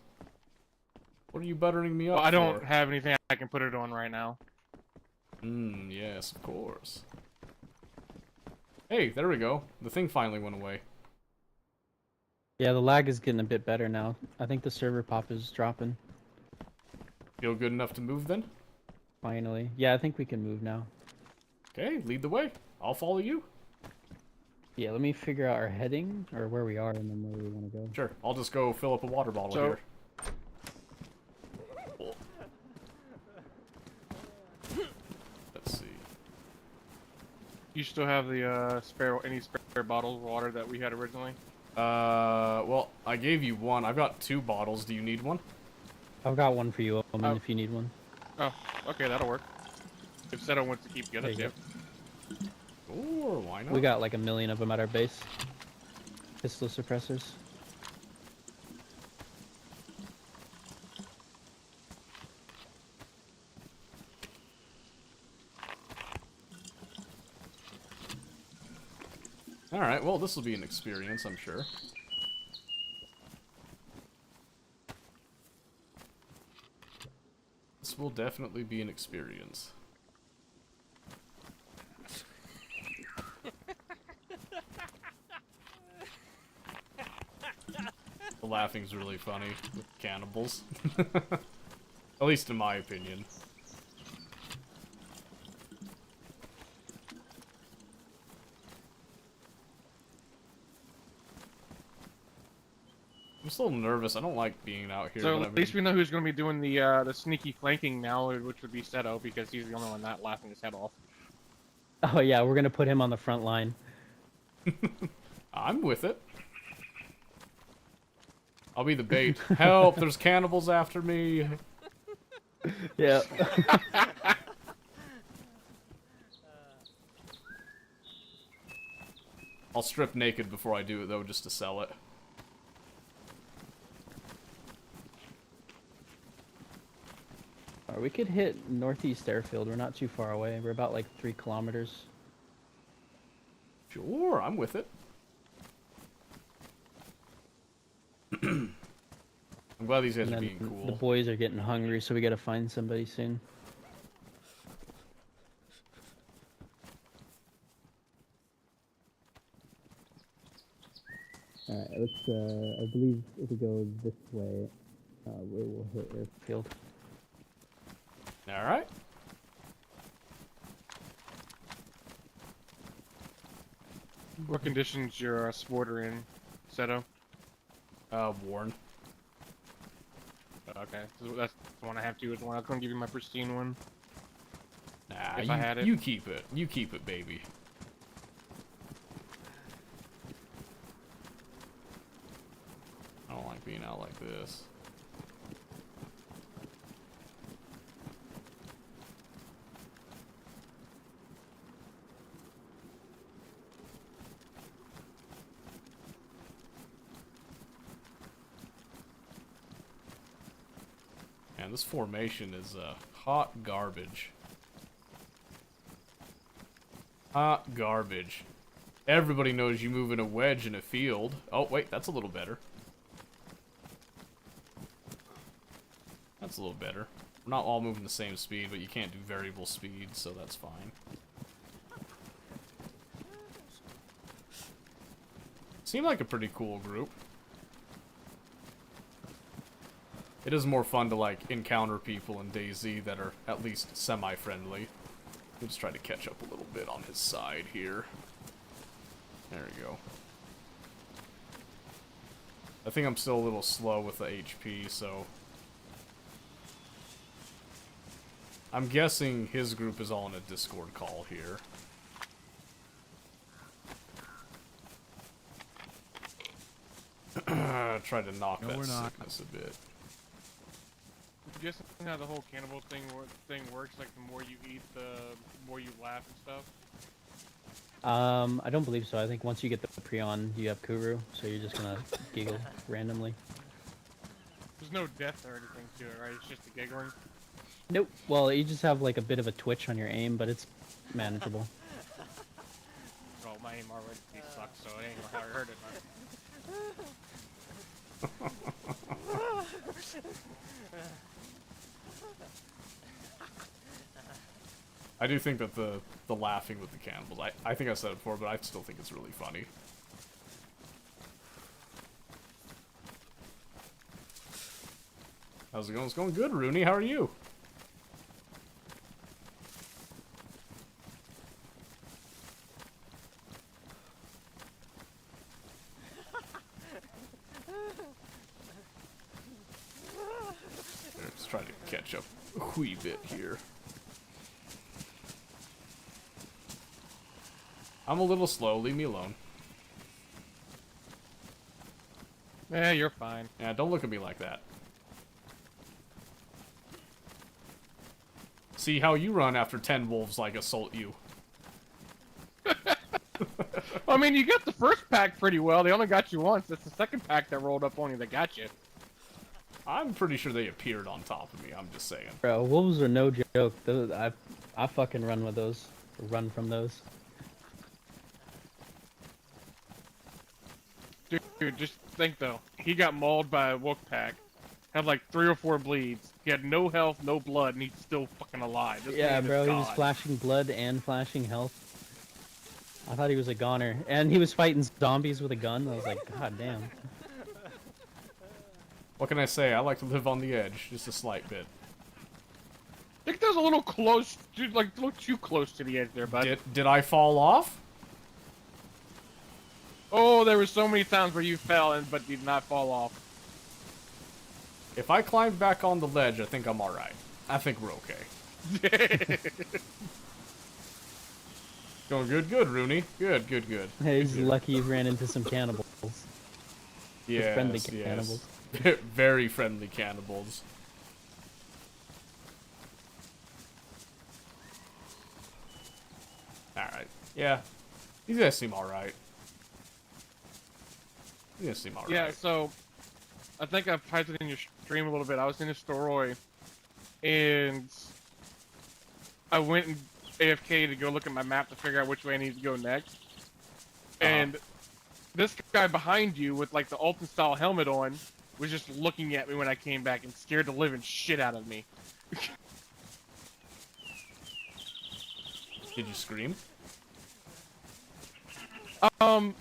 What are you buttering me up Well, I don't for? have anything I can put it on right now. Yes, of course. Hey, there we go. The thing finally went away. Yeah, the lag is getting a bit better now. I think the server pop is dropping. Feel good enough to move then? Finally. Yeah, I think we can move now. Okay, lead the way. I'll follow you. Yeah, let me figure out our heading, or where we are, and then where we want to go. Sure, I'll just go fill up a water bottle So- here. Let's see. You still have the any spare bottles of water that we had originally? Well, I gave you one. I've got 2 bottles. Do you need one? I've got one for you, Omen, Oh. if you need one. Oh, okay, that'll work. If Seto wants to keep the other There you tip. Or why not? We got like 1 million of them at our base. Pistol suppressors. Alright, well, this will be an experience, I'm sure. This will definitely be an experience. The laughing's really funny with cannibals. At least in my opinion. I'm still nervous. I don't like being out here. So but at least we know who's going to be doing the sneaky flanking now, which would be Seto, because he's the only one not laughing his head off. Oh yeah, we're gonna put him on the front line. I'm with it. I'll be the bait. Help! There's cannibals after me. Yeah. I'll strip naked before I do it though, just to sell it. Or we could hit northeast airfield. We're not too far away. We're about like 3 kilometers. Sure, I'm with it. I'm glad these guys And are then being cool. the boys are getting hungry, so we gotta find somebody soon. Alright, let's, I believe if we go this way, we will hit airfield. Alright. What conditions your sporter in, Seto? Warren. Okay, so that's the one I have to. Is the one I was going to give you my pristine one. Nah, If I had it. you keep it. You keep it, baby. I don't like being out like this. Man, this formation is hot garbage. Hot garbage. Everybody knows you move in a wedge in a field. Oh, wait, that's a little better. That's a little better. We're not all moving the same speed, but you can't do variable speed, so that's fine. Seemed like a pretty cool group. It is more fun to, like, encounter people in DayZ that are at least semi-friendly. We'll just try to catch up a little bit on his side here. There we go. I think I'm still a little slow with the HP, so... I'm guessing his group is all in a Discord call here. Try to knock that sickness a bit. Just how the whole cannibal thing works, like the more you eat, the more you laugh and stuff. I don't believe so. I think once you get the Prion, you have Kuru, so you're just gonna giggle randomly. There's no death or anything to it, right? It's just the giggling. Nope. Well, you just have like a bit of a twitch on your aim, but it's manageable. Oh, my aim already sucks, so it ain't gonna hurt it much. I do think that the laughing with the cannibals, I think I said it before, but I still think it's really funny. How's it going? It's going good, Rooney. How are you? Let's try to catch up a wee bit here. I'm a little slow. Leave me alone. Yeah, you're fine. Yeah, don't look at me like that. See how you run after 10 wolves like assault you. I mean, you got the first pack pretty well. They only got you once. It's the second pack that rolled up on you that got you. I'm pretty sure they appeared on top of me. I'm just saying. Bro, wolves are no joke. Those, I fucking run with those. Run from those. Dude, just think though. He got mauled by a wolf pack. Had like 3 or 4 bleeds. He had no health, no blood, and he's still fucking alive. This Yeah, man is bro, he was God. flashing blood and flashing health. I thought he was a goner. And he was fighting zombies with a gun. I was like, god damn. What can I say? I like to live on the edge, just a slight bit. I think that was a little close, dude, like a little too close to the edge there, bud. Did I fall off? Oh, there were so many times where you fell but did not fall off. If I climb back on the ledge, I think I'm alright. I think we're okay. Going good, good, Rooney. Good, good, good. Hey, he's lucky he ran into some cannibals. Yes, friendly yes. cannibals. Very friendly cannibals. Alright. Yeah. These guys seem alright. These guys seem alright. Yeah, so I think I've typed it in your stream a little bit. I was in a Storoi, and I went and AFK to go look at my map to figure out which way I need to go next. And this guy behind you with like the Alton style helmet on was just looking at me when I came back and scared the living shit out of me. Did you scream?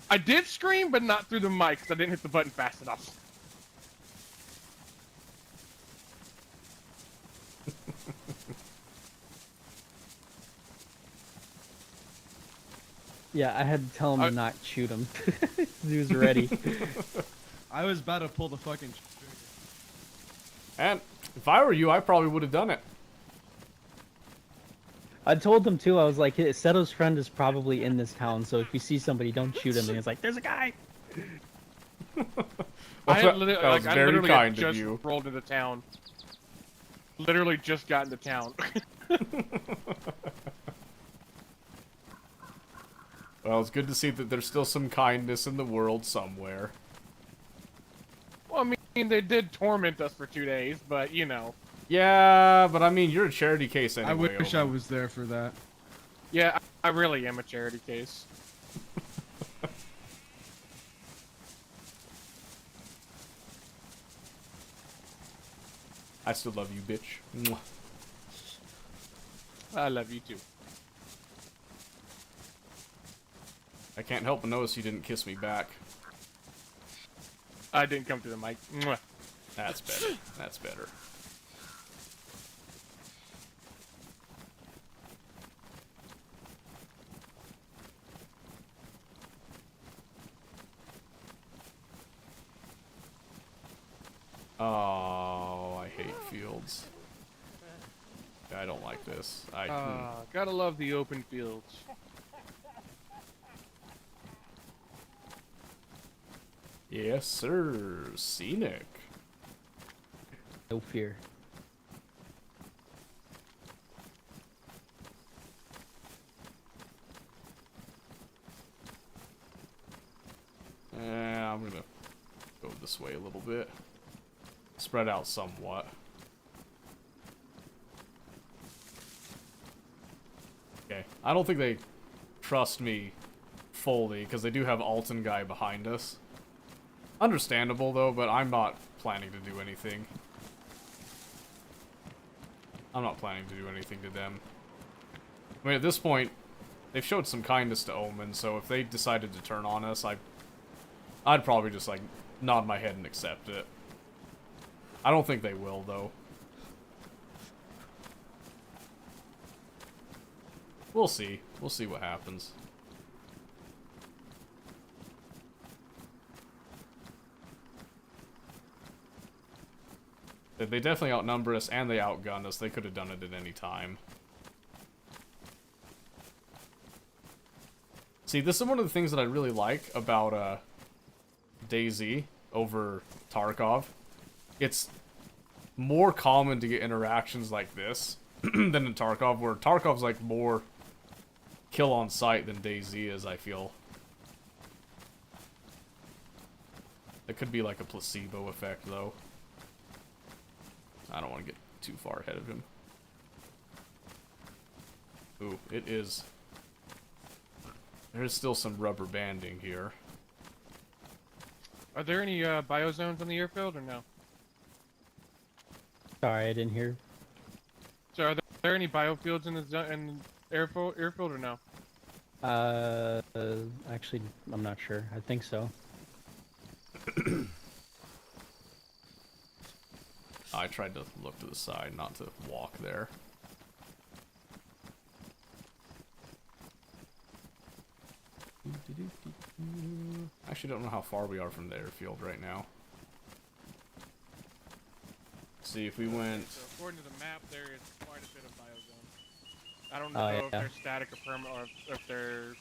I did scream, but not through the mic, because I didn't hit the button fast enough. Yeah, I had to tell him to not shoot him. He was ready. I was about to pull the fucking trigger. And if I were you, I probably would have done it. I told him too, I was like, Seto's friend is probably in this town, so if you see somebody, don't shoot him. And he's like, there's a guy! That was very literally kind of just you. rolled into town. Literally just got into town. Well, it's good to see that there's still some kindness in the world somewhere. Well, I mean, they did torment us for 2 days, but, you know. Yeah, but I mean, you're a charity case anyway. I wish I Owen. was there for that. Yeah, I really am a charity case. I still love you, bitch. Mwah. I love you too. I can't help but notice you didn't kiss me back. I didn't come to the mic. Mwah. That's better. That's better. Oh, I hate fields. I don't like this. Gotta love the open fields. Yes, sir. Scenic. No fear. I'm gonna go this way a little bit. Spread out somewhat. Okay. I don't think they trust me fully, because they do have Alton guy behind us. Understandable, though, but I'm not planning to do anything. I'm not planning to do anything to them. I mean, at this point, they've showed some kindness to Omen, so if they decided to turn on us, I'd probably just, like, nod my head and accept it. I don't think they will, though. We'll see. We'll see what happens. They definitely outnumber us, and they outgun us. They could have done it at any time. See, this is one of the things that I really like about DayZ over Tarkov. It's more common to get interactions like this than in Tarkov, where Tarkov's like more kill on sight than DayZ is, I feel. It could be like a placebo effect, though. I don't want to get too far ahead of him. Ooh, it is. There's still some rubber banding here. Are there any biozones on the airfield or no? Sorry, I didn't hear. So are there any biofields in the airfield or no? Actually, I'm not sure. I think so. I tried to look to the side, not to walk there. I actually don't know how far we are from the airfield right now. See, if we went... So according to the map, there is quite a bit of biozones. I don't Oh, know if yeah. they're static or permanent, or if they're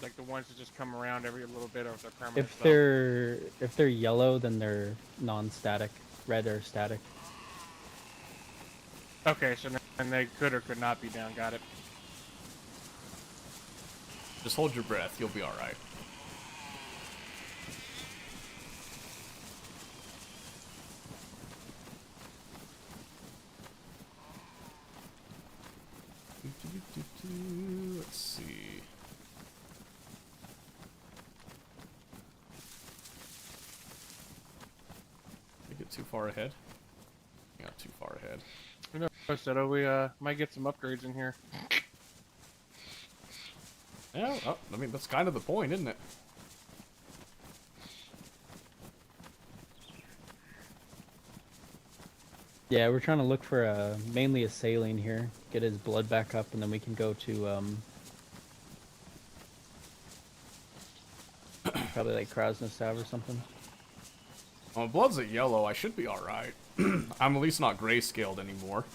like the ones that just come around every little bit, or if they're permanent. If they're yellow, then they're non-static. Red or static. Okay, so then they could or could not be down. Got it. Just hold your breath, you'll be alright. Let's see. Did I get too far ahead? I got too far ahead. Who knows, Seto? We might get some upgrades in here. Yeah, oh, I mean, that's kind of the point, isn't it? Yeah, we're trying to look for mainly a saline here. Get his blood back up, and then we can go to probably like Kras2 or something. Well, blood's at yellow. I should be alright. I'm at least not grayscaled anymore.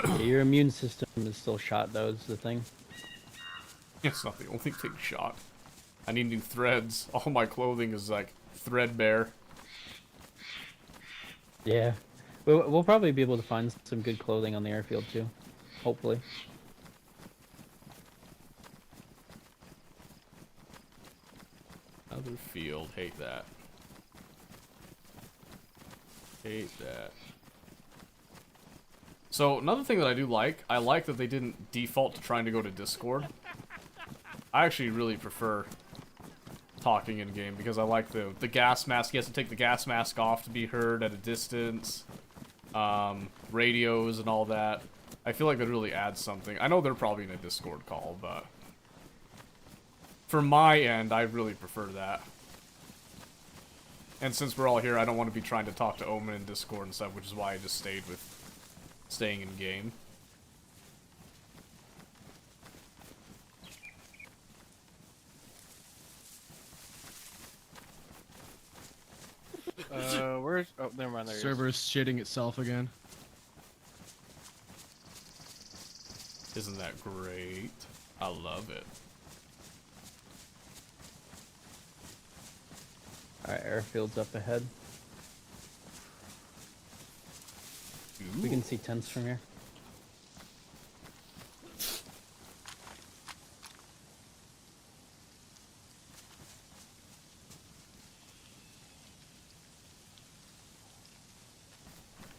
Yeah, your immune system is still shot, though, is the thing. It's not the only thing shot. I need new threads. All my clothing is, like, threadbare. Yeah. We'll probably be able to find some good clothing on the airfield, too. Hopefully. Other field. Hate that. Hate that. So, another thing that I do like, I like that they didn't default to trying to go to Discord. I actually really prefer talking in-game because I like the gas mask. He has to take the gas mask off to be heard at a distance. Radios and all that. I feel like that really adds something. I know they're probably in a Discord call, but for my end, I really prefer that. And since we're all here, I don't want to be trying to talk to Omen in Discord and stuff, which is why I just stayed with staying in game. Where's... Oh, never mind, there he is. Server's shitting itself again. Isn't that great? I love it. Alright, airfield's up ahead. Ooh. We can see tents from here.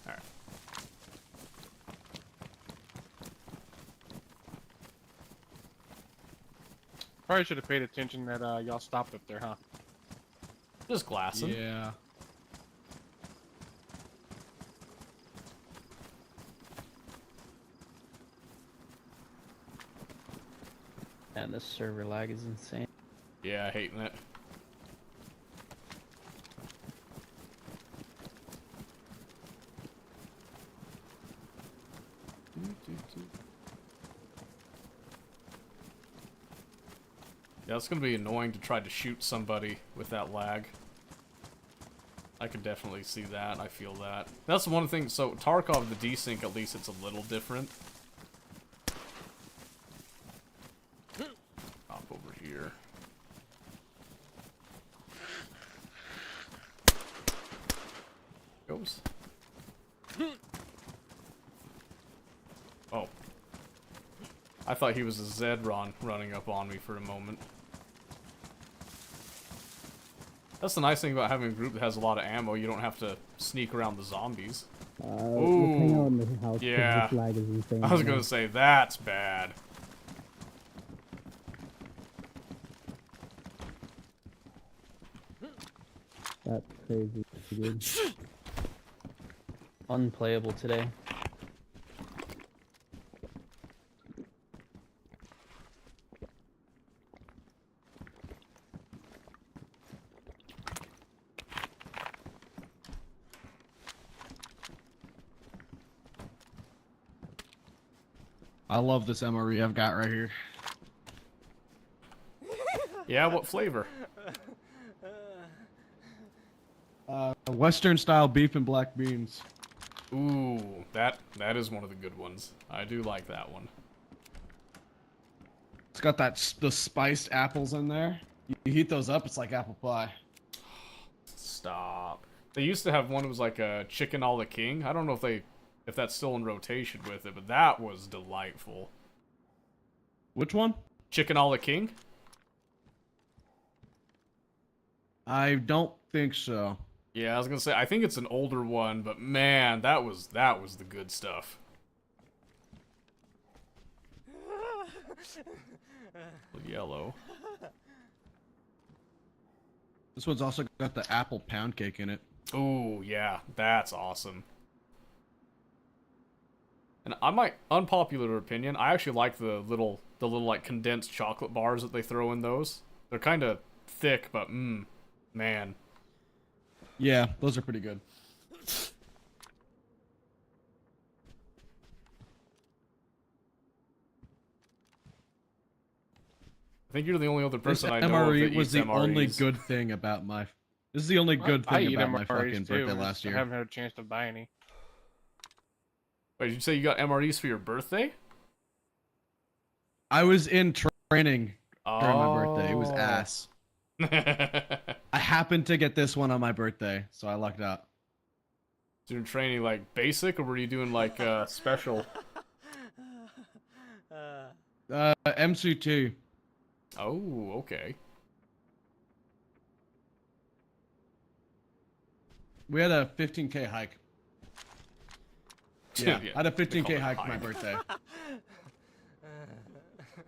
Alright. Probably should have paid attention that y'all stopped up there, huh? Just glassing. Yeah. And this server lag is insane. Yeah, hating it. Yeah, it's gonna be annoying to try to shoot somebody with that lag. I can definitely see that. I feel that. That's one thing. So Tarkov, the desync, at least it's a little different. Hop over here. Goes. Oh. I thought he was a Zedron running up on me for a moment. That's the nice thing about having a group that has a lot of ammo. You don't have to sneak around the zombies. Let's hang out in the house. 'cause Yeah. This lag is insane. I was right gonna now. say, that's bad. That's crazy, dude. Unplayable today. I love this MRE I've got right here. Yeah, what flavor? Western style beef and black beans. Ooh, that is one of the good ones. I do like that one. It's got the spiced apples in there. You heat those up, it's like apple pie. Stop. They used to have one that was like a chicken a la king. I don't know if that's still in rotation with it, but that was delightful. Which one? Chicken a la king? I don't think so. Yeah, I was gonna say I think it's an older one, but man, that was the good stuff. Yellow. This one's also got the apple pound cake in it. Ooh, yeah, that's awesome. And I might, unpopular opinion, I actually like the little like condensed chocolate bars that they throw in those. They're kind of thick, but man. Yeah, those are pretty good. I think you're the only other This person I know of MRE that was eats the only MREs. good thing about my... This is the only good I thing eat about my MREs fucking too, birthday last I year. haven't had a chance to buy any. Wait, did you say you got MREs for your birthday? I was in training during my birthday. It was Oh. ass. I happened to get this one on my birthday, so I lucked out. Doing training like basic, or were you doing like special? MC2. Oh, okay. We had a 15K hike. Yeah, I had a 15K hike for my birthday.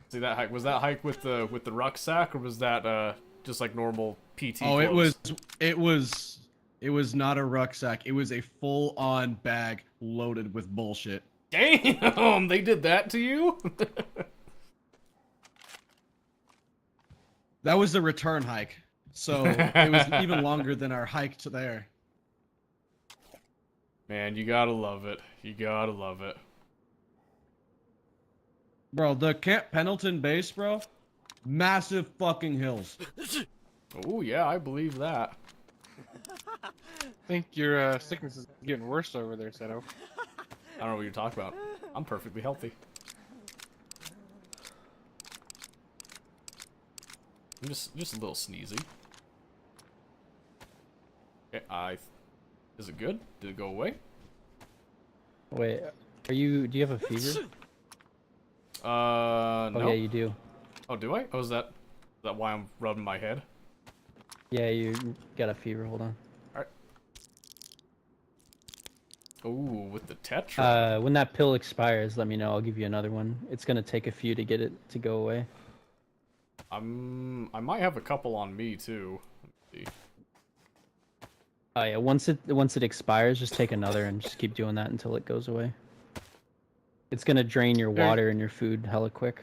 See that hike? Was that hike with the rucksack, or was that just like normal PT? Oh, clothes? it was not a rucksack. It was a full-on bag loaded with bullshit. Damn, they did that to you? That was the return hike, so it was even longer than our hike to there. Man, you gotta love it. You gotta love it. Bro, the Camp Pendleton base, bro, massive fucking hills. Oh yeah, I believe that. I think your sickness is getting worse over there, Seto. I don't know what you're talking about. I'm perfectly healthy. I'm just a little sneezy. Okay, is it good? Did it go away? Wait, do you have a fever? No. Oh yeah, you do. Oh, do I? Oh, is that why I'm rubbing my head? Yeah, you got a fever. Hold on. Alright. Ooh, with the tetra. When that pill expires, let me know. I'll give you another one. It's gonna take a few to get it to go away. I might have a couple on me too. Let me see. Oh yeah, once it expires, just take another and just keep doing that until it goes away. It's gonna drain your water and your food hella quick.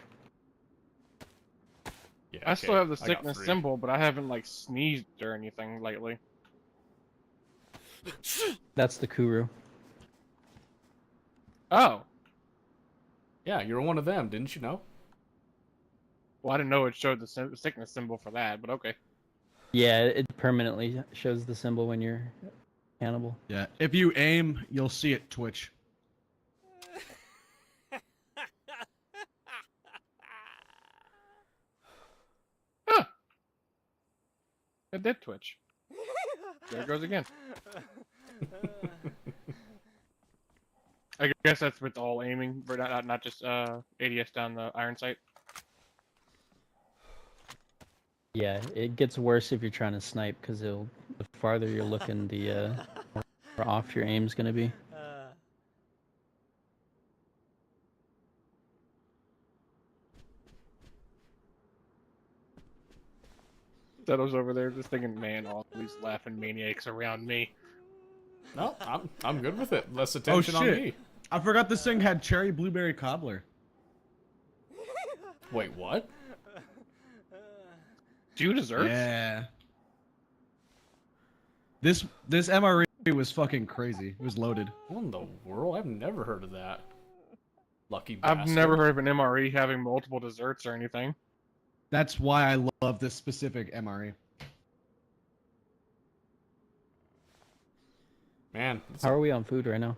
Yeah, I still have the I got sickness 3. symbol, but I haven't like sneezed or anything lately. That's the Kuru. Oh, Yeah, you're one of them, didn't you know? well, I didn't know it showed the sickness symbol for that, but okay. Yeah, it permanently shows the symbol when you're cannibal. Yeah, if you aim, you'll see it twitch. Huh. It did twitch. There it goes again. I guess that's with all aiming, but not just ADS down the iron sight. Yeah, it gets worse if you're trying to snipe because the farther you're looking, the more off your aim's gonna be. Seto's over there just thinking, man, all these laughing maniacs around me. No, I'm good with it. Less attention on shit. me. I forgot this thing had cherry blueberry cobbler. Wait, what? 2 desserts? Yeah. This MRE was fucking crazy. It was loaded. What in the world? I've never heard of that. Lucky I've bastard. never heard of an MRE having multiple desserts or anything. That's why I love this specific MRE. Man, How are we on food right now?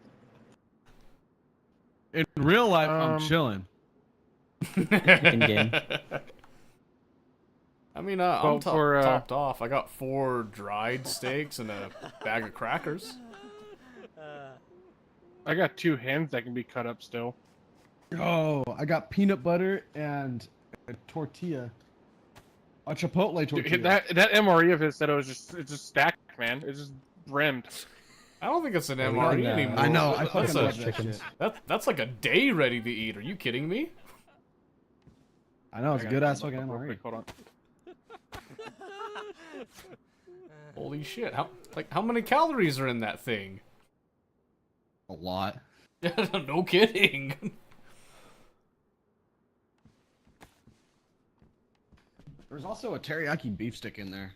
In real life, I'm chilling. In game. I mean, Well, I'm topped off. I got 4 dried steaks and a bag of crackers. I got 2 hens that can be cut up still. Oh, I got peanut butter and a tortilla. A chipotle tortilla. Dude, that MRE of his said it's just stacked, man. It's just brimmed. I don't think it's an we MRE got, anymore. I know, I That's fucking a- love that shit. That's like a day ready to eat. Are you kidding me? I know, it's a I good gotta ass look fucking up real MRE. quick, hold on. Holy shit! How many calories are in that thing? A lot. No kidding. There's also a teriyaki beef stick in there.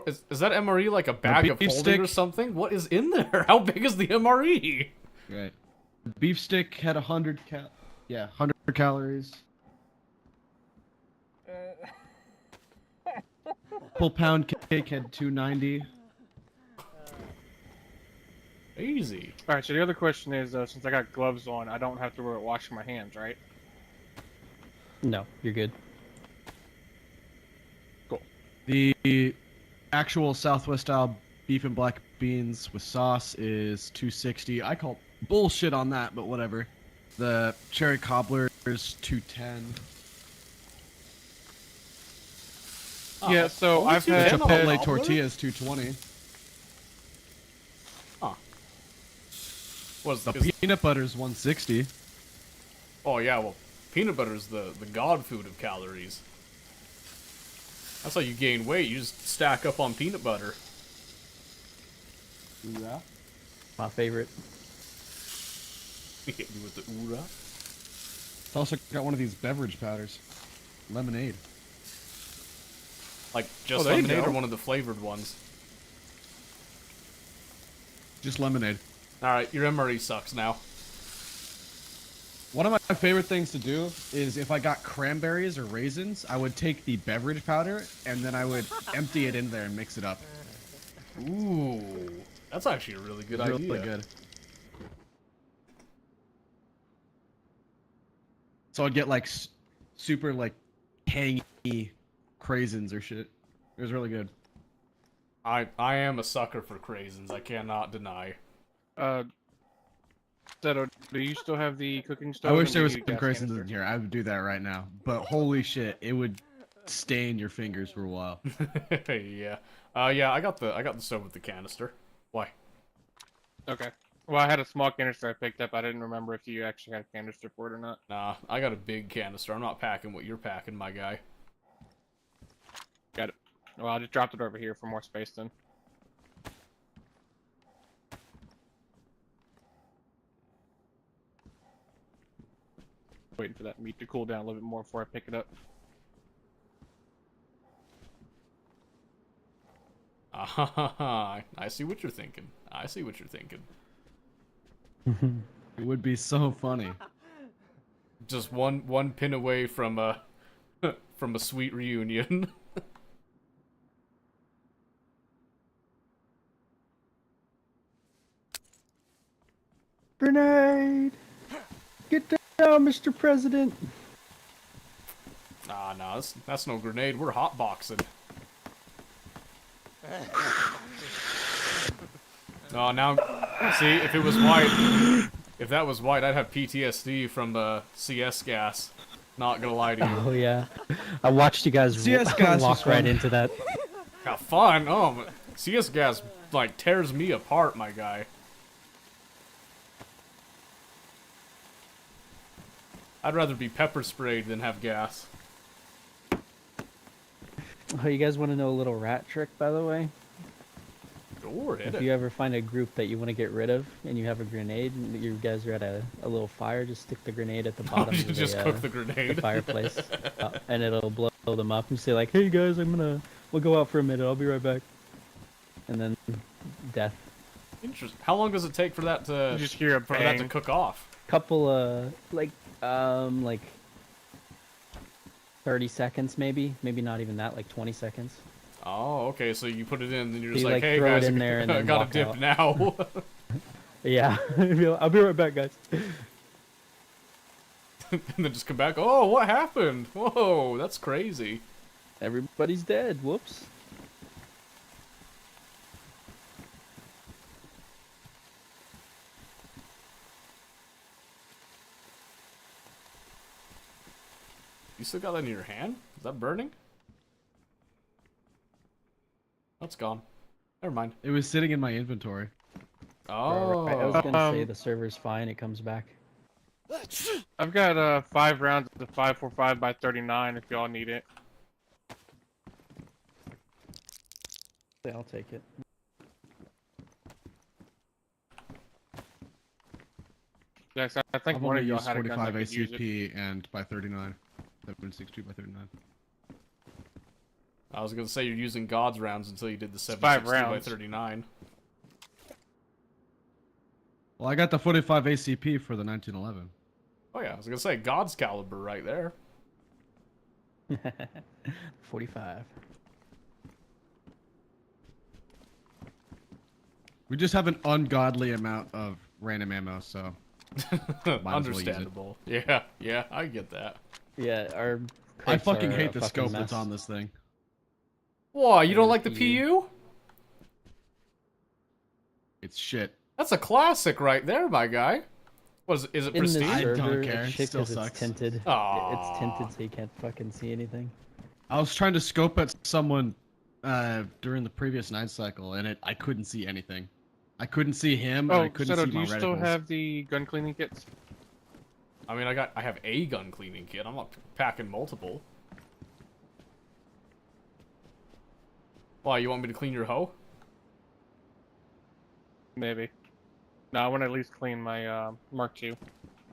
Is that MRE like a bag of beef holding stick- or something? What is in there? How big is the MRE? Right. The beef stick had 100 calories. Full pound cake had 290. Easy. All right, so the other question is, since I got gloves on, I don't have to worry about washing my hands, right? No, you're good. The actual Southwest style beef and black beans with sauce is 260. I call bullshit on that, but whatever. The cherry cobbler is 210. Yeah, so only I've 210 had on the Chipotle gobbler? tortillas 220. Huh. Was The peanut butter's 160. Oh yeah, well, peanut butter is the god food of calories. That's how you gain weight. You just stack up on peanut butter. Yeah. My favorite. Hit me with the oora. It's also got one of these beverage powders. Lemonade. Like just there you lemonade go. or one of the flavored ones. Just lemonade. All right, your MRE sucks now. One of my favorite things to do is if I got cranberries or raisins, I would take the beverage powder and then I would empty it in there and mix it up. Ooh, that's actually a really good idea. Really good. So I'd get like super like tangy craisins or shit. It was really good. I am a sucker for craisins. I cannot deny. Zeto, do you still have the cooking stove? I wish and there do was you some gas craisins canister? in here. I would do that right now. But holy shit, it would stain your fingers for a while. Yeah. Yeah, I got the stove with the canister. Why? Okay. Well, I had a small canister I picked up. I didn't remember if you actually had a canister for it or not. Nah, I got a big canister. I'm not packing what you're packing, my guy. Got it. Well, I just dropped it over here for more space then. Waiting for that meat to cool down a little bit more before I pick it up. Ah, I see what you're thinking. I see what you're thinking. It would be so funny. Just one pin away from a from a sweet reunion. Grenade! Get down, Mr. President! Nah, that's no grenade. We're hotboxing. No, now, see, if it was white, if that was white, I'd have PTSD from CS gas. Not gonna lie to you. Oh yeah, I watched you guys CS gas walk was right fun. into that. How fun! Oh, CS gas like tears me apart, my guy. I'd rather be pepper sprayed than have gas. Oh, you guys want to know a little rat trick, by the way? Sure, hit If it. you ever find a group that you want to get rid of, and you have a grenade, and you guys are at a little fire, just stick the grenade at the Oh, bottom you of just cook the the grenade. fireplace, and it'll blow them up. And say like, "Hey guys, we'll go out for a minute. I'll be right back." And then death. Interesting. How long does it take for that to You just hear a for that to bang. cook off? Couple like 30 seconds maybe not even that, like 20 seconds. Oh, okay. So you put it in, and you're So just you, like, like, "Hey throw it guys, in there and I then gotta walk dip out." now." Yeah. I'll be right back, guys. And then just come back. Oh, what happened? Whoa, that's crazy. Everybody's dead. Whoops. You still got that in your hand? Is that burning? That's gone. Never mind. It was sitting in my inventory. Oh, Right, I was gonna say the server's fine. It comes back. I've got 5 rounds of 545 by 39 if y'all need it. Yeah, I'll take it. Yes, I think I've one only of y'all used had a gun that 45 could use it. ACP and by 39. 762 by 39. I was gonna say you're using God's rounds until you did the 5 760 by rounds. 39. Well, I got the 45 ACP for the 1911. Oh yeah, I was gonna say God's caliber right there. 45. We just have an ungodly amount of random ammo, so well use it. Understandable. Yeah, I get that. Yeah, our I crates fucking are hate a the fucking scope mess. that's on this thing. Whoa, you don't the like the PU? PU? It's shit. That's a classic right there, my guy. Is it In this pristine? I don't server, care, it's it shit still 'cause sucks. it's tinted. Aw. It's tinted so you can't fucking see anything. I was trying to scope at someone during the previous night cycle, and I couldn't see anything. I couldn't see him, and I Oh, couldn't Seto, see do my you still reticles. have the gun cleaning kits? I mean, I have a gun cleaning kit. I'm not packing multiple. Why, you want me to clean your hoe? Maybe. No, I want to at least clean my Mark II.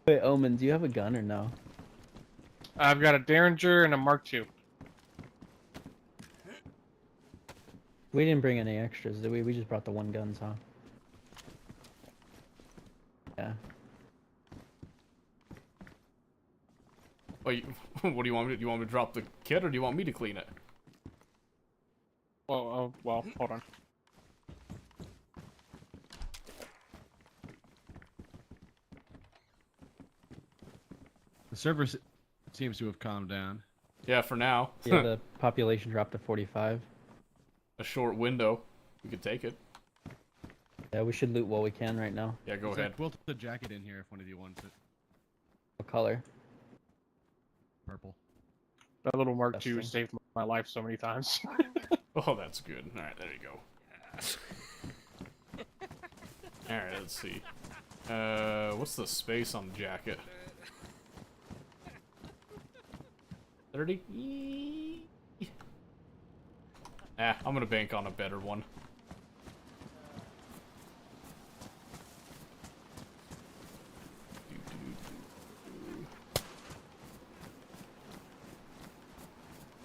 Wait, Omen, do you have a gun or no? I've got a Derringer and a Mark II. We didn't bring any extras, did we? We just brought the one guns, huh? Yeah. Oh, what do you want me to do? You want me to drop the kit, or do you want me to clean it? Well, hold on. The server seems to have calmed down. Yeah, for now. Yeah, the population dropped to 45. A short window. We could take it. Yeah, we should loot what we can right now. Yeah, go There's ahead. a quilted jacket in here if one of you wants it. What color? Purple. That little Mark II Interesting. saved my life so many times. Oh, that's good. Alright, there you go. Alright, let's see. What's the space on the jacket? 30? I'm gonna bank on a better one.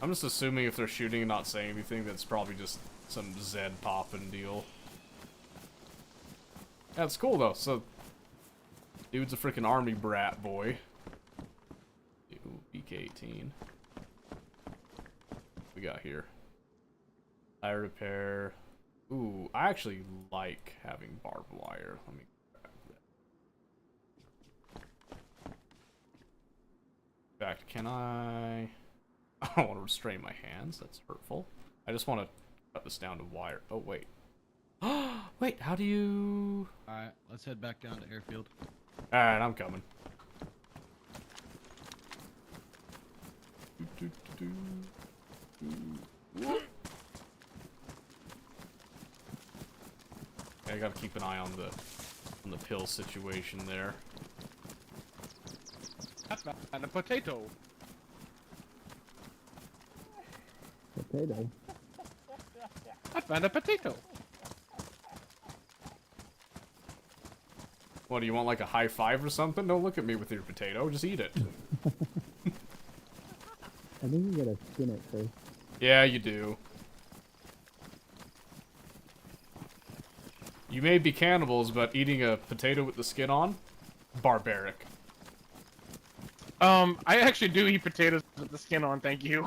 I'm just assuming if they're shooting and not saying anything, that's probably just some Zed poppin' deal. That's cool though, so... Dude's a freaking army brat boy. Ooh, BK-18. We got here. Tire repair. Ooh, I actually like having barbed wire. Let me grab that. In fact, can I... I don't want to restrain my hands. That's hurtful. I just want to cut this down to wire. Oh, wait. Wait, how do you... Alright, let's head back down to airfield. Alright, I'm coming. I gotta keep an eye on the pill situation there. And a potato. Potato. I found a potato. What, do you want like a high five or something? Don't look at me with your potato, just eat it. I think you gotta skin it first. Yeah, you do. You may be cannibals, but eating a potato with the skin on? Barbaric. I actually do eat potatoes with the skin on, thank you.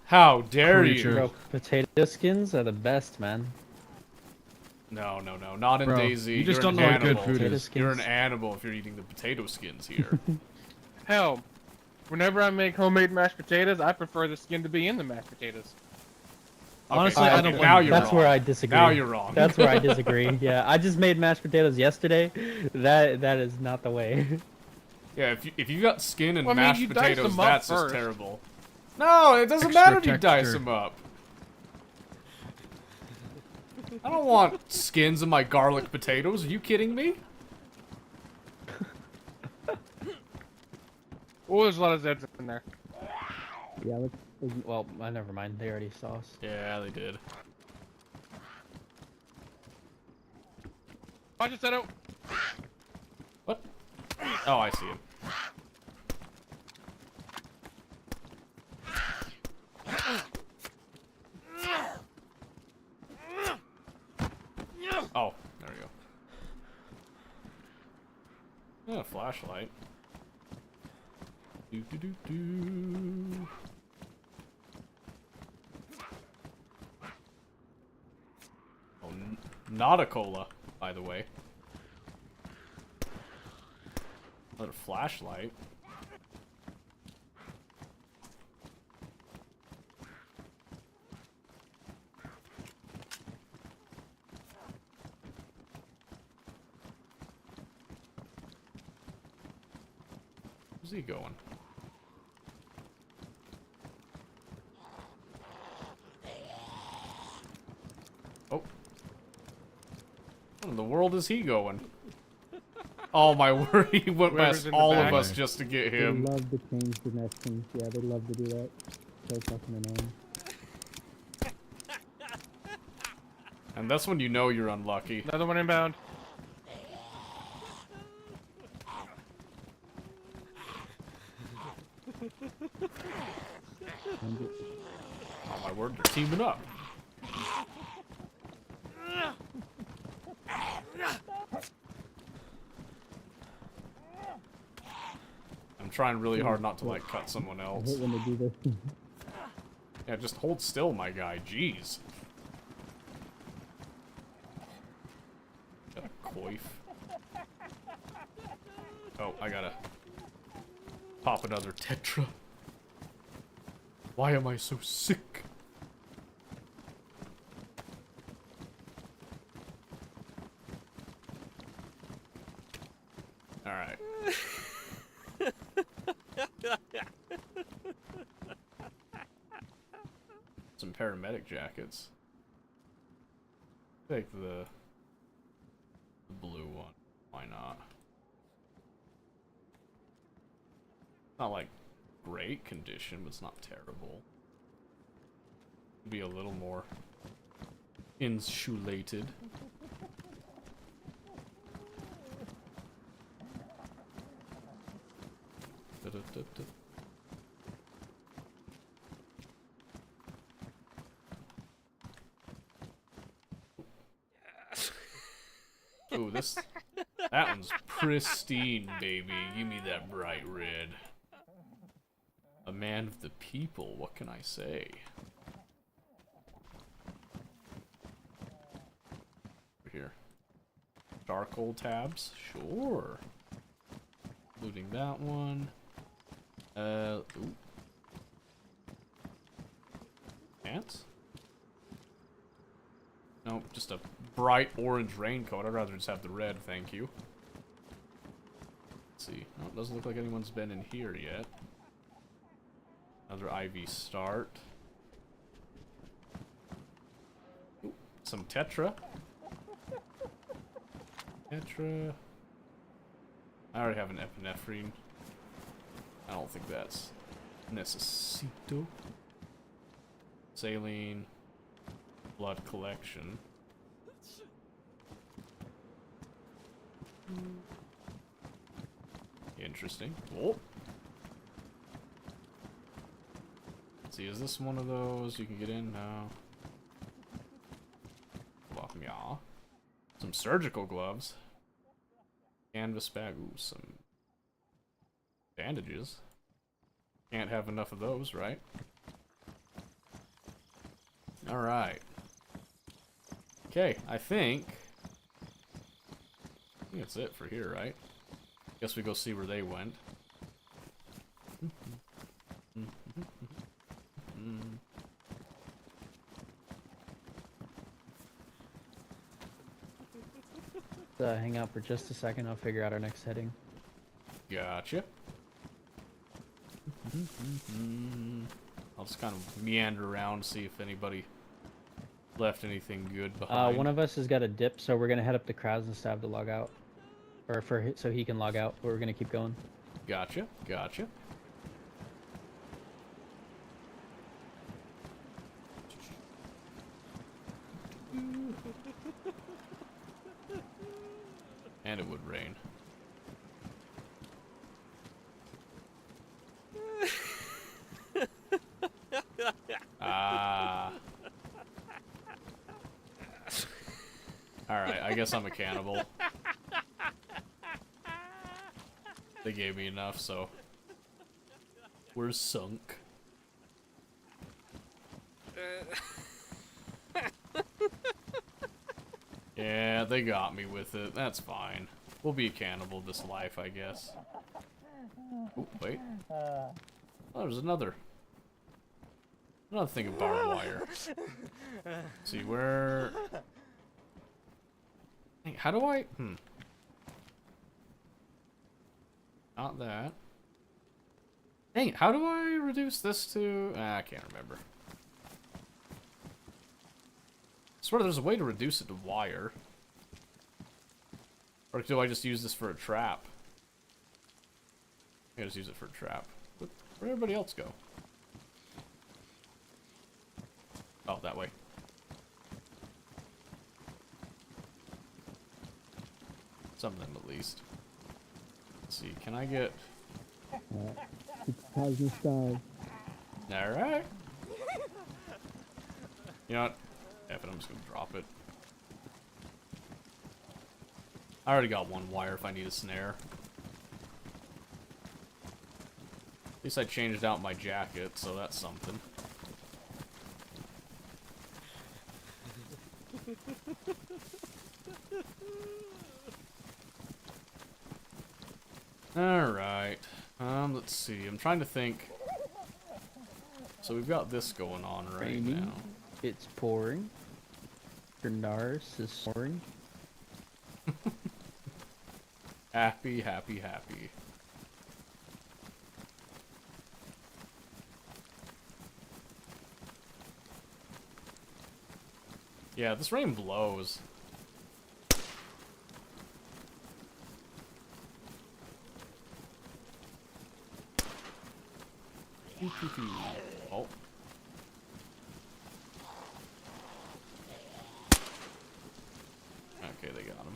How dare Creature. you? Bro, potato skins are the best, man. No, not in Bro, DayZ. you just You're don't an know what good animal. food Potato is. skins. You're an animal if you're eating the potato skins here. Hell, whenever I make homemade mashed potatoes, I prefer the skin to be in the mashed potatoes. Honestly, Okay, I don't now blame you're you. That's wrong. where I disagree. Now you're wrong. That's where I disagree. Yeah, I just made mashed potatoes yesterday. That is not the way. Yeah, if you got skin and Well, I mean, mashed you dice potatoes, them up that's just first. terrible. No, it doesn't Extra matter if you dice texture. them up. I don't want skins in my garlic potatoes. Are you kidding me? Oh, there's a lot of Zeds in there. Yeah, let's Well, never mind. They already saw us. Yeah, they did. Watch it, Seto. What? Oh, I see him. Oh, there we go. Yeah, flashlight. Do do do do. Oh, not a cola, by the way. Another flashlight. Where's he going? the world is he going? Oh my word, he went Whoever's past in the all of back. us just to get They him. love to change dimensions. Yeah, they love to do that. So fucking annoying. And that's when you know you're unlucky. Another one inbound. Oh my word, they're teaming up. I'm trying really hard not to like cut someone I else. hate when they do this. Yeah, just hold still, my guy. Jeez. Got a coif. Oh, I gotta pop another tetra. Why am I so sick? Alright. Some paramedic jackets. Take the blue one. Why not? Not like great condition, but it's not terrible. Be a little more insulated. Da-da-da-da. Ooh, that one's pristine, baby. Give me that bright red. A man of the people, what can I say? Over here. Charcoal tabs? Sure. Looting that one. Ooh. Pants? Nope, just a bright orange raincoat. I'd rather just have the red, thank you. Let's see. Oh, it doesn't look like anyone's been in here yet. Another IV start. Ooh, some tetra. Tetra. I already have an epinephrine. I don't think that's necessito. Saline. Blood collection. Interesting. Oh. Let's see, is this one of those you can get in? No. Welcome, yeah. Some surgical gloves. Canvas bag. Ooh, some bandages. Can't have enough of those, right? Alright. Okay, I think that's it for here, right? Guess we go see where they went. Hang out for just a second. I'll figure out our next heading. Gotcha. I'll just kind of meander around, see if anybody left anything good behind. One of us has got a dip, so we're gonna head up to Kras2 to log out, or so he can log out. But we're gonna keep going. Gotcha, gotcha. And it would rain. Ah. Alright, I guess I'm a cannibal. They gave me enough, so we're sunk. Yeah, they got me with it. That's fine. We'll be a cannibal this life, I guess. Oh, wait. Oh, there's another thing of barbed wire. Let's see, where... Hey, how do I... Not that. Dang, how do I reduce this to... I can't remember. I swear there's a way to reduce it to wire. Or do I just use this for a trap? I just use it for a trap. Where'd everybody else go? Oh, that way. Some of them at least. Let's see, can I get... It's Cosmic Stars. Alright. You know what? F it, I'm just gonna drop it. I already got one wire if I need a snare. At least I changed out my jacket, so that's something. Alright. Let's see. I'm trying to think. So we've got this going on right Raining. now. It's pouring. Grenars is pouring. Happy, happy, happy. Yeah, this rain blows. Oh. Okay, they got him.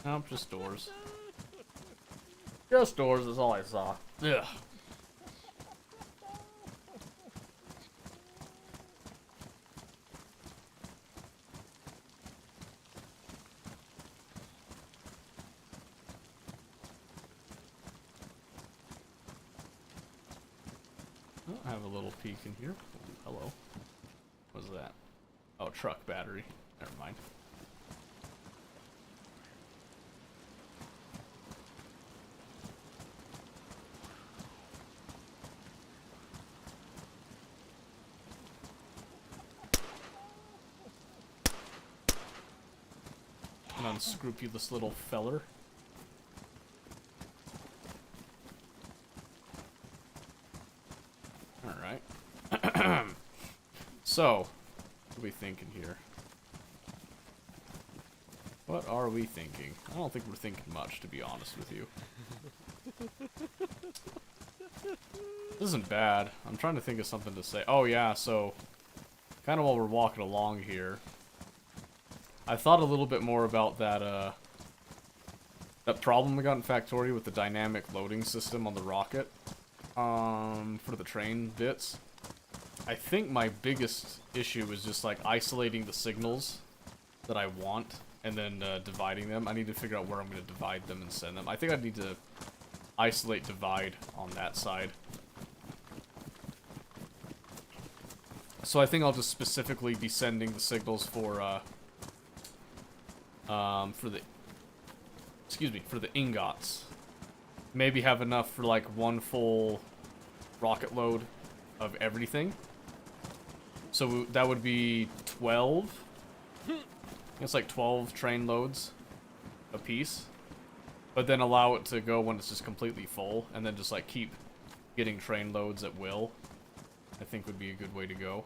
Nope, just doors. Just doors is all I saw. Ugh. I have a little peek in here. Oh, hello. What's that? Oh, truck battery. Never mind. An unscrupulous little feller. Alright. So, what are we thinking here? What are we thinking? I don't think we're thinking much, to be honest with you. This isn't bad. I'm trying to think of something to say. Oh yeah, so, kind of while we're walking along here, I thought a little bit more about that, that problem we got in Factorio with the dynamic loading system on the rocket, for the train bits. I think my biggest issue is just, like, isolating the signals that I want, and then, dividing them. I need to figure out where I'm going to divide them and send them. I think I need to isolate divide on that side. So I think I'll just specifically be sending the signals for the ingots. Maybe have enough for like one full rocket load of everything. So that would be 12. It's like 12 train loads a piece. But then allow it to go when it's just completely full, and then just like keep getting train loads at will. I think would be a good way to go.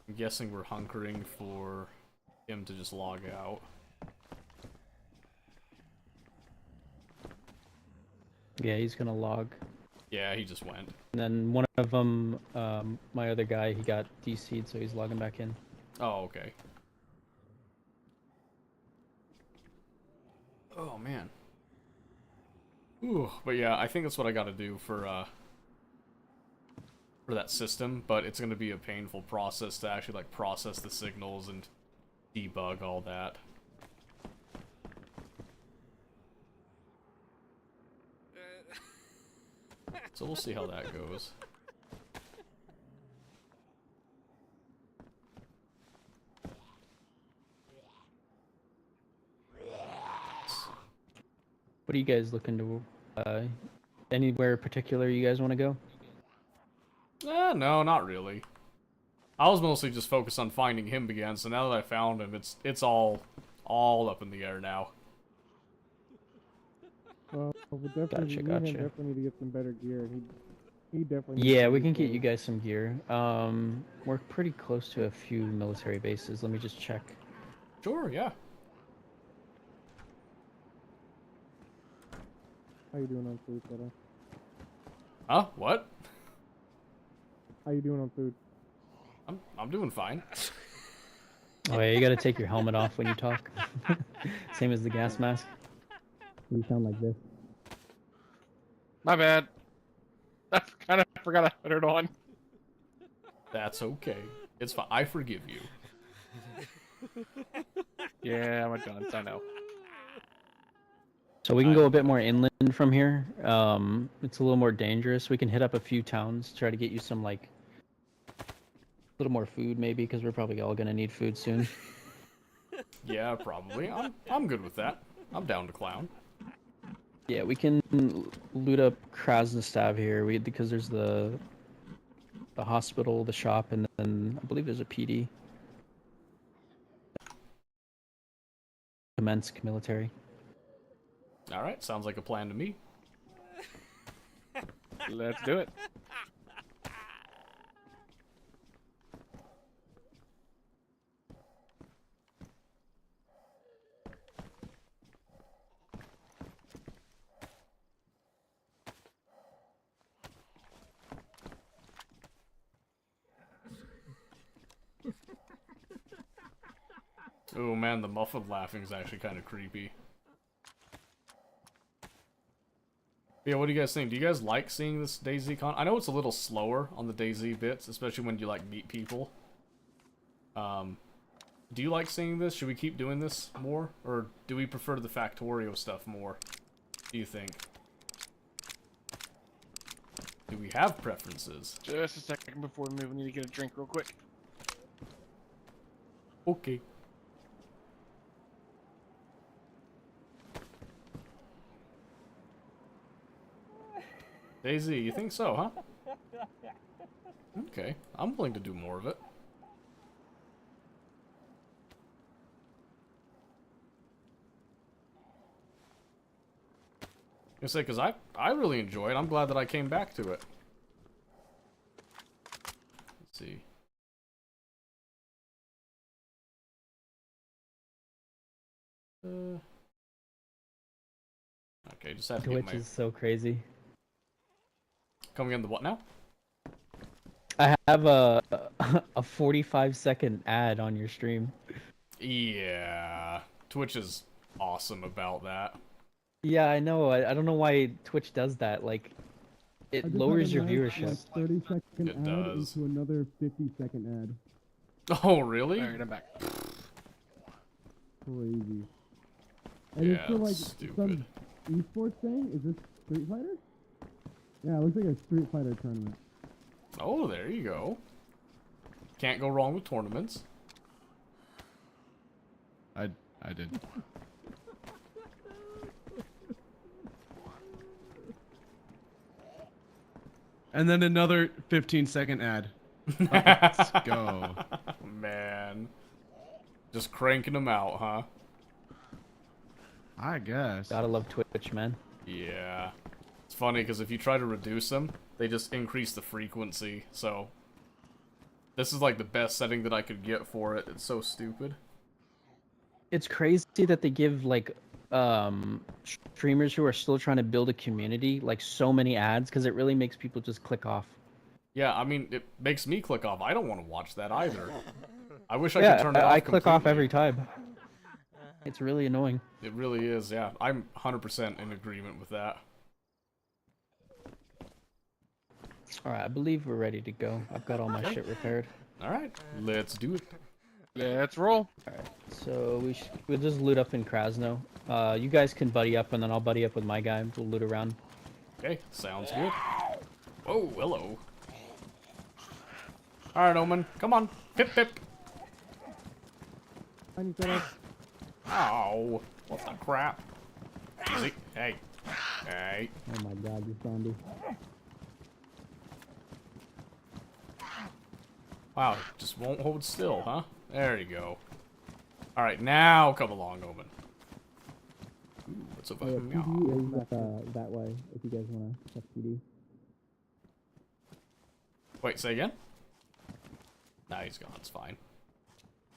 I'm guessing we're hunkering for him to just log out. Yeah, he's gonna log. Yeah, he just went. And then one of them, my other guy, he got DC'd, so he's logging back in. Oh, okay. Oh, man. Ooh, but yeah, I think that's what I gotta do for that system, but it's gonna be a painful process to actually, like, process the signals and debug all that. So we'll see how that goes. What are you guys looking to? Anywhere particular you guys want to go? No, not really. I was mostly just focused on finding him again, so now that I found him, it's all up in the air now. Well, we definitely, Gotcha, me and him gotcha. definitely need to get some better gear. He definitely. Yeah, needs we some can new get you clothes. guys some gear. We're pretty close to a few military bases. Let me just check. Sure, yeah. How you doing on food, brother? Huh? What? How you doing on food? I'm doing fine. Oh yeah, you gotta take your helmet off when you talk. Same as the gas mask. You sound like this. My bad. I kind of forgot I put it on. That's okay. It's fine. I forgive you. Yeah, I'm a dunce, I know. So we can go a bit more inland from here. It's a little more dangerous. We can hit up a few towns, try to get you some like a little more food maybe, because we're probably all gonna need food soon. Yeah, probably. I'm good with that. I'm down to clown. Yeah, we can loot up Kras2 here. Because there's the hospital, the shop, and then I believe there's a PD. Kamensk military. All right, sounds like a plan to me. Let's do it. Oh man, the muffled laughing is actually kind of creepy. Yeah, what do you guys think? Do you guys like seeing this DayZ con? I know it's a little slower on the DayZ bits, especially when you like meet people. Do you like seeing this? Should we keep doing this more, or do we prefer the Factorio stuff more? Do you think? Do we have preferences? Just a second before we move. I need to get a drink real quick. Okay. DayZ, you think so, huh? Okay, I'm willing to do more of it. I say, because I really enjoy it. I'm glad that I came back to it. Let's see. Okay, just have to get Twitch my... is so crazy. Coming in the what now? I have a 45-second ad on your stream. Yeah. Twitch is awesome about that. Yeah, I know. I don't know why Twitch does that. Like, I it just lowers had a your nice, viewership. Like 30-second It ad does. into another 50-second ad. Oh, really? Alright, I'm back. Crazy. And Yeah, it's for like that's stupid. some esports thing. Is this Street Fighter? Yeah, it looks like a Street Fighter tournament. Oh, there you go. Can't go wrong with tournaments. I did. And then another 15-second ad. Let's go. Man. Just cranking them out, huh? I guess. Gotta love Twitch, man. Yeah. It's funny, because if you try to reduce them, they just increase the frequency, so... This is like the best setting that I could get for it. It's so stupid. It's crazy that they give like streamers who are still trying to build a community like so many ads, because it really makes people just click off. Yeah, I mean, it makes me click off. I don't want to watch that either. I wish I Yeah, could turn it off I click off completely. every time. It's really annoying. It really is, yeah. I'm 100% in agreement with that. Alright, I believe we're ready to go. I've got all my shit repaired. Alright, let's do it. Let's roll. Alright, so we'll just loot up in Kras2. You guys can buddy up, and then I'll buddy up with my guy. We'll loot around. Okay, sounds good. Whoa, hello. Alright, Omen, come on. Pip, pip. I need that. Ow, what the crap? Easy. Hey. Hey. Oh my god, this zombie. Wow, just won't hold still, huh? There you go. Alright, now come along, Omen. Ooh, what's up? Oh, yeah, PD is that way, if you guys want to check PD. Wait, say again? Nah, he's gone. It's fine.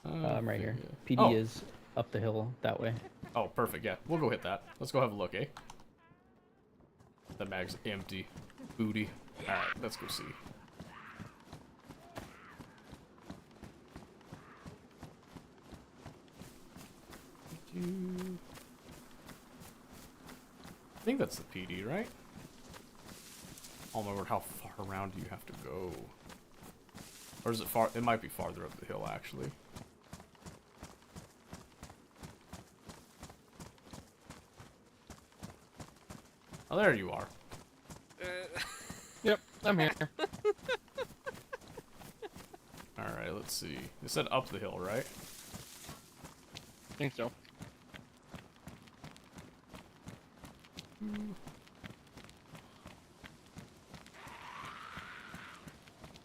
I'm right here. PD Oh. is up the hill that way. Oh, perfect. Yeah, we'll go hit that. Let's go have a look, eh? The mag's empty. Booty. Alright, let's go see. I think that's the PD, right? Oh my word, how far around do you have to go? Or is it far? It might be farther up the hill, actually. Oh, there you are. Yep, I'm here. Alright, let's see. It said up the hill, right? Think so.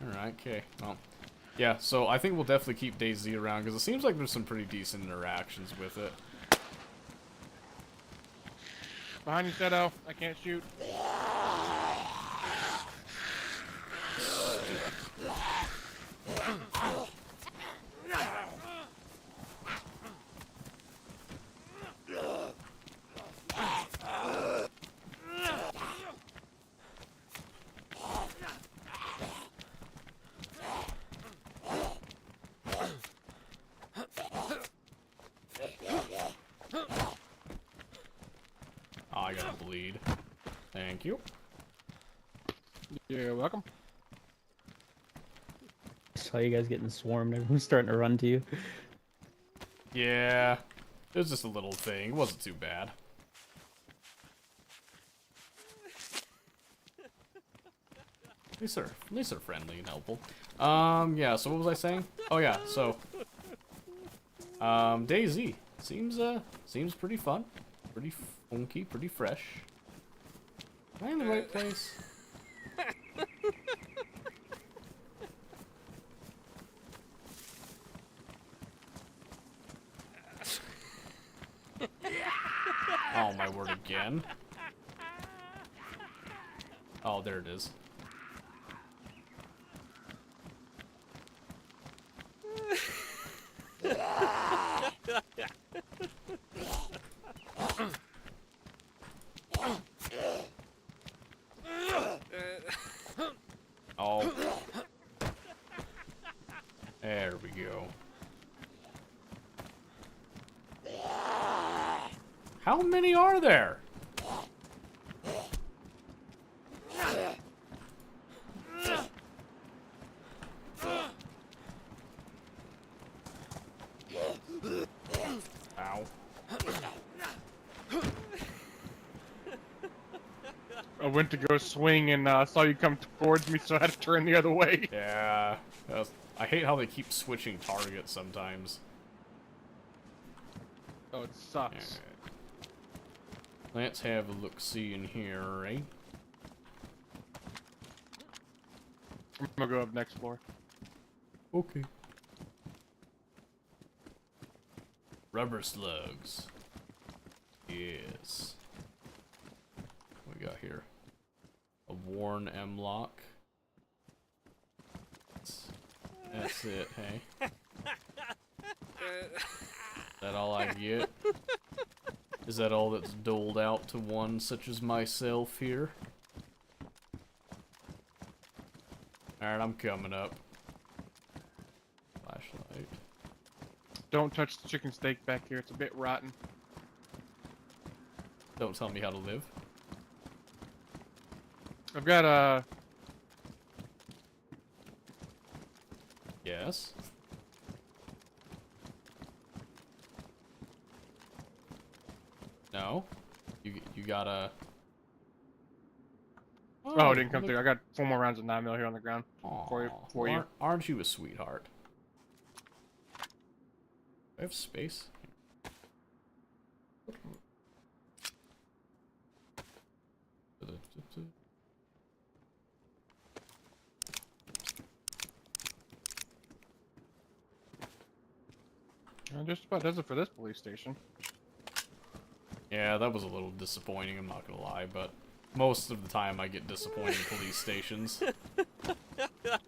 Alright, okay. Well, yeah, so I think we'll definitely keep DayZ around, because it seems like there's some pretty decent interactions with it. Behind you, Shadow. I can't shoot. Oh, I gotta bleed. Thank you. You're welcome. Saw you guys getting swarmed. Everyone's starting to run to you. Yeah, it was just a little thing. It wasn't too bad. At least they're friendly and helpful. Yeah, so what was I saying? Oh yeah, so DayZ seems pretty fun, pretty funky, pretty fresh. Am I in the right place? Oh my word, again. Oh, there it is. Oh. There we go. How many are there? Ow. I went to go swing and saw you come towards me, so I had to turn the other way. Yeah. I hate how they keep switching targets sometimes. Oh, it sucks. Let's have a look-see in here, right? I'm gonna go up next floor. Okay. Rubber slugs. Yes. What we got here? A worn M-lock. That's it, hey? Is that all I get? Is that all that's doled out to one such as myself here? Alright, I'm coming up. Flashlight. Don't touch the chicken steak back here. It's a bit rotten. Don't tell me how to live. I've got a... Yes. No. You got a... Oh, it didn't come through. I got 4 more rounds of 9mm here on the ground. For you. Aren't you a sweetheart? I have space. Just about does it for this police station. Yeah, that was a little disappointing, I'm not gonna lie, but most of the time I get disappointing police stations.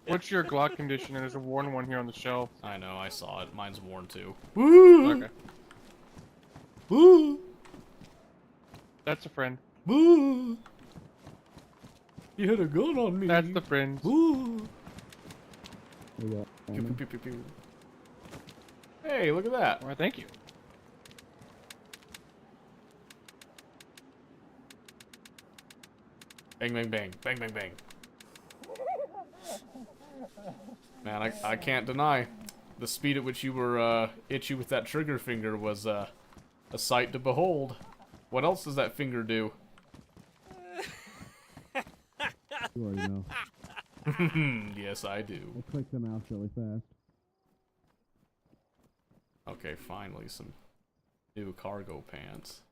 What's your Glock condition? And there's a worn one here on the shelf. I know, I saw it. Mine's worn too. Woo! Okay. Woo! That's a friend. Woo! You had a gun on me. That's the friend. Woo! We got Pew, pew, pew, pew, pew. Hey, look at that. Well, thank you. Bang, bang, bang. Bang, bang, bang. Man, I can't deny the speed at which you were itchy with that trigger finger was a sight to behold. What else does that finger do? You already know. Yes, I do. I clicked the mouse really fast. Okay, finally some new cargo pants.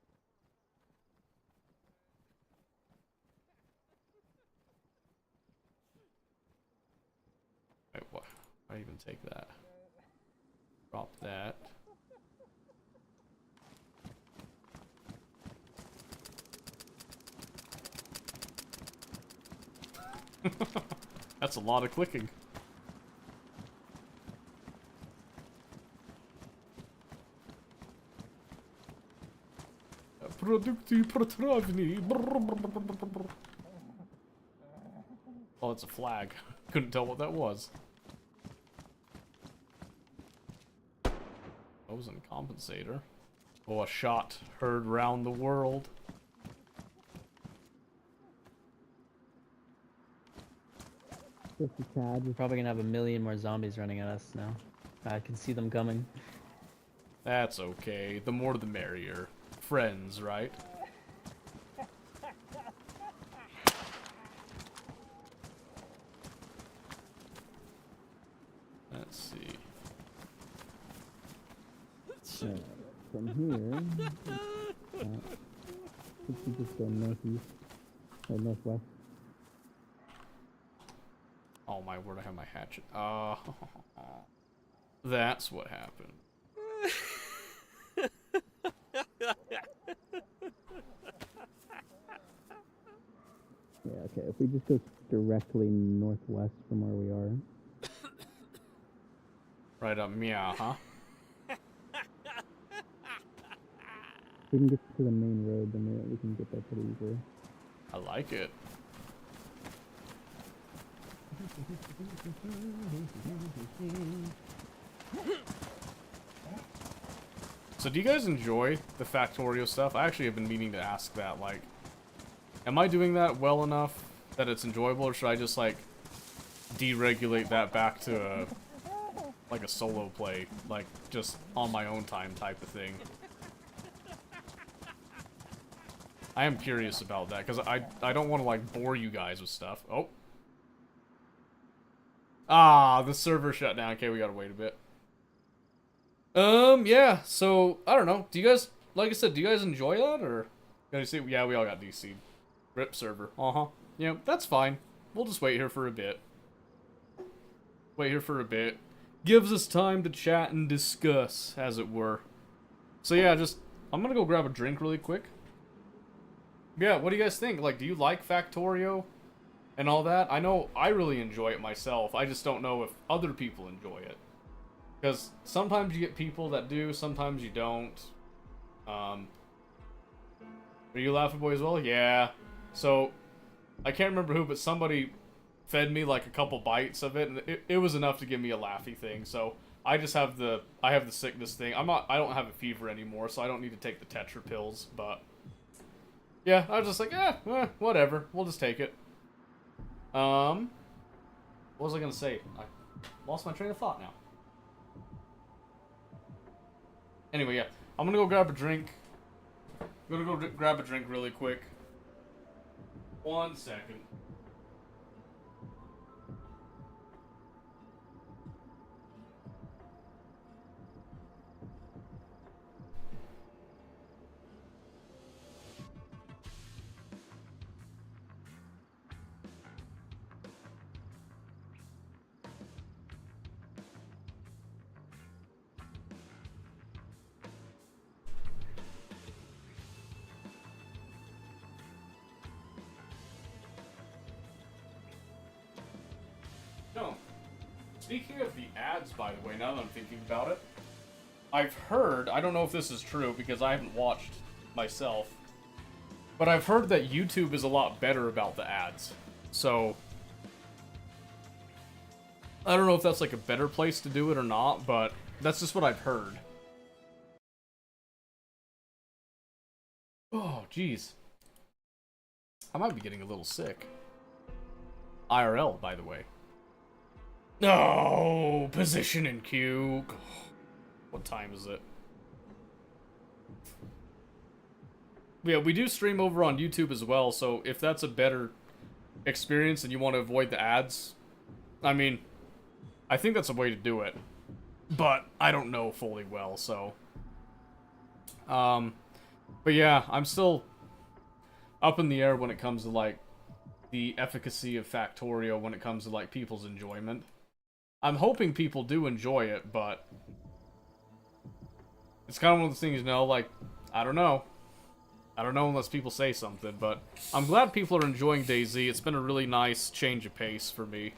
Wait, what? Why even take that? Drop that. That's a lot of clicking. Produkty protravni. Oh, it's a flag. Couldn't tell what that was. Frozen compensator. Oh, a shot heard round the world. We're probably gonna have a million more zombies running at us now. I can see them coming. That's okay. The more the merrier. Friends, right? Let's see. From here, we just go northeast or northwest. Oh my word, I have my hatchet. That's what happened. Yeah, okay. If we just go directly northwest from where we are. Right up, meow, huh? If we can get to the main road, then we can get there pretty easily. I like it. So do you guys enjoy the Factorio stuff? I actually have been meaning to ask that, like, am I doing that well enough that it's enjoyable, or should I just, like, deregulate that back to a, like, a solo play, like, just on my own time type of thing? I am curious about that, because I don't want to, like, bore you guys with stuff. Oh. Ah, the server shut down. Okay, we gotta wait a bit. Yeah, so, I don't know. Do you guys, like I said, do you guys enjoy that, or? Can you see? Yeah, we all got DC'd. RIP server. Uh-huh. Yeah, that's fine. We'll just wait here for a bit. Wait here for a bit. Gives us time to chat and discuss, as it were. So yeah, I'm gonna go grab a drink really quick. Yeah, what do you guys think? Like, do you like Factorio and all that? I know I really enjoy it myself. I just don't know if other people enjoy it. Because sometimes you get people that do, sometimes you don't. Are you laughing, boy, as well? Yeah. So, I can't remember who, but somebody fed me like a couple bites of it, and it was enough to give me a laughy thing. So, I just have the sickness thing. I don't have a fever anymore, so I don't need to take the Tetra pills, but yeah, I was just like, whatever. We'll just take it. What was I gonna say? I lost my train of thought now. Anyway, yeah, I'm gonna go grab a drink. Grab a drink really quick. 1 second. Speaking of the ads, by the way, now that I'm thinking about it, I've heard, I don't know if this is true because I haven't watched myself, but I've heard that YouTube is a lot better about the ads. So, I don't know if that's like a better place to do it or not, but that's just what I've heard. Oh, jeez. I might be getting a little sick. IRL, by the way. No, position in queue. What time is it? Yeah, we do stream over on YouTube as well, so if that's a better experience and you want to avoid the ads, I mean, I think that's a way to do it. But I don't know fully well, so. But yeah, I'm still up in the air when it comes to, like, the efficacy of Factorio when it comes to, like, people's enjoyment. I'm hoping people do enjoy it, but it's kind of one of those things, you know, like, I don't know. I don't know unless people say something, but I'm glad people are enjoying DayZ. It's been a really nice change of pace for me.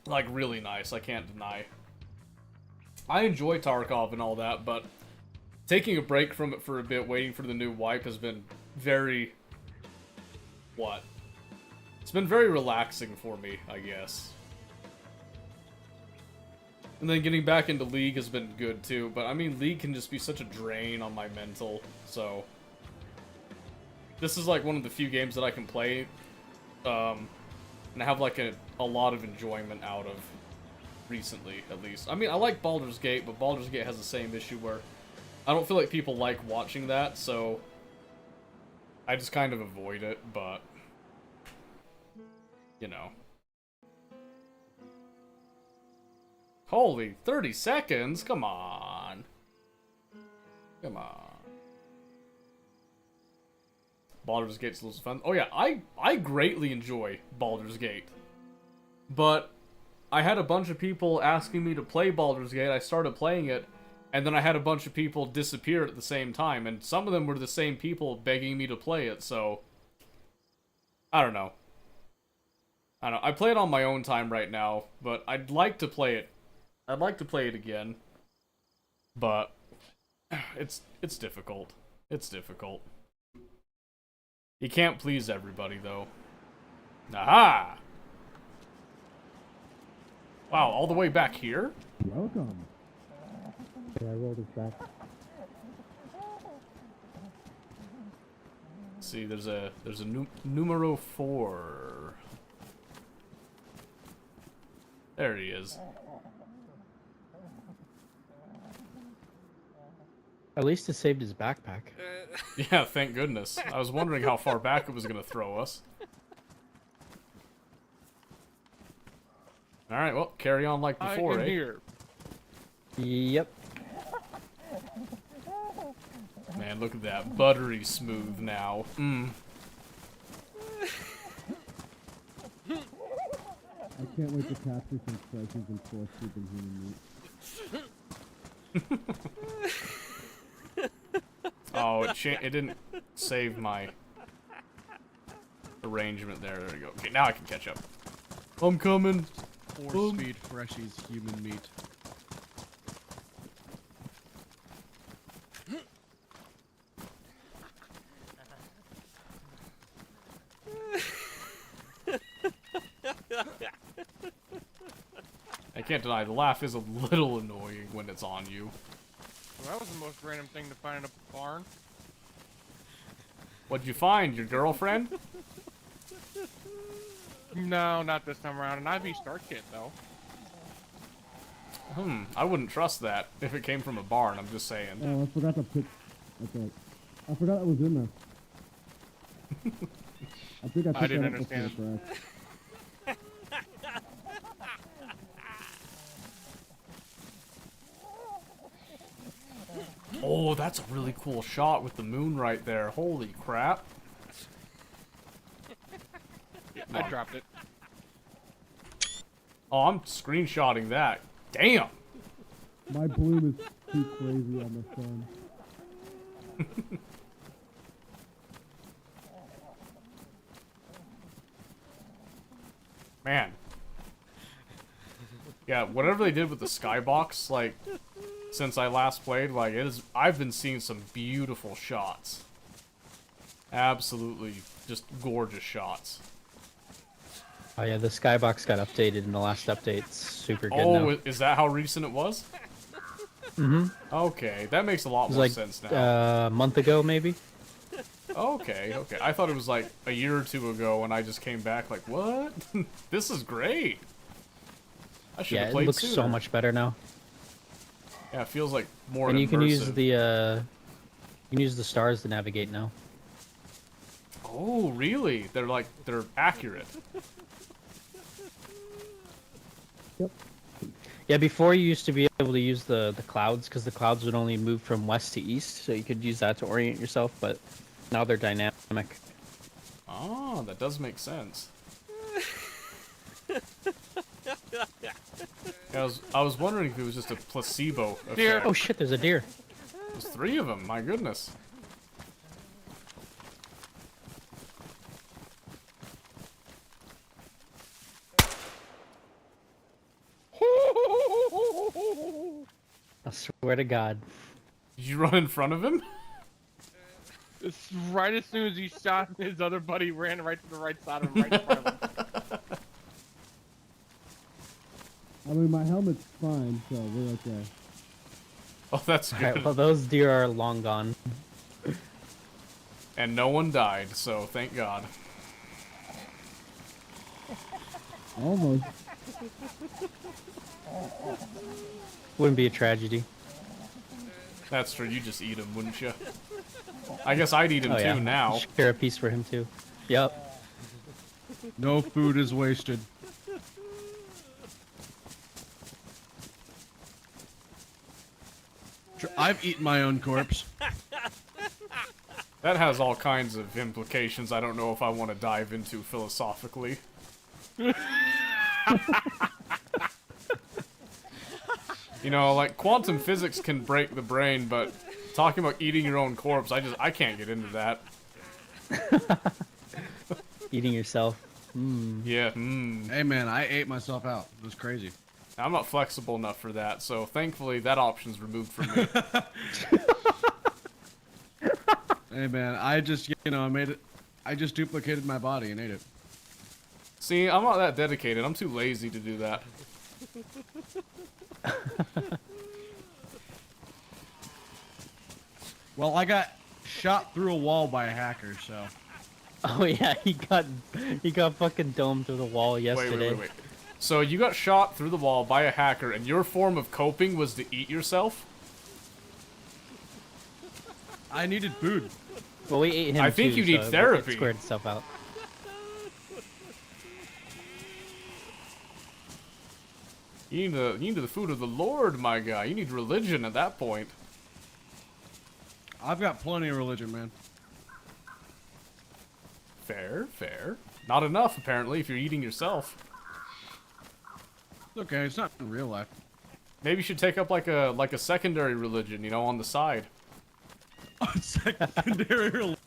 Like, really nice, I can't deny. I enjoy Tarkov and all that, but taking a break from it for a bit, waiting for the new wipe has been very... what? It's been very relaxing for me, I guess. And then getting back into League has been good too, but I mean, League can just be such a drain on my mental, so... This is like one of the few games that I can play, and have like a lot of enjoyment out of. Recently, at least. I mean, I like Baldur's Gate, but Baldur's Gate has the same issue where I don't feel like people like watching that, so I just kind of avoid it, but you know. Holy, 30 seconds? Come on. Come on. Baldur's Gate's a little fun. Oh yeah, I greatly enjoy Baldur's Gate. But I had a bunch of people asking me to play Baldur's Gate, I started playing it, and then I had a bunch of people disappear at the same time, and some of them were the same people begging me to play it, so... I don't know. I play it on my own time right now, but I'd like to play it. I'd like to play it again. But... It's difficult. It's difficult. You can't please everybody, though. Aha! Wow, all the way back here? Welcome. Yeah, I rolled it back. Let's see, there's a numero 4. There he is. At least it saved his backpack. Yeah, thank goodness. I was wondering how far back it was gonna throw us. Alright, well, carry on like before, eh? Here. Yep. Man, look at that. Buttery smooth now. Mmm. I can't wait to capture some treasures and force sleeping human meat. Oh, it didn't save my arrangement there. There we go. Okay, now I can catch up. I'm coming. 4-speed Freshies human meat. I can't deny, the laugh is a little annoying when it's on you. Well, that was the most random thing to find in a barn. What'd you find? Your girlfriend? No, not this time around. An IV start kit, though. I wouldn't trust that if it came from a barn, I'm just saying. Oh, I forgot to put... Okay. I forgot it was in there. I think I put didn't that up understand. before the crash. Oh, that's a really cool shot with the moon right there. Holy crap. I dropped it. Oh, I'm screenshotting that. Damn! My bloom is too crazy on my phone. Man. Yeah, whatever they did with the skybox, like, since I last played, like, I've been seeing some beautiful shots. Absolutely just gorgeous shots. Oh yeah, the skybox got updated in the last update. It's super good now. Oh, is that how recent it was? Mm-hmm. Okay, that makes a lot It was more like sense now. a month ago, maybe. Okay. I thought it was like a year or two ago when I just came back like, what? This is great. I should Yeah, have it played looks sooner. so much better now. Yeah, it feels like more And you can use immersive. the you can use the stars to navigate now. Oh, really? They're accurate. Yep. Yeah, before you used to be able to use the clouds because the clouds would only move from west to east, so you could use that to orient yourself. But now they're dynamic. Oh, that does make sense. Yeah, I was wondering if it was just a placebo effect. Deer. Oh shit! There's a deer. There's 3 of them. My goodness. I swear to God. Did you run in front of him? It's right as soon as he shot his other buddy, ran right to the right side of him, right in front of him. I mean, my helmet's fine, so we're okay. Oh, that's good. Alright, well those deer are long gone. And no one died, so thank God. Almost. Wouldn't be a tragedy. That's true. You just eat them, wouldn't you? I guess I'd eat him Oh yeah. too now. Share a piece for him too. Yep. No food is wasted. I've eaten my own corpse. That has all kinds of implications I don't know if I want to dive into philosophically. You know, like, quantum physics can break the brain, but talking about eating your own corpse, I can't get into that. Eating yourself. Yeah, Hey man, I ate myself out. It was crazy. I'm not flexible enough for that, so thankfully that option's removed from me. Hey man, I just, you know, I just duplicated my body and ate it. See, I'm not that dedicated. I'm too lazy to do that. Well, I got shot through a wall by a hacker, so. Oh yeah, he got fucking domed through the wall yesterday. Wait. So you got shot through the wall by a hacker, and your form of coping was to eat yourself? I needed food. Well, we ate him I think too, you need so therapy. It squared itself out. You need the food of the Lord, my guy. You need religion at that point. I've got plenty of religion, man. Fair. Not enough, apparently, if you're eating yourself. It's okay, it's not in real life. Maybe you should take up like a secondary religion, you know, on the side. Secondary religion.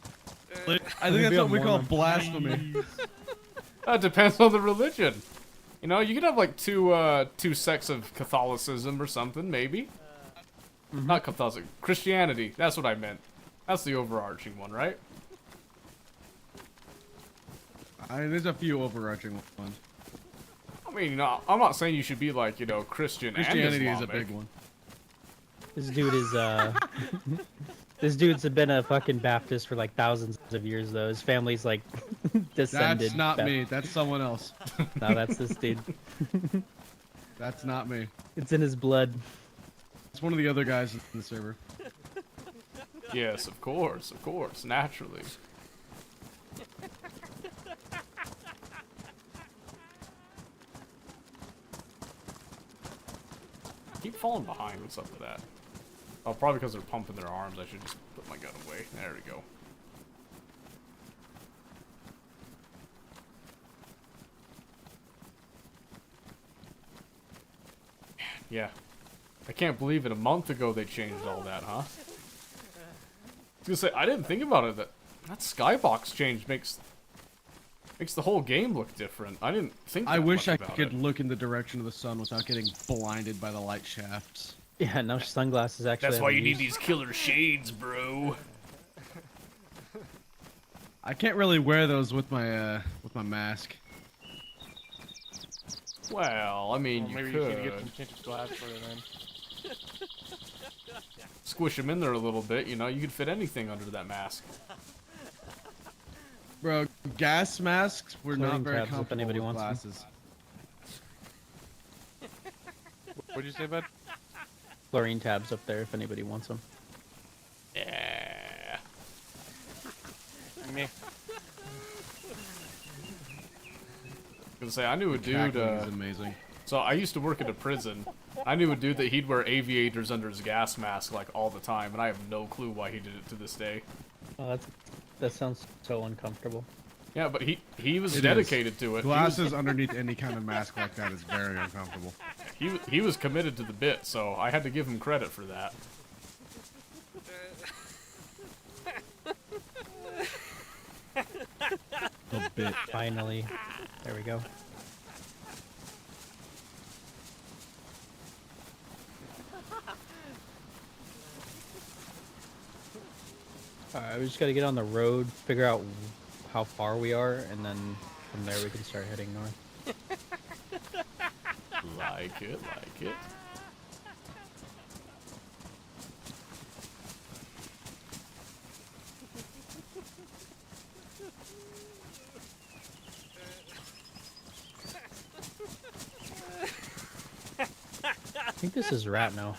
I think that's what we call blasphemy. It depends on the religion. You know, you could have like two sects of Catholicism or something, maybe. Not Catholic, Christianity. That's what I meant. That's the overarching one, right? There's a few overarching ones. I mean, you know, I'm not saying you should be like, you know, Christian and Christianity is a Islamic. big one. This dude is this dude's been a fucking Baptist for like thousands of years though. His family's like descended. That's not me. That's someone else. No, that's this dude. That's not me. It's in his blood. It's one of the other guys in the server. Yes, of course, naturally. Keep falling behind. What's up with that? Oh, probably because they're pumping their arms. I should just put my gun away. There we go. Yeah. I can't believe it. A month ago they changed all that, huh? I was gonna say, I didn't think about it. That skybox change makes Makes the whole game look different. I didn't think. I that wish much I about could it. look in the direction of the sun without getting blinded by the light shafts. Yeah, now sunglasses actually. That's have why a you need use. these killer shades, bro. I can't really wear those with my mask. Well, I mean, Well, you maybe could you should get some tinted glass for it then. squish them in there a little bit. You know, you could fit anything under that mask. Bro, gas masks were Chlorine not very tabs if comfortable anybody with wants them. glasses. What'd you say, bud? Chlorine tabs up there if anybody wants them. Yeah. Meh. I was gonna say I knew a dude. Cackling is amazing. So I used to work at a prison. I knew a dude that he'd wear aviators under his gas mask like all the time, and I have no clue why he did it to this day. Oh, that sounds so uncomfortable. Yeah, but he was It dedicated is. to it. Glasses underneath any kind of mask like that is very uncomfortable. He was committed to the bit, so I had to give him credit for that. A bit. Finally, there we go. Alright, we just gotta get on the road, figure out how far we are, and then from there we can start heading north. Like it, like it. I think this is Ratno.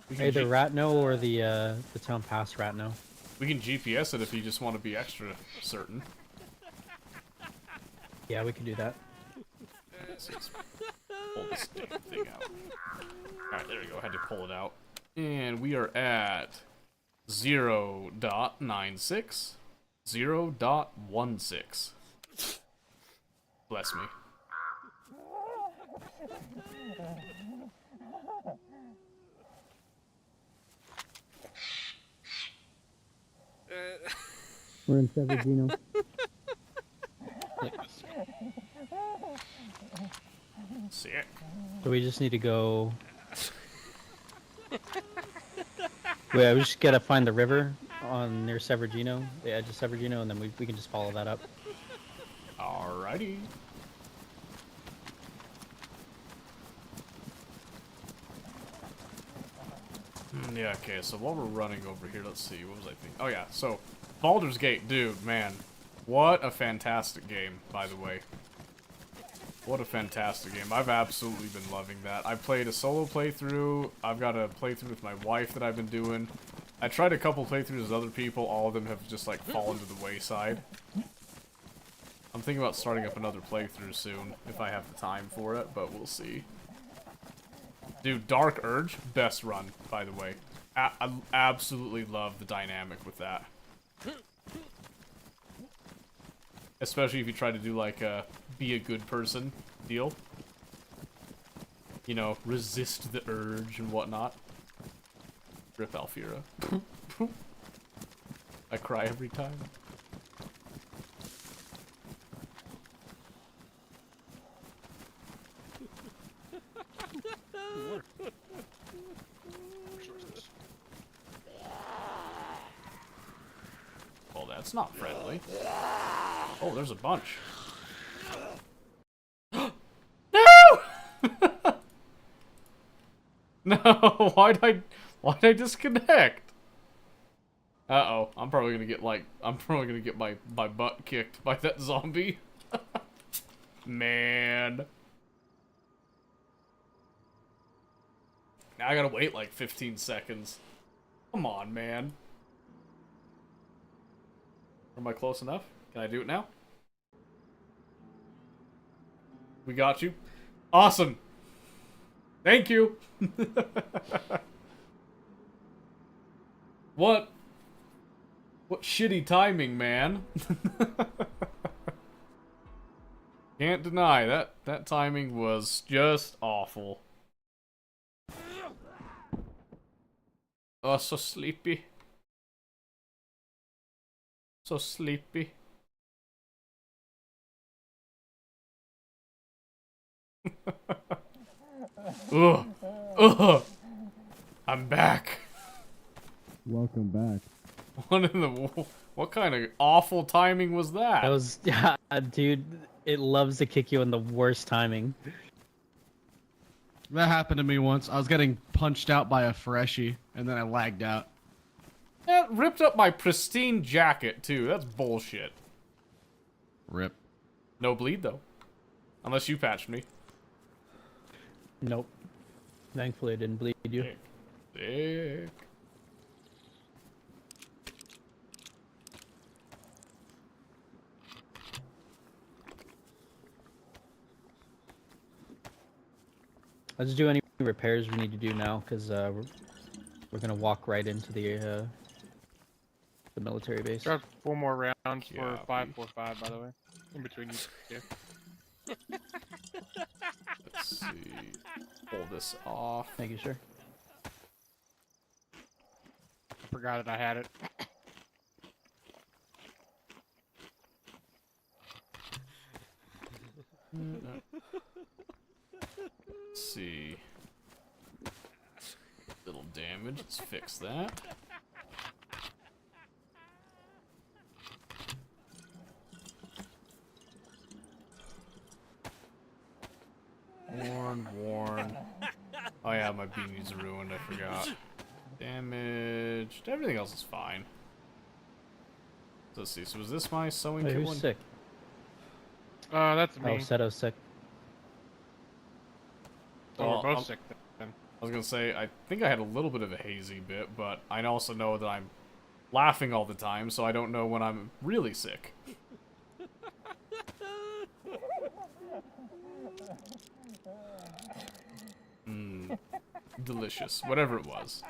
We can, Either G- Ratno or the town past Ratno. we can GPS it if you just want to be extra certain. Yeah, we can do that. Let's just pull this damn thing out. Alright, there we go. I had to pull it out. And we are at 0.96, 0.16. Bless me. We're in Severino. Sick. So we just need to go. Wait, we just gotta find the river on near Severino, the edge of Severino, and then we can just follow that up. Alrighty. Yeah, okay, so while we're running over here, let's see, what was I thinking? Oh yeah, so, Baldur's Gate, dude, man. What a fantastic game, by the way. What a fantastic game. I've absolutely been loving that. I played a solo playthrough. I've got a playthrough with my wife that I've been doing. I tried a couple playthroughs with other people. All of them have just, like, fallen to the wayside. I'm thinking about starting up another playthrough soon, if I have the time for it, but we'll see. Dude, Dark Urge, best run, by the way. I absolutely love the dynamic with that. Especially if you try to do, like, a be a good person deal. You know, resist the urge and whatnot. Rip Alfira. I cry every time. Well, that's not friendly. Oh, there's a bunch. No! No, why'd I disconnect? Uh-oh, I'm probably gonna get my butt kicked by that zombie. Man. Now I gotta wait like 15 seconds. Come on, man. Am I close enough? Can I do it now? We got you. Awesome. Thank you. What shitty timing, man. Can't deny that timing was just awful. Oh, so sleepy. So sleepy. Ugh. Ugh. I'm back. Welcome back. What kind of awful timing was that? That was, yeah, dude. It loves to kick you in the worst timing. That happened to me once. I was getting punched out by a freshie, and then I lagged out. That ripped up my pristine jacket, too. That's bullshit. Rip. No bleed, though. Unless you patched me. Nope. Thankfully, I didn't bleed you. Sick. Let's do any repairs we need to do now, because we're gonna walk right into the military base. Got 4 more rounds for Yeah, 545, by the way. In between you two. Let's see. Pull this off. Thank you, sir. Forgot that I had it. Let's see. Little damage. Let's fix that. Worn. Oh yeah, my beanie's ruined, I forgot. Damaged. Everything else is fine. Let's see, so was this my sewing Wait, kit who's one? sick? That's me. Oh, Seto's sick. So Well, we're both sick then. I was gonna say, I think I had a little bit of a hazy bit, but I also know that I'm laughing all the time, so I don't know when I'm really sick. Delicious. Whatever it was.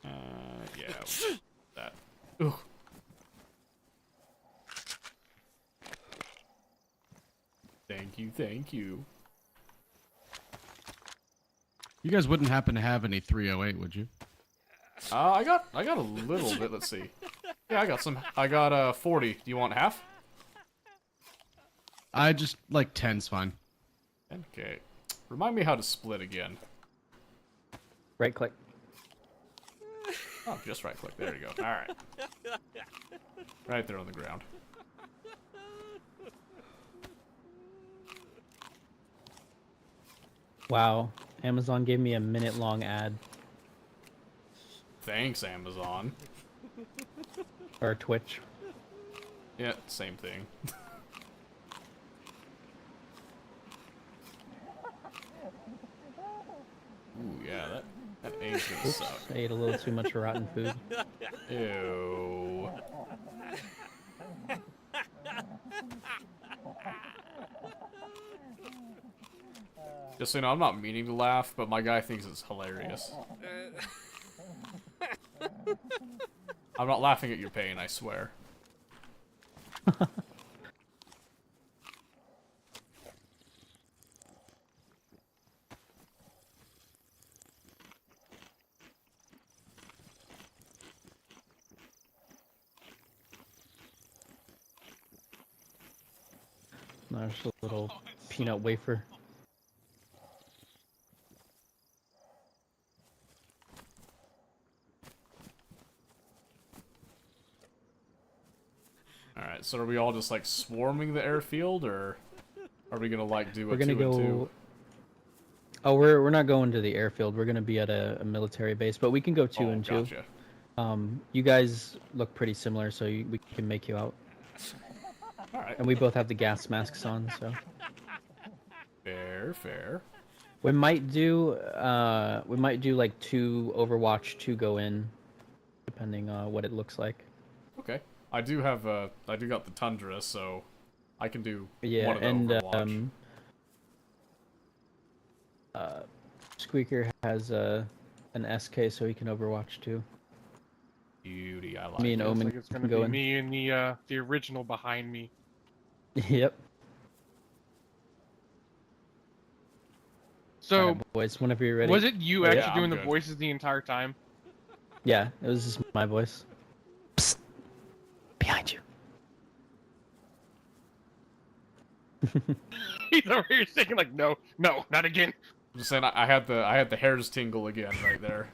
Yeah. That. Ugh. Thank you, thank you. You guys wouldn't happen to have any 308, would you? I got a little bit. Let's see. Yeah, I got some. I got 40. Do you want half? I just like 10's fine. Okay. Remind me how to split again. Right click. Oh, just right click. There you go. All right. Right there on the ground. Wow. Amazon gave me a minute-long ad. Thanks, Amazon. Or Twitch. Yeah, same thing. Ooh, yeah, that ain't gonna suck. I ate a little too much rotten food. Ew. Just so you know, I'm not meaning to laugh, but my guy thinks it's hilarious. I'm not laughing at your pain, I swear. There's a little peanut wafer. Alright, so are we all just like swarming the airfield, or are we gonna like do a We're gonna 2 and go. 2? Oh, we're not going to the airfield. We're gonna be at a military base, but we can go 2 Oh, and 2. gotcha. You guys look pretty similar, so we can make you out. Alright. And we both have the gas masks on, so Fair, fair. we might do like 2 Overwatch, 2 go in, depending on what it looks like. Okay. I do have I do got the Tundra, so I can do Yeah, one of the and Overwatch. Squeaker has an SK, so he can Overwatch too. Beauty, I like Me and it. Looks Omen like it's gonna can be go in. me and the original behind me. Yep. So, Alright, boys, whenever you're ready. was it you Yeah, actually I'm doing the good. voices the entire time? Yeah, it was just my voice. Psst. Behind you. He's over here shaking like, no, no, not again. I'm just saying, I had the hairs tingle again right there.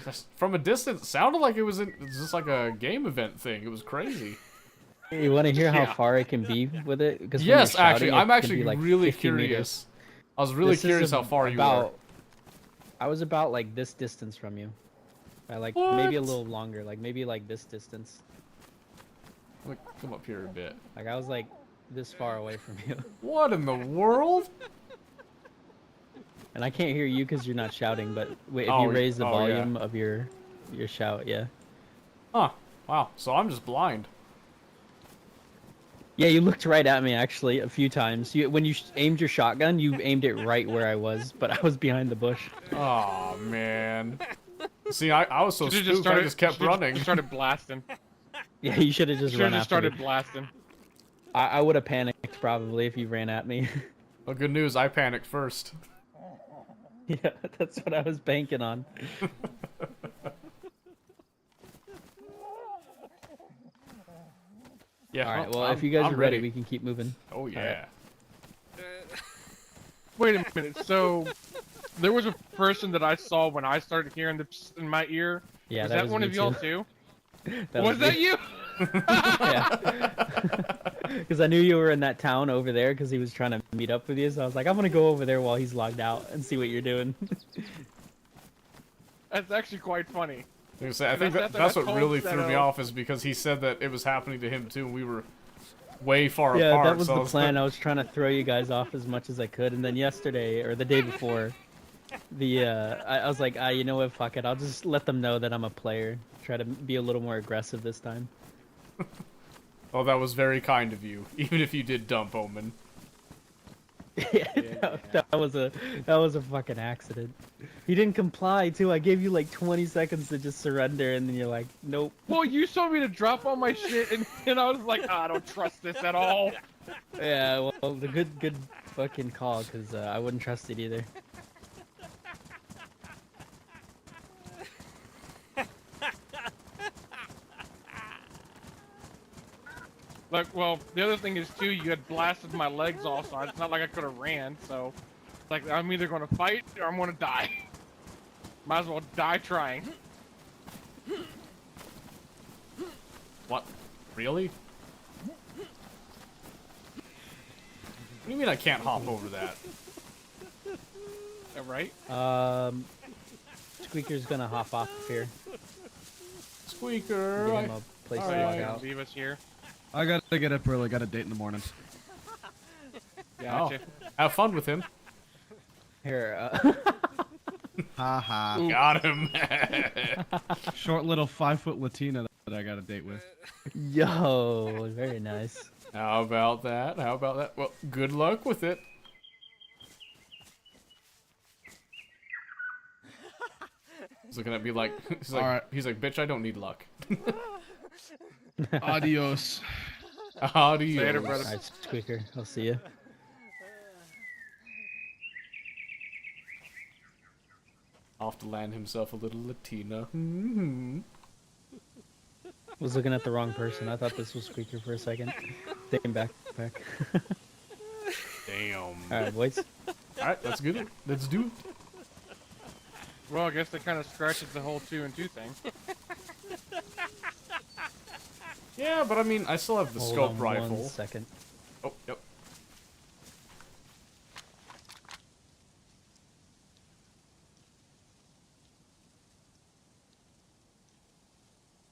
Just from a distance, it sounded like it was just like a game event thing. It was crazy. You want to hear how Yeah. far it can be with it? Because Yes, actually, I'm it can actually be, like, really 50 meters. curious. I was really This is curious how far you were. I was about like this distance from you. By like maybe a What? little longer, like maybe like this distance. Like, come up here a bit. Like I was like this far away from you. What in the world? And I can't hear you because you're not shouting, but wait, if Oh, you raise the oh, yeah. volume of your shout, yeah. Huh. Wow. So I'm just blind. Yeah, you looked right at me actually a few times. When you aimed your shotgun, you aimed it right where I was, but I was behind the bush. Oh man. See, I was so Should've spooked, I just kept should've running. Started blasting. Yeah, you should have just Should've run just after started me. blasting. I would have panicked probably if you ran at me. Well, good news, I panicked first. Yeah, that's what I was banking on. Yeah. All right, well, I'm- if you guys I'm are ready, we can keep moving. Oh yeah. Wait a minute. So there was a person that I saw when I started hearing the psst in my ear. Yeah, was that that was one me of y'all too. too? That Was that me. you? Yeah. Because I knew you were in that town over there because he was trying to meet up with you. So I was like, I'm going to go over there while he's logged out and see what you're doing. That's actually quite funny. I was gonna say, I think That's that's what cold really threw me setup. off is because he said that it was happening to him too, and we were way far Yeah, apart. that was so I the plan. I was trying to throw you guys off as much as I could. And then yesterday, or the day before, I was like, you know what, fuck it. I'll just let them know that I'm a player. Try to be a little more aggressive this time. Oh, that was very kind of you, even if you did dump Omen. Yeah, that was a fucking accident. He didn't comply too. I gave you like 20 seconds to just surrender, and then you're like, nope. Well, you told me to drop all my shit, and I was like, I don't trust this at all. Yeah, well, the good fucking call, because I wouldn't trust it either. Like, well, the other thing is too, you had blasted my legs off, so it's not like I could have ran. So, like, I'm either gonna fight or I'm gonna die. Might as well die trying. What? Really? What do you mean I can't hop over that? All right. Squeaker's gonna hop off here. Squeaker. Get him a place to Alright. log Gonna out. leave us here. I gotta get up early. Got a date in the morning. Gotcha. Oh, have fun with him. Here, Ha ha. Got him. Short little 5-foot Latina that I got a date with. yo, very nice. How about that? How about that? Well, good luck with it. He's looking at me like Alright. he's like, bitch, I don't need luck. Adios. Adios. Later, brother. Alright, Squeaker, I'll see you. Off to land himself a little Latina. Hmm. Was looking at the wrong person. I thought this was Squeaker for a second. Taking back. Damn. Alright, boys. Alright, let's get it. Let's do it. Well, I guess that kind of scratches the whole 2 and 2 thing. Yeah, but I mean, I still have the Hold scope on rifle. 1 second. Oh, yep.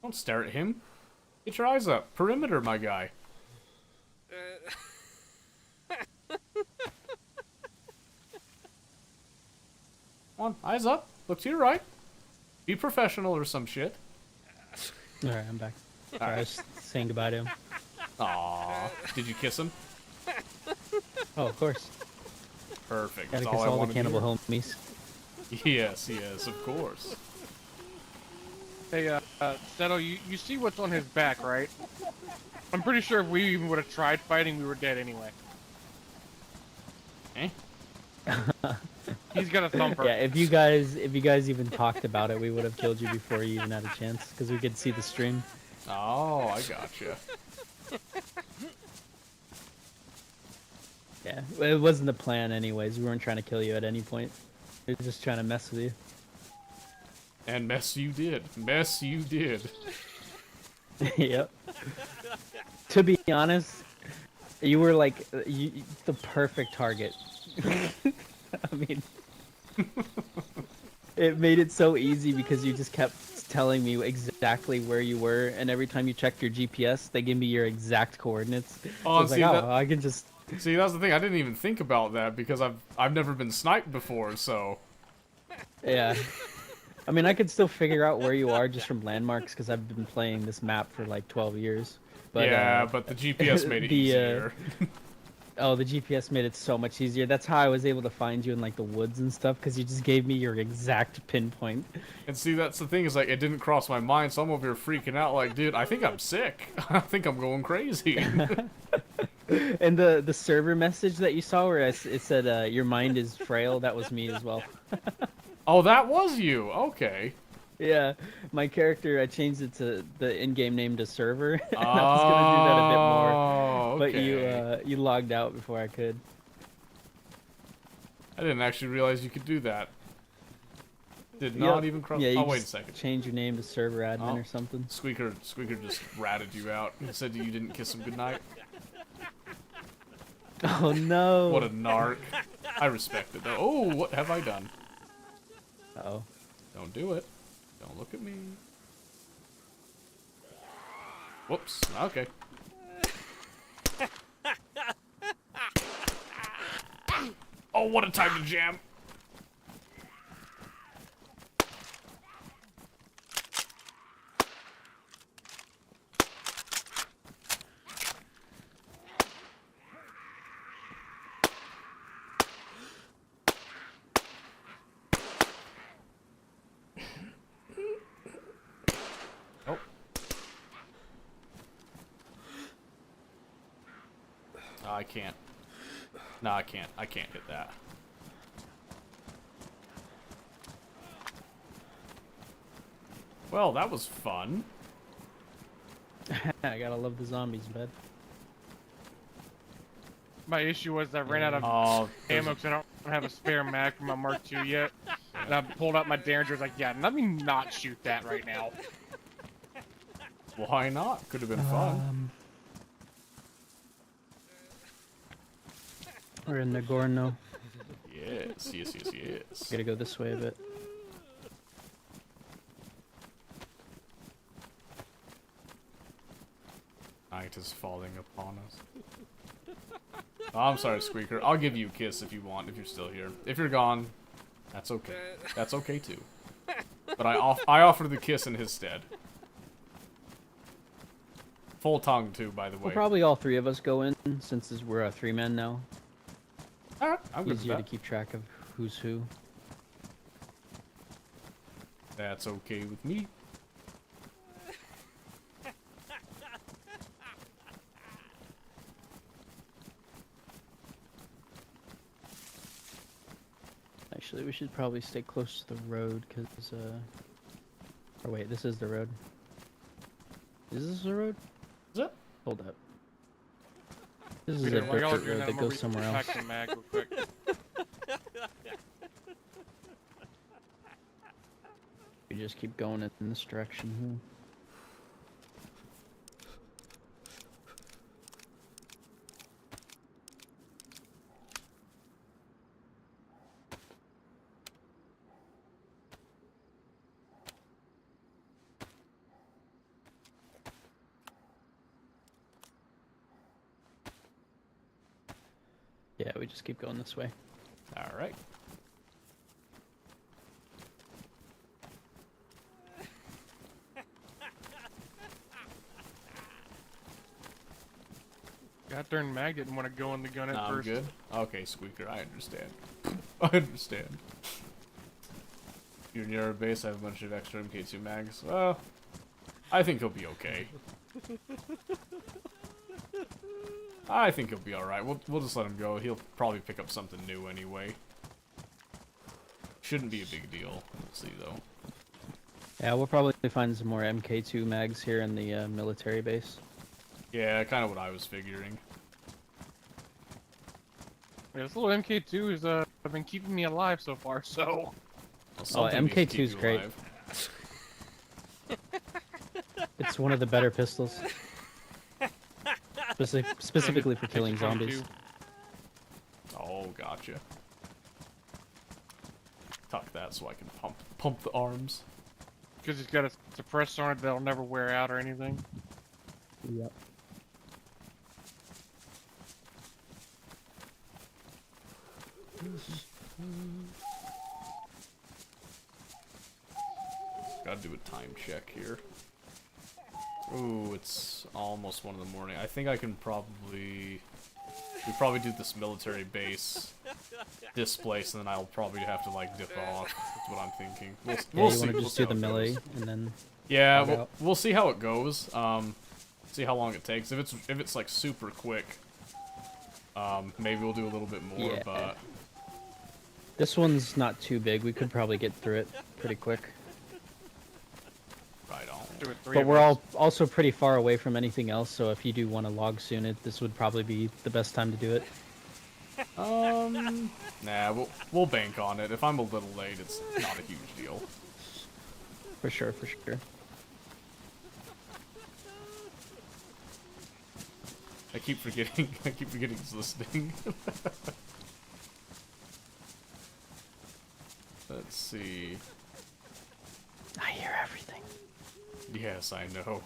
Don't stare at him. Get your eyes up. Perimeter, my guy. Come on, eyes up. Look to your right. Be professional or some shit. Alright, I'm back. Sorry, I was saying goodbye to him. Aww. Did you kiss him? Oh, of course. Perfect. Gotta That's kiss all I all the wanted to cannibal hear. homies. Yes, yes, of course. Hey, Settle, you see what's on his back, right? I'm pretty sure if we even would have tried fighting, we were dead anyway. Eh? He's got a thumper. Yeah, if you guys even talked about it, we would have killed you before you even had a chance, because we could see the stream. Oh, I gotcha. Yeah, it wasn't the plan anyways. We weren't trying to kill you at any point. We were just trying to mess with you. And mess you did. Mess you did. Yep. To be honest, you were like the perfect target. I mean, it made it so easy because you just kept telling me exactly where you were, and every time you checked your GPS, they give me your exact coordinates. Oh, So I was see, like, that- oh, I can just. See, that's the thing. I didn't even think about that because I've never been sniped before, so. Yeah. I mean, I could still figure out where you are just from landmarks because I've been playing this map for like 12 years. But, yeah, but the GPS made it easier. Oh, the GPS made it so much easier. That's how I was able to find you in like the woods and stuff because you just gave me your exact pinpoint. And see, that's the thing is like it didn't cross my mind, so I'm over here freaking out like, dude, I think I'm sick. I think I'm going crazy. And the server message that you saw where it said your mind is frail, that was me as well. Oh, that was you. Okay. Yeah, my character, I changed it to the in-game name to server. And I was gonna do that a bit more, Oh, but okay. you logged out before I could. I didn't actually realize you could do that. Did not even cross. Yeah, you Oh, wait a just second. change your name to server admin Oh. or something. Squeaker just ratted you out. He said you didn't kiss him goodnight. Oh no! What a narc. I respect it though. Oh, what have I done? Uh-oh. Don't do it. Don't look at me. Whoops. Okay. Oh, what a time to jam. Oh. I can't. No, I can't. I can't hit that. Well, that was fun. I gotta love the zombies, bud. My issue was I ran out of Oh, ammo because I don't have a spare mag for my Mark II yet. And I pulled out my Derringer. Was like, yeah, let me not shoot that right now. why not? Could have been fun. We're in Nagorno. Yes, yes, yes, yes. Gotta go this way a bit. Night is falling upon us. Oh, I'm sorry, Squeaker. I'll give you a kiss if you want, if you're still here. If you're gone, that's okay. That's okay too. But I offer the kiss in his stead. Full tongue too, by the way. We'll probably all three of us go in since we're 3 men now. Alright, I'm good with Easier to that. keep track of who's who. That's okay with me. Actually, we should probably stay close to the road, because, Oh wait, this is the road. Is this the road? Is it? Hold up. This is Peter, a while y'all are dirt doing road that, that I'm gonna goes somewhere else. pack some mag real quick. We just keep going in this direction here. Yeah, we just keep going this way. Alright. God darn mag didn't want to go in the gun at Nah, I'm first. good. Okay, Squeaker, I understand. I understand. You're near our base, I have a bunch of extra MK2 mags. Well, I think he'll be okay. I think he'll be alright. We'll just let him go. He'll probably pick up something new anyway. Shouldn't be a big deal. We'll see, though. Yeah, we'll probably find some more MK2 mags here in the military base. Yeah, kind of what I was figuring. Yeah, this little MK2 has been keeping me alive so far. So Well, something needs to keep MK2's you great. alive. It's one of the better pistols. Specifically for killing Makes it fun, zombies. too. Oh, gotcha. Tuck that so I can pump the arms. Because it's got a suppressor on it that'll never wear out or anything. Yep. Gotta do a time check here. Ooh, it's almost 1 in the morning. I think I can probably... We probably do this military base displace, and then I'll probably have to, like, dip off. That's what I'm thinking. We'll Yeah, you see. want to We'll just see do how the it melee goes. and then. Yeah, log we'll, out. we'll see how it goes. See how long it takes. If it's like super quick, maybe we'll do a little bit more. Yeah. But This one's not too big. We could probably get through it pretty quick. right on. Do it 3 But of we're us. also pretty far away from anything else, so if you do want to log soon, this would probably be the best time to do it. Nah, we'll bank on it. If I'm a little late, it's not a huge deal. For sure, for sure. I keep forgetting. I keep forgetting he's listening. Let's see. I hear everything. Yes, I know.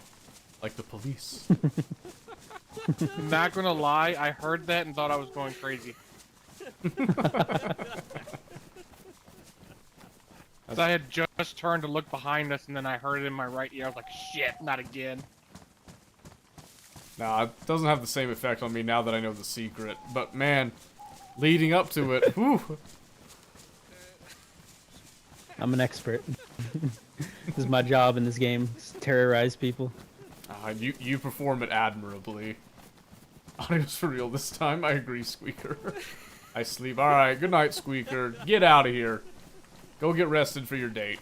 Like the police. Not gonna lie, I heard that and thought I was going crazy. 'Cause I had just turned to look behind us, and then I heard it in my right ear. I was like, "Shit, not again!" Nah, it doesn't have the same effect on me now that I know the secret. But man, leading up to it, whew. I'm an expert. This is my job in this game, is terrorize people. You perform it admirably. Audio's for real this time. I agree, Squeaker. I sleep. All right, good night, Squeaker. Get out of here. Go get rested for your date.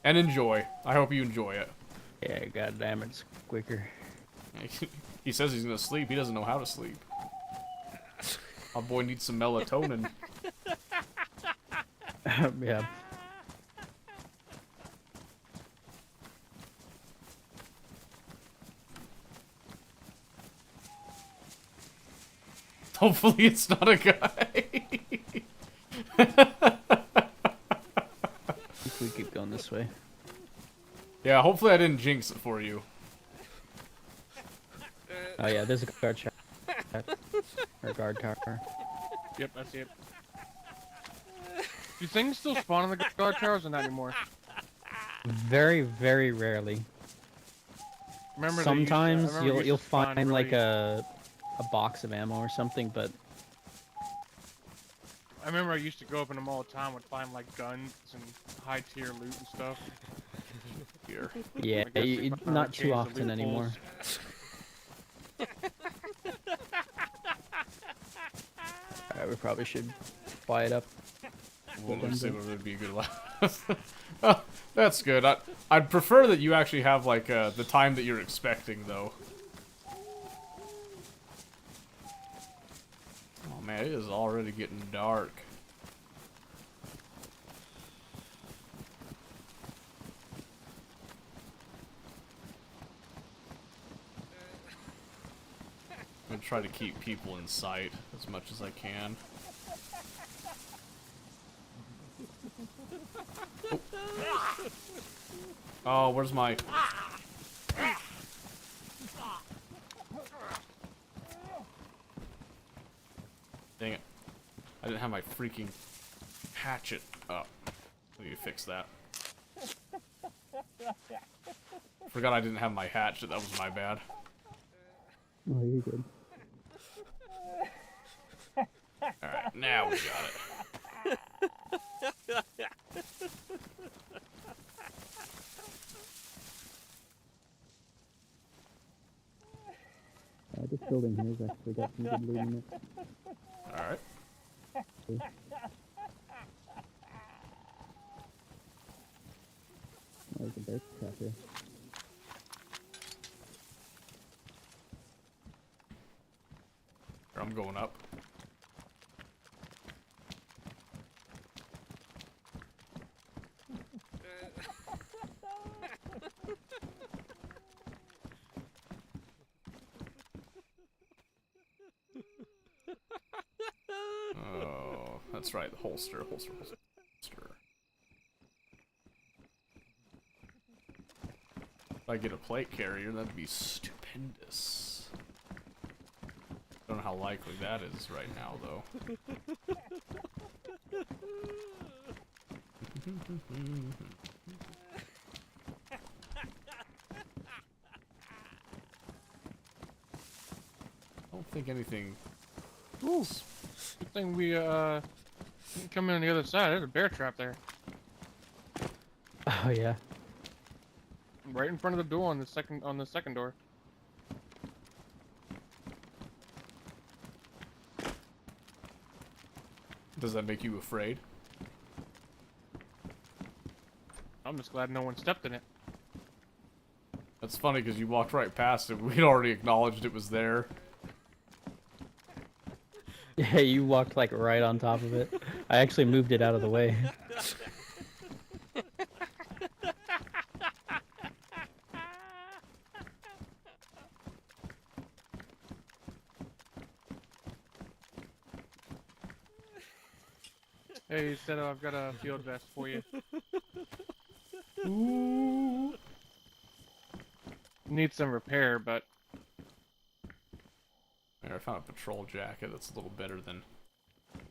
And enjoy. I hope you enjoy it. Yeah, god damn it, Squeaker. He says he's gonna sleep. He doesn't know how to sleep. My boy needs some melatonin. Yeah. Hopefully it's not a guy. If we keep going this way. Yeah, hopefully I didn't jinx it for you. Oh yeah, there's a guard tower. Or guard tower. Yep, I see it. Do things still spawn on the guard towers or not anymore? Very, very rarely. Remember Sometimes they used to you'll spawn find like really- a box of ammo or something, but I remember I used to go up in them all the time, would find like guns and high tier loot and stuff. Here. yeah, I guess they finally not too changed the often anymore. Alright, we probably should fly it up. Well, let me see what would be a good laugh. Oh, that's good. I'd prefer that you actually have like the time that you're expecting, though. Oh man, it is already getting dark. I'm gonna try to keep people in sight as much as I can. Oh, where's my... Dang it. I didn't have my freaking hatchet up. I need to fix that. Forgot I didn't have my hatchet. That was my bad. Oh, you're good. Alright, now we got it. This building here has actually got some good loot in it. Alright. There's a bear trap here. I'm going up. that's right. The holster. If I get a plate carrier, that'd be stupendous. Don't know how likely that is right now, though. I don't think anything. Ooh, good thing we didn't come in on the other side. There's a bear trap there, Oh yeah. right in front of the door on the second door. Does that make you afraid? I'm just glad no one stepped in it. That's funny because you walked right past it. We'd already acknowledged it was there. Yeah, you walked like right on top of it. I actually moved it out of the way. Hey, Seto, I've got a field vest for you. Ooh. Need some repair, but There, I found a patrol jacket that's a little better than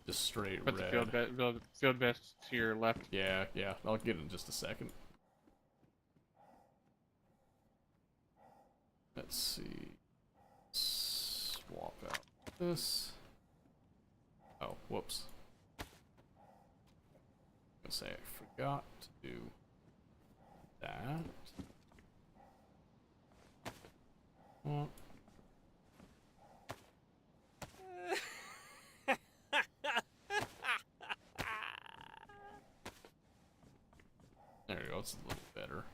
just straight put the red. field vest to your left. Yeah, I'll get it in just a second. Let's see. Swap out this. Oh, whoops. I was gonna say I forgot to do that. Well. There you go, it's a little better.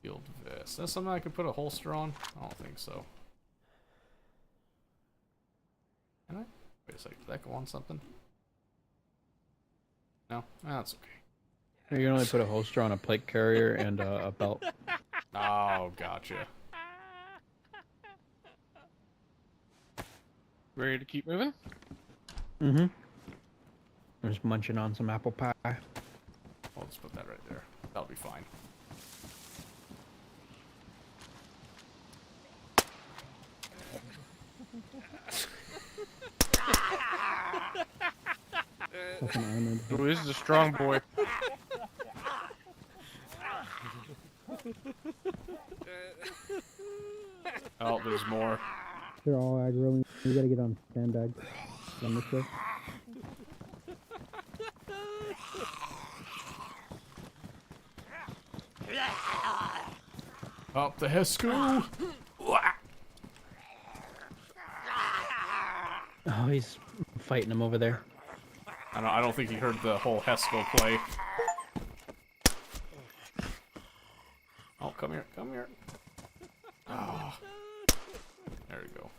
Field vest. That's something I could put a holster on? I don't think so. Can I? Wait a second, did that go on something? No? That's okay. You can only put a holster on a plate carrier and a belt. Oh, gotcha. Ready to keep moving? Mm-hmm. I'm just munching on some apple pie. I'll just put that right there. That'll be fine. Fucking armored. Ooh, this is a strong boy. Oh, there's more. They're all aggro. We gotta get on sandbags. On this way. Up the Hesku! Oh, he's fighting him over there. I don't think he heard the whole Hesco play. Oh, come here, come here. Oh. There we go.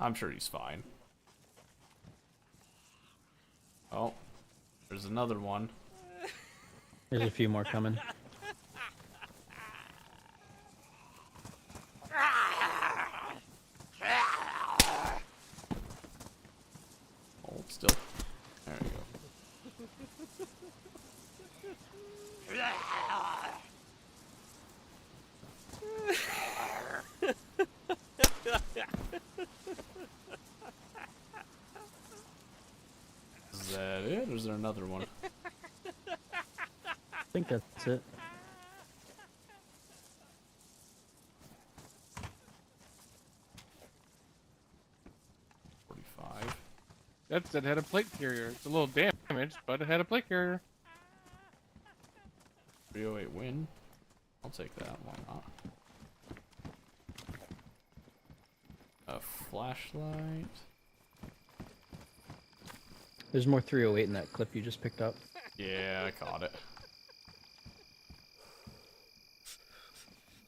I'm sure he's fine. Oh, there's another one. There's a few more coming. Hold still. There we go. Is that it, or is there another one? I think that's it. That's it had a plate carrier. It's a little damaged, but it had a plate carrier. 308 win. I'll take that. Why not? A flashlight. There's more 308 in that clip you just picked up. Yeah, I caught it.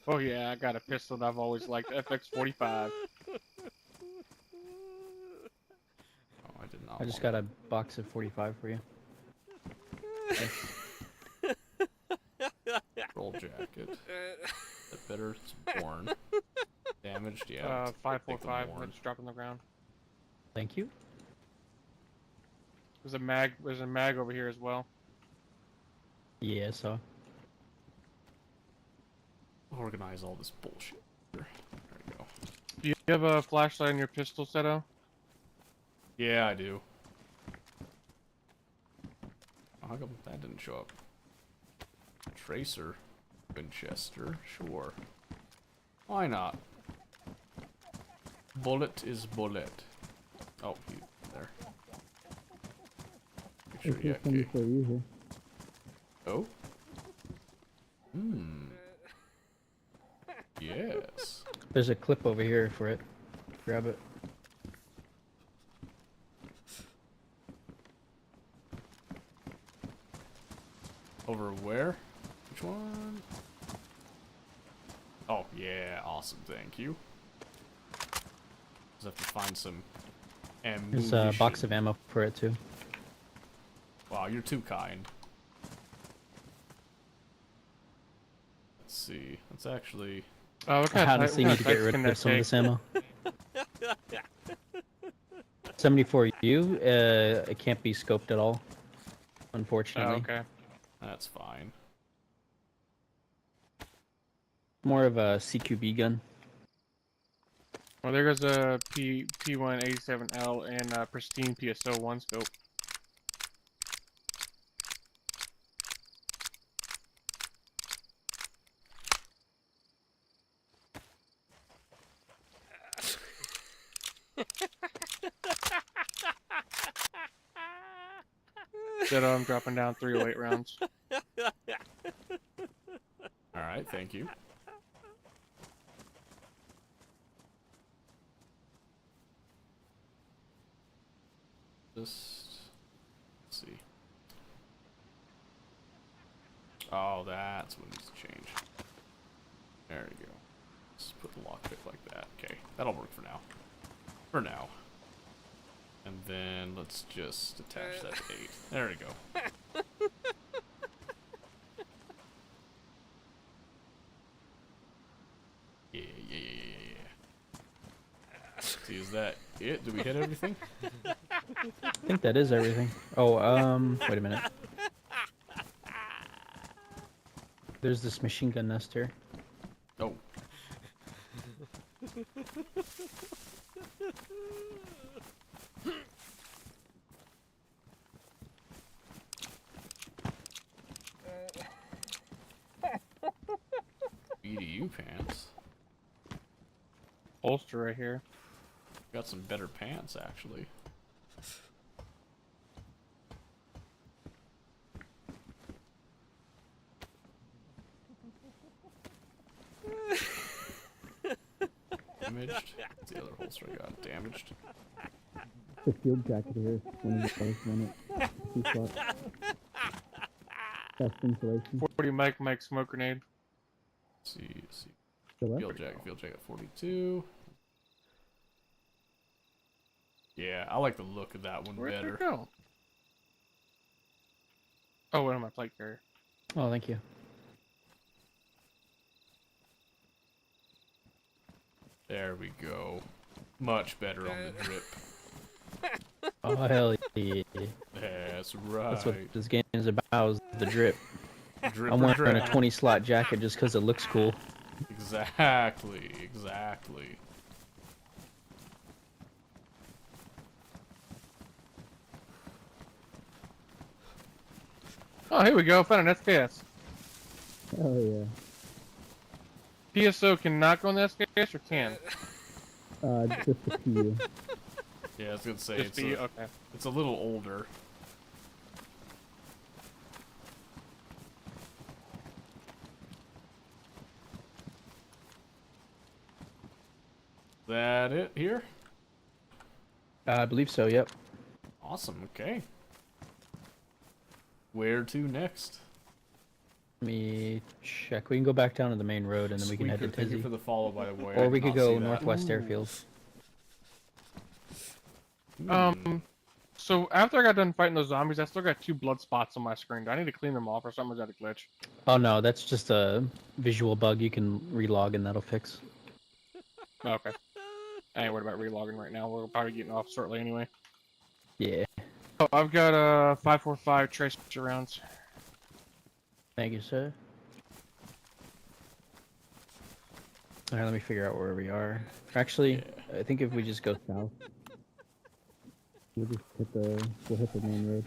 Oh yeah, I got a pistol that I've always liked, FX45. Oh, I did not. I just got a box of 45 for you. it. That better. It's born. Damaged. Yeah. 545. Born. Let's drop on the ground. Thank you. There's a mag. There's a mag over here as well. Yeah, so. Organize all this bullshit. There we go. Do you have a flashlight in your pistol, Seto? Yeah, I do. Oh, how come that didn't show up? Tracer. Winchester. Sure. Why not? Bullet is bullet. Oh, he there. Make sure, yeah, okay. For you here. Oh? Hmm. Yes. There's a clip over here for it. Grab it. Over where? Which one? Oh, yeah. Awesome. Thank you. Just have to find some ammunition. There's a box of ammo for it too. Wow, you're too kind. Let's see. Let's actually... Oh, what I kind of honestly need to get rid of some of this ammo. 74U, it can't be scoped at all, Oh, unfortunately. okay. That's fine. More of a CQB gun. Well, there goes a P187L and a pristine PSO1 scope. Seto, I'm dropping down 308 rounds. Alright, thank you. Just... let's see. Oh, that's what needs to change. There we go. Just put the lockpick like that. Okay, that'll work for now. For now. And then let's just attach that to 8. There we go. Yeah. See, is that it? Did we hit everything? I think that is everything. Oh, wait a minute. There's this machine gun nest here. Oh. BDU pants. Holster right here. Got some better pants, actually. Damaged. What's the other holster I got? Damaged. The field jacket here. One of the first one at 2 slots. Best insulation. 40 Mike smoke grenade. Let's see. Still up? Field jacket 42. Yeah, I like the look of that one Where'd better. it go? Oh, wait on my plate carrier. Oh, thank you. There we go. Much better on the drip. Oh, hell yeah. That's right. That's what this game is about, is the drip. Drip I'm or wearing a drip. 20 slot jacket just because it looks cool. Exactly. Oh, here we go. Found an SKS. Oh yeah. PSO cannot go on the SKS or can? Just the PU. Yeah, I was gonna say Just it's be a, okay. it's a little older. That it here? I believe so, yep. Awesome, okay. Where to next? Let me check. We can go back down to the main road and then we can head to Thank you for Tizzy. the follow, by the way. I Or did we could not go see that. northwest airfield. So after I got done fighting those zombies, I still got 2 blood spots on my screen. Do I need to clean them off or something's got a glitch? Oh no, that's just a visual bug. You can relog and that'll fix. Oh, okay. I ain't worried about relogging right now. We're probably getting off shortly anyway. Yeah. Oh, I've got 5.45 tracer rounds. Thank you, sir. All right, let me figure out where we are. Actually, I think if we just go south, We'll just hit the main road.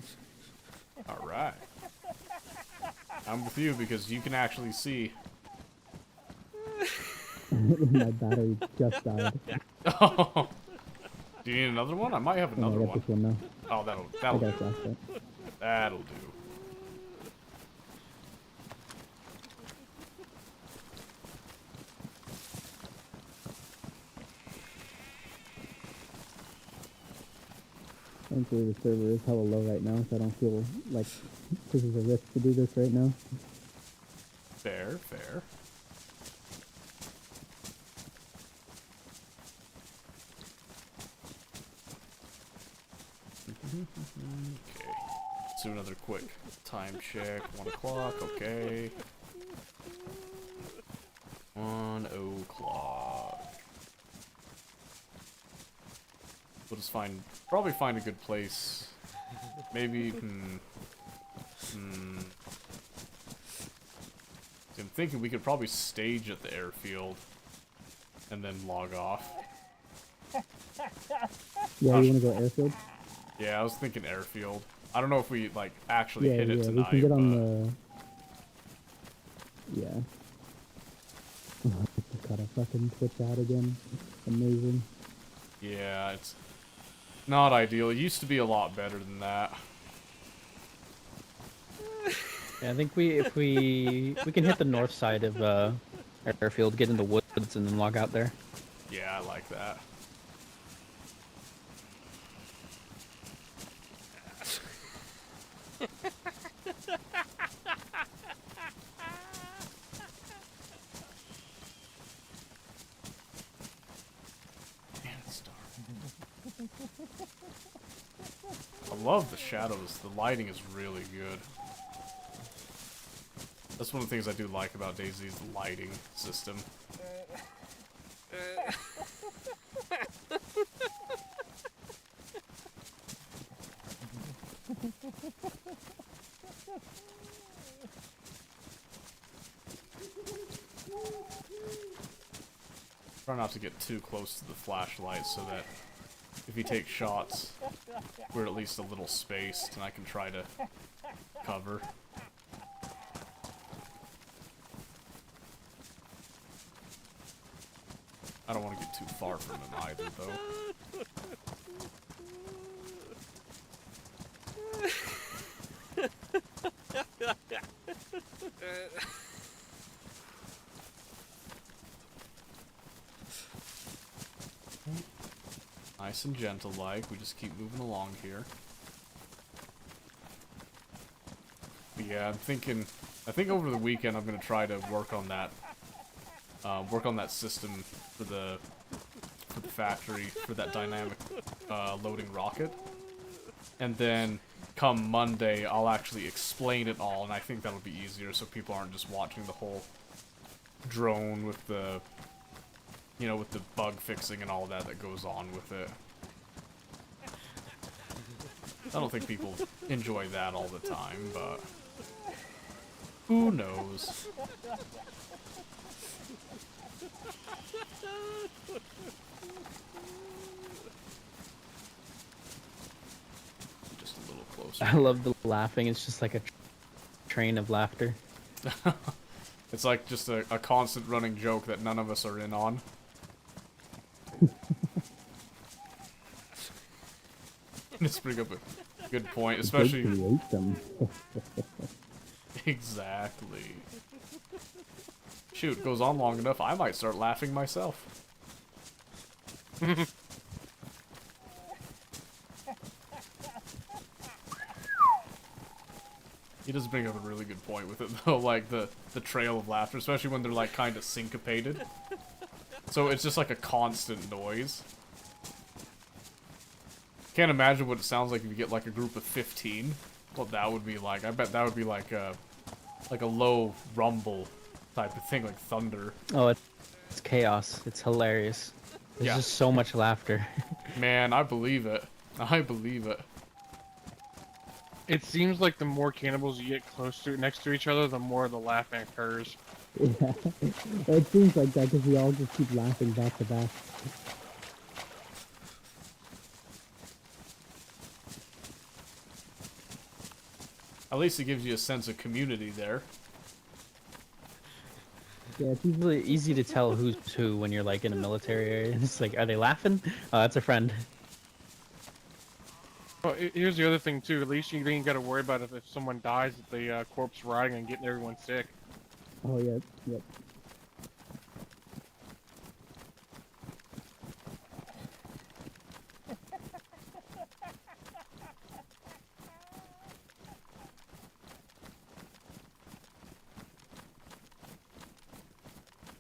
All right. I'm with you because you can actually see. My battery just died. Oh. Do you need another one? I might have Oh, another I got one. this one now. Oh, I that'll got a do. flashlight. That'll do. Thankfully, the server is hella low right now, so I don't feel like this is a risk to do this right now. Fair, fair. Okay. Let's do another quick time check. 1 o'clock, okay. 1 o'clock. We'll just probably find a good place. Maybe, I'm thinking we could probably stage at the airfield and then log off. Yeah, you want to go airfield? Yeah, I was thinking airfield. I don't know if we, like, actually Yeah, hit it yeah, tonight, we can get on but... the... Yeah. Oh, I just gotta fucking switch out again. Amazing. Yeah, it's not ideal. It used to be a lot better than that. yeah, I think if we can hit the north side of airfield, get in the woods, and then log out there. Yeah, I like that. Man, it's dark. I love the shadows. The lighting is really good. That's one of the things I do like about DayZ is the lighting system. Try not to get too close to the flashlight so that if he takes shots, we're at least a little spaced and I can try to cover. I don't want to get too far from him either, though. Nice and gentle like, we just keep moving along here. But yeah, I think over the weekend I'm gonna try to work on that system for the factory, for that dynamic loading rocket. And then come Monday, I'll actually explain it all, and I think that'll be easier so people aren't just watching the whole drone with the, you know, with the bug fixing and all that goes on with it. I don't think people enjoy that all the time, but who knows? Just a little closer. I love the laughing. It's just like a train of laughter. It's like just a constant running joke that none of us are in on. Just bring up a good point, especially... Create them. Exactly. Shoot, goes on long enough, I might start laughing myself. He does bring up a really good point with it, though, like the trail of laughter, especially when they're like kind of syncopated. So it's just like a constant noise. can't imagine what it sounds like if you get like a group of 15. What that would be like. I bet that would be like a low rumble type of thing, like thunder. Oh, it's chaos. It's hilarious. There's just so much laughter. Man, I believe it. I believe it. It seems like the more cannibals you get close to next to each other, the more the laughing occurs. Yeah, it seems like that because we all just keep laughing back to back. At least it gives you a sense of community there. Yeah, it's usually easy to tell who's who when you're like in a military area. It's like, are they laughing? Oh, that's a friend. Well, here's the other thing too. At least you ain't got to worry about if someone dies at the corpse rotting and getting everyone sick. Oh, yeah, yep.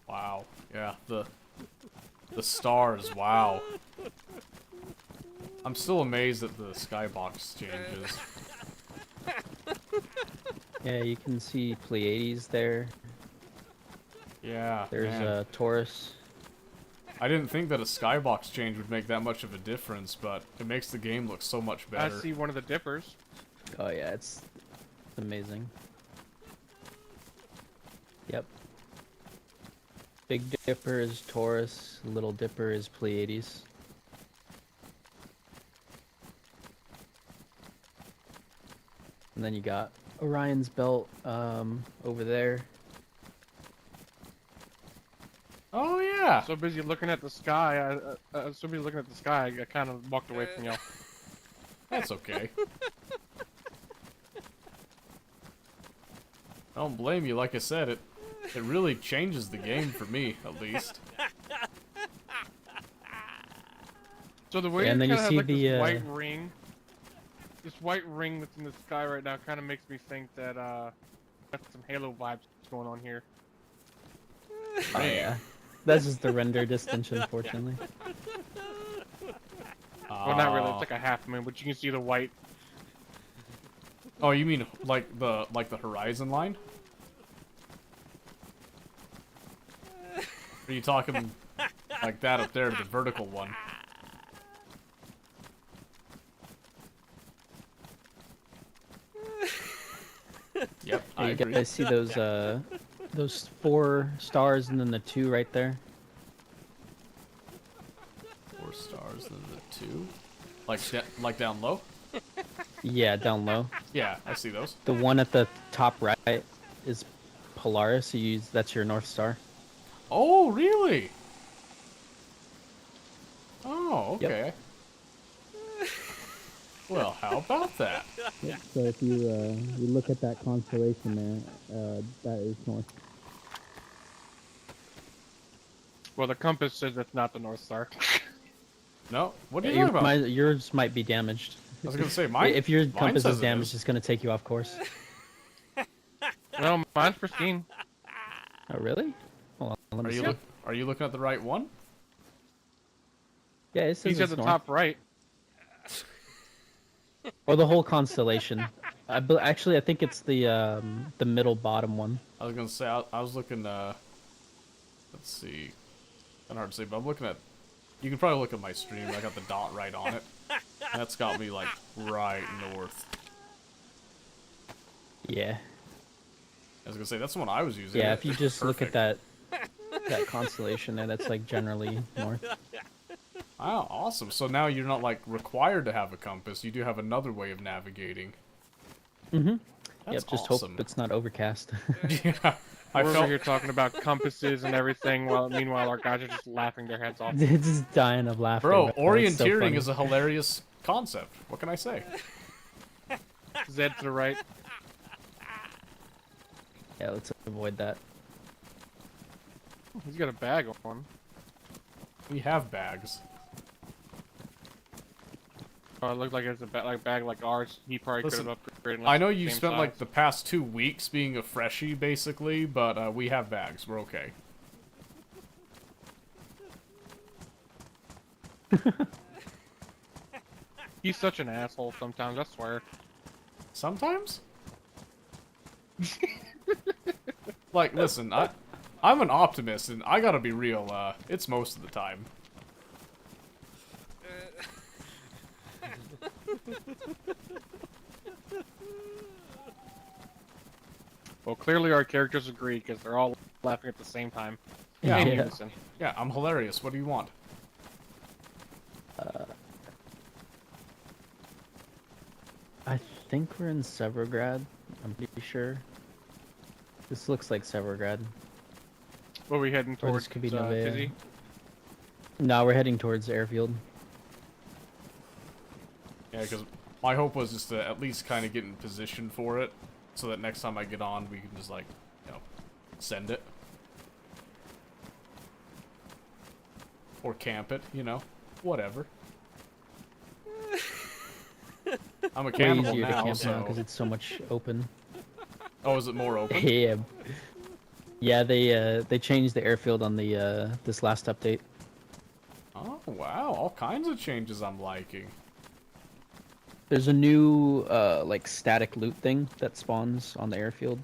Wow. Yeah, the stars, wow. I'm still amazed at the skybox changes. Yeah, you can see Pleiades there. Yeah, There's man. Taurus. I didn't think that a skybox change would make that much of a difference, but it makes the game look so much better. I see one of the dippers. Oh yeah, it's amazing. Yep. Big Dipper is Taurus, Little Dipper is Pleiades. And then you got Orion's belt over there. Oh yeah. So busy looking at the sky. I kind of walked away from y'all. That's okay. I don't blame you. Like I said, it really changes the game for me, at least. So the way Yeah, and then you have see like the, this white ring that's in the sky right now kind of makes me think that got some Halo vibes going on here. Oh yeah. That's just the render distance, unfortunately. Well, not really. It's like a half moon, but you can see the white. Oh, you mean like the horizon line? Are you talking like that up there, the vertical one? Yep, I You agree. guys see those 4 stars and then the 2 right there? 4 stars and the 2. Like down low? Yeah, down low. Yeah, I see those. The one at the top right is Polaris. That's your North Star. Oh, really? Oh, okay. Yep. Well, how about that? Yep. So if you look at that constellation there, that is north. Well, the compass says that's not the North Star. No, what are you talking about? Yours might be damaged. I was gonna say mine. If your mine compass says is it damaged, it's gonna take you off course. No, mine's pristine. Oh really? Hold on, let me see. Are you looking at the right one? Yeah, it says He's at it's the north. top right. Or the whole constellation. Actually, I think it's the middle bottom one. I was gonna say I was looking. Let's see. Kind of hard to say, but I'm looking at. You can probably look at my stream. I got the dot right on it. That's got me like right north. Yeah. I was gonna say that's the one I was using. Yeah, if you just look at Perfect. that constellation there, that's like generally north. Wow, awesome. So now you're not like required to have a compass. You do have another way of navigating. Mm-hmm. That's Yep, just awesome. hope it's not overcast. Yeah, I We're over felt. here talking about compasses and everything, while meanwhile our guys are just laughing their heads off. It's just dying of laughter. Bro, It's so orienteering funny. is a hilarious concept. What can I say? Zed to the right. Yeah, let's avoid that. He's got a bag on. We have bags. Oh, it looked like it's a bag like ours. He probably could Listen, have upgraded. I know you same spent like size. the past 2 weeks being a freshie, basically, but we have bags. We're okay. He's such an asshole sometimes, I swear. Sometimes? Like, listen, I'm an optimist, and I gotta be real, it's most of the time. Well, clearly our characters agree, because they're all laughing at the same time. Yeah. In Yeah. unison. Yeah, I'm hilarious. What do you want? I think we're in Severograd. I'm pretty sure. This looks like Severograd. Where are we heading Or towards? this could be Novea. Tizzy? No, we're heading towards the airfield. Yeah, because my hope was just to at least kind of get in position for it, so that next time I get on, we can just, like, you know, send it. Or camp it, you know? Whatever. I'm a Way cannibal easier to now, camp now so... because it's so much open. Oh, is it more open? Yeah. Yeah, they changed the airfield on the this last update. Oh, wow. All kinds of changes I'm liking. There's a new like static loot thing that spawns on the airfield.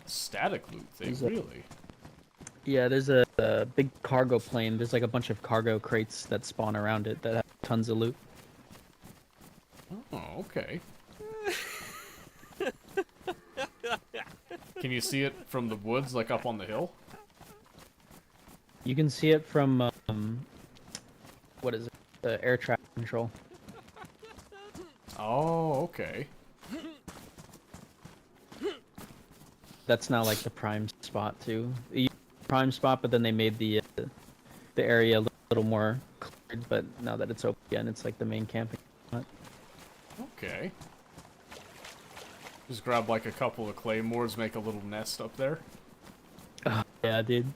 Static loot thing, Is it- really? Yeah, there's a big cargo plane. There's like a bunch of cargo crates that spawn around it that have tons of loot. Oh, okay. Can you see it from the woods, like up on the hill? You can see it from what is it? The air traffic control. Oh, okay. That's now like the prime spot too. It used to be prime spot, but then they made the area a little more cleared. But now that it's open again, it's like the main camping spot. Okay. Just grab like a couple of claymores, make a little nest up there. Oh, yeah, dude.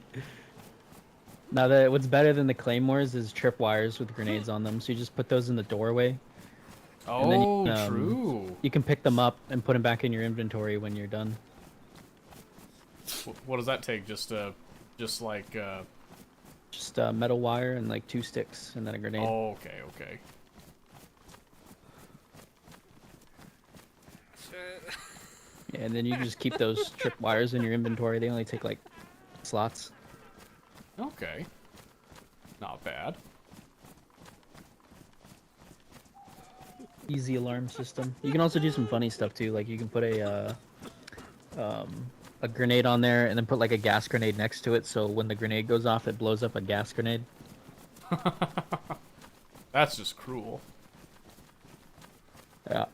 Now that what's better than the claymores is tripwires with grenades on them. So you just put those in the doorway. Oh, And then you can, true. You can pick them up and put them back in your inventory when you're done. What does that take? Just like, Just metal wire and like 2 sticks and then a grenade. Oh, okay, okay. Yeah, and then you just keep those tripwires in your inventory. They only take like slots. Okay. Not bad. Easy alarm system. You can also do some funny stuff too. Like you can put a grenade on there and then put like a gas grenade next to it. So when the grenade goes off, it blows up a gas grenade. That's just cruel. Yeah.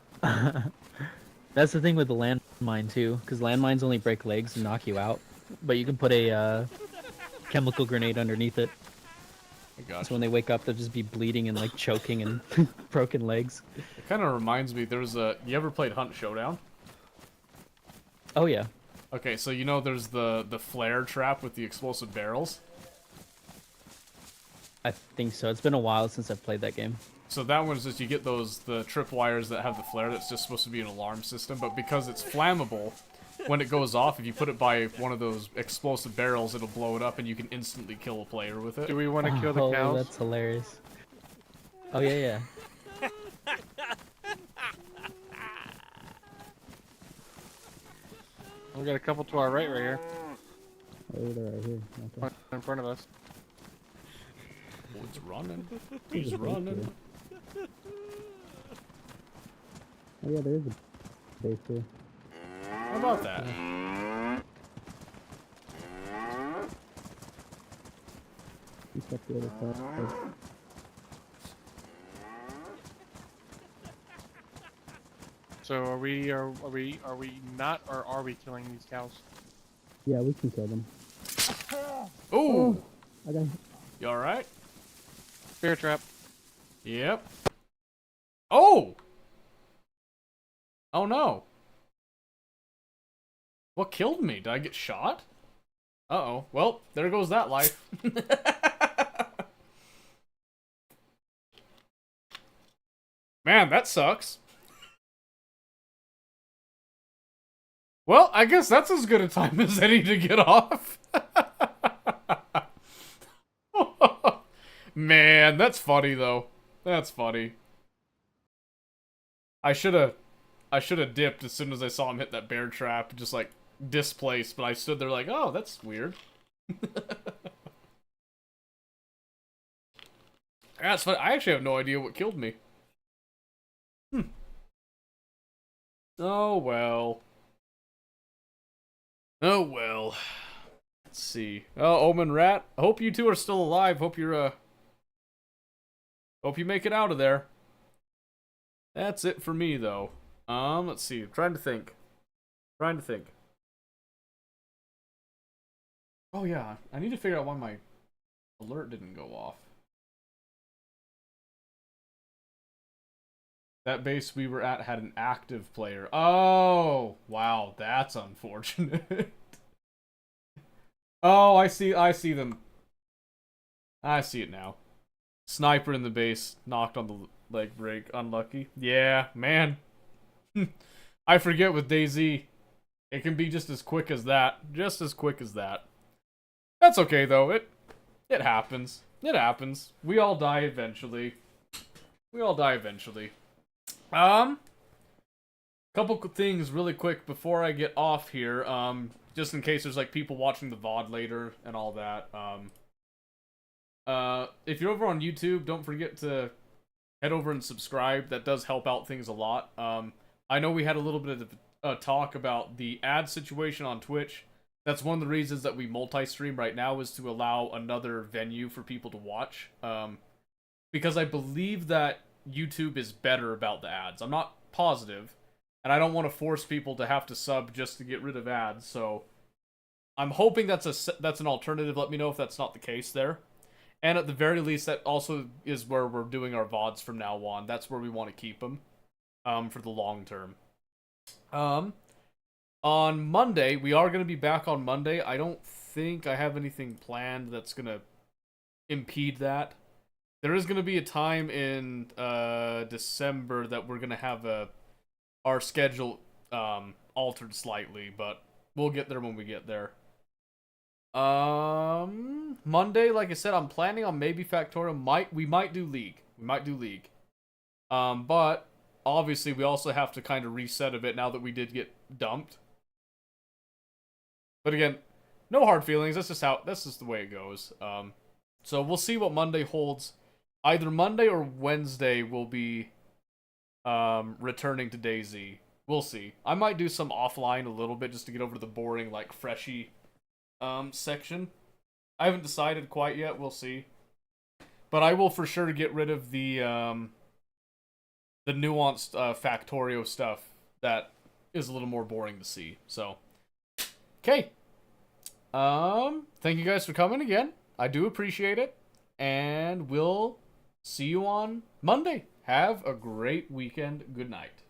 That's the thing with the landmine too, because landmines only break legs and knock you out. But you can put a chemical grenade underneath it. I got So when they wake up, they'll just be bleeding and like choking and broken legs. It kind of reminds me, there's a... You ever played Hunt Showdown? Oh yeah. Okay, so you know there's the flare trap with the explosive barrels? I think so. It's been a while since I've played that game. So that one's just, you get the tripwires that have the flare that's just supposed to be an alarm system, but because it's flammable, when it goes off, if you put it by one of those explosive barrels, it'll blow it up and you can instantly kill a player with it. Do we want to kill the Oh, cows? that's hilarious. Oh yeah, yeah. We got a couple to our right here. Oh, they're right here. Okay. In front of us. Oh, it's running. He's running. Oh yeah, there is a base here. How about that? He's up the other side. So are we not, or are we killing these cows? Yeah, we can kill them. Ooh! I got. You alright? Bear trap. Yep. Oh! Oh no. What killed me? Did I get shot? Uh-oh. Well, there goes that life. Man, that sucks. Well, I guess that's as good a time as any to get off. Man, that's funny, though. That's funny. I should have dipped as soon as I saw him hit that bear trap, just like displaced, but I stood there like, oh, that's weird. That's funny. I actually have no idea what killed me. Oh well. Oh well. Let's see. Oh, Omen Rat. I hope you two are still alive. Hope you're hope you make it out of there. That's it for me though. Let's see. I'm trying to think. Oh yeah, I need to figure out why my alert didn't go off. That base we were at had an active player. Oh, wow, that's unfortunate. Oh, I see them. I see it now. Sniper in the base, knocked on the leg break, unlucky. Yeah, man. I forget with DayZ, it can be just as quick as that. Just as quick as that. That's okay though, it happens. It happens. We all die eventually. Couple things really quick before I get off here, just in case there's like people watching the VOD later and all that. If you're over on YouTube, don't forget to head over and subscribe. That does help out things a lot. I know we had a little bit of a talk about the ad situation on Twitch. That's one of the reasons that we multi-stream right now, is to allow another venue for people to watch. Because I believe that YouTube is better about the ads. I'm not positive, and I don't want to force people to have to sub just to get rid of ads, so I'm hoping that's an alternative. Let me know if that's not the case there. And at the very least, that also is where we're doing our VODs from now on. That's where we want to keep them for the long term. On Monday, we are going to be back on Monday. I don't think I have anything planned that's going to impede that. There is going to be a time in December that we're going to have our schedule altered slightly, but we'll get there when we get there. Monday, like I said, I'm planning on maybe Factorio. We might do League. But obviously we also have to kind of reset a bit now that we did get dumped. But again, no hard feelings. That's just the way it goes. So we'll see what Monday holds. Either Monday or Wednesday will be returning to DayZ. We'll see. I might do some offline a little bit just to get over the boring, like, freshy section. I haven't decided quite yet. We'll see. But I will for sure get rid of the nuanced Factorio stuff that is a little more boring to see. So, okay. Thank you guys for coming again. I do appreciate it. And we'll see you on Monday. Have a great weekend. Good night.